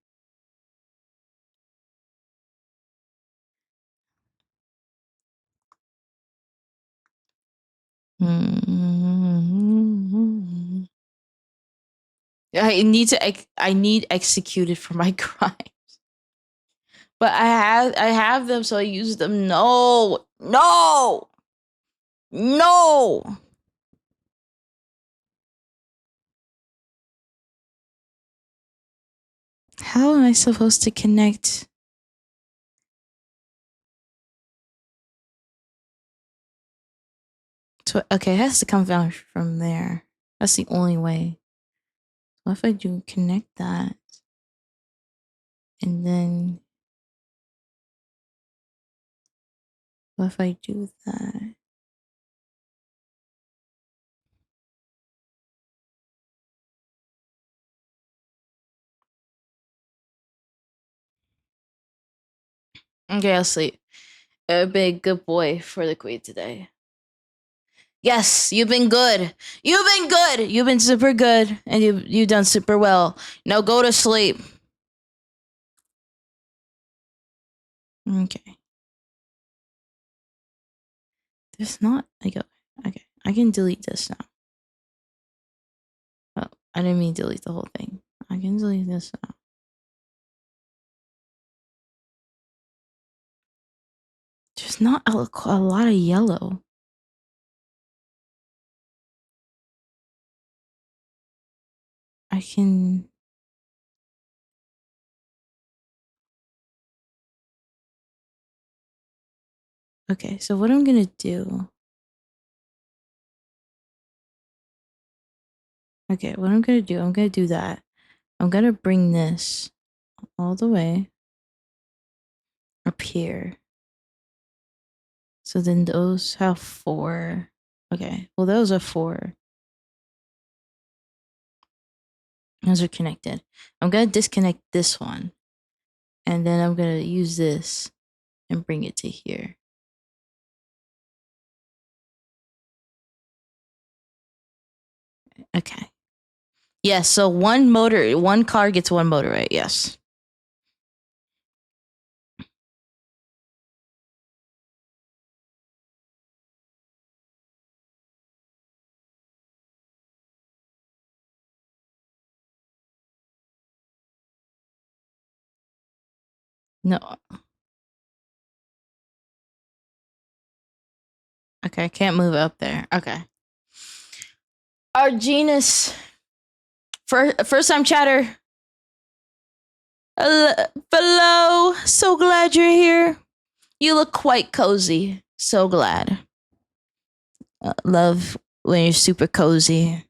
Speaker 1: I need executed for my crimes. But I have them, so I use them. No. How am I supposed to connect? Okay, it has to come down from there. That's the only way. What if I do connect that? And then what if I do that? Okay, I'll sleep. I've been a good boy for the queen today. Yes, you've been good. You've been super good, and you've done super well. Now go to sleep. Okay. There's not like okay. I can delete this now. Oh, I didn't mean delete the whole thing. I can delete this now. There's not a lot of yellow. I can. Okay, so what I'm gonna do. Okay, what I'm gonna do that. I'm gonna bring this all the way. up here. So then those have 4. Okay, well, those are 4. Those are connected. I'm gonna disconnect this one. And then I'm gonna use this and bring it to here. Okay. Yes, so one car gets one motor, right? Yes. No. Okay, I can't move up there. Okay. Our genus. First time chatter. Hello. So glad you're here. You look quite cozy. So glad. Love when you're super cozy.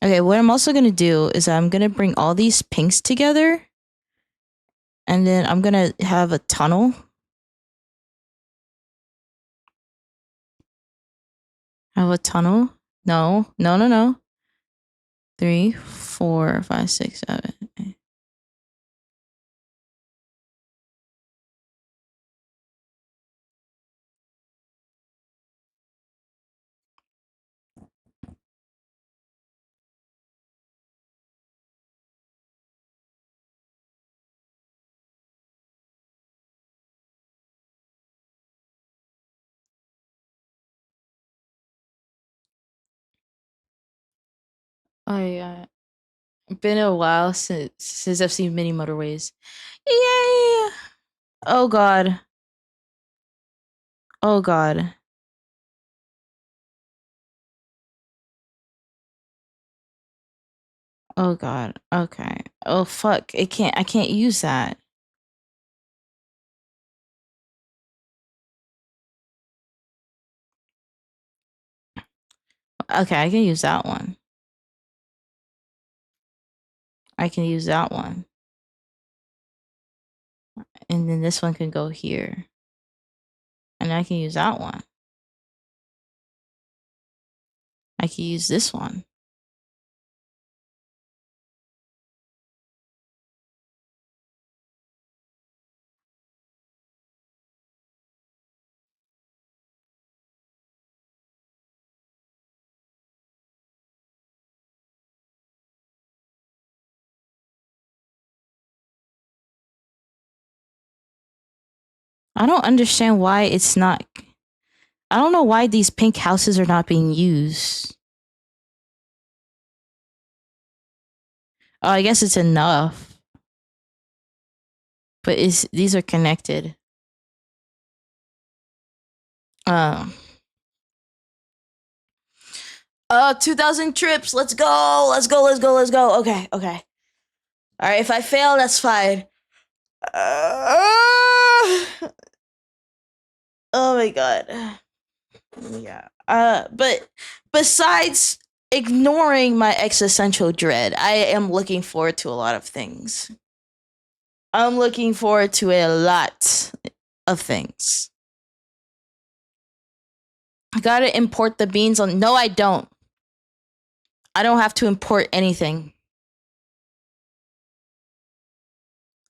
Speaker 1: Okay, what I'm also gonna do is I'm gonna bring all these pinks together. And then I'm gonna have a tunnel. Have a tunnel? No. 3, 4, 5, 6, 7, 8. I been a while since I've seen mini motorways. Yay! Oh god. Oh god. Oh god. Okay. Oh fuck. I can't use that. Okay, I can use that one. I can use that one. And then this one can go here. And I can use that one. I can use this one. I don't understand why it's not. I don't know why these pink houses are not being used. Oh, I guess it's enough. But these are connected. 2,000 trips. Let's go. Let's go. Okay. All right. If I fail, that's fine. Oh my god. Yeah. But besides ignoring my existential dread, I am looking forward to a lot of things. I'm looking forward to a lot of things. I gotta import the beans on. No, I don't. I don't have to import anything.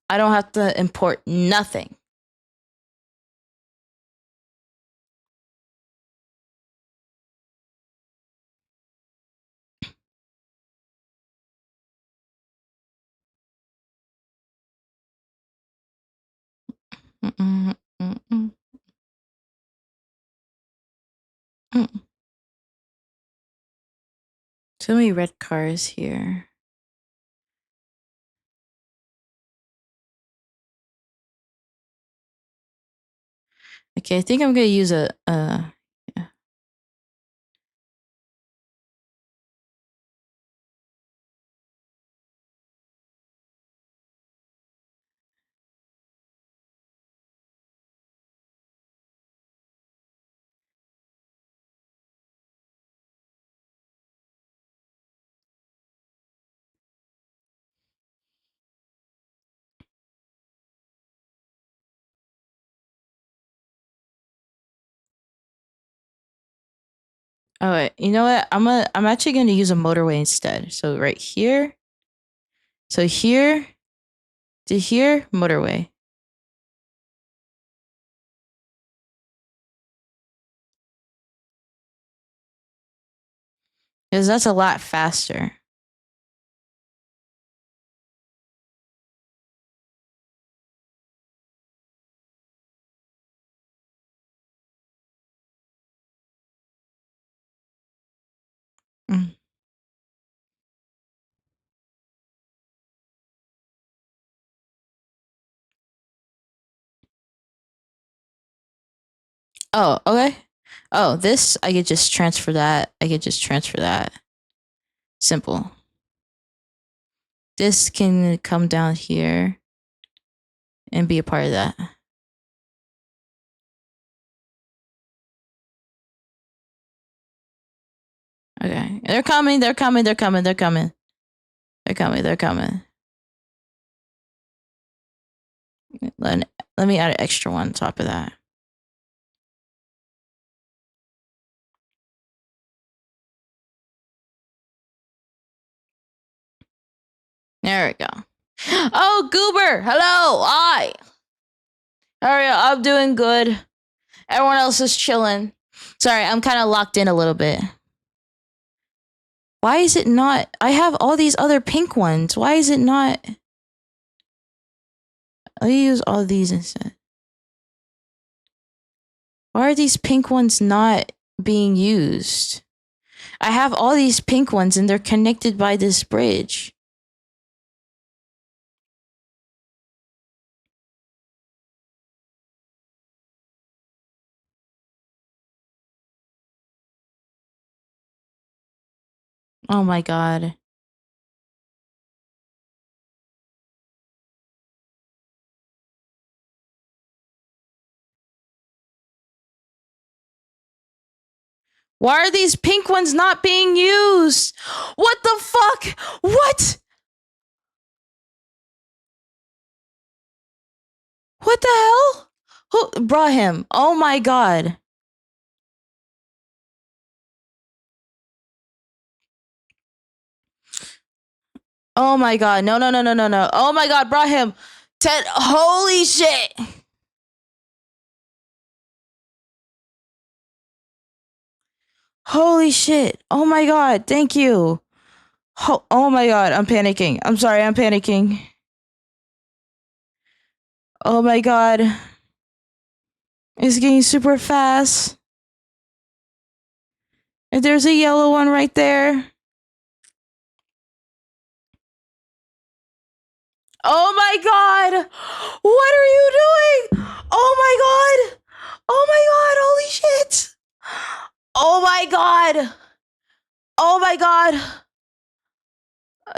Speaker 1: I don't have to import nothing. Mm-mm, mm-mm, mm. So many red cars here. Okay, I think I'm gonna use a. Yeah. Oh wait, you know what? I'm actually gonna use a motorway instead. So right here. So here to here, motorway. Because that's a lot faster. Mm. Oh, okay. Oh, this, I could just transfer that. I could just transfer that. Simple. This can come down here and be a part of that. Okay. They're coming, they're coming, they're coming, they're coming. They're coming, they're coming. Let me add an extra one on top of that. There we go. Oh, Goober! Hello! Hi! How are you? I'm doing good. Everyone else is chilling. Sorry, I'm kind of locked in a little bit. Why is it not? I have all these other pink ones. Why is it not? Let me use all these instead. Why are these pink ones not being used? I have all these pink ones and they're connected by this bridge. Oh my god. Why are these pink ones not being used? What the fuck? What? What the hell? Who brought him? Oh my god. Oh my god. No, no, no, no, no, no. Oh my god, brought him. Ted, holy shit. Holy shit. Oh my god. Thank you. Oh my god. I'm panicking. I'm sorry. I'm panicking. Oh my god. It's getting super fast. And there's a yellow one right there. Oh my god! What are you doing? Oh my god! Oh my god! Holy shit! Oh my god! Oh my god!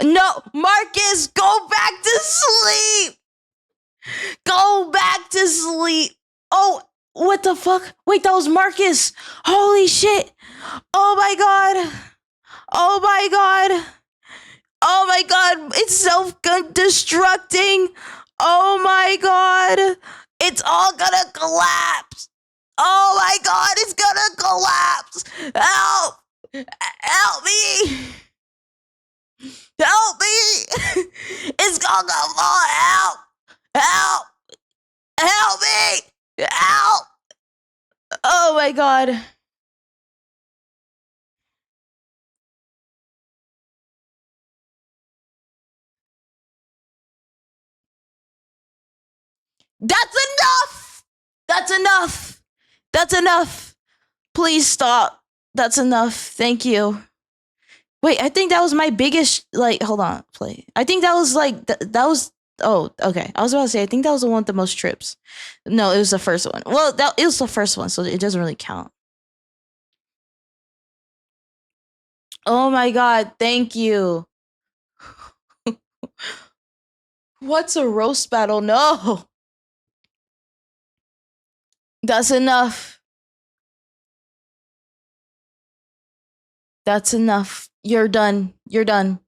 Speaker 1: No! Marcus, go back to sleep! Go back to sleep! Oh, what the fuck? Wait, that was Marcus! Holy shit! Oh my god! Oh my god! Oh my god, it's self-destructing. Oh my god. It's all gonna collapse. Oh my god, it's gonna collapse. Help. Help me. Help me. It's gonna fall. Help. Help. Help me. Help. Oh my god. That's enough. That's enough. That's enough. Please stop. That's enough. Thank you. Wait, I think that was my biggest, like, hold on, play. I think that was like, that was, oh, okay. I was about to say, I think that was the one with the most trips. No, it was the first one. Well, it was the first one, so it doesn't really count. Oh my god, thank you. What's a roast battle? No. That's enough. That's enough. You're done. You're done.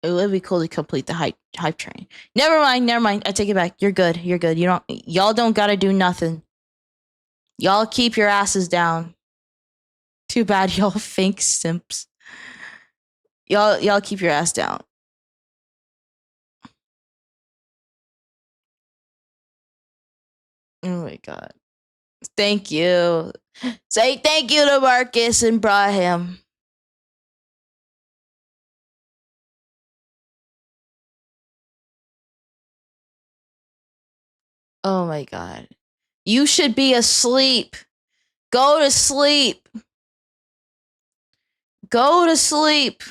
Speaker 1: It would be cool to complete the hype train. Never mind, never mind. I take it back. You're good. You're good. Y'all don't gotta do nothing. Y'all keep your asses down. Too bad y'all fake simps. Y'all keep your ass down. Oh my god. Thank you. Say thank you to Marcus and Brahim. Oh my god. You should be asleep. Go to sleep. Go to sleep.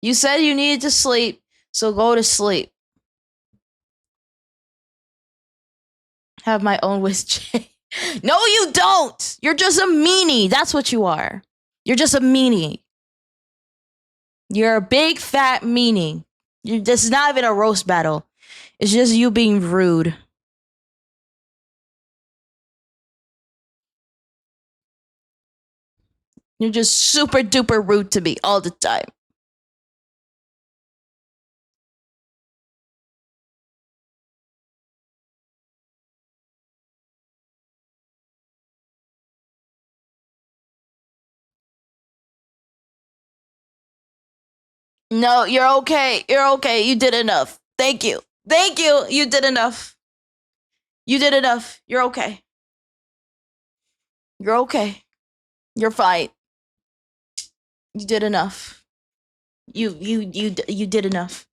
Speaker 1: You said you needed to sleep, so go to sleep. Have my own with Jay. No, you don't. You're just a meanie. That's what you are. You're just a meanie. You're a big fat meanie. This is not even a roast battle. It's just you being rude. You're just super duper rude to me all the time. No, you're okay. You're okay. You did enough. Thank you. Thank you. You did enough. You did enough. You're okay. You're okay. You're fine. You did enough. You did enough.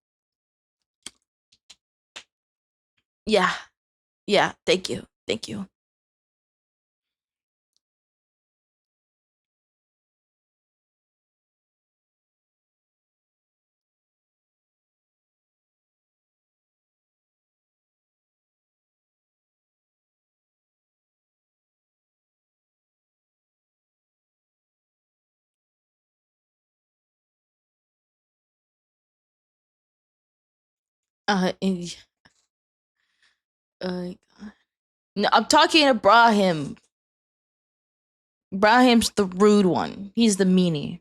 Speaker 1: Yeah. Yeah. Thank you. Thank you. Uh, uh, no, I'm talking to Brahim. Brahim's the rude one. He's the meanie.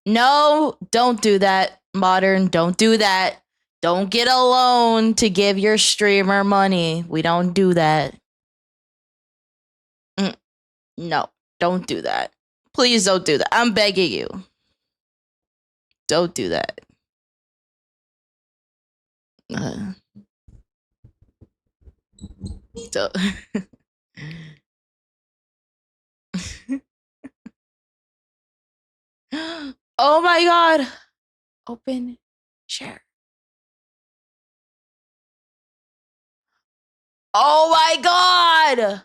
Speaker 1: No, don't do that, Modern. Don't do that. Don't get a loan to give your streamer money. We don't do that. No, don't do that. Please don't do that. I'm begging you. Don't do that. Don't. Oh my god. Open share. Oh my god.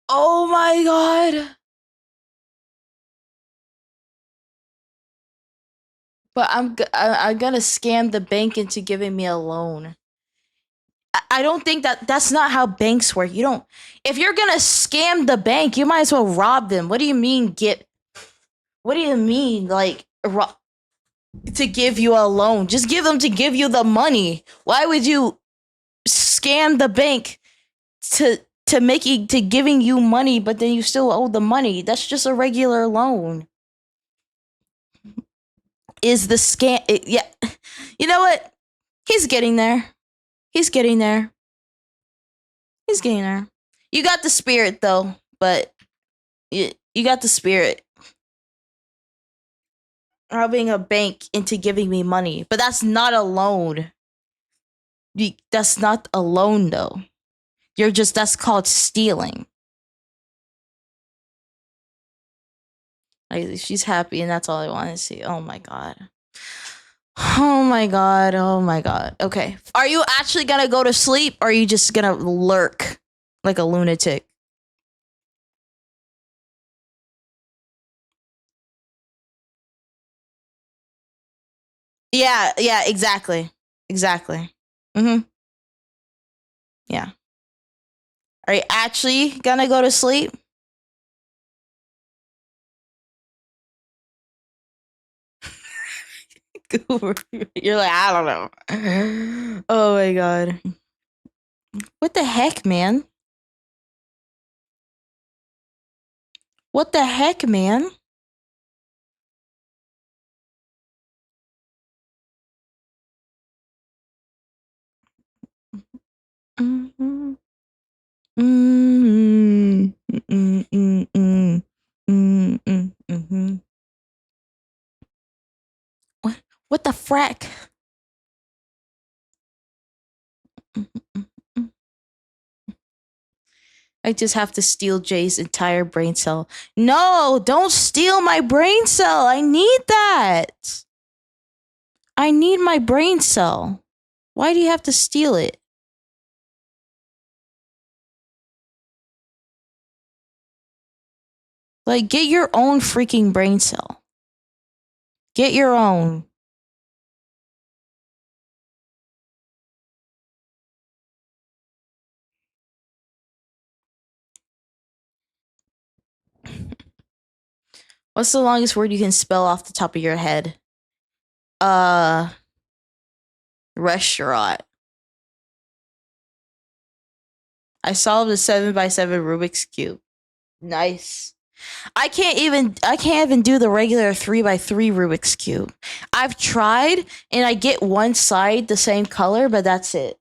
Speaker 1: Oh my god. But I'm gonna scam the bank into giving me a loan. I don't think that's not how banks work. You don't. If you're gonna scam the bank, you might as well rob them. What do you mean What do you mean like to give you a loan? Just give them to give you the money. Why would you scam the bank to giving you money, but then you still owe the money? That's just a regular loan. Is the scam? Yeah. You know what? He's getting there. He's getting there. He's getting there. You got the spirit though, but you got the spirit. Robbing a bank into giving me money, but that's not a loan. That's not a loan though. That's called stealing. Like, she's happy and that's all I want to see. Oh my god. Oh my god. Oh my god. Okay. Are you actually gonna go to sleep or are you just gonna lurk like a lunatic? Yeah, exactly. Exactly. Mm-hmm. Yeah. Are you actually gonna go to sleep? You're like, I don't know. Oh my god. What the heck, man? What the heck, man? Mm-hmm. Mm-hmm. Mm-hmm. Mm-hmm. Mm-hmm. What the frack? I just have to steal Jay's entire brain cell. No, don't steal my brain cell. I need that. I need my brain cell. Why do you have to steal it? Like, get your own freaking brain cell. Get your own. What's the longest word you can spell off the top of your head? Restaurant. I solved a 7x7 Rubik's Cube. Nice. I can't even do the regular 3x3 Rubik's Cube. I've tried and I get one side the same color, but that's it.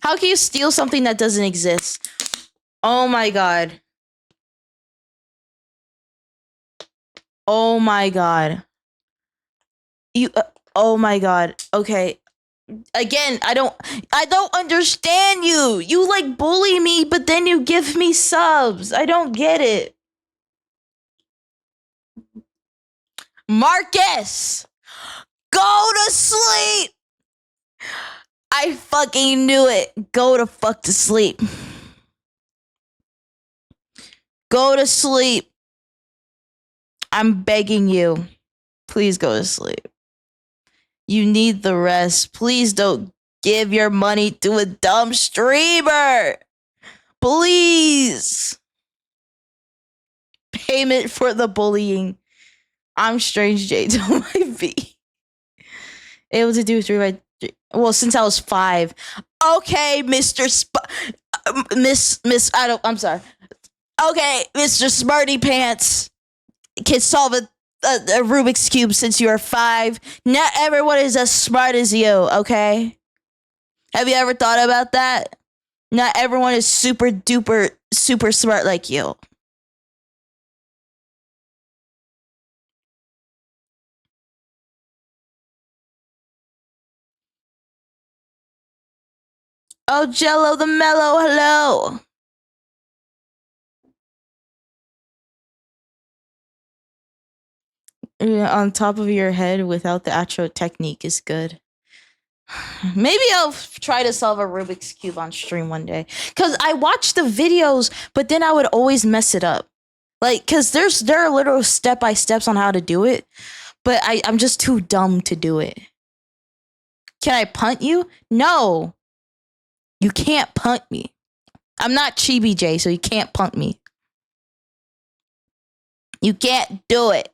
Speaker 1: How can you steal something that doesn't exist? Oh my god. Oh my god. You oh my god. Okay. Again, I don't understand you. You like bully me, but then you give me subs. I don't get it. Marcus, go to sleep. I fucking knew it. Go to fuck to sleep. Go to sleep. I'm begging you. Please go to sleep. You need the rest. Please don't give your money to a dumb streamer. Please. Payment for the bullying. I'm Strange J to my V. Able to do 3x3. Well, since I was 5. Okay, Mr. I'm sorry. Okay, Mr. Smarty Pants can solve a Rubik's Cube since you are 5. Not everyone is as smart as you, okay? Have you ever thought about that? Not everyone is super duper super smart like you. Oh, Jello the Mellow, hello. Yeah, on top of your head without the actual technique is good. Maybe I'll try to solve a Rubik's Cube on stream one day. Cause I watch the videos, but then I would always mess it up. Like, cause there are little step by steps on how to do it, but I'm just too dumb to do it. Can I punt you? No. You can't punt me. I'm not Chibi J, so you can't punt me. You can't do it.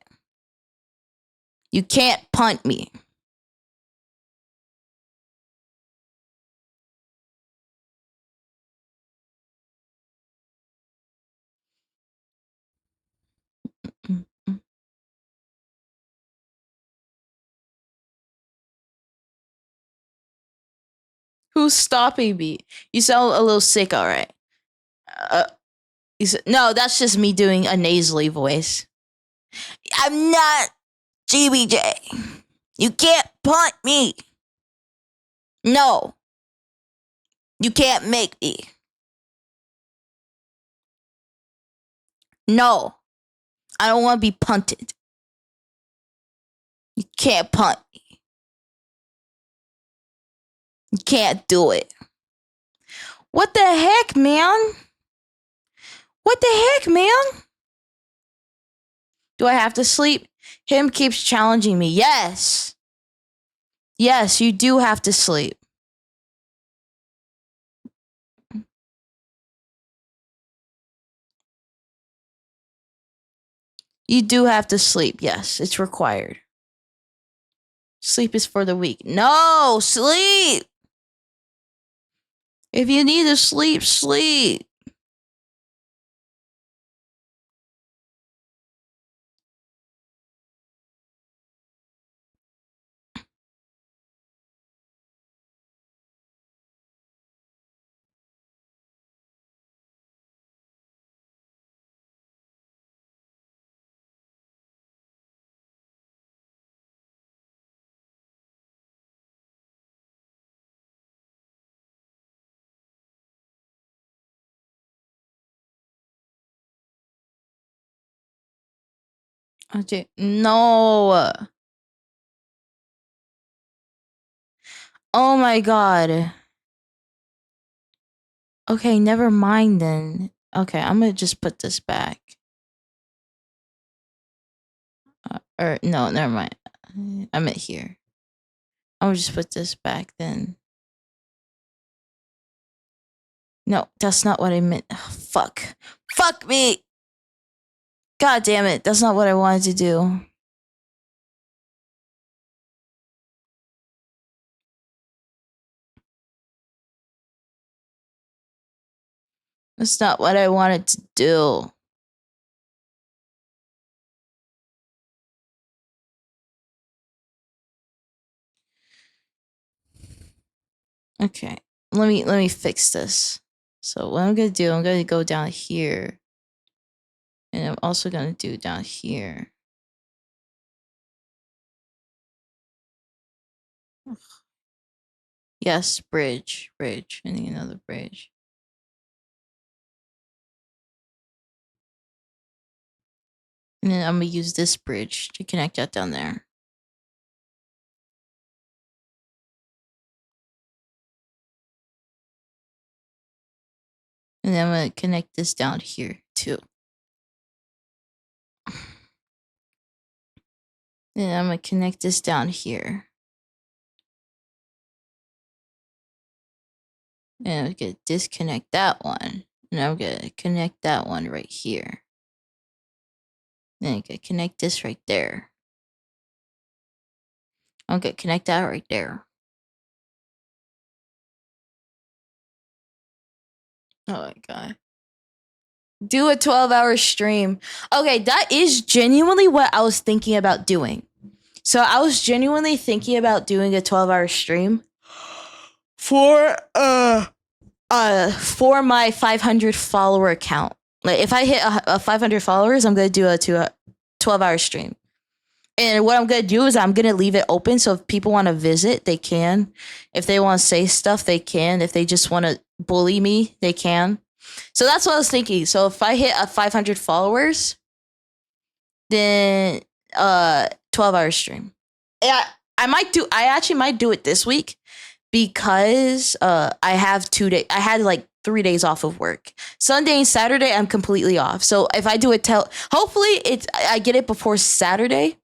Speaker 1: You can't punt me. Who's stopping me? You sound a little sick, all right. No, that's just me doing a nasally voice. I'm not GBJ. You can't punt me. No. You can't make me. No. I don't want to be punted. You can't punt me. You can't do it. What the heck, man? What the heck, man? Do I have to sleep? Him keeps challenging me. Yes. Yes, you do have to sleep. You do have to sleep. Yes, it's required. Sleep is for the weak. No, sleep. If you need to sleep, sleep. Okay. No. Oh my god. Okay, never mind then. Okay, I'm gonna just put this back. Or no, never mind. I meant here. I'll just put this back then. No, that's not what I meant. Oh, fuck. Fuck me! God damn it. That's not what I wanted to do. That's not what I wanted to do. Okay. Let me fix this. So what I'm gonna do, I'm gonna go down here. And I'm also gonna do down here. Yes, bridge. I need another bridge. And then I'm gonna use this bridge to connect that down there. And then I'm gonna connect this down here too. Then I'm gonna connect this down here. And I'm gonna disconnect that one. And I'm gonna connect that one right here. Then I'm gonna connect this right there. I'm gonna connect that right there. Oh my god. Do a 12-hour stream. Okay, that is genuinely what I was thinking about doing. So I was genuinely thinking about doing a 12-hour stream for my 500 follower account. Like if I hit a 500 followers, I'm gonna do a 12-hour stream. And what I'm gonna do is I'm gonna leave it open so if people want to visit, they can. If they want to say stuff, they can. If they just want to bully me, they can. So that's what I was thinking. So if I hit a 500 followers, then 12-hour stream. Yeah, I actually might do it this week because I have 2 days. I had like 3 days off of work. Sunday and Saturday I'm completely off. So if I do it hopefully I get it before Saturday,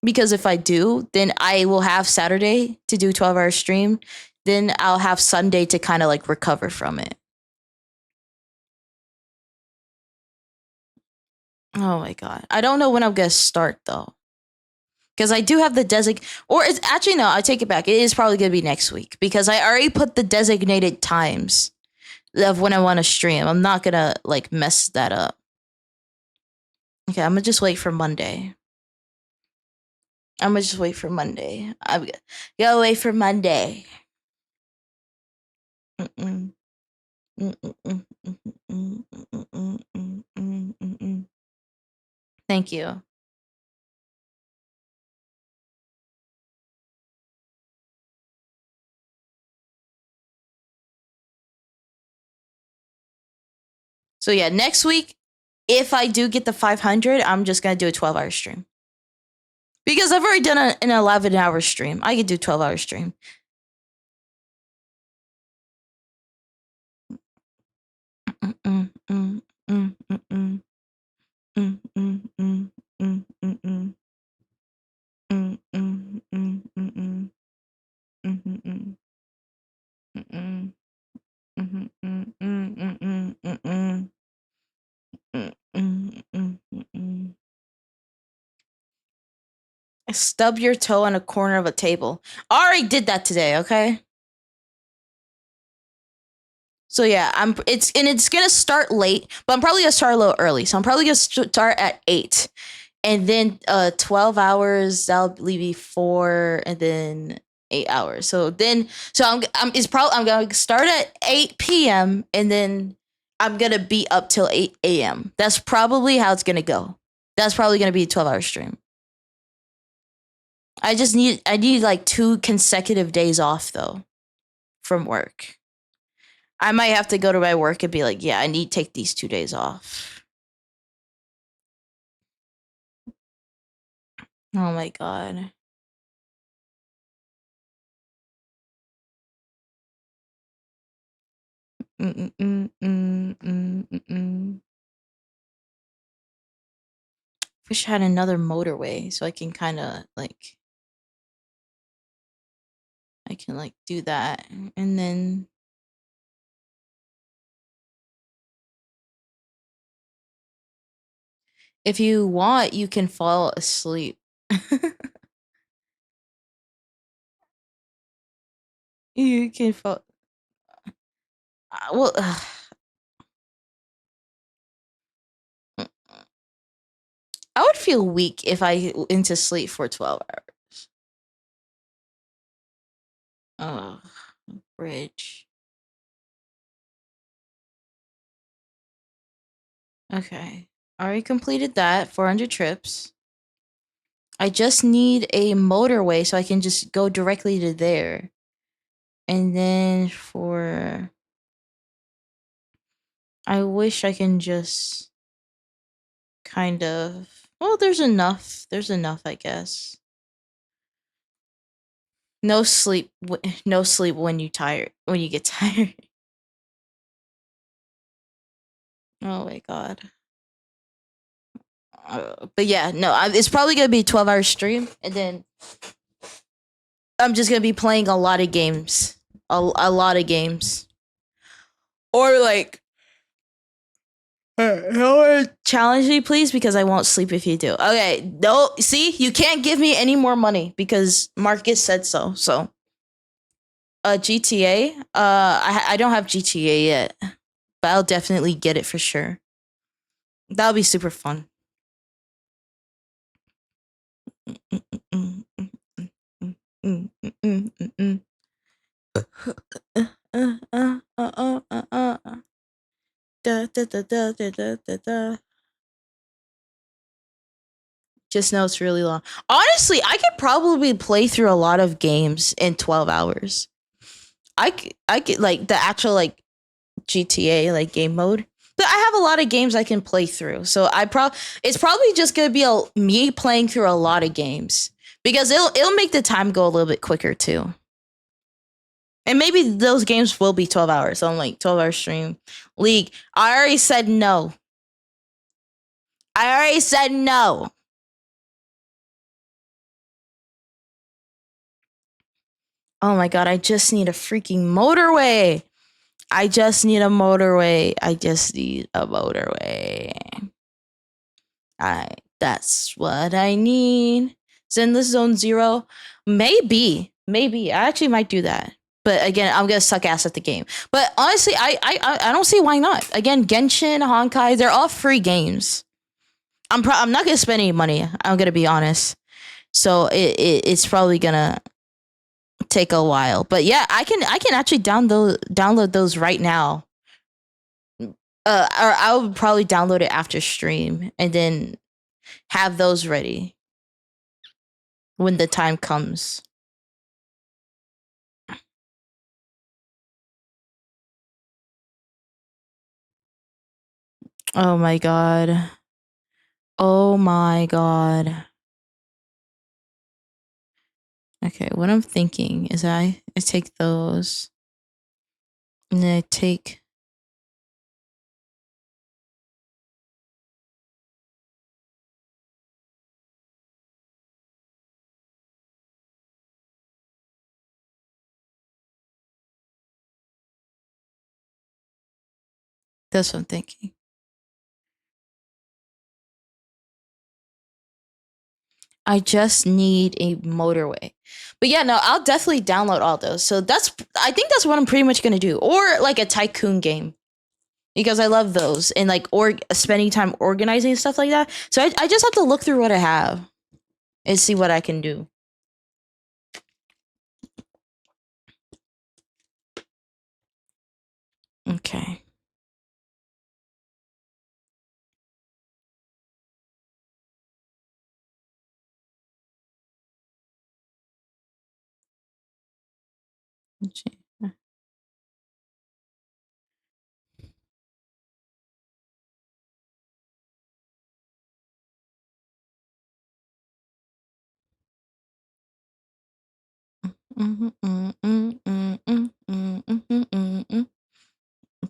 Speaker 1: because if I do, then I will have Saturday to do 12-hour stream. Then I'll have Sunday to kind of like recover from it. Oh my god. I don't know when I'm going to start though. Because I do have the or it's actually no, I take it back. It is probably gonna be next week because I already put the designated times of when I want to stream. I'm not gonna like mess that up. Okay, I'm gonna just wait for Monday. I'm gonna just wait for Monday. I'm gonna wait for Monday. Mm-mm. Mm-mm. Mm-mm. Mm-mm. Mm-mm. Thank you. So yeah, next week, if I do get the 500, I'm just gonna do a 12-hour stream. Because I've already done an 11-hour stream. I could do 12-hour stream. Stub your toe on a corner of a table. I already did that today, okay? So yeah, it's gonna start late, but I'm probably gonna start a little early. So I'm probably gonna start at 8. And then 12 hours, that'll leave me 4, and then 8 hours. So I'm gonna start at 8 p.m. and then I'm gonna be up till 8 a.m. That's probably how it's gonna go. That's probably gonna be a 12-hour stream. I need like 2 consecutive days off though from work. I might have to go to my work and be like, yeah, I need to take these 2 days off. Oh my god. Wish I had another motorway so I can kind of like I can like do that, and then if you want you can fall asleep. You can fall. Well, I would feel weak if I into sleep for 12 hours. Oh, bridge. Okay. Already completed that. 400 trips. I just need a motorway so I can just go directly to there. And then for I wish I can just kind of well, there's enough. There's enough, I guess. No sleep no sleep when when you get tired. Oh my god. But yeah, no, it's probably gonna be a 12-hour stream, and then I'm just gonna be playing a lot of games, a lot of games, or like, challenge me, please, because I won't sleep if you do. Okay, no, see, you can't give me any more money because Marcus said so. So, GTA, I don't have GTA yet, but I'll definitely get it for sure. That'll be super fun. Just know it's really long. Honestly, I could probably play through a lot of games in 12 hours. I could like the actual like GTA like game mode. But I have a lot of games I can play through. So it's probably just gonna be me playing through a lot of games because it'll make the time go a little bit quicker too. And maybe those games will be 12 hours. So I'm like 12-hour stream. League. I already said no. I already said no. Oh my god, I just need a freaking motorway. I just need a motorway. I just need a motorway. That's what I need. Zenless Zone Zero. Maybe. I actually might do that. But again, I'm gonna suck ass at the game. But honestly, I don't see why not. Again, Genshin, Honkai, they're all free games. I'm not gonna spend any money. I'm gonna be honest. So it's probably gonna take a while. But yeah, I can actually download those right now. Or I would probably download it after stream and then have those ready when the time comes. Oh my god. Oh my god. Okay, what I'm thinking is I take those and then I take that's what I'm thinking. I just need a motorway. But yeah, no, I'll definitely download all those. So I think that's what I'm pretty much gonna do. Or like a tycoon game. Because I love those and like spending time organizing and stuff like that. So I just have to look through what I have and see what I can do. Okay. Let's see.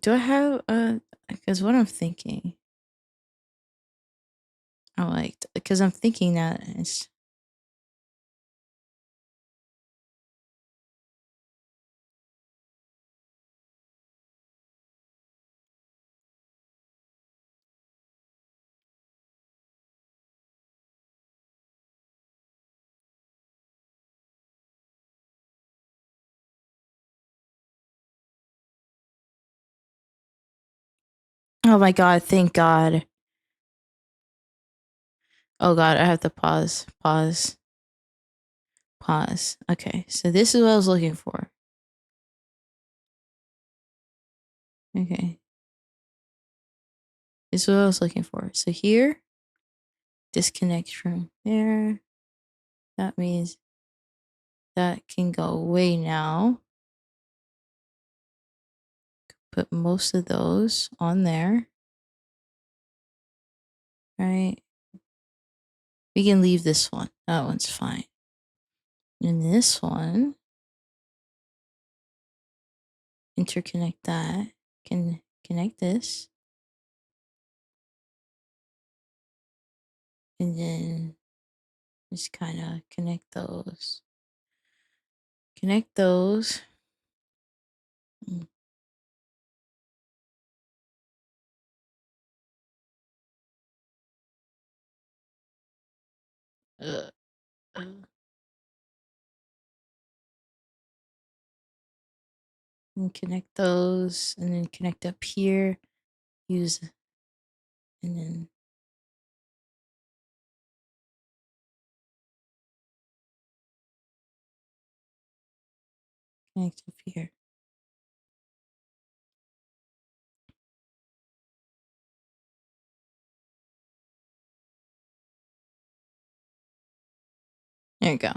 Speaker 1: Do I have because what I'm thinking, I liked because I'm thinking that it's oh my god, thank god. Oh god, I have to pause. Okay, so this is what I was looking for. Okay. This is what I was looking for. So here, disconnect from there. That means that can go away now. Put most of those on there. Right. We can leave this one. That one's fine. And this one, interconnect that. Can connect this. And then just kind of connect those. Connect those. Uh, uh. And connect those, and then connect up here. Use, and then connect up here. There you go.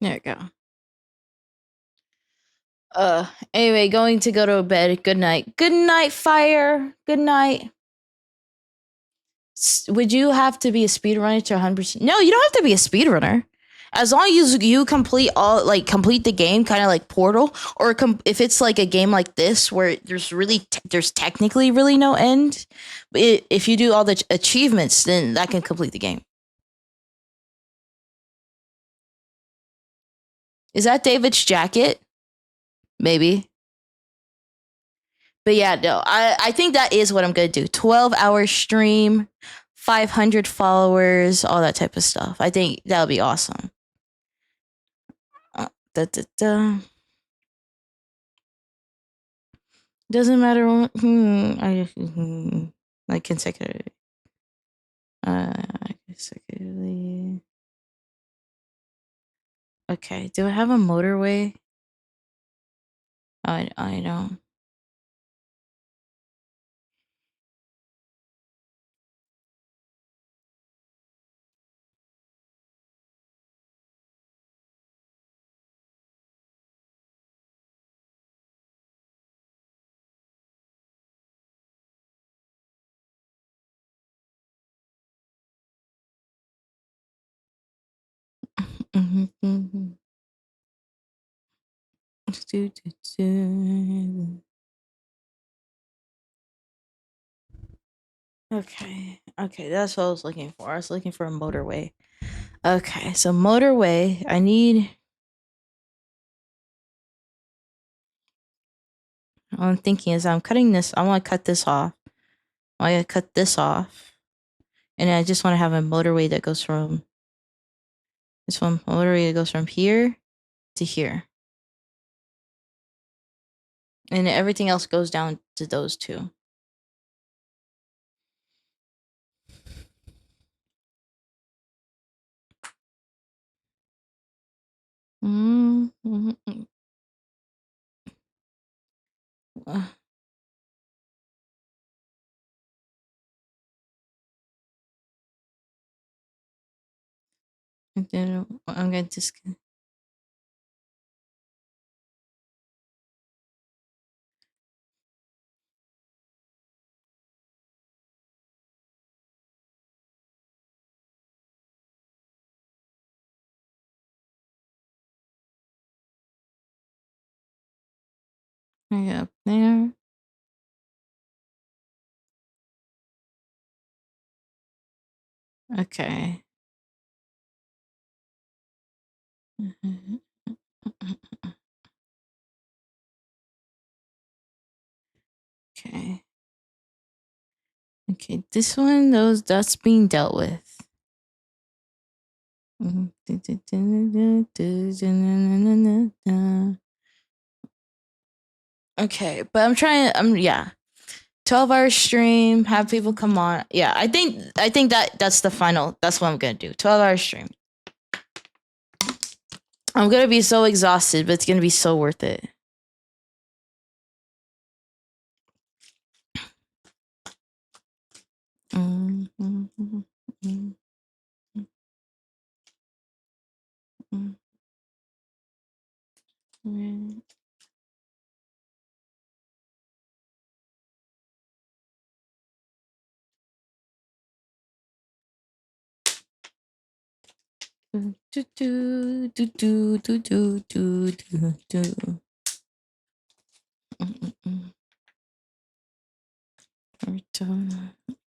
Speaker 1: There you go. Anyway, going to go to bed. Good night. Good night, Fire. Good night. Would you have to be a speedrunner to 100%? No, you don't have to be a speedrunner. As long as you complete complete the game, kind of like Portal, or if it's like a game like this where there's technically really no end. If you do all the achievements, then that can complete the game. Is that David's jacket? Maybe. But yeah, no, I think that is what I'm gonna do. 12-hour stream, 500 followers, all that type of stuff. I think that would be awesome. Da, da, da. Doesn't matter. Like consecutively. Consecutively. Okay. Do I have a motorway? I don't. Okay, that's what I was looking for. I was looking for a motorway. Okay, so motorway, I need. What I'm thinking is I'm cutting this. I want to cut this off. I want to cut this off. And I just want to have a motorway that goes from this one motorway that goes from here to here. And everything else goes down to those two. And then I'm going to just. Up there. Okay. Okay. Okay, this one, that's being dealt with. Okay, but yeah. 12-hour stream, have people come on. Yeah, I think that's the final. That's what I'm gonna do. 12-hour stream. I'm gonna be so exhausted, but it's gonna be so worth it.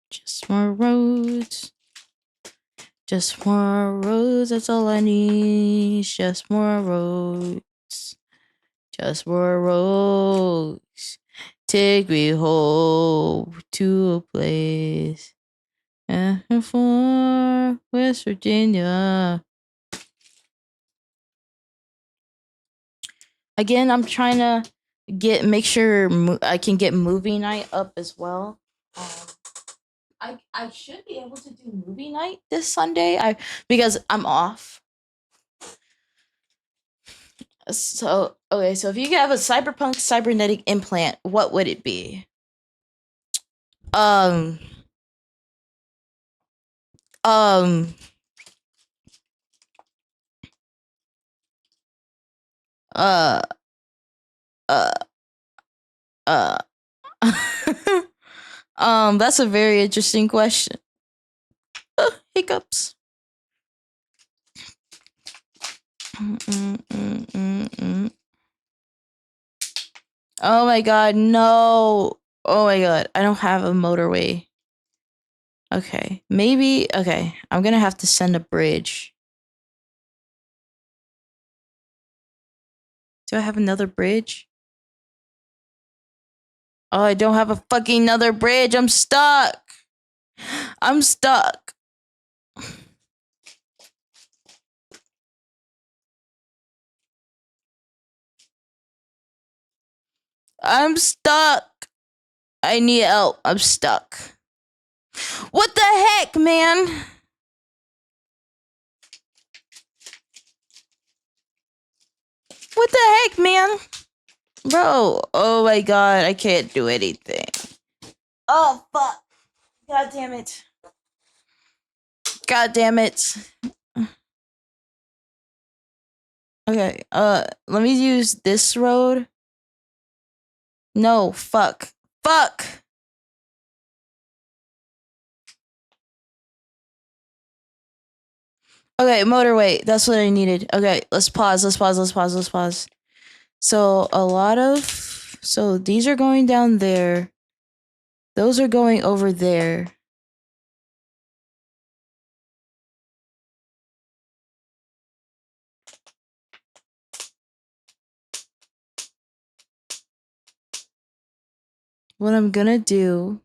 Speaker 1: Just more roads. Just more roads, that's all I need. Just more roads. Just more roads. Take me home to a place. And for West Virginia. Again, I'm trying to make sure I can get movie night up as well. I should be able to do movie night this Sunday. Because I'm off. So okay, so if you could have a cyberpunk cybernetic implant, what would it be? Um uh uh uh that's a very interesting question. Hiccups. Oh my god, no. Oh my god, I don't have a motorway. Okay, maybe. Okay, I'm gonna have to send a bridge. Do I have another bridge? Oh, I don't have a fucking another bridge. I'm stuck. I'm stuck. I'm stuck. I need help. I'm stuck. What the heck, man? What the heck, man? Bro, oh my god, I can't do anything. Oh, fuck. God damn it. God damn it. Okay, let me use this road. No, fuck. Fuck! Okay, motorway. That's what I needed. Okay, let's pause. Let's pause. Let's pause. Let's pause. So a lot of so these are going down there. Those are going over there. What I'm gonna do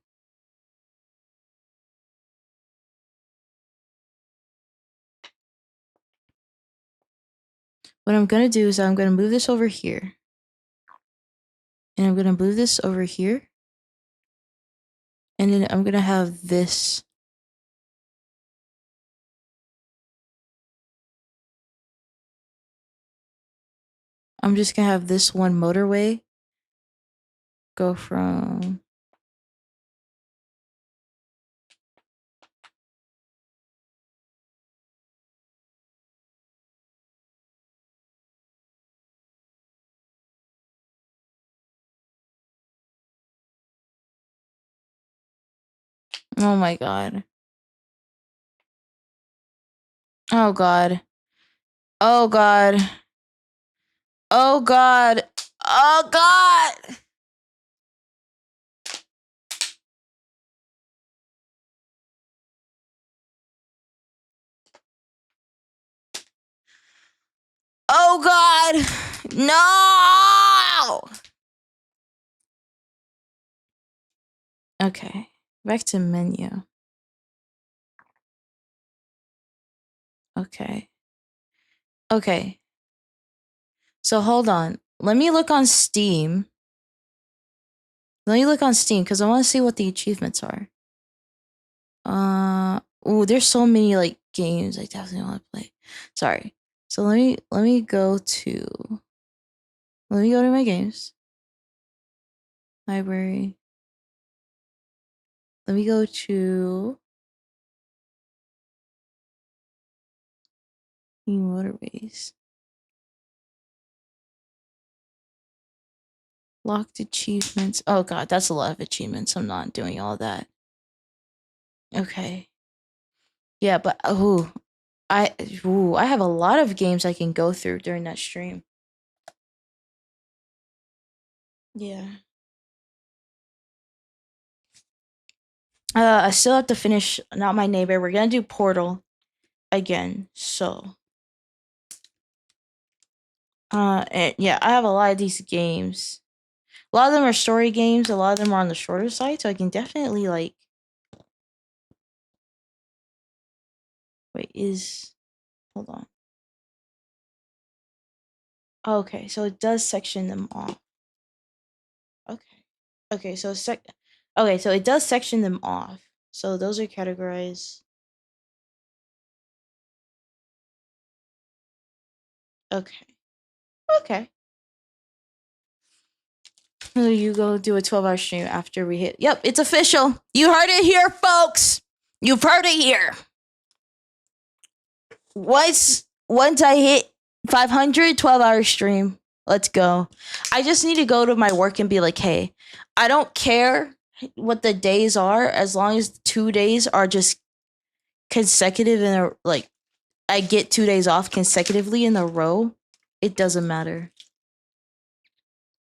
Speaker 1: is I'm gonna move this over here. And I'm gonna move this over here. And then I'm gonna have this. I'm just gonna have this one motorway go from oh my god. Oh god. Oh god. Oh god. Oh god. Oh god. No. Okay. Back to menu. Okay. Okay. So hold on. Let me look on Steam. Because I want to see what the achievements are. Oh, there's so many like games I definitely want to play. Sorry. So let me go to my games. Library. Let me go to New Motorways. Locked achievements. Oh god, that's a lot of achievements. I'm not doing all that. Okay. Yeah, but I have a lot of games I can go through during that stream. Yeah. I still have to finish Not My Neighbor. We're gonna do Portal again. So and yeah, I have a lot of these games. A lot of them are story games, a lot of them are on the shorter side, so I can definitely like hold on. Okay, so it does section them off. Okay. Okay, so it does section them off. So those are categorized. Okay. Okay. So you go do a 12-hour stream after we hit. Yep, it's official. You heard it here, folks. You've heard it here. Once I hit 500, 12-hour stream. Let's go. I just need to go to my work and be like, hey, I don't care what the days are as long as 2 days are just consecutive and like I get 2 days off consecutively in a row. It doesn't matter.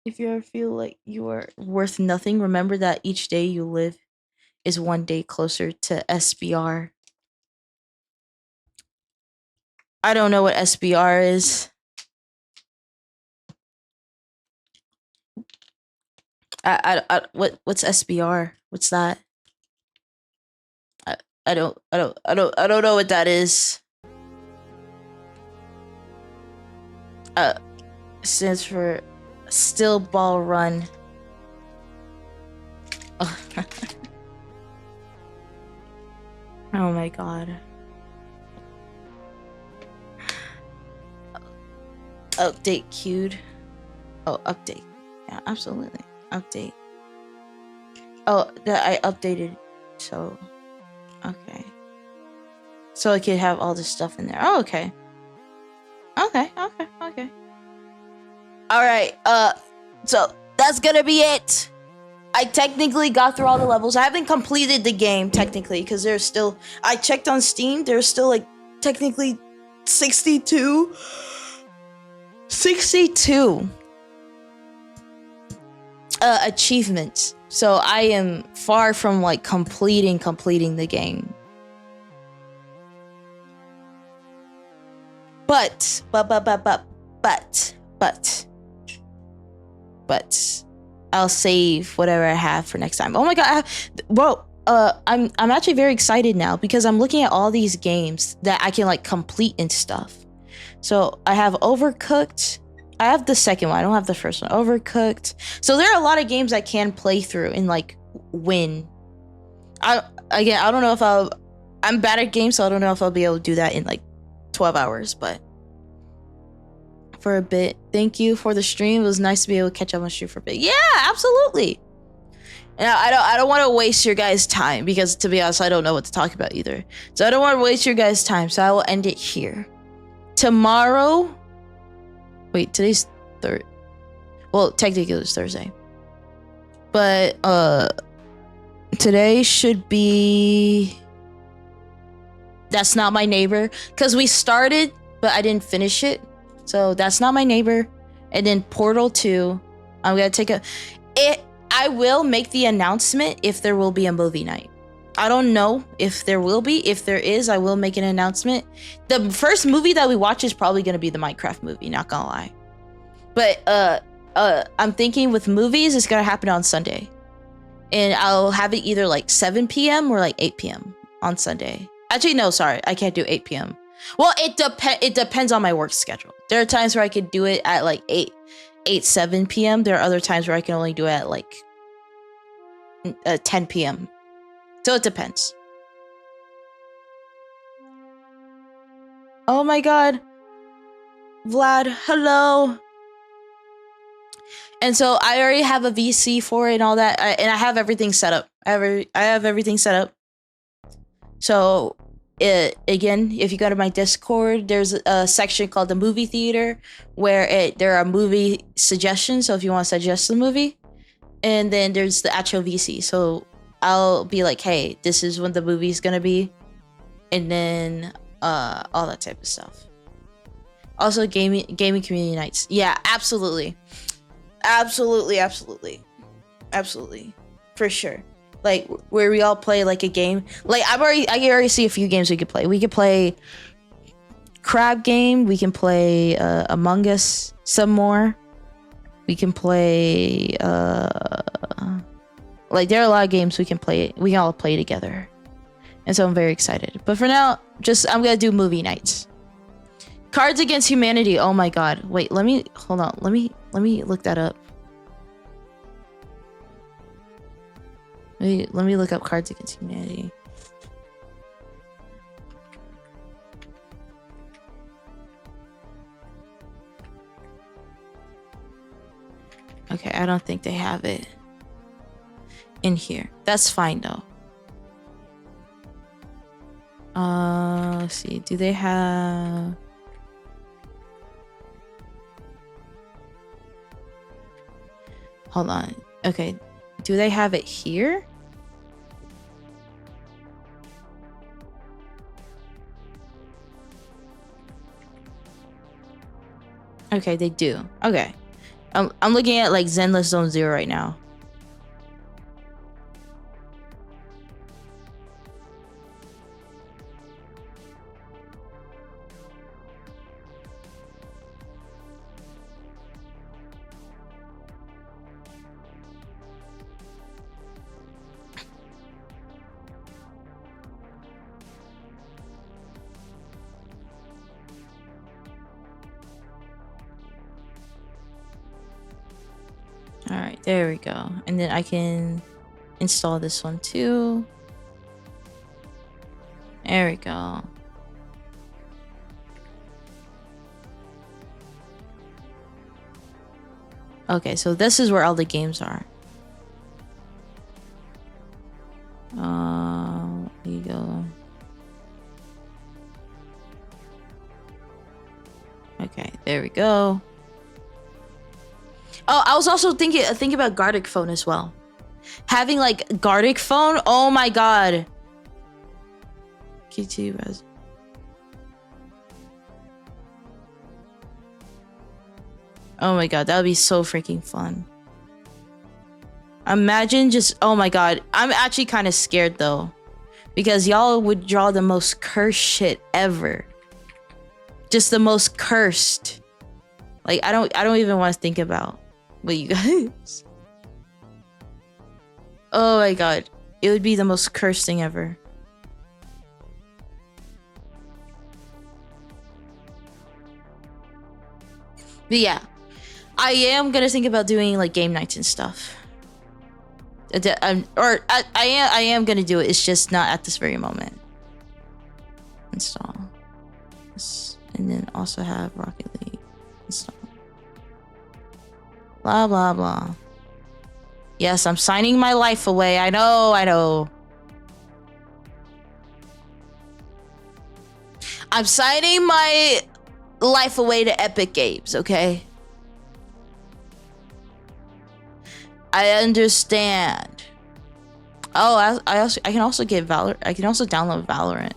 Speaker 1: If you ever feel like you are worth nothing, remember that each day you live is one day closer to SBR. I don't know what SBR is. What's SBR? What's that? I don't know what that is. Stands for Still Ball Run. Oh, oh my god. Update queued. Oh, update. Yeah, absolutely. Update. Oh, that I updated. So, okay. So I could have all this stuff in there. Oh, okay. Okay. Alright, so that's gonna be it. I technically got through all the levels. I haven't completed the game, technically, because there's still... I checked on Steam, there's still, like, technically 62 achievements. So I am far from like completing the game. But I'll save whatever I have for next time. Oh my god, I'm actually very excited now because I'm looking at all these games that I can like complete and stuff. So I have Overcooked. I have the second one. I don't have the first one. Overcooked. So there are a lot of games I can play through and like win. I don't know if I'm bad at games, so I don't know if I'll be able to do that in like 12 hours, but for a bit. Thank you for the stream. It was nice to be able to catch up on stream for a bit. Yeah, absolutely. And I don't want to waste your guys' time because, to be honest, I don't know what to talk about either. So I don't want to waste your guys' time. So I will end it here. Tomorrow. Wait, today's third. Well, technically it's Thursday. But today should be That's Not My Neighbor, because we started but I didn't finish it. So That's Not My Neighbor, and then Portal 2. I'm gonna take I will make the announcement if there will be a movie night. I don't know if there will be. If there is, I will make an announcement. The first movie that we watch is probably gonna be the Minecraft movie, not gonna lie. But I'm thinking with movies, it's gonna happen on Sunday. And I'll have it either like 7 p.m. or like 8 p.m. on Sunday. Actually, no, sorry, I can't do 8 p.m. Well, it depends on my work schedule. There are times where I could do it at like 7 p.m. There are other times where I can only do it at like 10 p.m. So it depends. Oh my god. Vlad, hello. And so I already have a VC for it and all that. And I have everything set up. I have everything set up. So again, if you go to my Discord, there's a section called the movie theater where there are movie suggestions. So if you want to suggest the movie, and then there's the actual VC. So I'll be like, hey, this is when the movie's gonna be, and then all that type of stuff. Also, gaming community nights. Yeah, absolutely, for sure. Like where we all play like a game. Like I can already see a few games we could play. We could play Crab Game. We can play Among Us some more. We can play like there are a lot of games we can play. We can all play together, and so I'm very excited. But for now, I'm gonna do movie nights. Cards Against Humanity. Oh my god! Wait, hold on. Let me look that up. Let me look up Cards Against Humanity. Okay, I don't think they have it in here. That's fine though. Let's see. Do they have... Hold on. Okay. Do they have it here? Okay, they do. Okay. I'm looking at like Zenless Zone Zero right now. All right, there we go. And then I can install this one too. There we go. Okay, so this is where all the games are. There you go. Okay, there we go. Oh, I was also thinking about Gartic Phone as well. Having like Gartic Phone, oh my god. QT Res. Oh my god, that would be so freaking fun. Imagine just, oh my god, I'm actually kind of scared though, because y'all would draw the most cursed shit ever. Just the most cursed. Like I don't even want to think about what you guys. Oh my god, it would be the most cursed thing ever. But yeah, I am gonna think about doing like game nights and stuff. I am gonna do it. It's just not at this very moment. Install this, and then also have Rocket League install. Blah blah blah. Yes, I'm signing my life away. I know. I'm signing my life away to Epic Games, okay? I understand. Oh, I can also get Valorant. I can also download Valorant.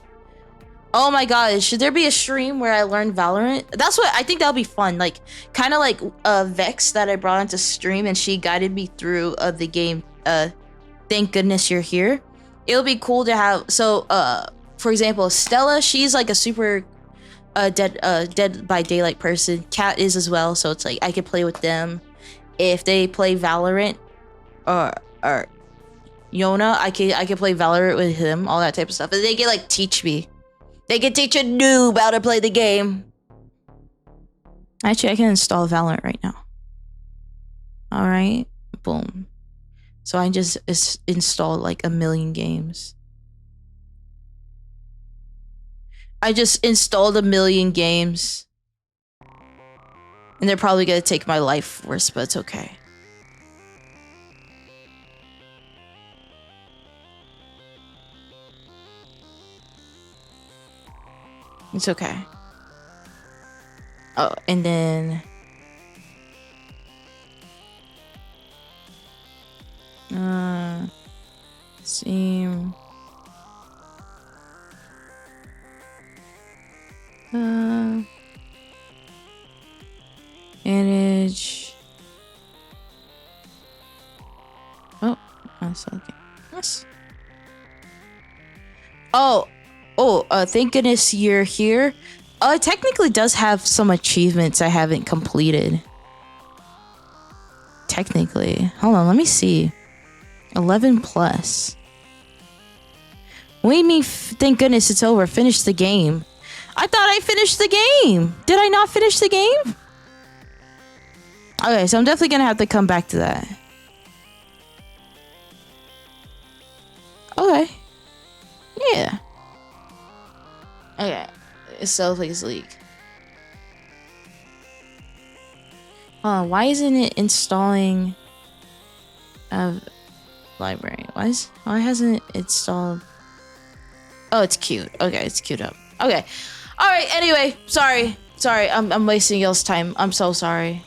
Speaker 1: Oh my god, should there be a stream where I learn Valorant? That's what I think that'll be fun. Like kind of like Vex that I brought into stream and she guided me through the game. Thank goodness you're here. It'll be cool to have. So for example, Stella, she's like a super Dead by Daylight person. Cat is as well, so it's like I could play with them. If they play Valorant or Yona, I could play Valorant with him, all that type of stuff. And they can like teach me. They can teach a noob how to play the game. Actually, I can install Valorant right now. All right, boom. So I just installed like 1 million games. I just installed 1 million games. And they're probably gonna take my life force, but it's okay. It's okay. Oh, and then Steam. Manage. Oh, that's okay. Yes. Thank goodness you're here. It technically does have some achievements I haven't completed. Technically. Hold on, let me see. 11 plus. What do you mean, thank goodness it's over? Finish the game. I thought I finished the game. Did I not finish the game? Okay, so I'm definitely gonna have to come back to that. Okay. Yeah. Okay. So please leak. Why isn't it installing library? Why hasn't it installed? Oh, it's cute. Okay, it's queued up. Okay. Alright, anyway, sorry. I'm wasting y'all's time. I'm so sorry.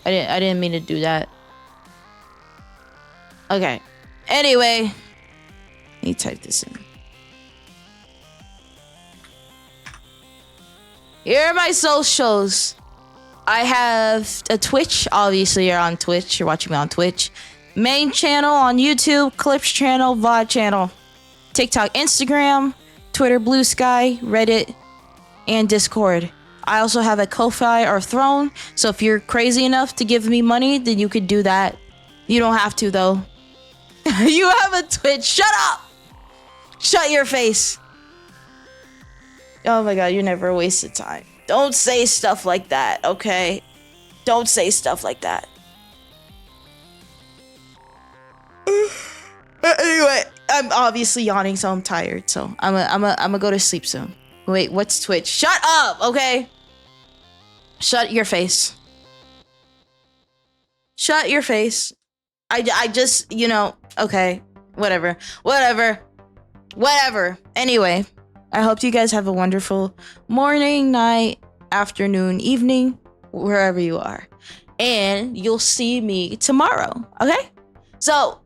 Speaker 1: I didn't mean to do that. Okay. Anyway, let me type this in. Here are my socials. I have a Twitch. Obviously, you're on Twitch. You're watching me on Twitch. Main channel on YouTube, Clips channel, VOD channel, TikTok, Instagram, Twitter, Blue Sky, Reddit, and Discord. I also have a Ko-Fi or Throne, so if you're crazy enough to give me money, then you could do that. You don't have to, though. You have a Twitch. Shut up! Shut your face. Oh my god, you never wasted time. Don't say stuff like that, okay? Don't say stuff like that. Anyway, I'm obviously yawning, so I'm tired. So I'm gonna go to sleep soon. Wait, what's Twitch? Shut up, okay? Shut your face. Shut your face. I just, you know, okay. Whatever. Anyway, I hope you guys have a wonderful morning, night, afternoon, evening, wherever you are. And you'll see me tomorrow, okay? So,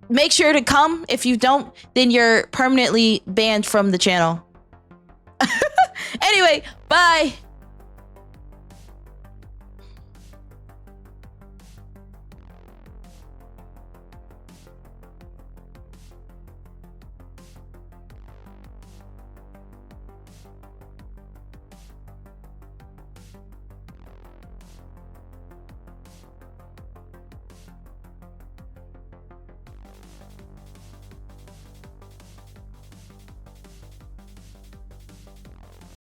Speaker 1: make sure to come. If you don't, then you're permanently banned from the channel. Anyway, bye.